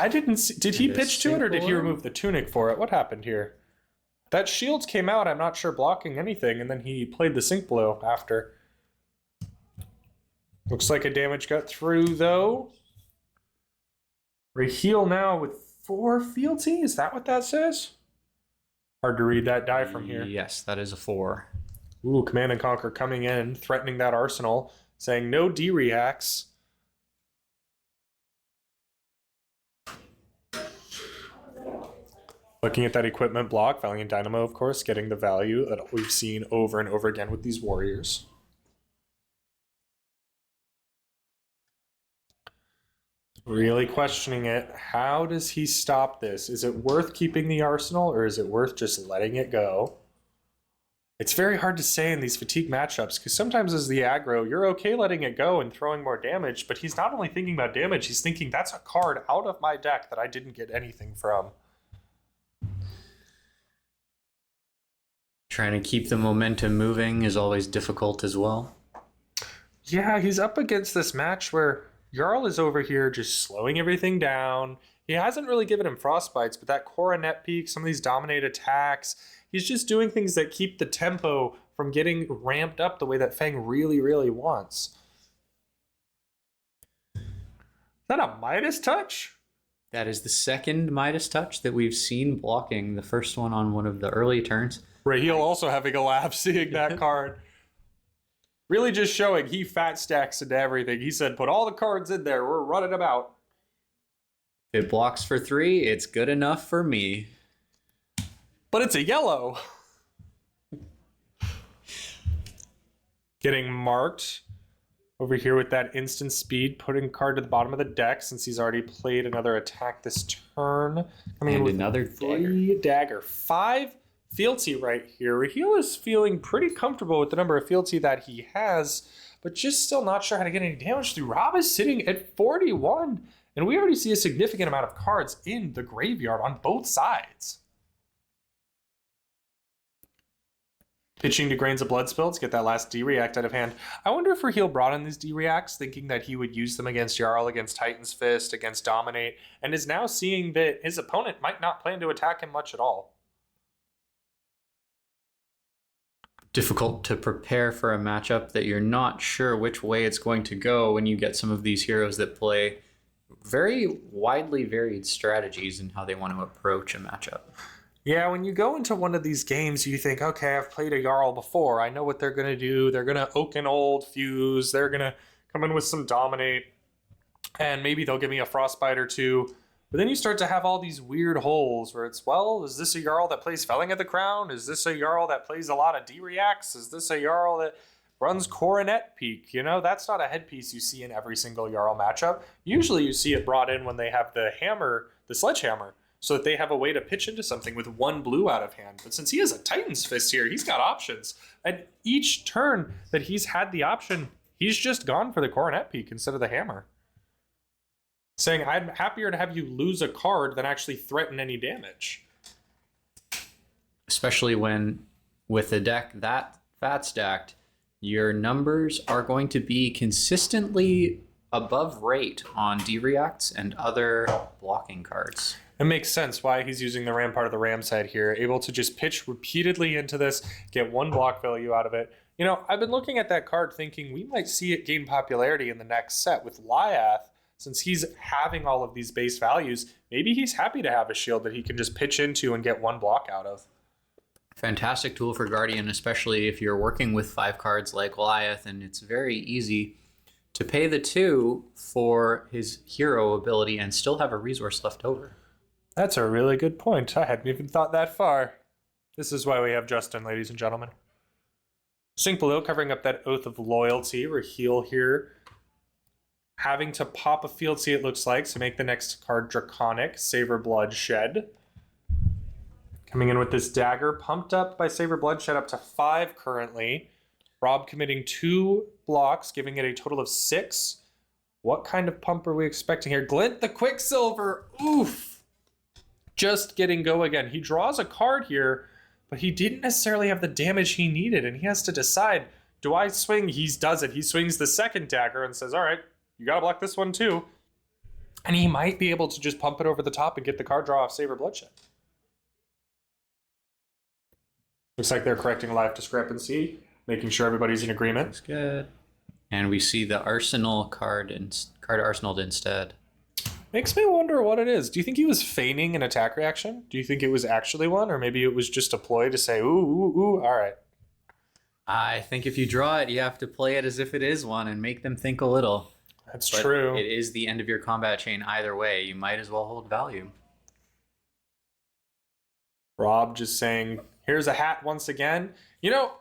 didn't see, did he pitch to it or did he remove the tunic for it? What happened here? That shield came out, I'm not sure, blocking anything, and then he played the Sink Blow after. Looks like a damage got through, though. Raheel now with 4 fealty? Is that what that says? Hard to read that die from here. Yes, that is a 4. Ooh, Command and Conquer coming in, threatening that arsenal, saying no D-reacts. Looking at that equipment block, Valiant Dynamo, of course, getting the value that we've seen over and over again with these warriors. Really questioning it. How does he stop this? Is it worth keeping the arsenal or is it worth just letting it go? It's very hard to say in these fatigue matchups because sometimes as the aggro, you're okay letting it go and throwing more damage, but he's not only thinking about damage, he's thinking that's a card out of my deck that I didn't get anything from. Trying to keep the momentum moving is always difficult as well. Yeah, he's up against this match where Jarl is over here just slowing everything down. He hasn't really given him frostbites, but that coronet peak, some of these dominate attacks, he's just doing things that keep the tempo from getting ramped up the way that Fang really, really wants. Is that a Midas touch? That is the second Midas touch that we've seen blocking, the first one on one of the early turns. Raheel also having a laugh seeing that card. Really just showing he fat stacks into everything. He said, put all the cards in there. We're running them out. If it blocks for 3, it's good enough for me. But it's a yellow. Getting marked over here with that instant speed, putting card to the bottom of the deck since he's already played another attack this turn. Coming in And with another dagger. 5 fealty right here. Raheel is feeling pretty comfortable with the number of fealty that he has, but just still not sure how to get any damage through. Rob is sitting at 41, and we already see a significant amount of cards in the graveyard on both sides. Pitching to Grains of Blood Spill to get that last D-React out of hand. I wonder if Raheel brought in these D-Reacts thinking that he would use them against Jarl, against Titan's Fist, against Dominate, and is now seeing that his opponent might not plan to attack him much at all. Difficult to prepare for a matchup that you're not sure which way it's going to go when you get some of these heroes that play very widely varied strategies in how they want to approach a matchup. Yeah, when you go into one of these games, you think, okay, I've played a Jarl before. I know what they're going to do. They're going to Oaken Old Fuse. They're going to come in with some Dominate. And maybe they'll give me a Frostbite or two. But then you start to have all these weird holes where it's, well, is this a Jarl that plays Felling of the Crown? Is this a Jarl that plays a lot of D-Reacts? Is this a Jarl that runs Coronet Peak? You know, that's not a headpiece you see in every single Jarl matchup. Usually you see it brought in when they have the hammer, the sledgehammer, so that they have a way to pitch into something with 1 blue out of hand. But since he has a Titan's Fist here, he's got options. And each turn that he's had the option, he's just gone for the Coronet Peak instead of the hammer. Saying, I'm happier to have you lose a card than actually threaten any damage. Especially when, with a deck that fat stacked, your numbers are going to be consistently above rate on D-Reacts and other blocking cards. It makes sense why he's using the Rampart of the Ram's Head here, able to just pitch repeatedly into this, get 1 block value out of it. You know, I've been looking at that card thinking we might see it gain popularity in the next set with Lyath. Since he's having all of these base values, maybe he's happy to have a shield that he can just pitch into and get 1 block out of. Fantastic tool for Guardian, especially if you're working with 5 cards like Goliath, and it's very easy to pay the 2 for his hero ability and still have a resource left over. That's a really good point. I hadn't even thought that far. This is why we have Justin, ladies and gentlemen. Sink below, covering up that Oath of Loyalty. Raheel here Having to pop a field seed, it looks like, to make the next card Draconic, Savor Bloodshed. Coming in with this dagger, pumped up by Savor Bloodshed up to 5 currently. Rob committing 2 blocks, giving it a total of 6. What kind of pump are we expecting here? Glint the Quicksilver. Oof. Just getting go again. He draws a card here, but he didn't necessarily have the damage he needed, and he has to decide, do I swing? He does it. He swings the second dagger and says, all right, you got to block this one too. And he might be able to just pump it over the top and get the card draw off Savor Bloodshed. Looks like they're correcting a life discrepancy, making sure everybody's in agreement. That's good. And we see the Arsenal card arsenaled instead. Makes me wonder what it is. Do you think he was feigning an attack reaction? Do you think it was actually one? Or maybe it was just a ploy to say, ooh, ooh, ooh, all right. I think if you draw it, you have to play it as if it is one and make them think a little. That's But true. It is the end of your combat chain either way. You might as well hold value. Rob just saying, here's a hat once again. You know,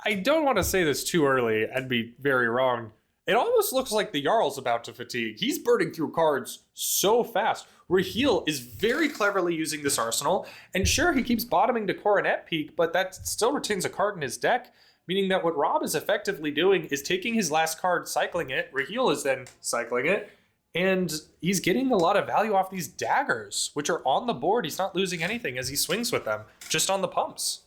I don't want to say this too early. I'd be very wrong. It almost looks like the Jarl's about to fatigue. He's burning through cards so fast. Raheel is very cleverly using this arsenal. And sure, he keeps bottoming to Coronet Peak, but that still retains a card in his deck. Meaning that what Rob is effectively doing is taking his last card, cycling it. Raheel is then cycling it. And he's getting a lot of value off these daggers, which are on the board. He's not losing anything as he swings with them, just on the pumps.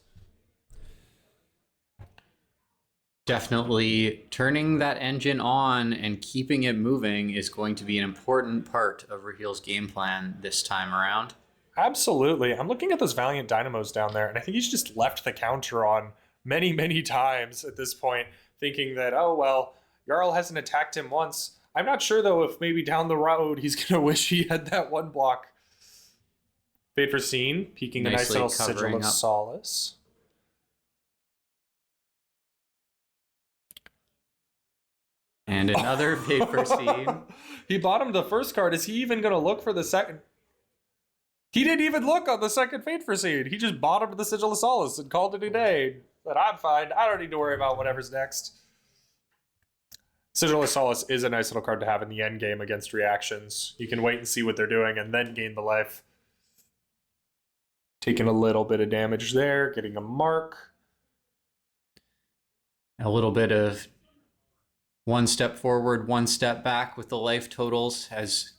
Definitely turning that engine on and keeping it moving is going to be an important part of Raheel's game plan this time around. Absolutely. I'm looking at those Valiant Dynamos down there, and I think he's just left the counter on many, many times at this point, thinking that, oh, well, Jarl hasn't attacked him once. I'm not sure, though, if maybe down the road he's going to wish he had that one block. Fade for Scene, peeking a nice Nicely little Sigil covering of up. Solace. And another paper scene. He bottomed the first card. Is he even going to look for the second? He didn't even look on the second Fate for Seed. He just bottomed the Sigil of Solace and called it a day. But I'm fine. I don't need to worry about whatever's next. Sigil of Solace is a nice little card to have in the end game against reactions. You can wait and see what they're doing and then gain the life. Taking a little bit of damage there, getting a mark. A little bit of one step forward, one step back with the life totals as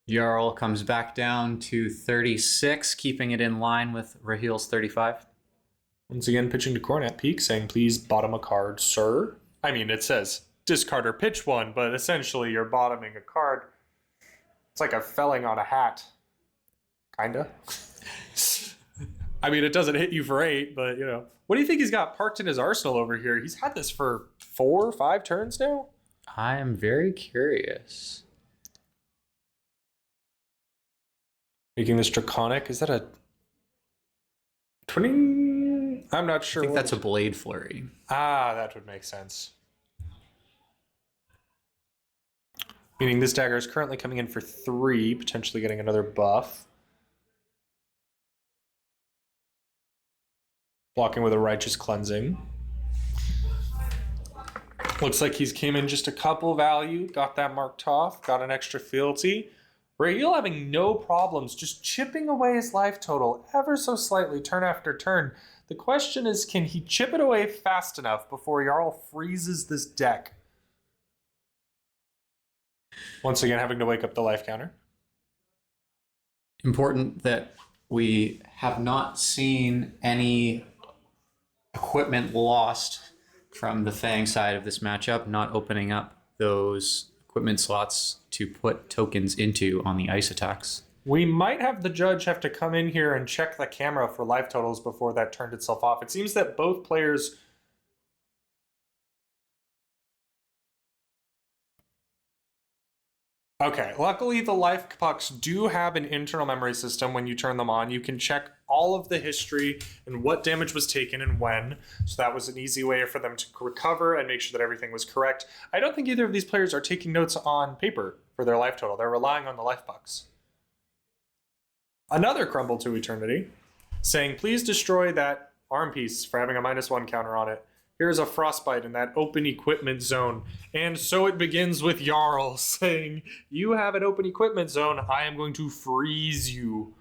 Jarl comes back down to 36, keeping it in line with Raheel's 35. Once again, pitching to Coronet Peak, saying, please bottom a card, sir. I mean, it says discard or pitch one, but essentially you're bottoming a card. It's like a felling on a hat. Kinda. I mean, it doesn't hit you for 8, but, you know. What do you think he's got parked in his arsenal over here? He's had this for 4 or 5 turns now? I am very curious. Making this Draconic, is that a 20? I'm not I sure. think what that's a Blade Flurry. that would make sense. Meaning this dagger is currently coming in for 3, potentially getting another buff. Blocking with a Righteous Cleansing. Looks like he's came in just a couple value, got that marked off, got an extra fealty. Raheel having no problems, just chipping away his life total ever so slightly turn after turn. The question is, can he chip it away fast enough before Jarl freezes this deck? Once again, having to wake up the life counter. Important that we have not seen any equipment lost from the Fang side of this matchup, not opening up those equipment slots to put tokens into on the ice attacks. We might have the judge have to come in here and check the camera for life totals before that turned itself off. It seems that both players... Okay, luckily the life pucks do have an internal memory system when you turn them on. You can check all of the history and what damage was taken and when. So that was an easy way for them to recover and make sure that everything was correct. I don't think either of these players are taking notes on paper for their life total. They're relying on the life pucks. Another Crumble to Eternity, saying, please destroy that arm piece for having a -1 counter on it. Here's a Frostbite in that open equipment zone. And so it begins with Jarl saying, you have an open equipment zone. I am going to freeze you.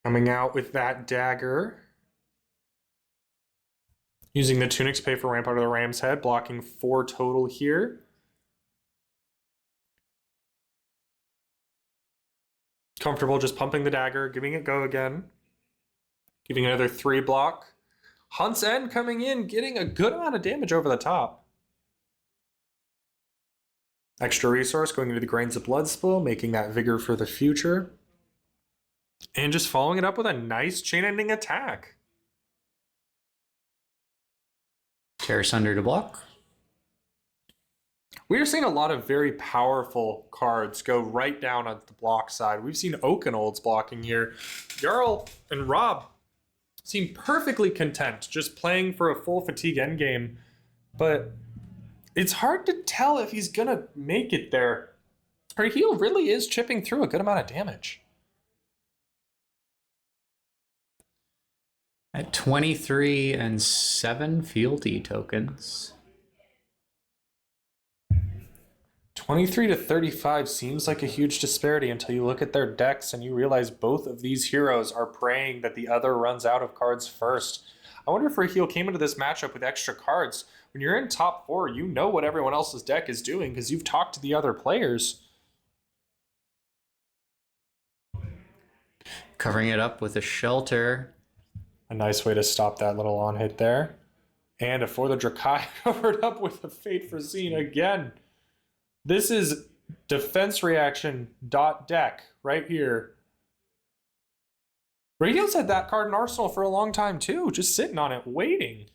Coming out with that dagger. Using the tunic to pay for ramp out of the ram's head, blocking 4 total here. Comfortable just pumping the dagger, giving it go again. Giving another 3 block. Hunt's End coming in, getting a good amount of damage over the top. Extra resource going into the Grains of Blood Spill, making that vigor for the future. And just following it up with a nice chain-ending attack. Tear Sunder to block. We are seeing a lot of very powerful cards go right down on the block side. We've seen Oakenolds blocking here. Jarl and Rob seem perfectly content just playing for a full fatigue endgame, but it's hard to tell if he's gonna make it there. Her heal really is chipping through a good amount of damage. At 23 and 7 fealty tokens. 23 to 35 seems like a huge disparity until you look at their decks and you realize both of these heroes are praying that the other runs out of cards first. I wonder if Raheel came into this matchup with extra cards. When you're in top 4, you know what everyone else's deck is doing because you've talked to the other players. Covering it up with a shelter. A nice way to stop that little on hit there. And for the Drakai covered up with a Fate Foreseen again. This is defense reaction dot deck right here. Radio's had that card in Arsenal for a long time too, just sitting on it, waiting.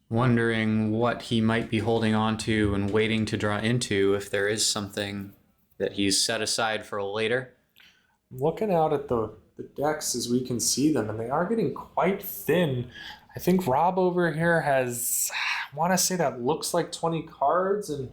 Wondering what he might be holding on to and waiting to draw into if there is something that he's set aside for later. Looking out at the decks as we can see them, and they are getting quite thin. I think Rob over here has, I want to say that looks like 20 cards, and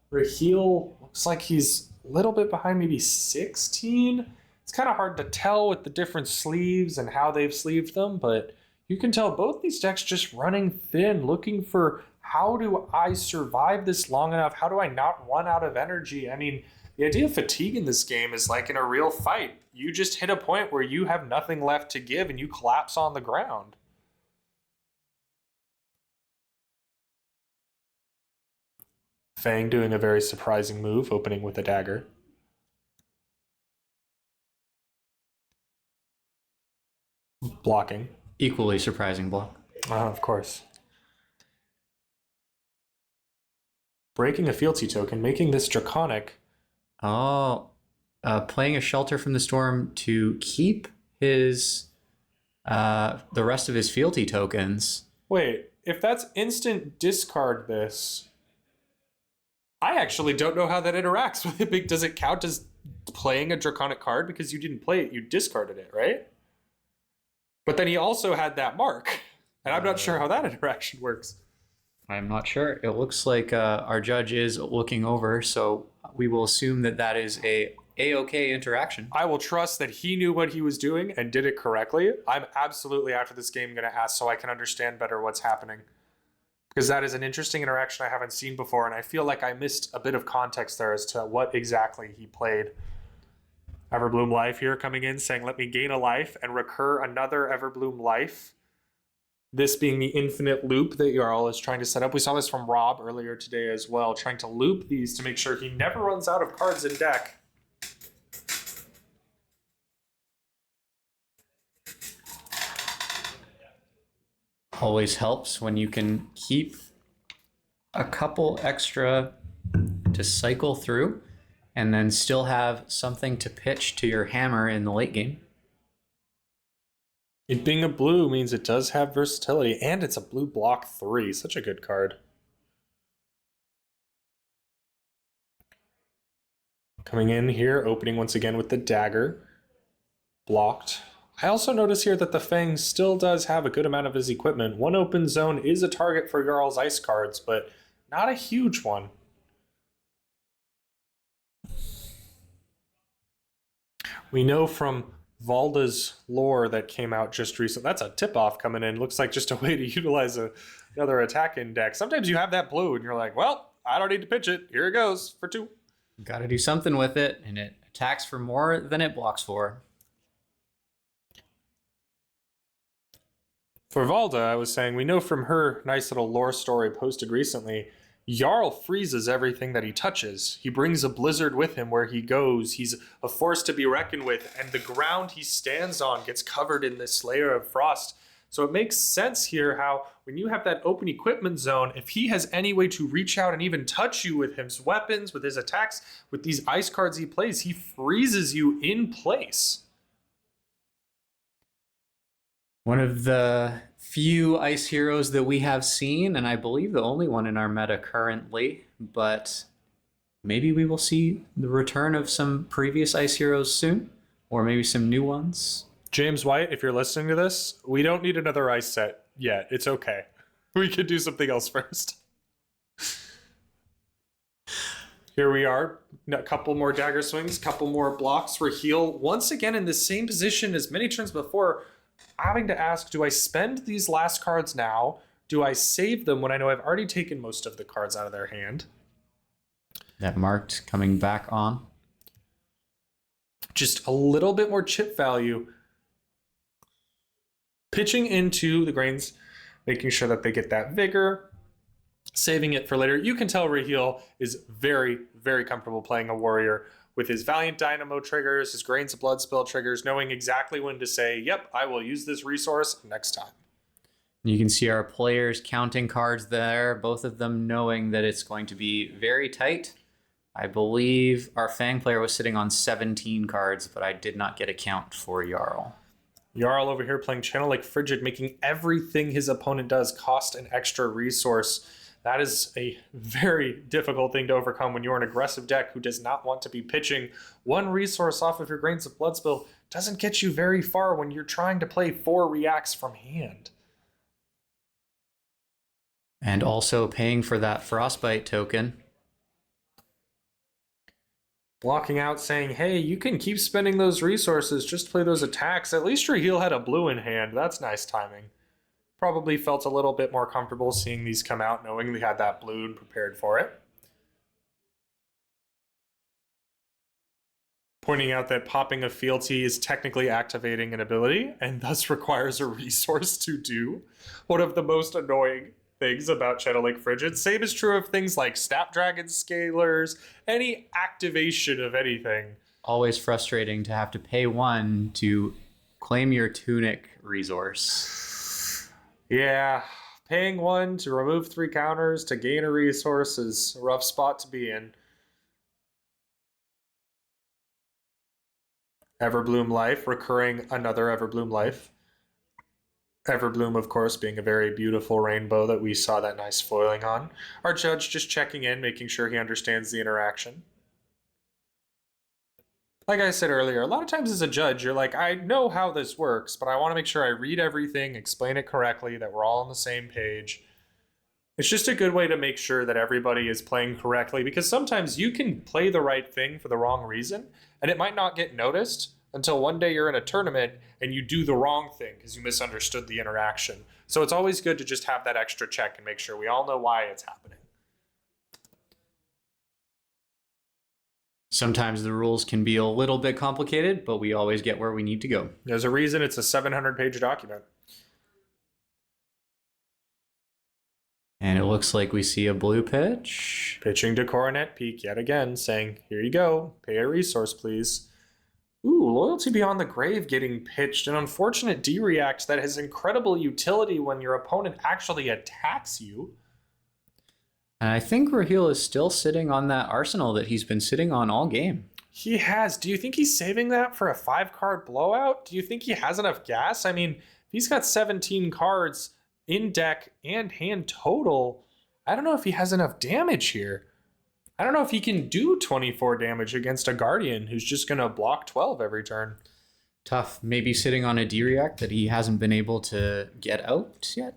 Raheel looks like he's a little bit behind, maybe 16. It's kind of hard to tell with the different sleeves and how they've sleeved them, but you can tell both these decks just running thin, looking for how do I survive this long enough? How do I not run out of energy? I mean, the idea of fatigue in this game is like in a real fight. You just hit a point where you have nothing left to give and you collapse on the ground. Fang doing a very surprising move, opening with a dagger. Blocking. Equally surprising block. Of course. Breaking a fealty token, making this draconic. Oh, playing a shelter from the storm to keep his the rest of his fealty tokens. Wait, if that's instant discard this, I actually don't know how that interacts with it. Does it count as playing a draconic card because you didn't play it, you discarded it, right? But then he also had that mark, and I'm not sure how that interaction works. I'm not sure. It looks like our judge is looking over, so we will assume that that is a A-OK interaction. I will trust that he knew what he was doing and did it correctly. I'm absolutely, after this game, going to ask so I can understand better what's happening. Because that is an interesting interaction I haven't seen before, and I feel like I missed a bit of context there as to what exactly he played. Everbloom Life here coming in, saying, let me gain a life and recur another Everbloom Life. This being the infinite loop that Jarl is trying to set up. We saw this from Rob earlier today as well, trying to loop these to make sure he never runs out of cards in deck. Always helps when you can keep a couple extra to cycle through and then still have something to pitch to your hammer in the late game. It being a blue means it does have versatility, and it's a blue block 3. Such a good card. Coming in here, opening once again with the dagger. Blocked. I also notice here that the Fang still does have a good amount of his equipment. One open zone is a target for Jarl's ice cards, but not a huge one. We know from Valda's lore that came out just recently. That's a tip-off coming in. Looks like just a way to utilize another attack index. Sometimes you have that blue and you're like, well, I don't need to pitch it. Here it goes for 2. Got to do something with it, and it attacks for more than it blocks for. For Valda, I was saying, we know from her nice little lore story posted recently, Jarl freezes everything that he touches. He brings a blizzard with him where he goes. He's a force to be reckoned with, and the ground he stands on gets covered in this layer of frost. So it makes sense here how when you have that open equipment zone, if he has any way to reach out and even touch you with his weapons, with his attacks, with these ice cards he plays, he freezes you in place. One of the few ice heroes that we have seen, and I believe the only one in our meta currently, but maybe we will see the return of some previous ice heroes soon, or maybe some new ones. James White, if you're listening to this, we don't need another ice set yet. It's okay. We could do something else first. Here we are. A couple more dagger swings, couple more blocks for heal. Once again in the same position as many turns before, having to ask, do I spend these last cards now? Do I save them when I know I've already taken most of the cards out of their hand? That marked coming back on. Just a little bit more chip value. Pitching into the grains, making sure that they get that vigor, saving it for later. You can tell Raheel is very, very comfortable playing a warrior with his Valiant Dynamo triggers, his Grains of Blood spell triggers, knowing exactly when to say, yep, I will use this resource next time. You can see our players counting cards there, both of them knowing that it's going to be very tight. I believe our Fang player was sitting on 17 cards, but I did not get a count for Jarl. Jarl over here playing Channel Lake Frigid, making everything his opponent does cost an extra resource. That is a very difficult thing to overcome when you're an aggressive deck who does not want to be pitching one resource off of your Grains of Blood spell. Doesn't get you very far when you're trying to play 4 reacts from hand. And also paying for that Frostbite token. Blocking out, saying, hey, you can keep spending those resources, just play those attacks. At least Raheel had a blue in hand. That's nice timing. Probably felt a little bit more comfortable seeing these come out, knowing they had that blue and prepared for it. Pointing out that popping a fealty is technically activating an ability, and thus requires a resource to do. One of the most annoying things about Channel Lake Frigid. Same is true of things like Snapdragon Scalers, any activation of anything. Always frustrating to have to pay 1 to claim your tunic resource. Yeah, paying 1 to remove 3 counters to gain a resource is a rough spot to be in. Everbloom Life, recurring another Everbloom Life. Everbloom, of course, being a very beautiful rainbow that we saw that nice foiling on. Our judge just checking in, making sure he understands the interaction. Like I said earlier, a lot of times as a judge, you're like, I know how this works, but I want to make sure I read everything, explain it correctly, that we're all on the same page. It's just a good way to make sure that everybody is playing correctly, because sometimes you can play the right thing for the wrong reason, and it might not get noticed until one day you're in a tournament and you do the wrong thing because you misunderstood the interaction. So it's always good to just have that extra check and make sure we all know why it's happening. Sometimes the rules can be a little bit complicated, but we always get where we need to go. There's a reason it's a 700-page document. And it looks like we see a blue pitch. Pitching to Coronet Peak yet again, saying, here you go, pay a resource, please. Ooh, Loyalty Beyond the Grave getting pitched. An unfortunate D-React that has incredible utility when your opponent actually attacks you. And I think Raheel is still sitting on that arsenal that he's been sitting on all game. He has. Do you think he's saving that for a 5-card blowout? Do you think he has enough gas? I mean, if he's got 17 cards in deck and hand total, I don't know if he has enough damage here. I don't know if he can do 24 damage against a Guardian who's just going to block 12 every turn. Tough. Maybe sitting on a D-React that he hasn't been able to get out yet.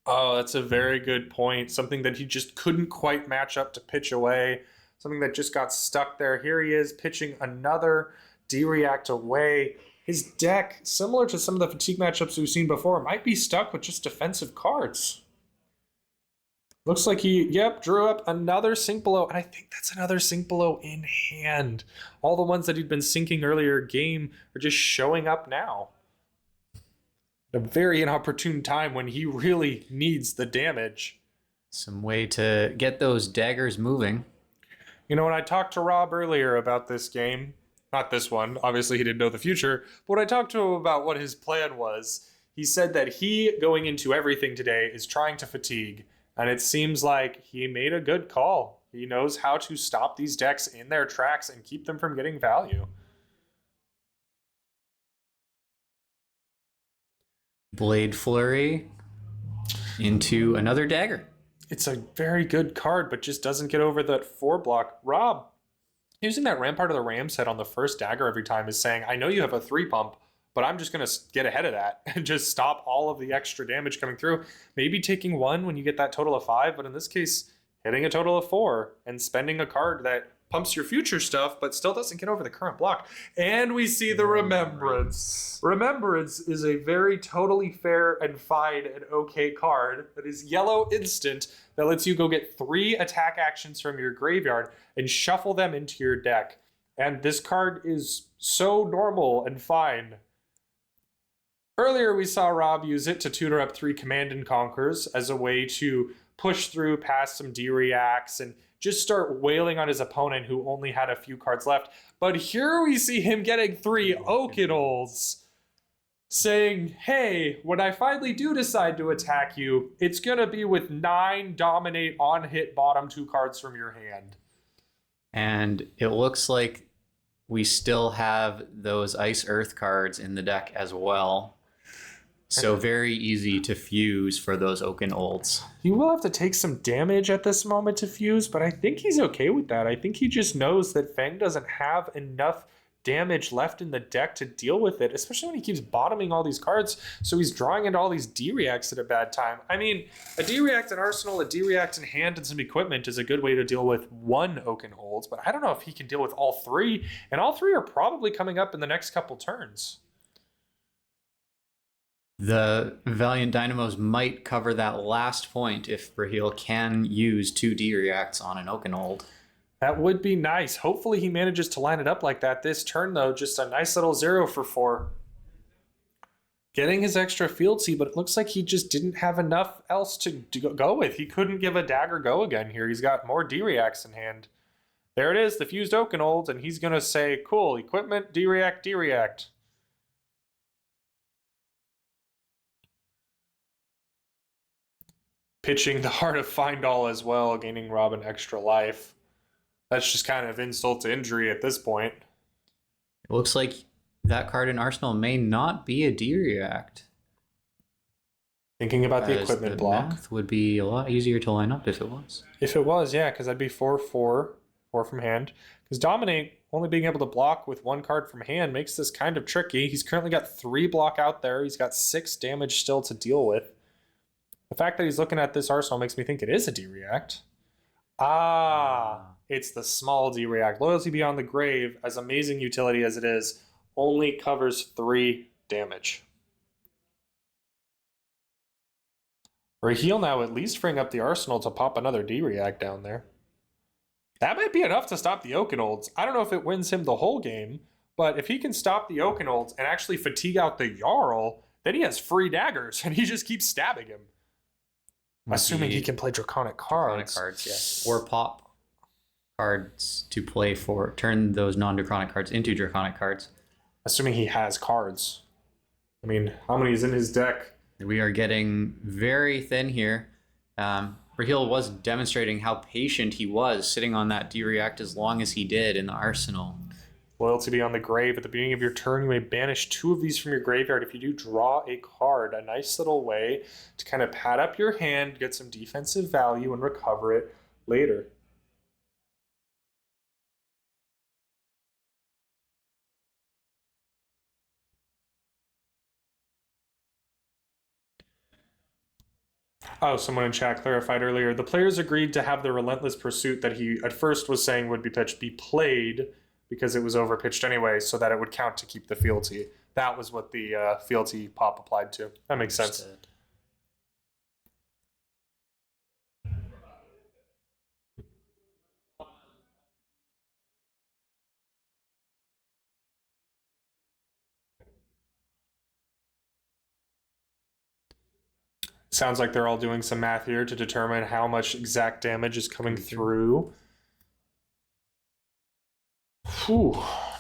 Oh, that's a very good point. Something that he just couldn't quite match up to pitch away. Something that just got stuck there. Here he is pitching another D-React away. His deck, similar to some of the fatigue matchups we've seen before, might be stuck with just defensive cards. Looks like he, drew up another sink below, and I think that's another sink below in hand. All the ones that he'd been sinking earlier game are just showing up now. At a very inopportune time when he really needs the damage. Some way to get those daggers moving. You know, when I talked to Rob earlier about this game, not this one, obviously he didn't know the future, but when I talked to him about what his plan was, he said that he, going into everything today, is trying to fatigue, and it seems like he made a good call. He knows how to stop these decks in their tracks and keep them from getting value. Blade Flurry into another dagger. It's a very good card, but just doesn't get over that 4 block. Rob, using that Rampart of the Ram set on the first dagger every time is saying, I know you have a 3 pump, but I'm just going to get ahead of that and just stop all of the extra damage coming through. Maybe taking 1 when you get that total of 5, but in this case, hitting a total of 4 and spending a card that pumps your future stuff, but still doesn't get over the current block. And we see the Remembrance. Remembrance is a very totally fair and fine and okay card that is yellow instant that lets you go get 3 attack actions from your graveyard and shuffle them into your deck. And this card is so normal and fine. Earlier, we saw Rob use it to tutor up 3 Command and Conquers as a way to push through past some D-Reacts and just start wailing on his opponent who only had a few cards left. But here we see him getting 3 Oakenolds, saying, hey, when I finally do decide to attack you, it's going to be with 9 Dominate on hit bottom 2 cards from your hand. And it looks like we still have those Ice Earth cards in the deck as well. So very easy to fuse for those Oakenolds. He will have to take some damage at this moment to fuse, but I think he's okay with that. I think he just knows that Fang doesn't have enough damage left in the deck to deal with it, especially when he keeps bottoming all these cards, so he's drawing into all these D-Reacts at a bad time. I mean, a D-React in Arsenal, a D-React in hand, and some equipment is a good way to deal with 1 Oakenolds, but I don't know if he can deal with all 3, and all 3 are probably coming up in the next couple turns. The Valiant Dynamos might cover that last point if Brahil can use 2 D-Reacts on an Oakenold. That would be nice. Hopefully he manages to line it up like that this turn, though. Just a nice little 0 for 4. Getting his extra field seed, but it looks like he just didn't have enough else to go with. He couldn't give a dagger go again here. He's got more D-Reacts in hand. There it is, the fused Oakenolds, and he's going to say, cool, equipment, D-React, D-React. Pitching the Heart of Findall as well, gaining Rob an extra life. That's just kind of insult to injury at this point. It looks like that card in Arsenal may not be a D-React. Thinking about the equipment block. Math would be a lot easier to line up if it was. If it was, yeah, because that'd be 4-4, 4 from hand. Because Dominate, only being able to block with 1 card from hand makes this kind of tricky. He's currently got 3 block out there. He's got 6 damage still to deal with. The fact that he's looking at this Arsenal makes me think it is a D-React. It's the small D-React. Loyalty Beyond the Grave, as amazing utility as it is, only covers 3 damage. Raheel now at least freeing up the Arsenal to pop another D-React down there. That might be enough to stop the Oakenolds. I don't know if it wins him the whole game, but if he can stop the Oakenolds and actually fatigue out the Jarl, then he has free daggers, and he just keeps stabbing him. Assuming he can play Draconic cards. Draconic cards, yes. Or pop cards to play for, turn those non-Draconic cards into Draconic cards. Assuming he has cards. I mean, how many is in his deck? We are getting very thin here. Raheel was demonstrating how patient he was sitting on that D-React as long as he did in the Arsenal. Loyalty Beyond the Grave. At the beginning of your turn, you may banish 2 of these from your graveyard. If you do, draw a card. A nice little way to kind of pad up your hand, get some defensive value, and recover it later. Oh, someone in chat clarified earlier. The players agreed to have the relentless pursuit that he at first was saying would be pitched be played because it was overpitched anyway, so that it would count to keep the fealty. That was what the fealty pop applied to. That makes sense. Understood. Sounds like they're all doing some math here to determine how much exact damage is coming through. Whew.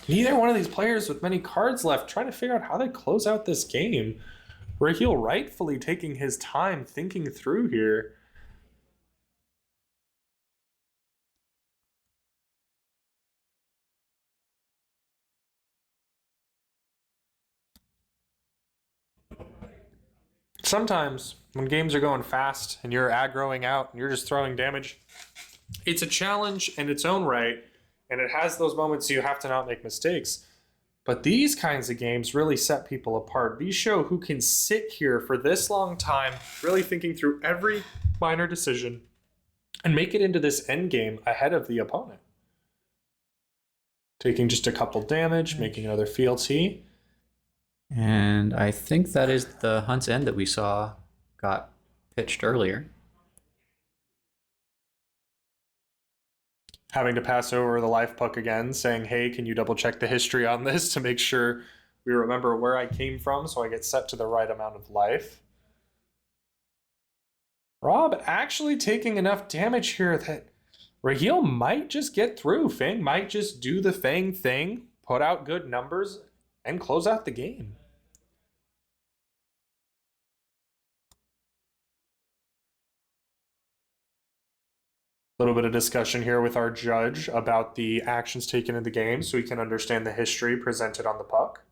Neither one of these players with many cards left trying to figure out how they close out this game. Raheel rightfully taking his time thinking through here. Sometimes when games are going fast and you're aggroing out and you're just throwing damage, it's a challenge in its own right, and it has those moments you have to not make mistakes. But these kinds of games really set people apart. These show who can sit here for this long time, really thinking through every minor decision and make it into this end game ahead of the opponent. Taking just a couple damage, making another fealty. And I think that is the Hunt's End that we saw got pitched earlier. Having to pass over the life puck again, saying, hey, can you double check the history on this to make sure we remember where I came from so I get set to the right amount of life. Rob actually taking enough damage here that Raheel might just get through. Fang might just do the Fang thing, put out good numbers, and close out the game. A little bit of discussion here with our judge about the actions taken in the game so we can understand the history presented on the puck.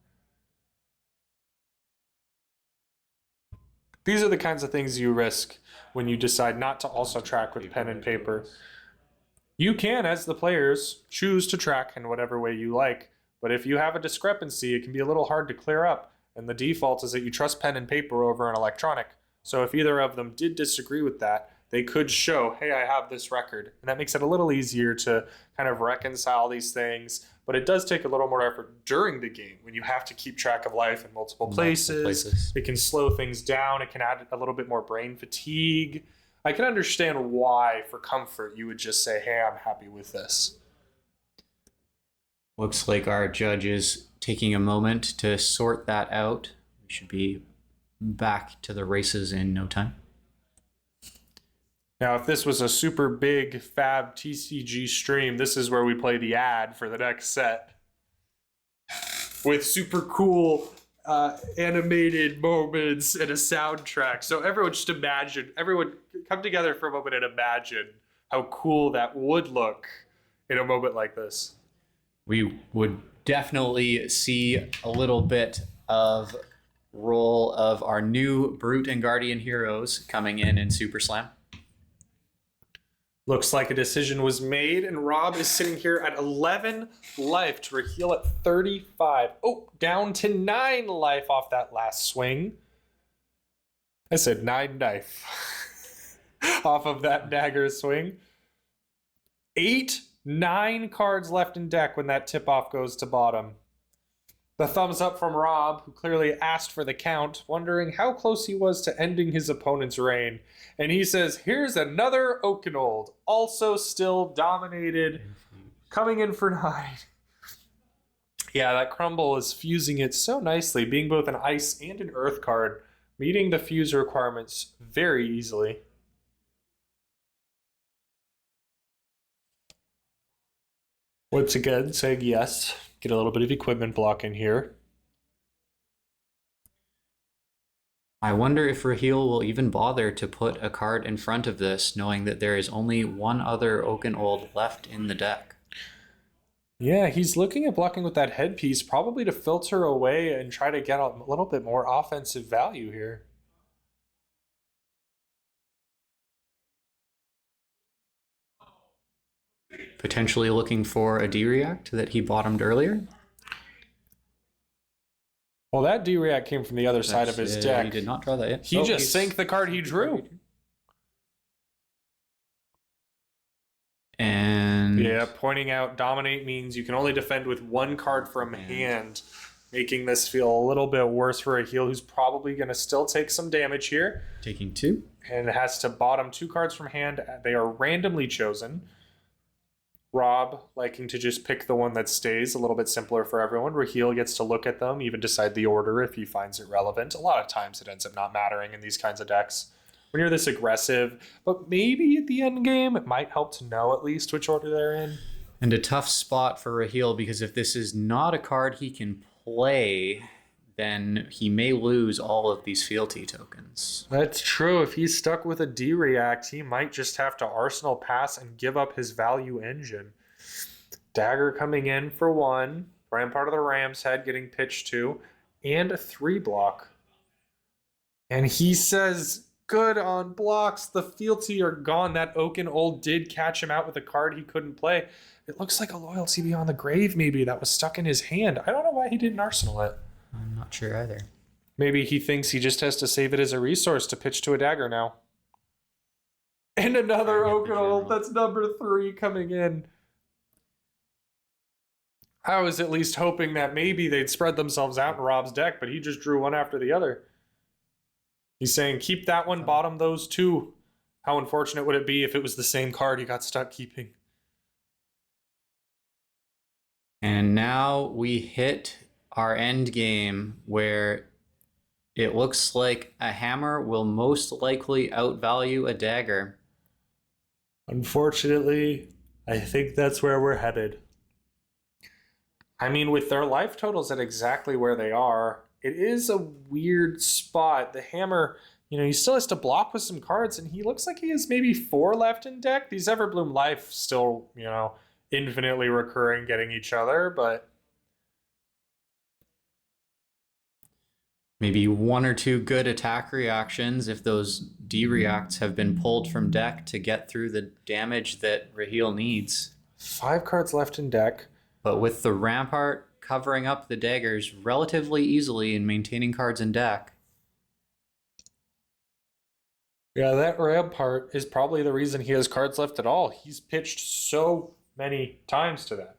These are the kinds of things you risk when you decide not to also track with pen and paper. You can, as the players, choose to track in whatever way you like, but if you have a discrepancy, it can be a little hard to clear up, and the default is that you trust pen and paper over an electronic. So if either of them did disagree with that, they could show, hey, I have this record. And that makes it a little easier to kind of reconcile these things. But it does take a little more effort during the game when you have to keep track of life in multiple places. It can slow things down. It can add a little bit more brain fatigue. I can understand why, for comfort, you would just say, hey, I'm happy with this. Looks like our judge is taking a moment to sort that out. We should be back to the races in no time. Now, if this was a super big fab TCG stream, this is where we play the ad for the next set. With super cool animated moments and a soundtrack. So everyone just imagine, everyone come together for a moment and imagine how cool that would look in a moment like this. We would definitely see a little bit of role of our new Brute and Guardian heroes coming in Super Slam. Looks like a decision was made, and Rob is sitting here at 11 life to Raheel at 35. Oh, down to 9 life off that last swing. I said 9 knife off of that dagger swing. 9 cards left in deck when that tip-off goes to bottom. The thumbs up from Rob, who clearly asked for the count, wondering how close he was to ending his opponent's reign. And he says, here's another Oakenold, also still dominated, coming in for 9. Yeah, that Crumble is fusing it so nicely, being both an ice and an earth card, meeting the fuse requirements very easily. Once again, saying yes. Get a little bit of equipment block in here. I wonder if Raheel will even bother to put a card in front of this, knowing that there is only one other Oakenold left in the deck. Yeah, he's looking at blocking with that headpiece, probably to filter away and try to get a little bit more offensive value here. Potentially looking for a D-React that he bottomed earlier. Well, that D-React came from the other side of his deck. He did not draw that yet. He just sank the card he drew. Yeah, pointing out dominate means you can only defend with one card from hand, making this feel a little bit worse for a heel who's probably going to still take some damage here. Taking 2. And has to bottom 2 cards from hand. They are randomly chosen. Rob liking to just pick the one that stays, a little bit simpler for everyone. Raheel gets to look at them, even decide the order if he finds it relevant. A lot of times it ends up not mattering in these kinds of decks. When you're this aggressive, but maybe at the end game, it might help to know at least which order they're in. And a tough spot for Raheel, because if this is not a card he can play, then he may lose all of these fealty tokens. That's true. If he's stuck with a D-React, he might just have to Arsenal pass and give up his value engine. Dagger coming in for 1. Rampart of the Ram's Head getting pitched to. And a 3 block. And he says, good on blocks. The fealty are gone. That Oaken Old did catch him out with a card he couldn't play. It looks like a Loyalty Beyond the Grave maybe that was stuck in his hand. I don't know why he didn't Arsenal it. I'm not sure either. Maybe he thinks he just has to save it as a resource to pitch to a Dagger now. And another Oaken Old. That's number 3 coming in. I was at least hoping that maybe they'd spread themselves out in Rob's deck, but he just drew one after the other. He's saying, keep that one, bottom those 2. How unfortunate would it be if it was the same card he got stuck keeping? And now we hit our end game where it looks like a hammer will most likely outvalue a dagger. Unfortunately, I think that's where we're headed. I mean, with their life totals at exactly where they are, it is a weird spot. The hammer, he still has to block with some cards, and he looks like he has maybe 4 left in deck. These Everbloom Life still, infinitely recurring, getting each other, but maybe 1 or 2 good attack reactions if those D-reacts have been pulled from deck to get through the damage that Raheel needs. 5 cards left in deck. But with the Rampart covering up the daggers relatively easily and maintaining cards in deck. Yeah, that Rampart is probably the reason he has cards left at all. He's pitched so many times to that.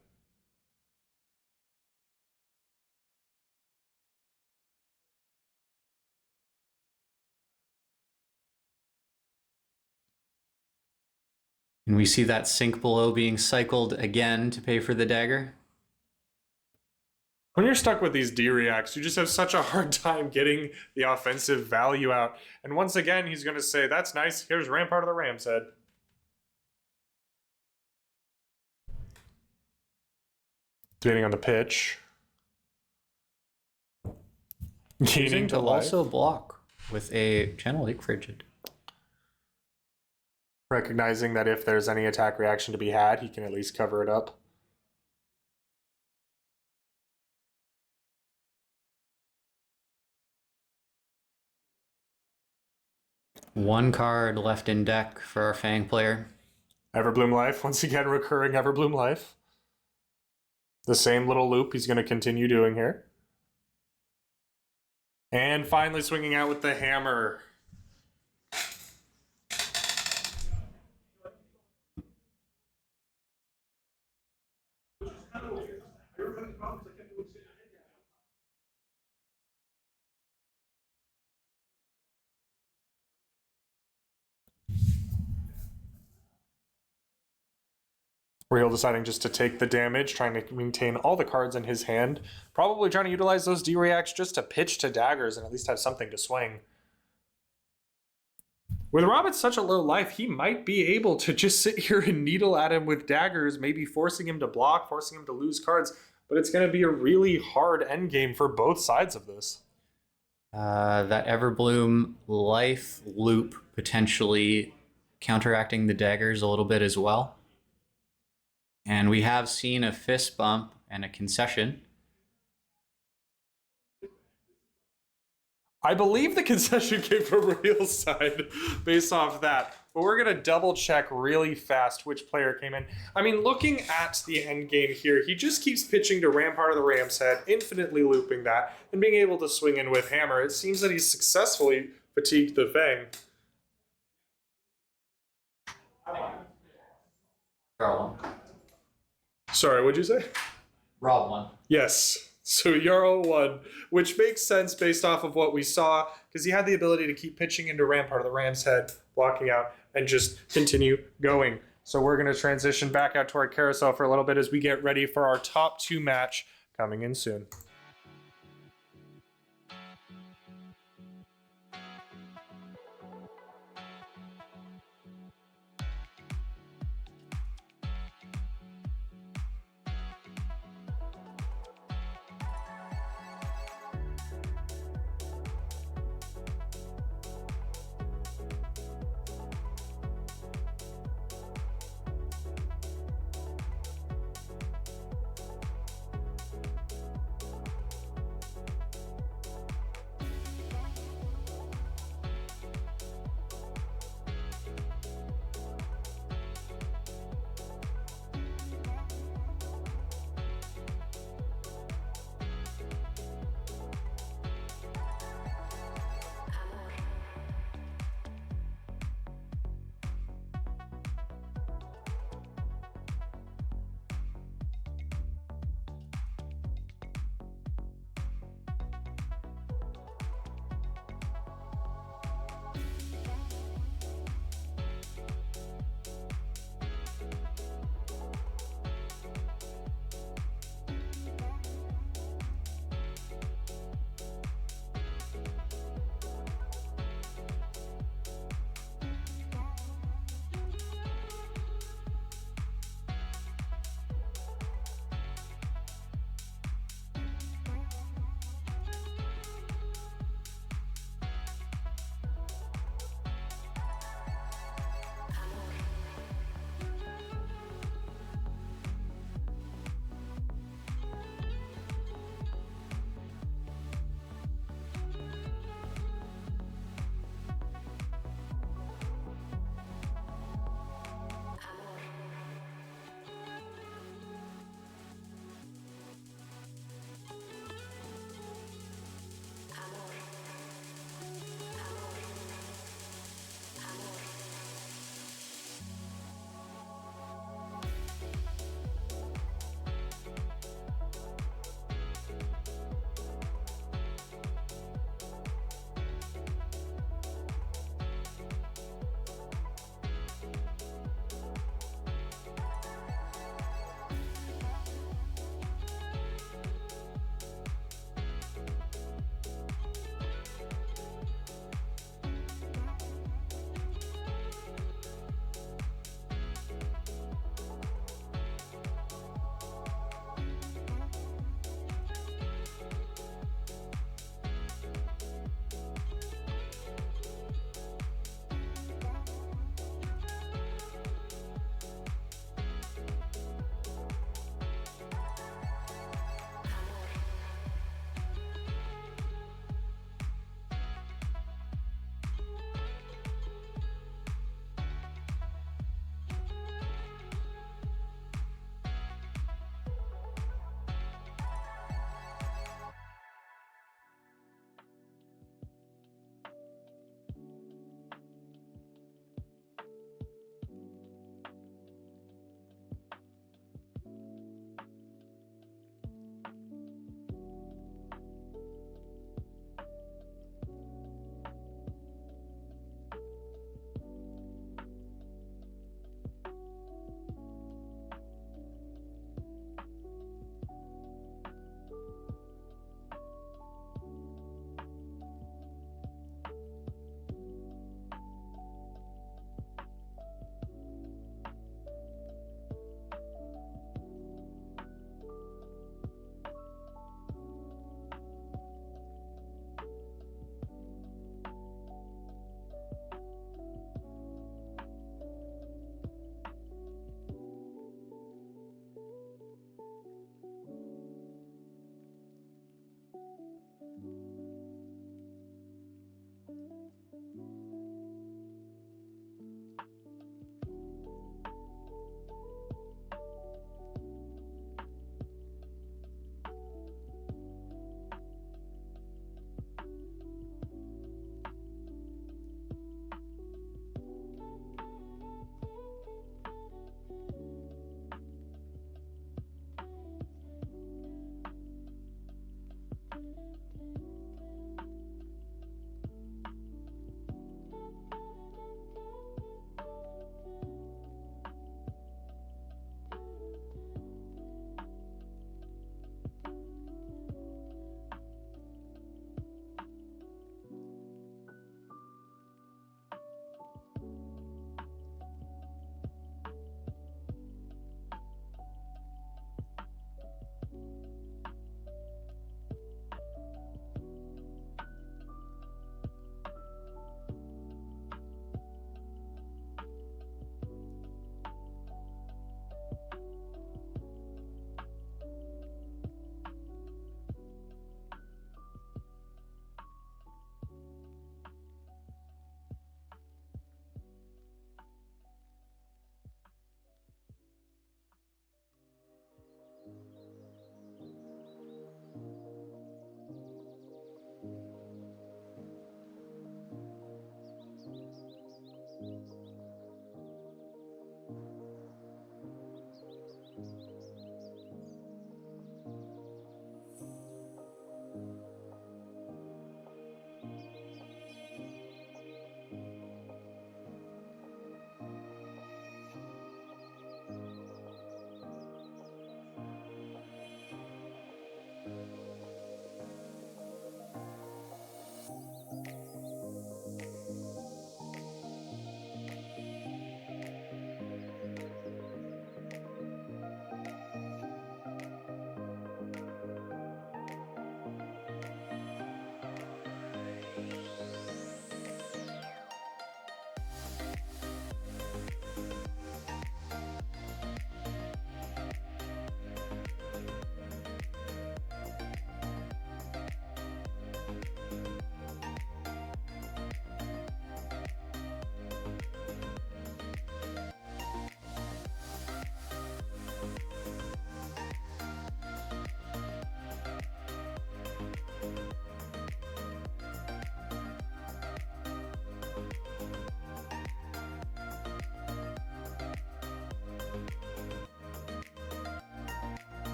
And we see that Sink Below being cycled again to pay for the dagger. When you're stuck with these D-Reacts, you just have such a hard time getting the offensive value out. And once again, he's going to say, that's nice. Here's Rampart of the Ram's Head. Depending on the pitch. Choosing to also block with a Channel Lake Frigid. Recognizing that if there's any attack reaction to be had, he can at least cover it up. One card left in deck for our Fang player. Everbloom Life, once again recurring Everbloom Life. The same little loop he's going to continue doing here. And finally swinging out with the hammer. Raheel deciding just to take the damage, trying to maintain all the cards in his hand. Probably trying to utilize those D-Reacts just to pitch to daggers and at least have something to swing. With Rob at such a low life, he might be able to just sit here and needle at him with daggers, maybe forcing him to block, forcing him to lose cards. But it's going to be a really hard endgame for both sides of this. That Everbloom Life loop potentially counteracting the daggers a little bit as well. And we have seen a fist bump and a concession. I believe the concession came from Raheel's side based off that. But we're going to double check really fast which player came in. I mean, looking at the end game here, he just keeps pitching to Rampart of the Ram's Head, infinitely looping that, and being able to swing in with Hammer. It seems that he's successfully fatigued the Fang. Carl. Sorry, what'd you say? Rob won. Yes. So Yarrow won, which makes sense based off of what we saw, because he had the ability to keep pitching into Rampart of the Ram's head, blocking out, and just continue going. So we're going to transition back out to our carousel for a little bit as we get ready for our top 2 match coming in soon.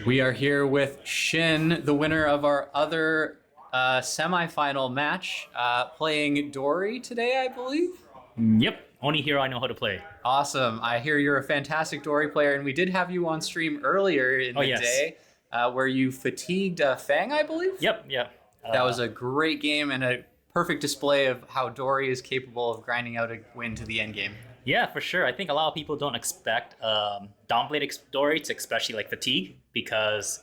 We are here with Shin, the winner of our other semifinal match, playing Dory today, I believe. Yep, only hero I know how to play. Awesome. I hear you're a fantastic Dory player, and we did have you on stream earlier in the day where you fatigued Fang, I believe? Yep. That was a great game and a perfect display of how Dory is capable of grinding out a win to the end game. Yeah, for sure. I think a lot of people don't expect Downblade Dory to especially like fatigue because,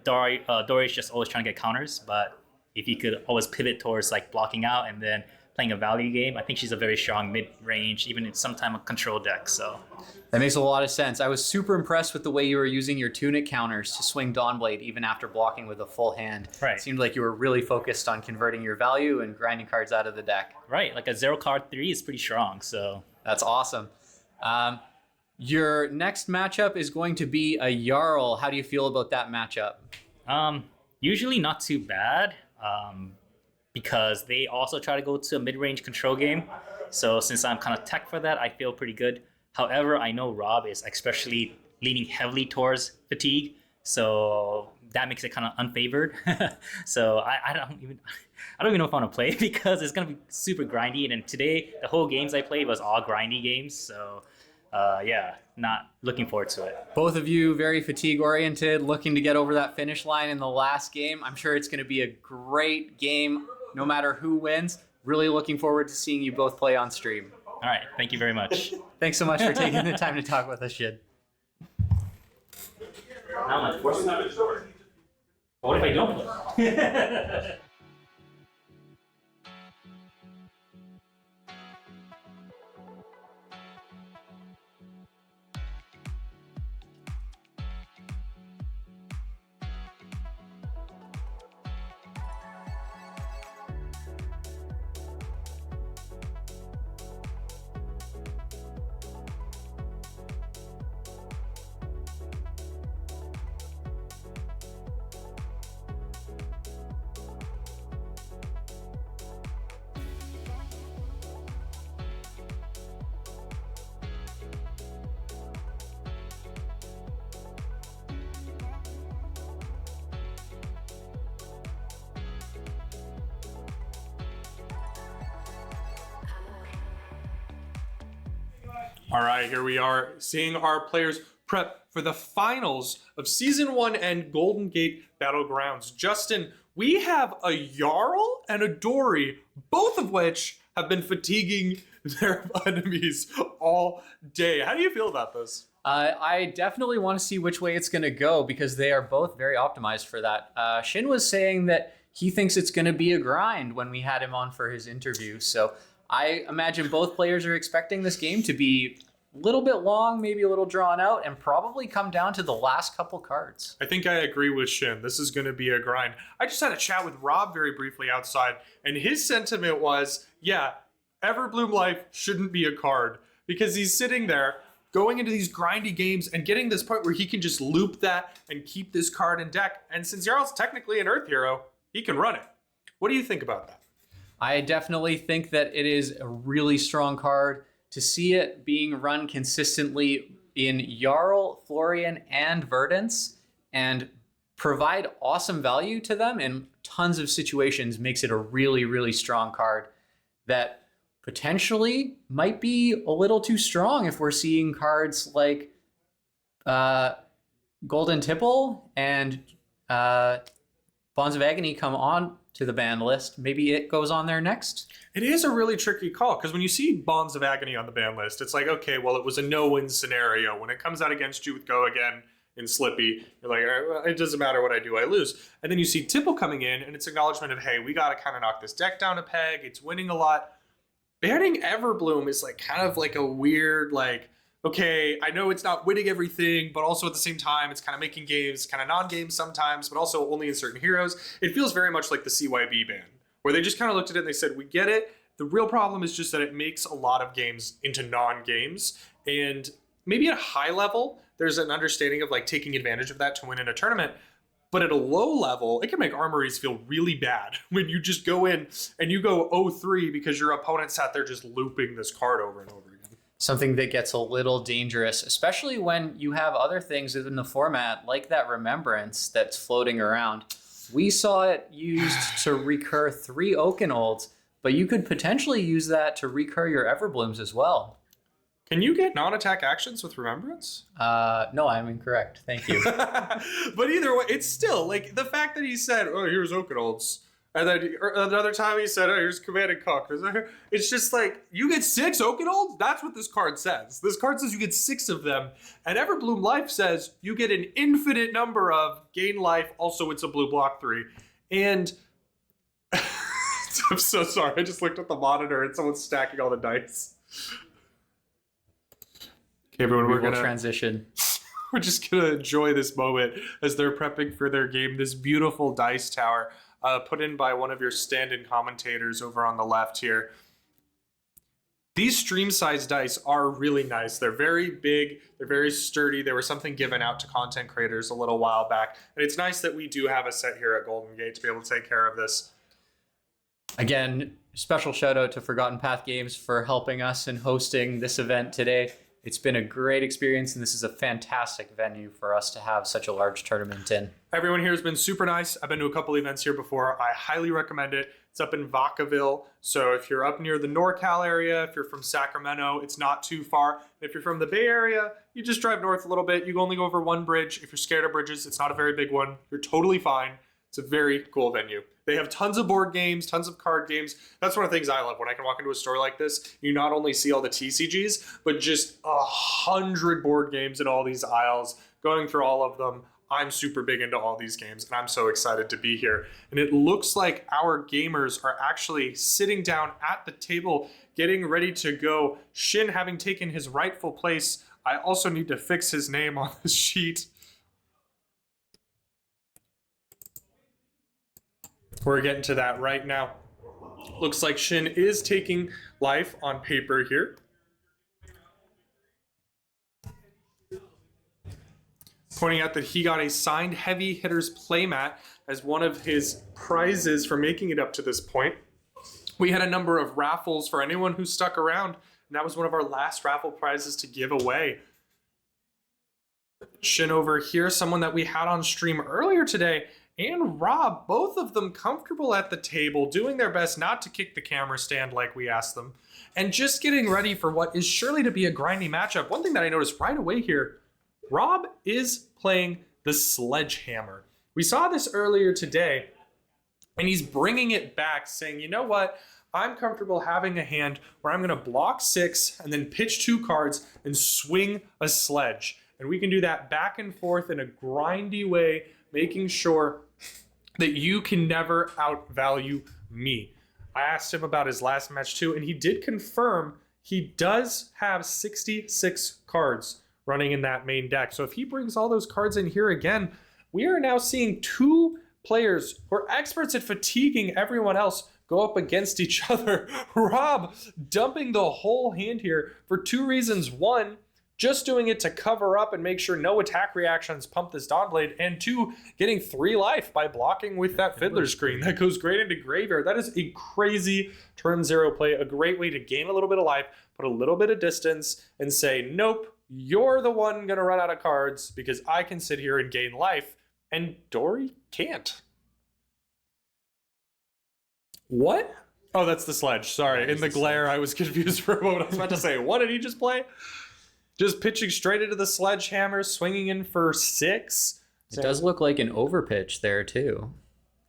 Dory's just always trying to get counters, but if you could always pivot towards like blocking out and then playing a value game, I think she's a very strong mid-range, even in sometime a control deck, so. That makes a lot of sense. I was super impressed with the way you were using your tunic counters to swing Dawnblade even after blocking with a full hand. Right. It seemed like you were really focused on converting your value and grinding cards out of the deck. Right, like a 0 card 3 is pretty strong, so. That's awesome. Your next matchup is going to be a Jarl. How do you feel about that matchup? Usually not too bad, because they also try to go to a mid-range control game. So since I'm kind of tech for that, I feel pretty good. However, I know Rob is especially leaning heavily towards fatigue, so that makes it kind of unfavored. So I don't even know if I want to play because it's gonna be super grindy. And then today, the whole games I played was all grindy games. So not looking forward to it. Both of you very fatigue oriented, looking to get over that finish line in the last game. I'm sure it's going to be a great game no matter who wins. Really looking forward to seeing you both play on stream. All right, thank you very much. Thanks so much for taking the time to talk with us, Shid. Now I'm forced to. What if I don't play? All right, here we are seeing our players prep for the finals of Season 1 and Golden Gate Battlegrounds. Justin, we have a Jarl and a Dory, both of which have been fatiguing their enemies all day. How do you feel about this? I definitely want to see which way it's going to go because they are both very optimized for that. Shin was saying that he thinks it's going to be a grind when we had him on for his interview. So I imagine both players are expecting this game to be a little bit long, maybe a little drawn out, and probably come down to the last couple cards. I think I agree with Shin. This is going to be a grind. I just had a chat with Rob very briefly outside, and his sentiment was, yeah, Everbloom Life shouldn't be a card because he's sitting there going into these grindy games and getting this point where he can just loop that and keep this card in deck. And since Jarl's technically an Earth hero, he can run it. What do you think about that? I definitely think that it is a really strong card. To see it being run consistently in Jarl, Florian, and Verdance and provide awesome value to them in tons of situations makes it a really, really strong card that potentially might be a little too strong if we're seeing cards like Golden Tipple and Bonds of Agony come on to the ban list. Maybe it goes on there next. It is a really tricky call because when you see Bonds of Agony on the ban list, it's like, okay, well, it was a no-win scenario. When it comes out against you with Go Again in Slippy, you're like, it doesn't matter what I do, I lose. And then you see Tipple coming in, and it's acknowledgement of, hey, we got to kind of knock this deck down a peg. It's winning a lot. Banning Everbloom is like kind of like a weird, like, okay, I know it's not winning everything, but also at the same time, it's kind of making games, kind of non-games sometimes, but also only in certain heroes. It feels very much like the CYB ban, where they just kind of looked at it and they said, we get it. The real problem is just that it makes a lot of games into non-games. And maybe at a high level, there's an understanding of like taking advantage of that to win in a tournament. But at a low level, it can make armories feel really bad when you just go in and you go 0-3 because your opponent sat there just looping this card over and over again. something that gets a little dangerous, especially when you have other things within the format like that Remembrance that's floating around. We saw it used to recur 3 Oakenolds, but you could potentially use that to recur your Everblooms as well. Can you get non-attack actions with Remembrance? No, I'm incorrect. Thank you. But either way, it's still like the fact that he said, "Oh, here's Oakenolds," and then another time he said, "Oh, here's Command and Conquer." It's just like you get 6 Oakenolds. That's what this card says. This card says you get 6 of them, and Everbloom Life says you get an infinite number of gain life. Also, it's a blue block 3, and I'm so sorry. I just looked at the monitor and someone's stacking all the dice. Okay, everyone, We we're will gonna transition. We're just gonna enjoy this moment as they're prepping for their game. This beautiful dice tower, put in by one of your stand-in commentators over on the left here. These stream-sized dice are really nice. They're very big. They're very sturdy. There was something given out to content creators a little while back, and it's nice that we do have a set here at Golden Gate to be able to take care of this. Again, special shout out to Forgotten Path Games for helping us and hosting this event today. It's been a great experience, and this is a fantastic venue for us to have such a large tournament in. Everyone here has been super nice. I've been to a couple events here before. I highly recommend it. It's up in Vacaville. So if you're up near the NorCal area, if you're from Sacramento, it's not too far. If you're from the Bay Area, you just drive north a little bit. You only go over one bridge. If you're scared of bridges, it's not a very big one. You're totally fine. It's a very cool venue. They have tons of board games, tons of card games. That's one of the things I love when I can walk into a store like this. You not only see all the TCGs, but just 100 board games in all these aisles, going through all of them. I'm super big into all these games, and I'm so excited to be here. And it looks like our gamers are actually sitting down at the table, getting ready to go. Shin having taken his rightful place. I also need to fix his name on the sheet. We're getting to that right now. Looks like Shin is taking life on paper here. Pointing out that he got a signed Heavy Hitters playmat as one of his prizes for making it up to this point. We had a number of raffles for anyone who stuck around, and that was one of our last raffle prizes to give away. Shin over here, someone that we had on stream earlier today, and Rob, both of them comfortable at the table, doing their best not to kick the camera stand like we asked them, and just getting ready for what is surely to be a grindy matchup. One thing that I noticed right away here, Rob is playing the Sledgehammer. We saw this earlier today, and he's bringing it back, saying, you know what? I'm comfortable having a hand where I'm going to block 6 and then pitch 2 cards and swing a sledge. And we can do that back and forth in a grindy way, making sure that you can never outvalue me. I asked him about his last match too, and he did confirm he does have 66 cards running in that main deck. So if he brings all those cards in here again, we are now seeing 2 players who are experts at fatiguing everyone else go up against each other. Rob dumping the whole hand here for 2 reasons. 1, just doing it to cover up and make sure no attack reactions pump this Dawnblade, and 2, getting 3 life by blocking with that Fiddler Screen that goes great into Graveyard. That is a crazy turn 0 play, a great way to gain a little bit of life, put a little bit of distance, and say, nope, you're the one gonna run out of cards because I can sit here and gain life, and Dory can't. What? Oh, that's the sledge. Sorry, in the glare, I was confused for a moment. I was about to say, what did he just play? Just pitching straight into the Sledgehammer, swinging in for 6. It does look like an overpitch there too.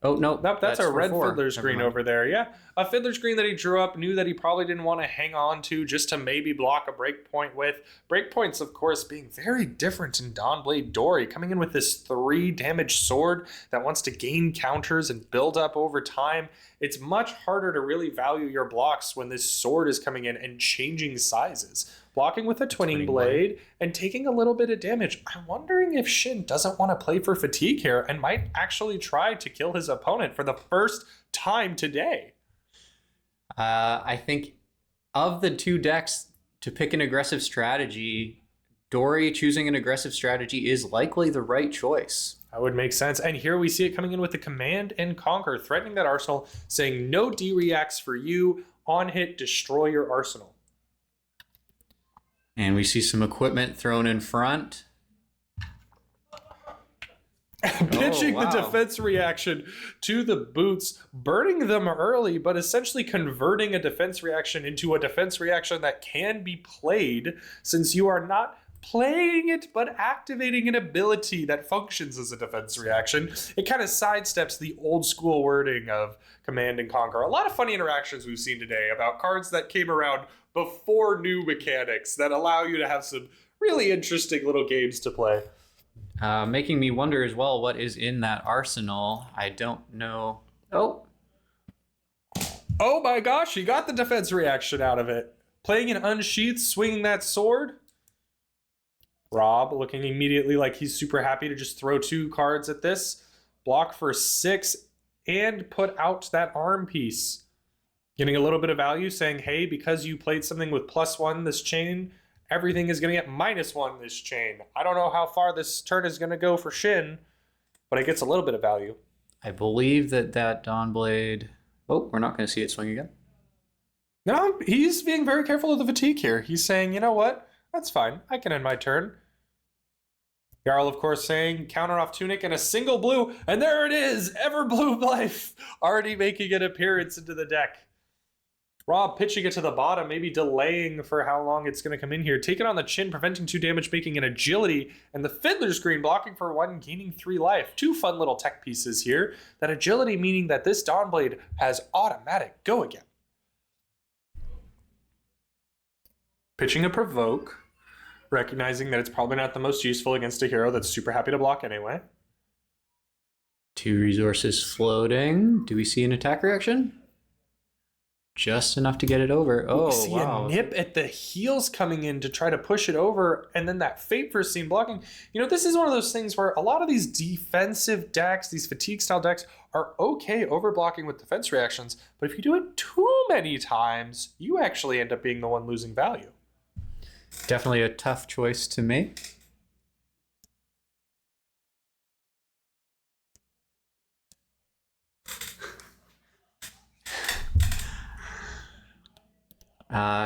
Oh, no. Nope, that's a red 4. Fiddler Screen over there. Yeah, a Fiddler Screen that he drew up, knew that he probably didn't want to hang on to just to maybe block a breakpoint with. Breakpoints, of course, being very different in Dawnblade Dory, coming in with this 3 damage sword that wants to gain counters and build up over time. It's much harder to really value your blocks when this sword is coming in and changing sizes. Blocking with a twinning blade and taking a little bit of damage. I'm wondering if Shin doesn't want to play for fatigue here and might actually try to kill his opponent for the first time today. I think of the 2 decks to pick an aggressive strategy, Dory choosing an aggressive strategy is likely the right choice. That would make sense. And here we see it coming in with the Command and Conquer, threatening that arsenal, saying no D-reacts for you. On hit, destroy your arsenal. And we see some equipment thrown in front. Pitching wow. the defense reaction to the boots, burning them early, but essentially converting a defense reaction into a defense reaction that can be played, since you are not playing it but activating an ability that functions as a defense reaction. It kind of sidesteps the old school wording of Command and Conquer. A lot of funny interactions we've seen today about cards that came around before new mechanics that allow you to have some really interesting little games to play. Making me wonder as well what is in that arsenal. I don't know. Oh, my gosh, he got the defense reaction out of it. Playing an unsheathed, swinging that sword. Rob looking immediately like he's super happy to just throw 2 cards at this. Block for 6 and put out that arm piece. Getting a little bit of value, saying, hey, because you played something with +1 this chain, everything is going to get -1 this chain. I don't know how far this turn is going to go for Shin, but it gets a little bit of value. I believe that Dawnblade... Oh, we're not going to see it swing again. No, he's being very careful of the fatigue here. He's saying, you know what? That's fine. I can end my turn. Jarl, of course, saying counter off Tunic and a single blue, and there it is! Everblue Life already making an appearance into the deck. Rob pitching it to the bottom, maybe delaying for how long it's going to come in here. Taking on the chin, preventing 2 damage, making an agility, and the Fiddler's Green blocking for 1, gaining 3 life. 2 fun little tech pieces here. That agility meaning that this Dawnblade has automatic go again. Pitching a Provoke, recognizing that it's probably not the most useful against a hero that's super happy to block anyway. 2 resources floating. Do we see an attack reaction? Just enough to get it over. Oh, we see wow. a nip at the heels coming in to try to push it over, and then that Fate First Scene blocking. You know, this is one of those things where a lot of these defensive decks, these fatigue-style decks, are okay overblocking with defense reactions, but if you do it too many times, you actually end up being the one losing value. Definitely a tough choice to make.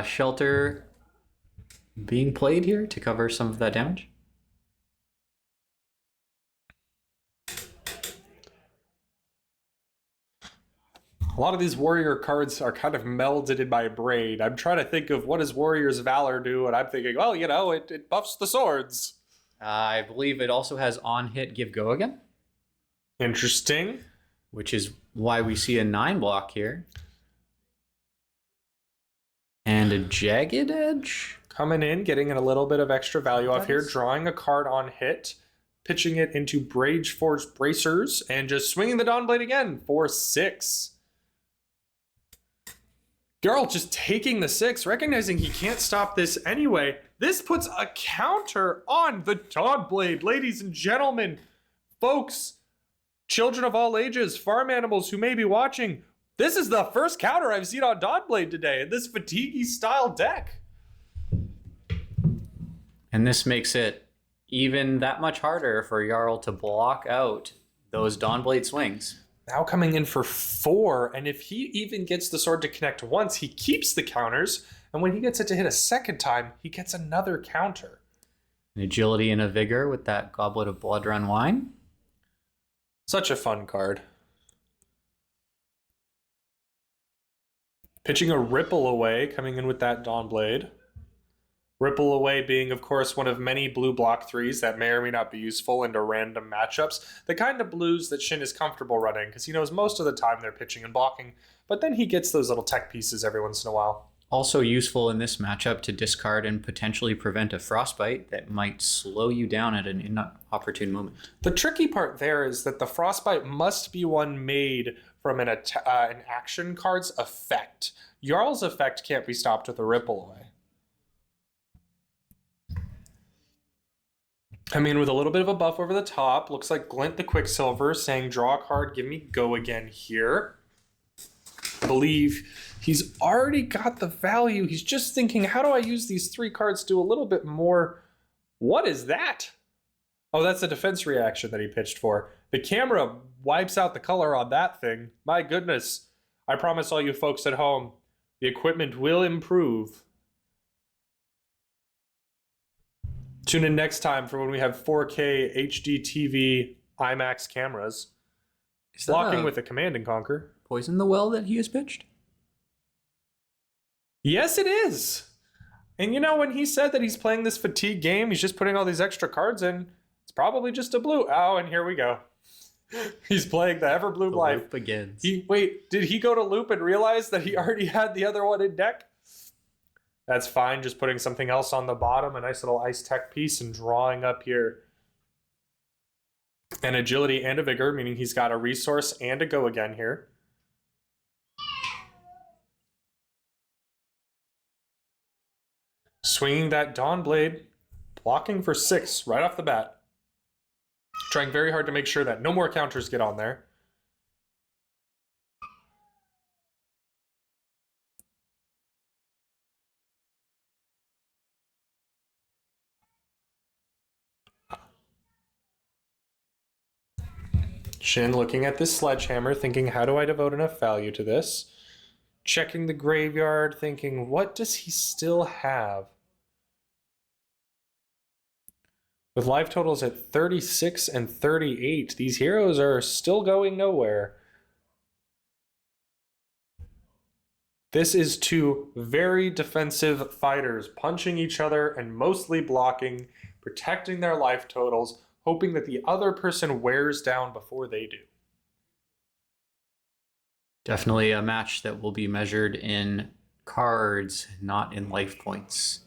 Shelter being played here to cover some of that damage. A lot of these warrior cards are kind of melded in my brain. I'm trying to think of what does Warrior's Valor do, and I'm thinking, well, you know, it buffs the swords. I believe it also has on hit give go again. Interesting. Which is why we see a 9 block here. And a Jagged Edge. Coming in, getting a little bit of extra value off here, drawing a card on hit, pitching it into Brage Force Bracers, and just swinging the Dawnblade again for 6. Jarl just taking the 6, recognizing he can't stop this anyway. This puts a counter on the Dawnblade, ladies and gentlemen, folks, children of all ages, farm animals who may be watching. This is the first counter I've seen on Dawnblade today in this fatigue style deck. And this makes it even that much harder for Jarl to block out those Dawnblade swings. Now coming in for 4, and if he even gets the sword to connect once, he keeps the counters, and when he gets it to hit a second time, he gets another counter. An agility and a vigor with that Goblet of Blood Run Wine. Such a fun card. Pitching a Ripple Away, coming in with that Dawnblade. Ripple Away being, of course, one of many blue block 3s that may or may not be useful into random matchups. The kind of blues that Shin is comfortable running, because he knows most of the time they're pitching and blocking, but then he gets those little tech pieces every once in a while. Also useful in this matchup to discard and potentially prevent a Frostbite that might slow you down at an inopportune moment. The tricky part there is that the Frostbite must be one made from an action card's effect. Jarl's effect can't be stopped with a Ripple Away. I mean, with a little bit of a buff over the top, looks like Glint the Quicksilver saying, draw a card, give me go again here. I believe he's already got the value. He's just thinking, how do I use these 3 cards to do a little bit more? What is that? Oh, that's a defense reaction that he pitched for. The camera wipes out the color on that thing. My goodness. I promise all you folks at home, the equipment will improve. Tune in next time for when we have 4K HD TV IMAX cameras. Is that Blocking a with a Command and Conquer. poison the well that he has pitched? Yes, it is. And you know, when he said that he's playing this fatigue game, he's just putting all these extra cards in, it's probably just a blue. Oh, and here we go. He's playing the Everblue The Life. loop begins. Wait, did he go to loop and realize that he already had the other one in deck? That's fine, just putting something else on the bottom, a nice little Ice Tech piece, and drawing up here an Agility and a Vigor, meaning he's got a resource and a go again here. Swinging that Dawn Blade, blocking for 6 right off the bat. Trying very hard to make sure that no more counters get on there. Shin looking at this sledgehammer, thinking, how do I devote enough value to this? Checking the graveyard, thinking, what does he still have? With life totals at 36 and 38, these heroes are still going nowhere. This is two very defensive fighters, punching each other and mostly blocking, protecting their life totals, hoping that the other person wears down before they do. Definitely a match that will be measured in cards, not in life points.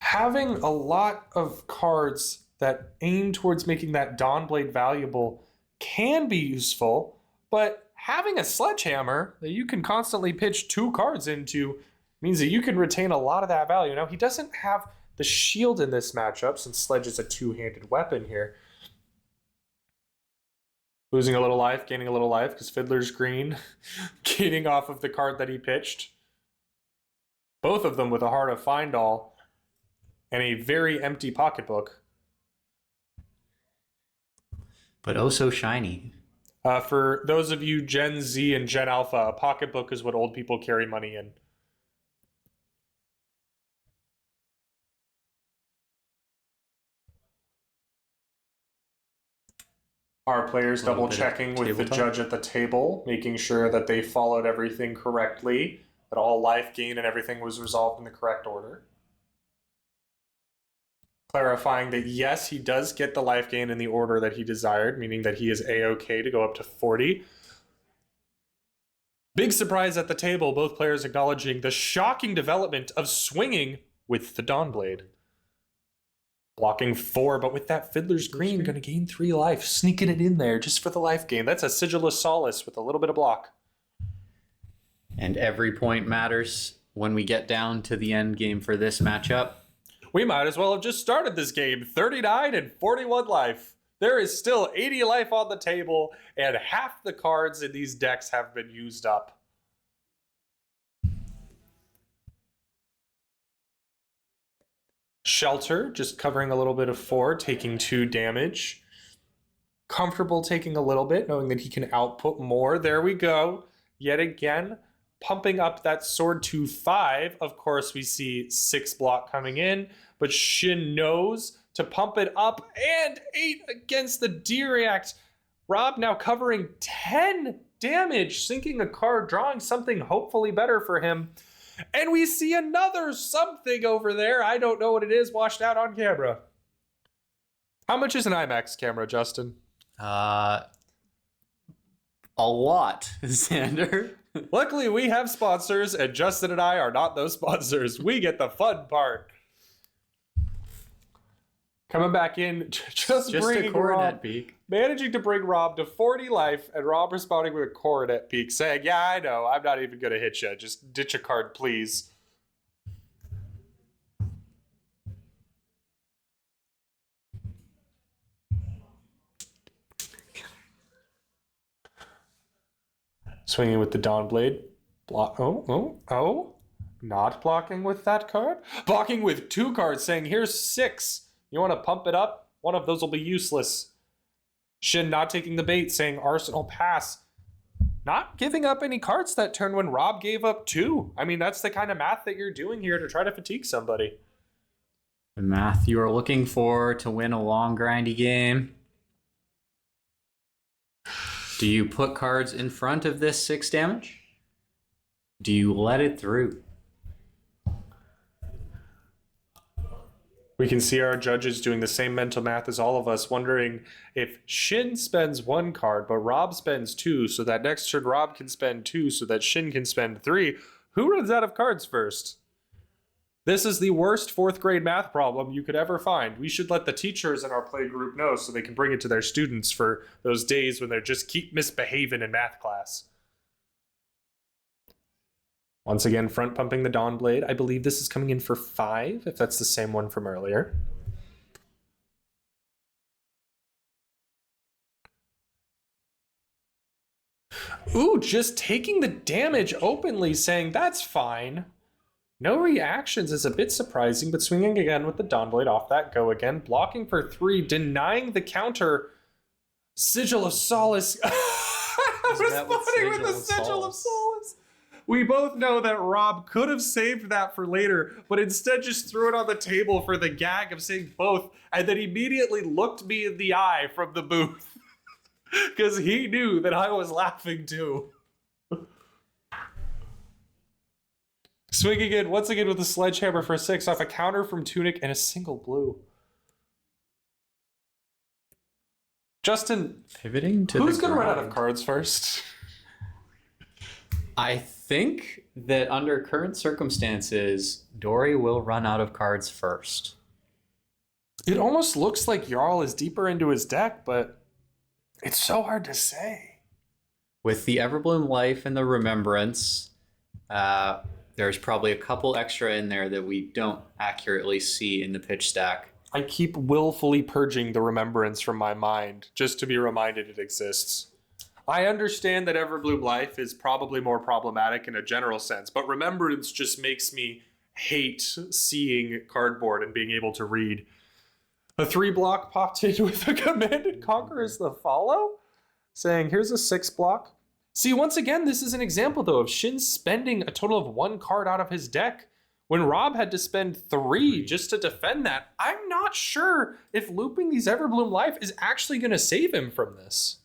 Having a lot of cards that aim towards making that Dawnblade valuable can be useful, but having a sledgehammer that you can constantly pitch 2 cards into means that you can retain a lot of that value. Now, he doesn't have the shield in this matchup since Sledge is a 2-handed weapon here. Losing a little life, gaining a little life because Fiddler's Green gaining off of the card that he pitched. Both of them with a Heart of Findall and a very empty pocketbook. But oh so shiny. For those of you Gen Z and Gen Alpha, a pocketbook is what old people carry money in. Our players A little double bit of checking with the tabletop. judge at the table, making sure that they followed everything correctly, that all life gain and everything was resolved in the correct order. Clarifying that yes, he does get the life gain in the order that he desired, meaning that he is A-OK to go up to 40. Big surprise at the table, both players acknowledging the shocking development of swinging with the Dawnblade. Blocking 4, but with that Fiddler's Green, going to gain 3 life, sneaking it in there just for the life gain. That's a Sigil of Solace with a little bit of block. And every point matters when we get down to the end game for this matchup. We might as well have just started this game. 39 and 41 life. There is still 80 life on the table, and half the cards in these decks have been used up. Shelter, just covering a little bit of 4, taking 2 damage. Comfortable taking a little bit, knowing that he can output more. There we go. Yet again, pumping up that sword to 5. Of course, we see 6 block coming in, but Shin knows to pump it up, and 8 against the D-React. Rob now covering 10 damage, sinking a card, drawing something hopefully better for him. And we see another something over there. I don't know what it is, washed out on camera. How much is an IMAX camera, Justin? A lot, Xander. Luckily, we have sponsors, and Justin and I are not those sponsors. We get the fun part. Coming back in, just a bringing coronet Rob, peak. managing to bring Rob to 40 life, and Rob responding with a coronet peak, saying, yeah, I know, I'm not even going to hit you. Just ditch a card, please. Swinging with the Dawnblade. Not blocking with that card. Blocking with 2 cards, saying, here's 6. You want to pump it up? One of those will be useless. Shin not taking the bait, saying, Arsenal pass. Not giving up any cards that turn when Rob gave up 2. I mean, that's the kind of math that you're doing here to try to fatigue somebody. The math you are looking for to win a long, grindy game. Do you put cards in front of this 6 damage? Do you let it through? We can see our judges doing the same mental math as all of us, wondering if Shin spends 1 card, but Rob spends 2, so that next turn Rob can spend 2, so that Shin can spend 3. Who runs out of cards first? This is the worst 4th grade math problem you could ever find. We should let the teachers in our play group know so they can bring it to their students for those days when they just keep misbehaving in math class. Once again, front pumping the Dawn Blade. I believe this is coming in for 5, if that's the same one from earlier. Ooh, just taking the damage openly, saying that's fine. No reactions is a bit surprising, but swinging again with the Dawn Blade off that go again. Blocking for 3, denying the counter. Sigil of Solace. Responding with the Sigil of Solace. We both know that Rob could have saved that for later, but instead just threw it on the table for the gag of saying both, and then immediately looked me in the eye from the booth. Because he knew that I was laughing too. Swinging in once again with the Sledgehammer for 6 off a counter from Tunic and a single blue. Justin, Pivoting to who's the going to run out ground. of cards first? I think that under current circumstances, Dory will run out of cards first. It almost looks like Jarl is deeper into his deck, but it's so hard to say. With the Everbloom Life and the Remembrance, there's probably a couple extra in there that we don't accurately see in the pitch stack. I keep willfully purging the Remembrance from my mind just to be reminded it exists. I understand that Everbloom Life is probably more problematic in a general sense, but Remembrance just makes me hate seeing cardboard and being able to read. A 3-block popped in with a Command and Conquer as the follow, saying here's a 6-block. See, once again, this is an example, though, of Shin spending a total of 1 card out of his deck when Rob had to spend 3 just to defend that. I'm not sure if looping these Everbloom Life is actually going to save him from this.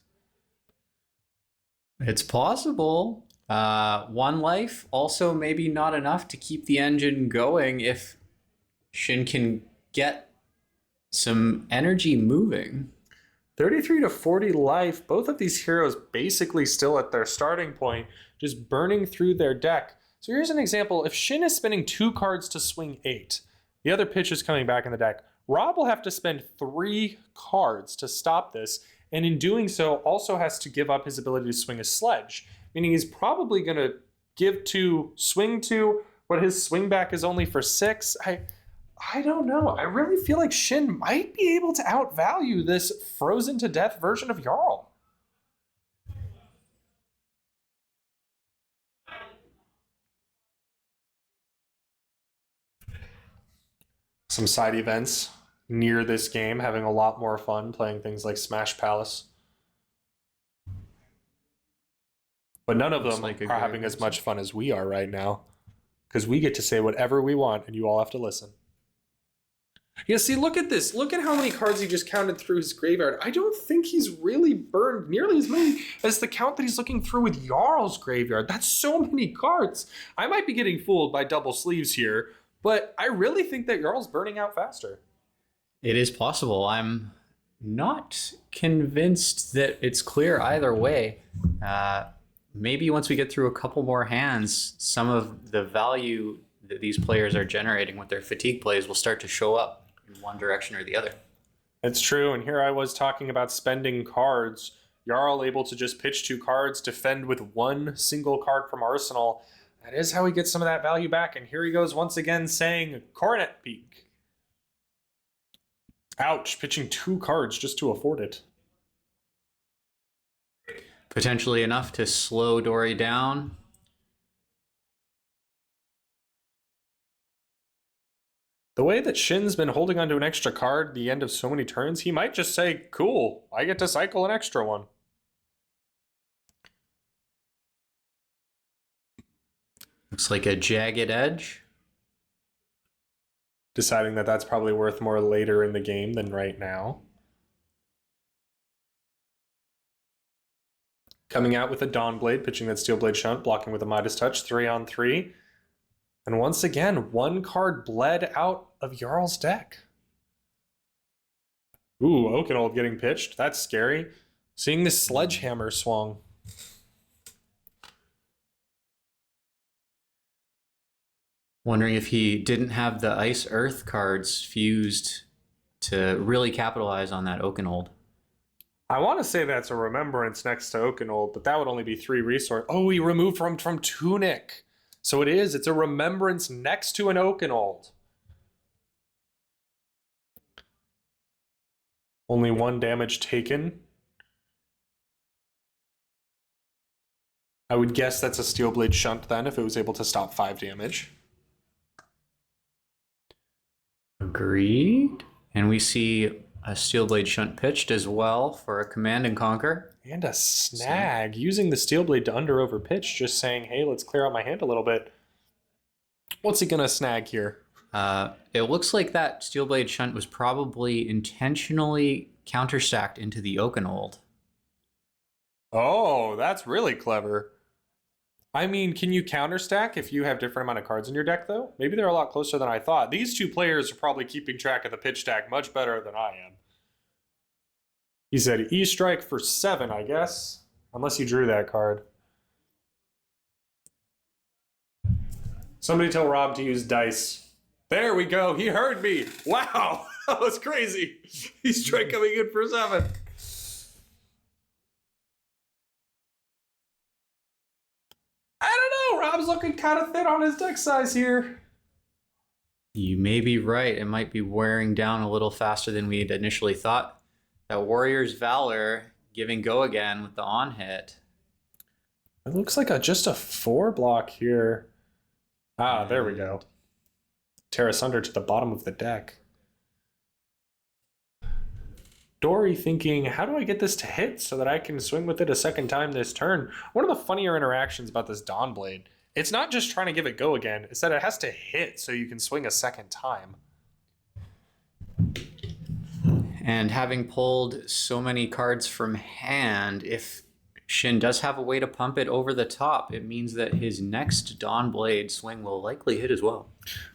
It's possible. 1 life, also maybe not enough to keep the engine going if Shin can get some energy moving. 33 to 40 life, both of these heroes basically still at their starting point, just burning through their deck. So here's an example. If Shin is spending 2 cards to swing 8, the other pitch is coming back in the deck, Rob will have to spend 3 cards to stop this, and in doing so also has to give up his ability to swing a sledge, meaning he's probably going to give 2, swing 2, but his swing back is only for 6. I don't know. I really feel like Shin might be able to outvalue this frozen to death version of Jarl. Some side events near this game, having a lot more fun playing things like Smash Palace. But none of Looks them like a are great having as reason. much fun as we are right now, because we get to say whatever we want and you all have to listen. Yeah, see, look at this. Look at how many cards he just counted through his graveyard. I don't think he's really burned nearly as many as the count that he's looking through with Jarl's graveyard. That's so many cards. I might be getting fooled by double sleeves here, but I really think that Jarl's burning out faster. It is possible. I'm not convinced that it's clear either way. Maybe once we get through a couple more hands, some of the value that these players are generating with their fatigue plays will start to show up in one direction or the other. It's true, and here I was talking about spending cards. Jarl able to just pitch 2 cards, defend with 1 single card from Arsenal. That is how he gets some of that value back, and here he goes once again saying Coronet Peak. Ouch, pitching 2 cards just to afford it. Potentially enough to slow Dory down. The way that Shin's been holding onto an extra card at the end of so many turns, he might just say, cool, I get to cycle an extra one. Looks like a jagged edge. deciding that that's probably worth more later in the game than right now. Coming out with a Dawnblade, pitching that Steelblade Shunt, blocking with a Midas Touch, 3-on-3. And once again, one card bled out of Jarl's deck. Ooh, Oakenold getting pitched. That's scary. Seeing this Sledgehammer swung. Wondering if he didn't have the Ice Earth cards fused to really capitalize on that Oakenold. I want to say that's a Remembrance next to Oakenold, but that would only be 3 resource. Oh, he removed from Tunic. So it is. It's a Remembrance next to an Oakenold. Only 1 damage taken. I would guess that's a Steelblade Shunt then if it was able to stop 5 damage. Agreed. And we see a Steelblade Shunt pitched as well for a Command and Conquer. And a snag. Using the Steelblade to over pitch, just saying, hey, let's clear out my hand a little bit. What's he going to snag here? It looks like that Steelblade Shunt was probably intentionally counterstacked into the Oakenold. Oh, that's really clever. I mean, can you counterstack if you have different amount of cards in your deck, though? Maybe they're a lot closer than I thought. These 2 players are probably keeping track of the pitch stack much better than I am. He said E-Strike for 7, I guess. Unless you drew that card. Somebody tell Rob to use dice. There we go. He heard me. Wow. That was crazy. E-Strike coming in for 7. I don't know. Rob's looking kind of thin on his deck size here. You may be right. It might be wearing down a little faster than we had initially thought. That Warrior's Valor giving go again with the on hit. It looks like just a 4 block here. Ah, there we go. Tear asunder to the bottom of the deck. Dory thinking, how do I get this to hit so that I can swing with it a second time this turn? One of the funnier interactions about this Dawnblade, it's not just trying to give it go again, it's that it has to hit so you can swing a second time. And having pulled so many cards from hand, if Shin does have a way to pump it over the top, it means that his next Dawnblade swing will likely hit as well.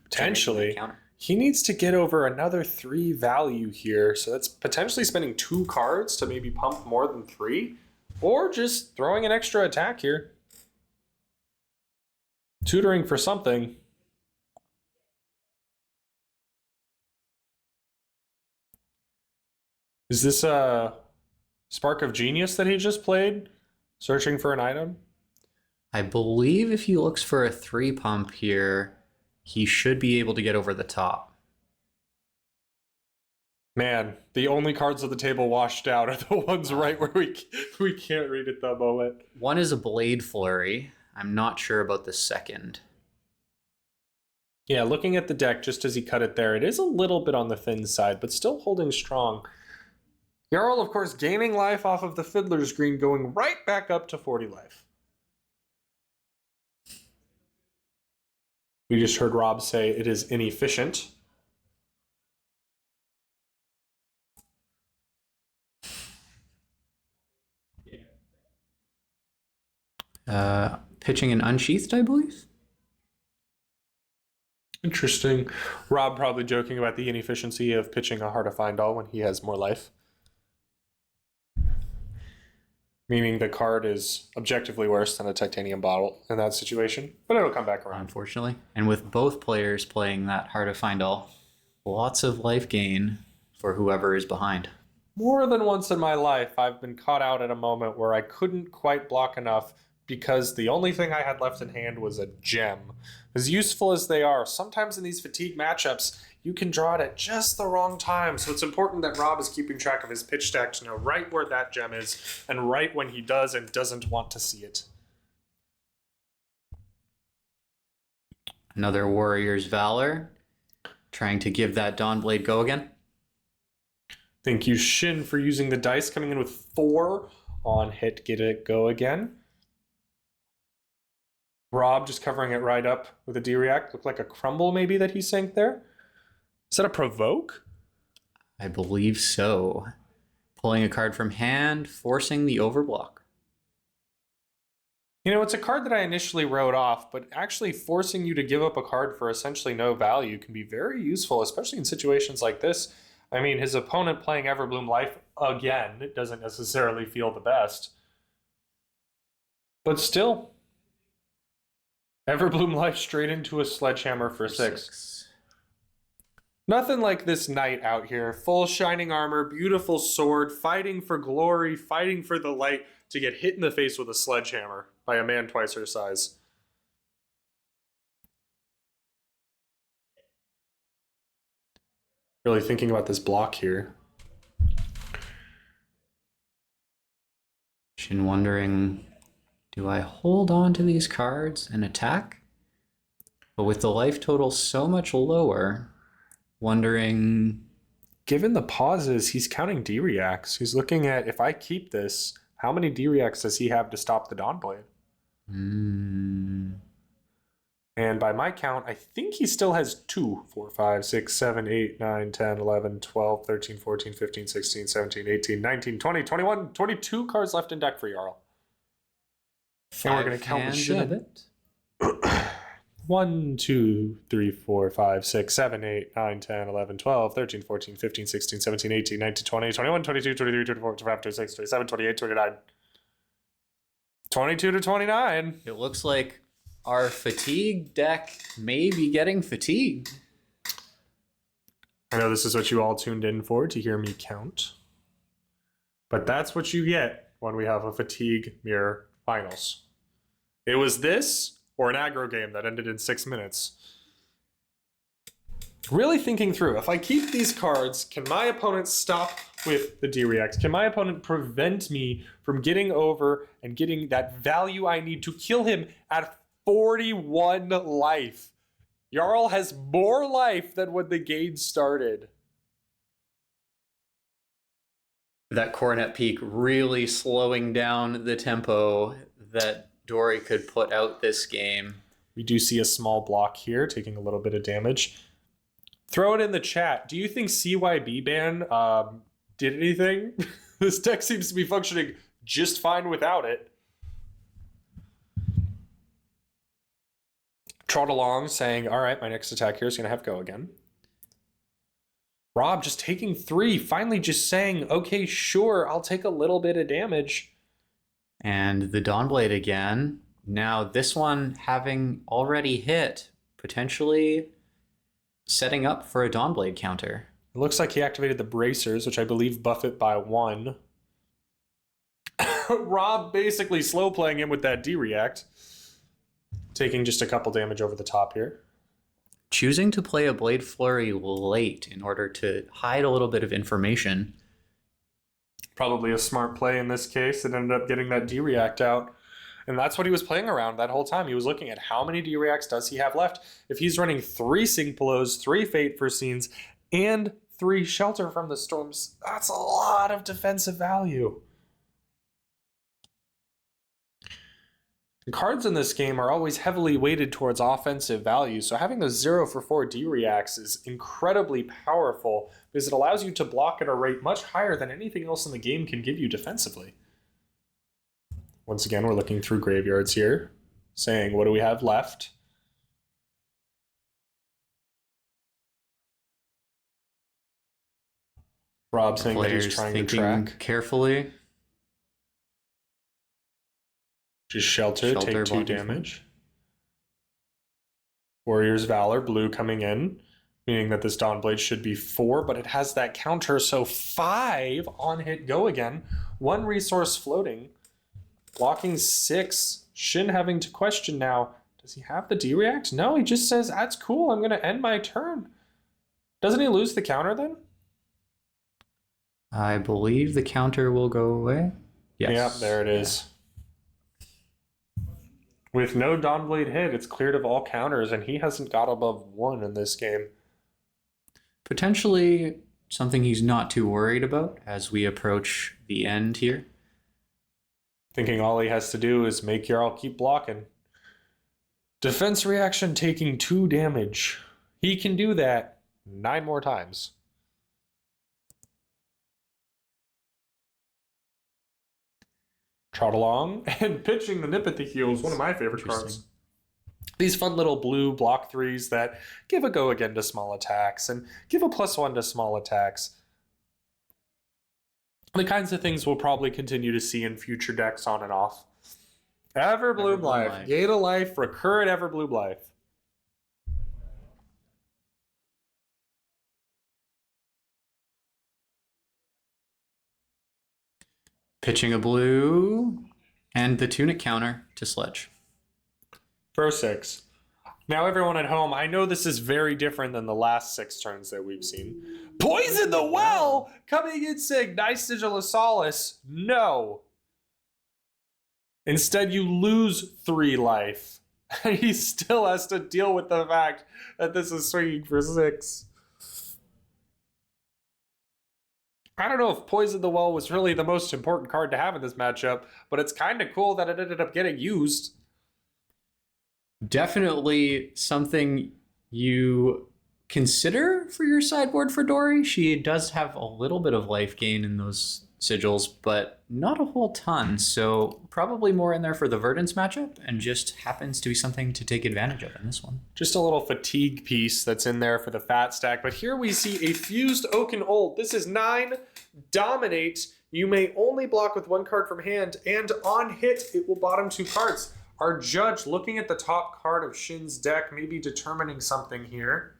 Potentially. He needs to get over another 3 value here, so that's potentially spending 2 cards to maybe pump more than 3, or just throwing an extra attack here. Tutoring for something. Is this a Spark of Genius that he just played? Searching for an item? I believe if he looks for a 3 pump here, he should be able to get over the top. Man, the only cards on the table washed out are the ones right where we can't read at the moment. One is a Blade Flurry. I'm not sure about the second. Yeah, looking at the deck just as he cut it there, it is a little bit on the thin side, but still holding strong. Jarl, of course, gaining life off of the Fiddler's Green, going right back up to 40 life. We just heard Rob say it is inefficient. Pitching an Unsheathed, I believe? Interesting. Rob probably joking about the inefficiency of pitching a Heart of Findall when he has more life. Meaning the card is objectively worse than a Titanium Bottle in that situation, but it'll come back around. Unfortunately. And with both players playing that Heart of Findall, lots of life gain for whoever is behind. More than once in my life, I've been caught out at a moment where I couldn't quite block enough because the only thing I had left in hand was a gem. As useful as they are, sometimes in these fatigue matchups, you can draw it at just the wrong time. So it's important that Rob is keeping track of his pitch stack to know right where that gem is and right when he does and doesn't want to see it. Another Warrior's Valor, trying to give that Dawnblade go again. Thank you, Shin, for using the dice, coming in with 4 on hit, get it, go again. Rob just covering it right up with a D-React. Looked like a crumble maybe that he sank there. Is that a provoke? I believe so. Pulling a card from hand, forcing the overblock. You know, it's a card that I initially wrote off, but actually forcing you to give up a card for essentially no value can be very useful, especially in situations like this. I mean, his opponent playing Everbloom Life again, it doesn't necessarily feel the best. But still, Everbloom Life straight into a Sledgehammer for 6. Nothing like this knight out here. Full shining armor, beautiful sword, fighting for glory, fighting for the light, to get hit in the face with a sledgehammer by a man twice her size. Really thinking about this block here. Shin wondering, do I hold on to these cards and attack? But with the life total so much lower, wondering... Given the pauses, he's counting D-reacts. He's looking at, if I keep this, how many D-reacts does he have to stop the Dawnblade? And by my count, I think he still has 2, 4, 5, 6, 7, 8, 9, 10, 11, 12, 13, 14, 15, 16, 17, 18, 19, 20, 21, 22 cards left in deck for Jarl. And we're going to count the Shin. 1, 2, 3, 4, 5, 6, 7, 8, 9, 10, 11, 12, 13, 14, 15, 16, 17, 18, 19, 20, 21, 22, 23, 24, 25, 26, 27, 28, 29. 22 to 29. It looks like our fatigue deck may be getting fatigued. I know this is what you all tuned in for, to hear me count. But that's what you get when we have a fatigue mirror finals. It was this or an aggro game that ended in 6 minutes. Really thinking through, if I keep these cards, can my opponent stop with the D-reacts? Can my opponent prevent me from getting over and getting that value I need to kill him at 41 life? Jarl has more life than when the game started. That Coronet Peak really slowing down the tempo that Dory could put out this game. We do see a small block here, taking a little bit of damage. Throw it in the chat. Do you think CYB ban did anything? This deck seems to be functioning just fine without it. Trot along saying, all right, my next attack here is going to have go again. Rob just taking 3, finally just saying, okay, sure, I'll take a little bit of damage. And the Dawnblade again. Now this one having already hit, potentially setting up for a Dawnblade counter. It looks like he activated the bracers, which I believe buff it by 1. Rob basically slow playing him with that D-react. Taking just a couple damage over the top here. Choosing to play a Blade Flurry late in order to hide a little bit of information. Probably a smart play in this case. It ended up getting that D-react out. And that's what he was playing around that whole time. He was looking at how many D-reacts does he have left. If he's running 3 Sync Pillows, 3 Fate Foreseens, and 3 Shelter from the Storms, that's a lot of defensive value. The cards in this game are always heavily weighted towards offensive value, so having those 0 for 4 D-reacts is incredibly powerful because it allows you to block at a rate much higher than anything else in the game can give you defensively. Once again, we're looking through graveyards here, saying, what do we have left? Rob saying that he's trying to track. Carefully. Just shelter take 2 damage. Warrior's Valor, blue coming in, meaning that this Dawnblade should be 4, but it has that counter, so 5 on hit go again. 1 resource floating. Blocking 6. Shin having to question now, does he have the D-react? No, he just says, that's cool, I'm going to end my turn. Doesn't he lose the counter then? I believe the counter will go away. Yes. Yep, there it is. With no Dawnblade hit, it's cleared of all counters, and he hasn't got above 1 in this game. Potentially something he's not too worried about as we approach the end here. Thinking all he has to do is make Jarl keep blocking. Defense reaction taking 2 damage. He can do that. 9 more times. Trot along and pitching the Nip at the Heels, one of my favorite cards. These fun little blue block 3s that give a go again to small attacks and give a +1 to small attacks. The kinds of things we'll probably continue to see in future decks on and off. Everbloom Life. Gain a life, recurrent Everbloom Life. Pitching a blue and the Tunic counter to Sledge. For 6. Now, everyone at home, I know this is very different than the last 6 turns that we've seen. Poison the Well! Coming in saying, nice Sigil of Solace. No. Instead, you lose 3 life. And he still has to deal with the fact that this is swinging for 6. I don't know if Poison the Well was really the most important card to have in this matchup, but it's kind of cool that it ended up getting used. Definitely something you consider for your sideboard for Dory. She does have a little bit of life gain in those sigils, but not a whole ton. So probably more in there for the Verdance matchup, and just happens to be something to take advantage of in this one. Just a little fatigue piece that's in there for the fat stack. But here we see a fused Oaken Old. This is 9. Dominate. You may only block with 1 card from hand, and on hit, it will bottom 2 cards. Our judge, looking at the top card of Shin's deck, may be determining something here.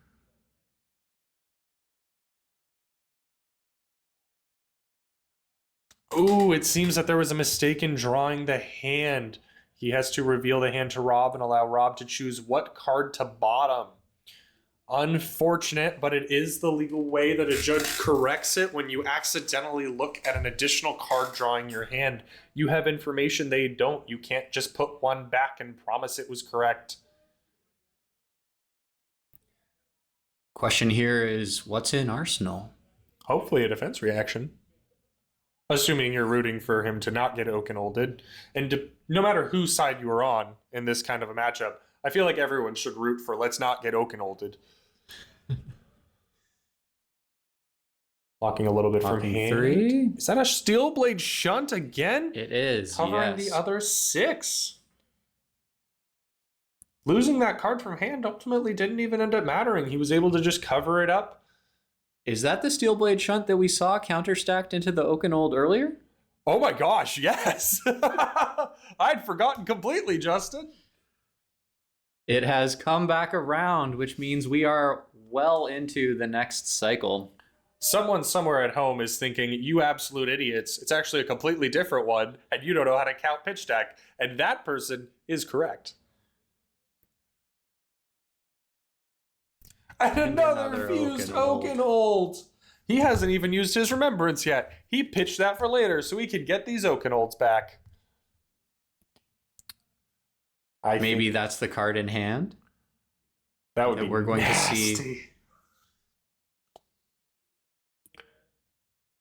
Ooh, it seems that there was a mistake in drawing the hand. He has to reveal the hand to Rob and allow Rob to choose what card to bottom. Unfortunate, but it is the legal way that a judge corrects it. When you accidentally look at an additional card drawing your hand, you have information they don't. You can't just put one back and promise it was correct. Question here is, what's in Arsenal? Hopefully a defense reaction. Assuming you're rooting for him to not get Oaken Olded. And no matter whose side you are on in this kind of a matchup, I feel like everyone should root for let's not get Oaken Olded. Blocking a little bit from hand. 3. Is that a Steel Blade Shunt again? It is, Covering yes. the other 6. Losing that card from hand ultimately didn't even end up mattering. He was able to just cover it up. Is that the Steel Blade Shunt that we saw counter-stacked into the Oaken Old earlier? Oh my gosh, yes! I'd forgotten completely, Justin. It has come back around, which means we are well into the next cycle. Someone somewhere at home is thinking, you absolute idiots, it's actually a completely different one, and you don't know how to count pitch deck. And that person is correct. And another fused Oaken Old. He hasn't even used his Remembrance yet. He pitched that for later so he could get these Oaken Olds back. Maybe that's the card in hand that would that be we're going nasty. to see.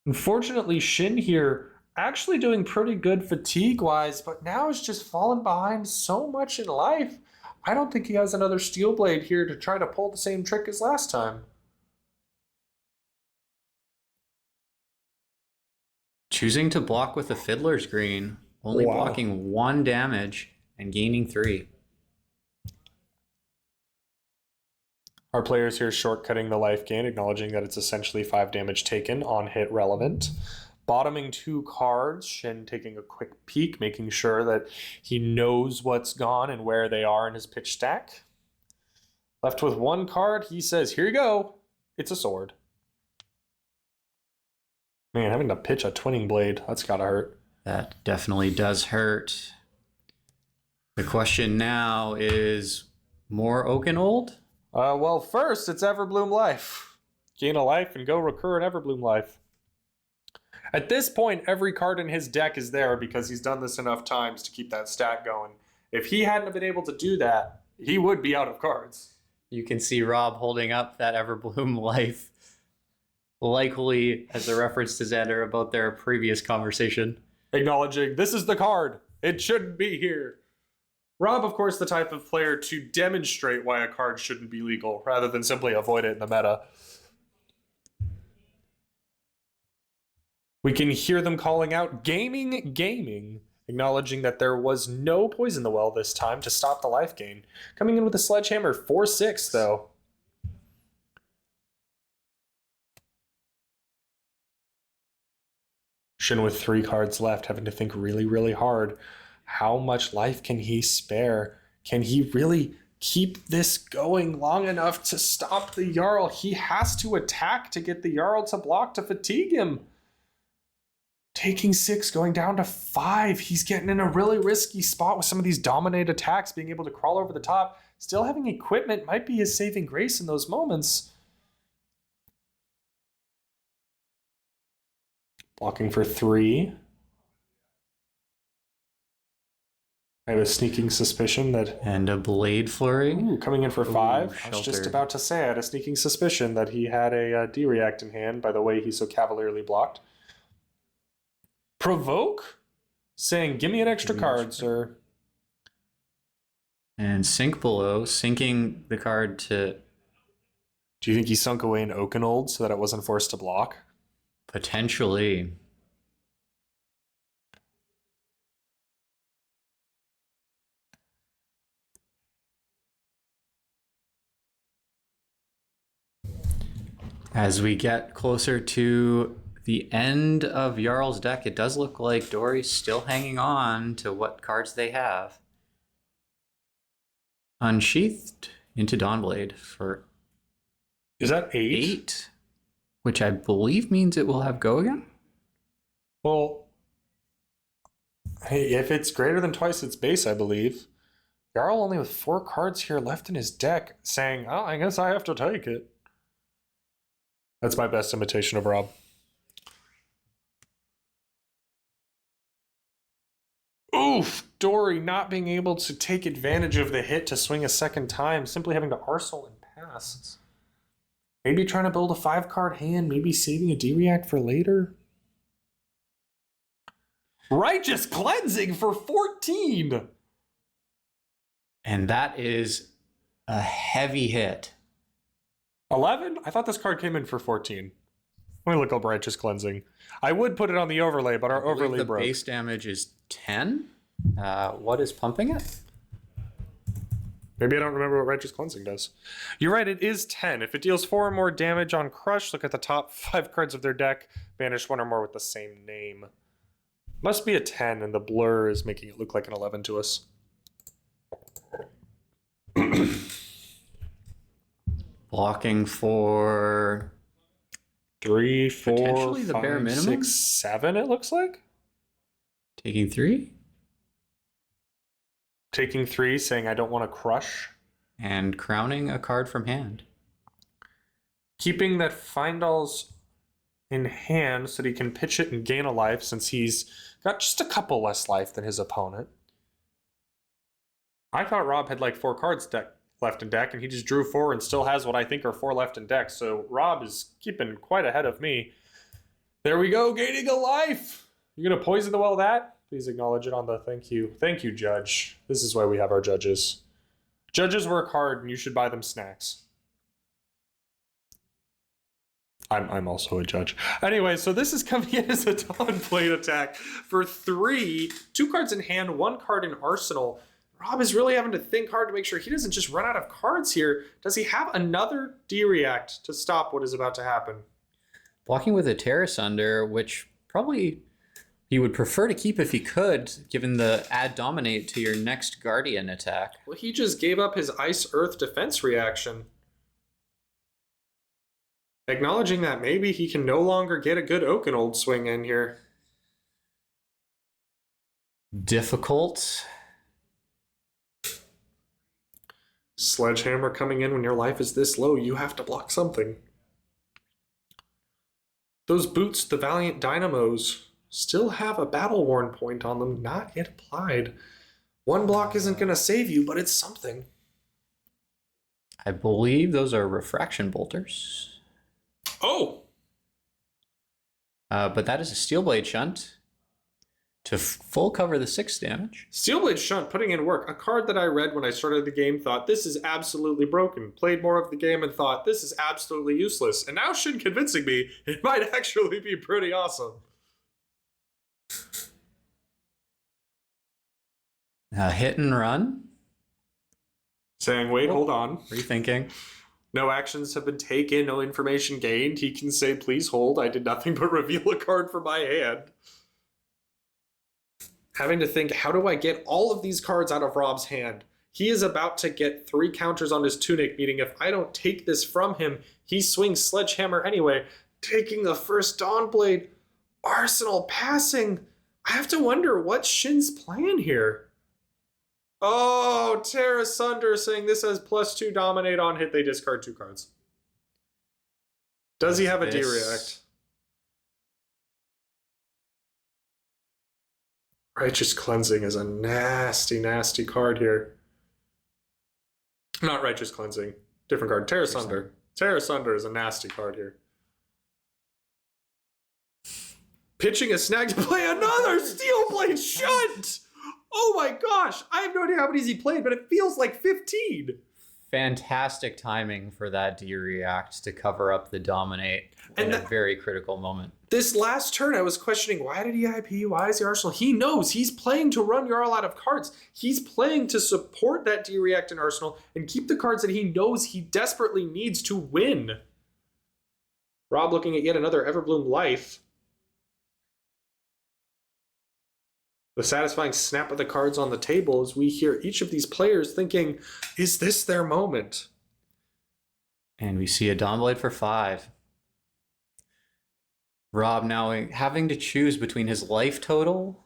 Unfortunately, Shin here actually doing pretty good fatigue-wise, but now is just fallen behind so much in life. I don't think he has another Steel Blade here to try to pull the same trick as last time. Choosing to block with a Fiddler's Green, only blocking 1 damage and gaining 3. Our players here shortcutting the life gain, acknowledging that it's essentially 5 damage taken on hit relevant. Bottoming 2 cards, Shin taking a quick peek, making sure that he knows what's gone and where they are in his pitch stack. Left with 1 card, he says, here you go. It's a sword. Man, having to pitch a Twinning Blade, that's gotta hurt. That definitely does hurt. The question now is, more Oaken Old? Well, first, it's Everbloom Life. Gain a life and go recur an Everbloom Life. At this point, every card in his deck is there because he's done this enough times to keep that stack going. If he hadn't been able to do that, he would be out of cards. You can see Rob holding up that Everbloom Life, likely as a reference to Xander about their previous conversation. Acknowledging, this is the card. It shouldn't be here. Rob, of course, the type of player to demonstrate why a card shouldn't be legal, rather than simply avoid it in the meta. We can hear them calling out, gaming, gaming, acknowledging that there was no poison in the well this time to stop the life gain. Coming in with a sledgehammer, 4-6 though. Shin with 3 cards left, having to think really, really hard. How much life can he spare? Can he really keep this going long enough to stop the Jarl? He has to attack to get the Jarl to block to fatigue him. Taking 6, going down to 5. He's getting in a really risky spot with some of these dominate attacks, being able to crawl over the top. Still having equipment might be his saving grace in those moments. Blocking for 3. I have a sneaking suspicion that... And a Blade Flurry. Ooh, coming in for 5. I was just sheltered. about to say I had a sneaking suspicion that he had a D-React in hand by the way he so cavalierly blocked. Provoke? Saying, give me an extra card, sir. And Sink Below, sinking the card to Do you think he sunk away in Oakenold so that it wasn't forced to block? potentially. As we get closer to the end of Jarl's deck, it does look like Dory's still hanging on to what cards they have. Unsheathed into Dawnblade for Is that 8? 8, which I believe means it will have go again. Well, hey, if it's greater than twice its base, I believe. Jarl only with 4 cards here left in his deck, saying, oh, I guess I have to take it. That's my best imitation of Rob. Oof! Dory not being able to take advantage of the hit to swing a second time, simply having to Arsenal and pass. Maybe trying to build a 5-card hand, maybe saving a D-React for later. Righteous Cleansing for 14! And that is a heavy hit. 11? I thought this card came in for 14. Let me look up Righteous Cleansing. I would put it on the overlay, but our I believe overlay the broke. base damage is 10. What is pumping it? Maybe I don't remember what Righteous Cleansing does. You're right, it is 10. If it deals 4 or more damage on Crush, look at the top 5 cards of their deck. Banish 1 or more with the same name. Must be a 10, and the blur is making it look like an 11 to us. Blocking for 3, 4, Potentially the 5, bare minimum? 6, 7, it looks like. taking 3 Taking 3, saying I don't want to Crush. and crowning a card from hand. Keeping that Findall's in hand so that he can pitch it and gain a life since he's got just a couple less life than his opponent. I thought Rob had like 4 cards left in deck and he just drew 4 and still has what I think are 4 left in deck. So Rob is keeping quite ahead of me. There we go, gaining a life. You're going to poison the well with that? Please acknowledge it on the thank you. Thank you, Judge. This is why we have our judges. Judges work hard and you should buy them snacks. I'm also a judge. Anyway, so this is coming in as a Dawnblade attack for 3. 2 cards in hand, 1 card in arsenal. Rob is really having to think hard to make sure he doesn't just run out of cards here. Does he have another D-React to stop what is about to happen? Blocking with a Terrace Under, which probably he would prefer to keep if he could, given the add Dominate to your next Guardian attack. Well, he just gave up his Ice Earth defense reaction. Acknowledging that maybe he can no longer get a good Oakenold swing in here. Difficult. Sledgehammer coming in when your life is this low, you have to block something. Those boots, the Valiant Dynamos, still have a battle worn point on them, not yet applied. 1 block isn't going to save you, but it's something. I believe those are Refraction Bolters. Oh! But that is a Steelblade Shunt to full cover the 6 damage. Steelblade Shunt putting in work. A card that I read when I started the game, thought this is absolutely broken. Played more of the game and thought this is absolutely useless. And now Shin convincing me it might actually be pretty awesome. Hit and run. Saying, wait, hold on. Rethinking. No actions have been taken, no information gained. He can say, please hold. I did nothing but reveal a card from my hand. Having to think, how do I get all of these cards out of Rob's hand? He is about to get 3 counters on his Tunic, meaning if I don't take this from him, he swings Sledgehammer anyway. Taking the first Dawnblade. Arsenal passing. I have to wonder, what's Shin's plan here? Oh, Terra Sunder saying this has +2 dominate on hit. They discard 2 cards. Does he have a D-React? Righteous Cleansing is a nasty, nasty card here. Not Righteous Cleansing. Different card. Terra Sunder. Terra Sunder is a nasty card here. Pitching a snag to play another Steel Blade Shunt! Oh my gosh! I have no idea how many he played, but it feels like 15. Fantastic timing for that D-React to cover up the dominate in a very critical moment. This last turn, I was questioning, why did he IP? Why is he Arsenal? He knows he's playing to run Jarl out of cards. He's playing to support that D-React in Arsenal and keep the cards that he knows he desperately needs to win. Rob looking at yet another Everbloom Life. The satisfying snap of the cards on the table as we hear each of these players thinking, is this their moment? And we see a Dawnblade for 5. Rob now having to choose between his life total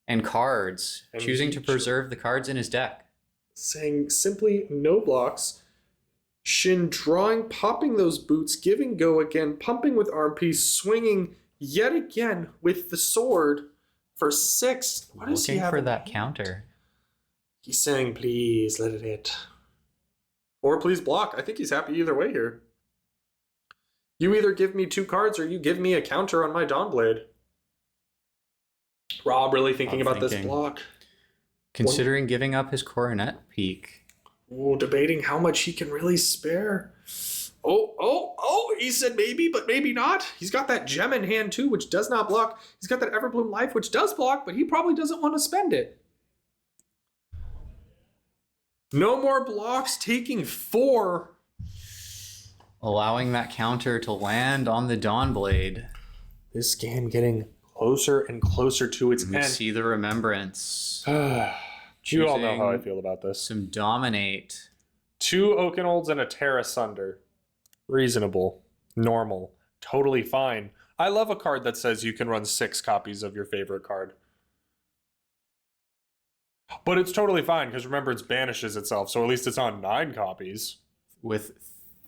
and cards, And choosing to preserve the cards in his deck. Saying simply no blocks. Shin drawing, popping those boots, giving go again, pumping with arm piece, swinging yet again with the sword for 6. What is he Looking having? for that counter. He's saying, please let it hit. Or please block. I think he's happy either way here. You either give me 2 cards or you give me a counter on my Dawnblade. Rob really thinking about this block. Considering giving up his Coronet peak. Ooh, debating how much he can really spare. Oh, he said maybe, but maybe not. He's got that gem in hand too, which does not block. He's got that Everbloom Life, which does block, but he probably doesn't want to spend it. No more blocks, taking 4. Allowing that counter to land on the Dawnblade. This game getting closer and closer to its We end. see the remembrance. You all know how I feel about this. Some dominate. 2 Oakenolds and a Terra Sunder. Reasonable. Normal. Totally fine. I love a card that says you can run 6 copies of your favorite card. But it's totally fine, because remember, it banishes itself, so at least it's on 9 copies. With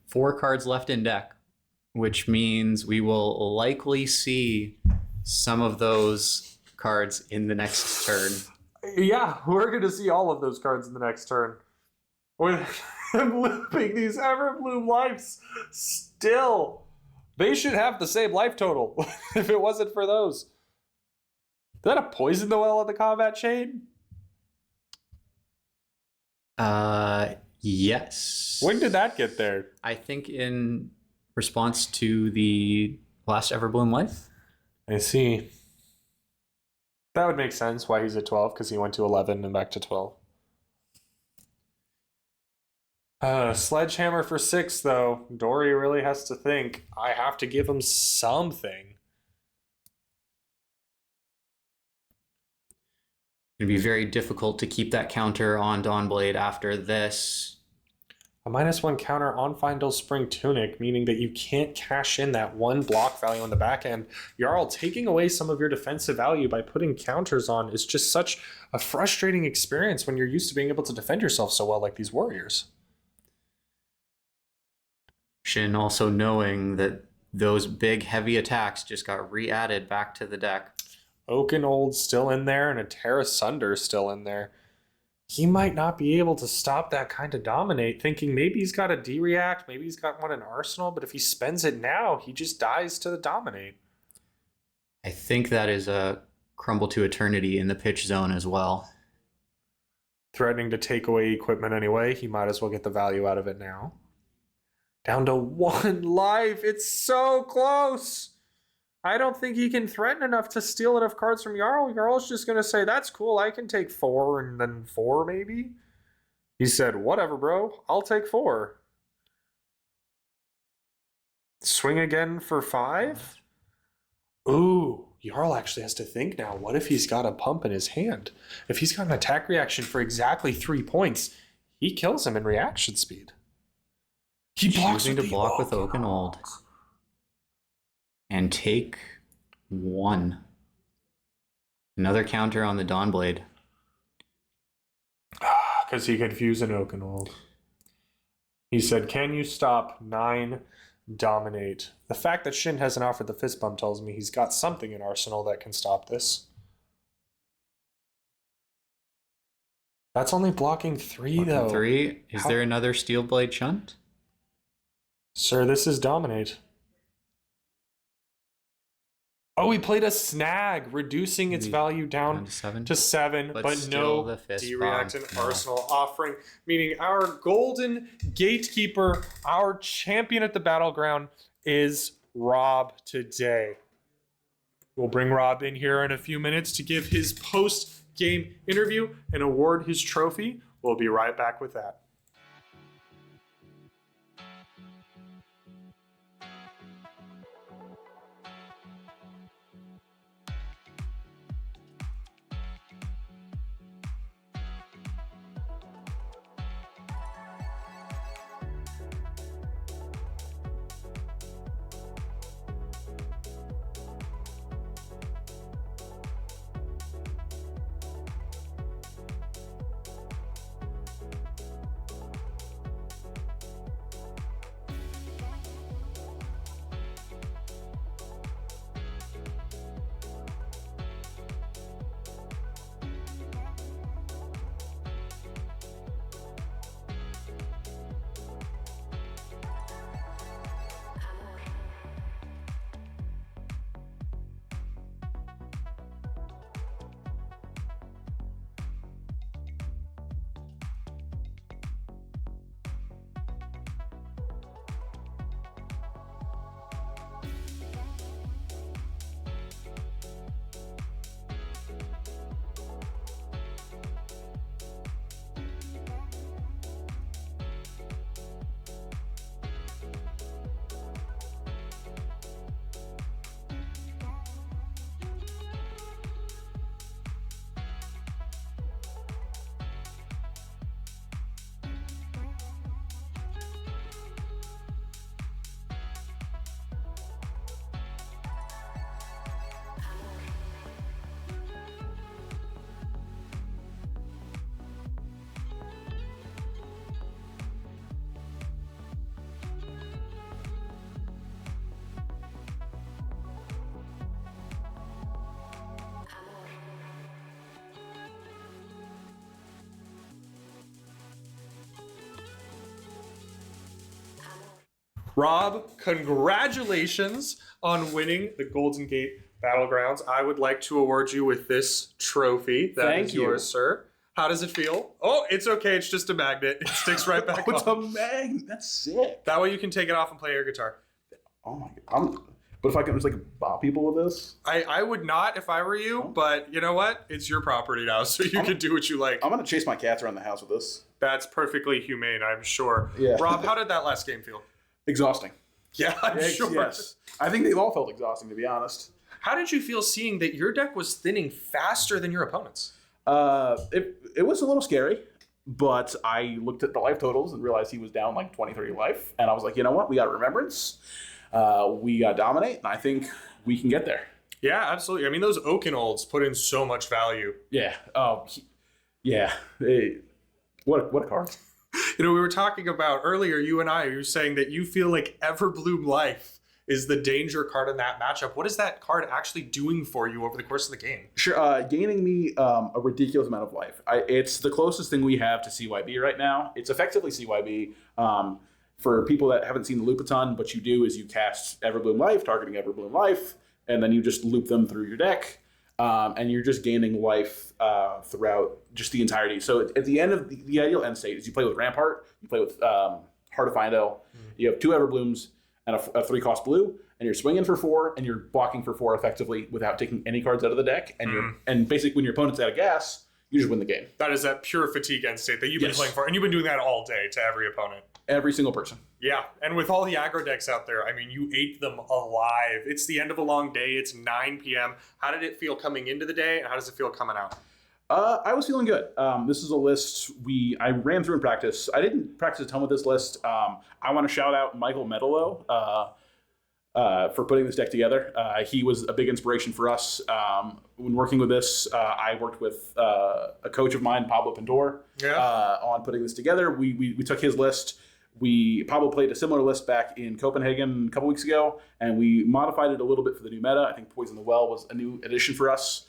4 cards left in deck, which means we will likely see some of those cards in the next turn. Yeah, we're going to see all of those cards in the next turn. With him looping these Everbloom Lives still. They should have the same life total if it wasn't for those. Is that a Poison the Well on the combat chain? Yes. When did that get there? I think in response to the last Everbloom Life. I see. That would make sense why he's at 12, because he went to 11 and back to 12. Sledgehammer for 6, though. Dory really has to think. I have to give him something. It'd be very difficult to keep that counter on Dawnblade after this. A -1 counter on Findel Spring Tunic, meaning that you can't cash in that 1 block value on the back end. Jarl, taking away some of your defensive value by putting counters on is just such a frustrating experience when you're used to being able to defend yourself so well like these warriors. Shin also knowing that those big heavy attacks just got re-added back to the deck. Oakenold still in there and a Terra Sunder still in there. He might not be able to stop that kind of dominate, thinking maybe he's got a D-React, maybe he's got one in Arsenal, but if he spends it now, he just dies to the dominate. I think that is a Crumble to Eternity in the pitch zone as well. Threatening to take away equipment anyway, he might as well get the value out of it now. Down to 1 life, it's so close! I don't think he can threaten enough to steal enough cards from Jarl. Jarl's just going to say, that's cool, I can take 4 and then 4 maybe. He said, whatever, bro, I'll take 4. Swing again for 5? Ooh, Jarl actually has to think now. What if he's got a pump in his hand? If he's got an attack reaction for exactly 3 points, he kills him in reaction speed. He blocks Choosing with to the block with Oaken Oakenhold. And take 1. Another counter on the Dawnblade. Because he could fuse an Oakenhold. He said, can you stop 9 dominate? The fact that Shin hasn't offered the fist bump tells me he's got something in arsenal that can stop this. That's only blocking 3 though. 3. Is there another Steel Blade Shunt? Sir, this is dominate. Oh, he played a snag, reducing its value down to 7, but still no the fist D-reactant bump. No. arsenal offering, meaning our golden gatekeeper, our champion at the battleground is Rob today. We'll bring Rob in here in a few minutes to give his post-game interview and award his trophy. We'll be right back with that. Rob, congratulations on winning the Golden Gate Battlegrounds. I would like to award you with this trophy. That is yours, sir. How does it feel? Oh, it's okay. It's just a magnet. It sticks right back It's on. a magnet. That's sick. That way you can take it off and play air guitar. Oh my god. But if I can just like bop people with this, I would not if I were you, but you know what? It's your property now, so you can do what you like. I'm gonna chase my cats around the house with this. That's perfectly humane, I'm sure. Yeah. Rob, how did that last game feel? Exhausting. Yeah, I'm sure. Yes. I think they've all felt exhausting, to be honest. How did you feel seeing that your deck was thinning faster than your opponents? It was a little scary, but I looked at the life totals and realized he was down like 20-30 life, and I was like, you know what? We got Remembrance, we got Dominate, and I think we can get there. Yeah, absolutely. I mean, those Oakenolds put in so much value. Yeah. What a card. You know, we were talking about earlier, you and I, you were saying that you feel like Everbloom Life is the danger card in that matchup. What is that card actually doing for you over the course of the game? Sure, gaining me a ridiculous amount of life. It's the closest thing we have to CYB right now. It's effectively CYB. For people that haven't seen the loop a ton, what you do is you cast Everbloom Life, targeting Everbloom Life, and then you just loop them through your deck, and you're just gaining life throughout just the entirety. So at the end of the ideal end state is you play with Rampart, you play with Heart of Findel, you have 2 Everblooms and a 3-cost blue, and you're swinging for 4 and you're blocking for 4 effectively without taking any cards out of the deck. And and basically when your opponent's out of gas, you just win the game. That is that pure fatigue end state that you've been Yes. playing for, and you've been doing that all day to every opponent. Every single person. Yeah, and with all the aggro decks out there, I mean, you ate them alive. It's the end of a long day. It's 9 p.m. How did it feel coming into the day, and how does it feel coming out? I was feeling good. This is a list I ran through in practice. I didn't practice a ton with this list. I want to shout out Michael Metallo for putting this deck together. He was a big inspiration for us when working with this. I worked with a coach of mine, Pablo Pintor, on putting this together. We took his list. Pablo played a similar list back in Copenhagen a couple weeks ago, and we modified it a little bit for the new meta. I think Poison the Well was a new addition for us.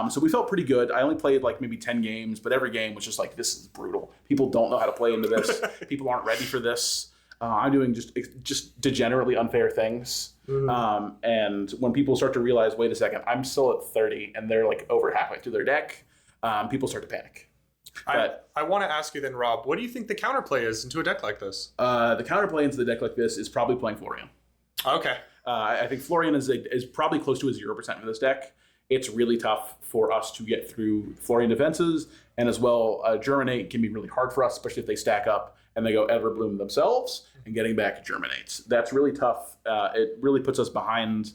So we felt pretty good. I only played like maybe 10 games, but every game was just like, this is brutal. People don't know how to play into this. People aren't ready for this. I'm doing just degenerately unfair things. And when people start to realize, wait a second, I'm still at 30 and they're like over halfway through their deck, people start to panic. I want to ask you then, Rob, what do you think the counterplay is into a deck like this? The counterplay into the deck like this is probably playing Florian. Okay. I think Florian is probably close to a 0% in this deck. It's really tough for us to get through Florian defenses, and as well, Germinate can be really hard for us, especially if they stack up and they go Everbloom themselves, and getting back Germinates. That's really tough. It really puts us behind.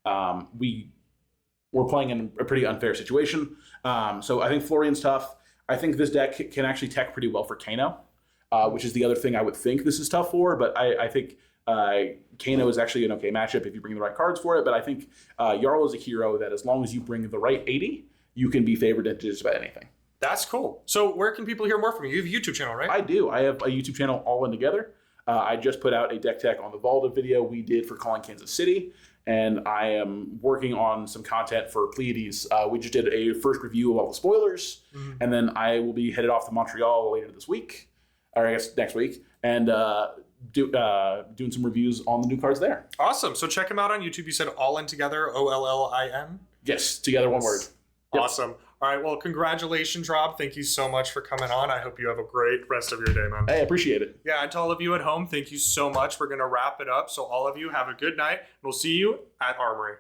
We're playing in a pretty unfair situation. So I think Florian's tough. I think this deck can actually tech pretty well for Kano, which is the other thing I would think this is tough for, but I think Kano is actually an okay matchup if you bring the right cards for it, but I think Jarl is a hero that as long as you bring the right 80, you can be favored into just about anything. That's cool. So where can people hear more from you? You have a YouTube channel, right? I do. I have a YouTube channel all in together. I just put out a deck tech on the Valda video we did for Calling Kansas City, and I am working on some content for Pleiades. We just did a first review of all the spoilers, and then I will be headed off to Montreal later this week, or I guess next week, and doing some reviews on the new cards there. Awesome. So check him out on YouTube. You said All In Together, OLLIN? Yes, together, one word. Yep. Awesome. All right. Well, congratulations, Rob. Thank you so much for coming on. I hope you have a great rest of your day, man. Hey, I appreciate it. Yeah, and to all of you at home, thank you so much. We're going to wrap it up. So all of you have a good night. We'll see you at Armory.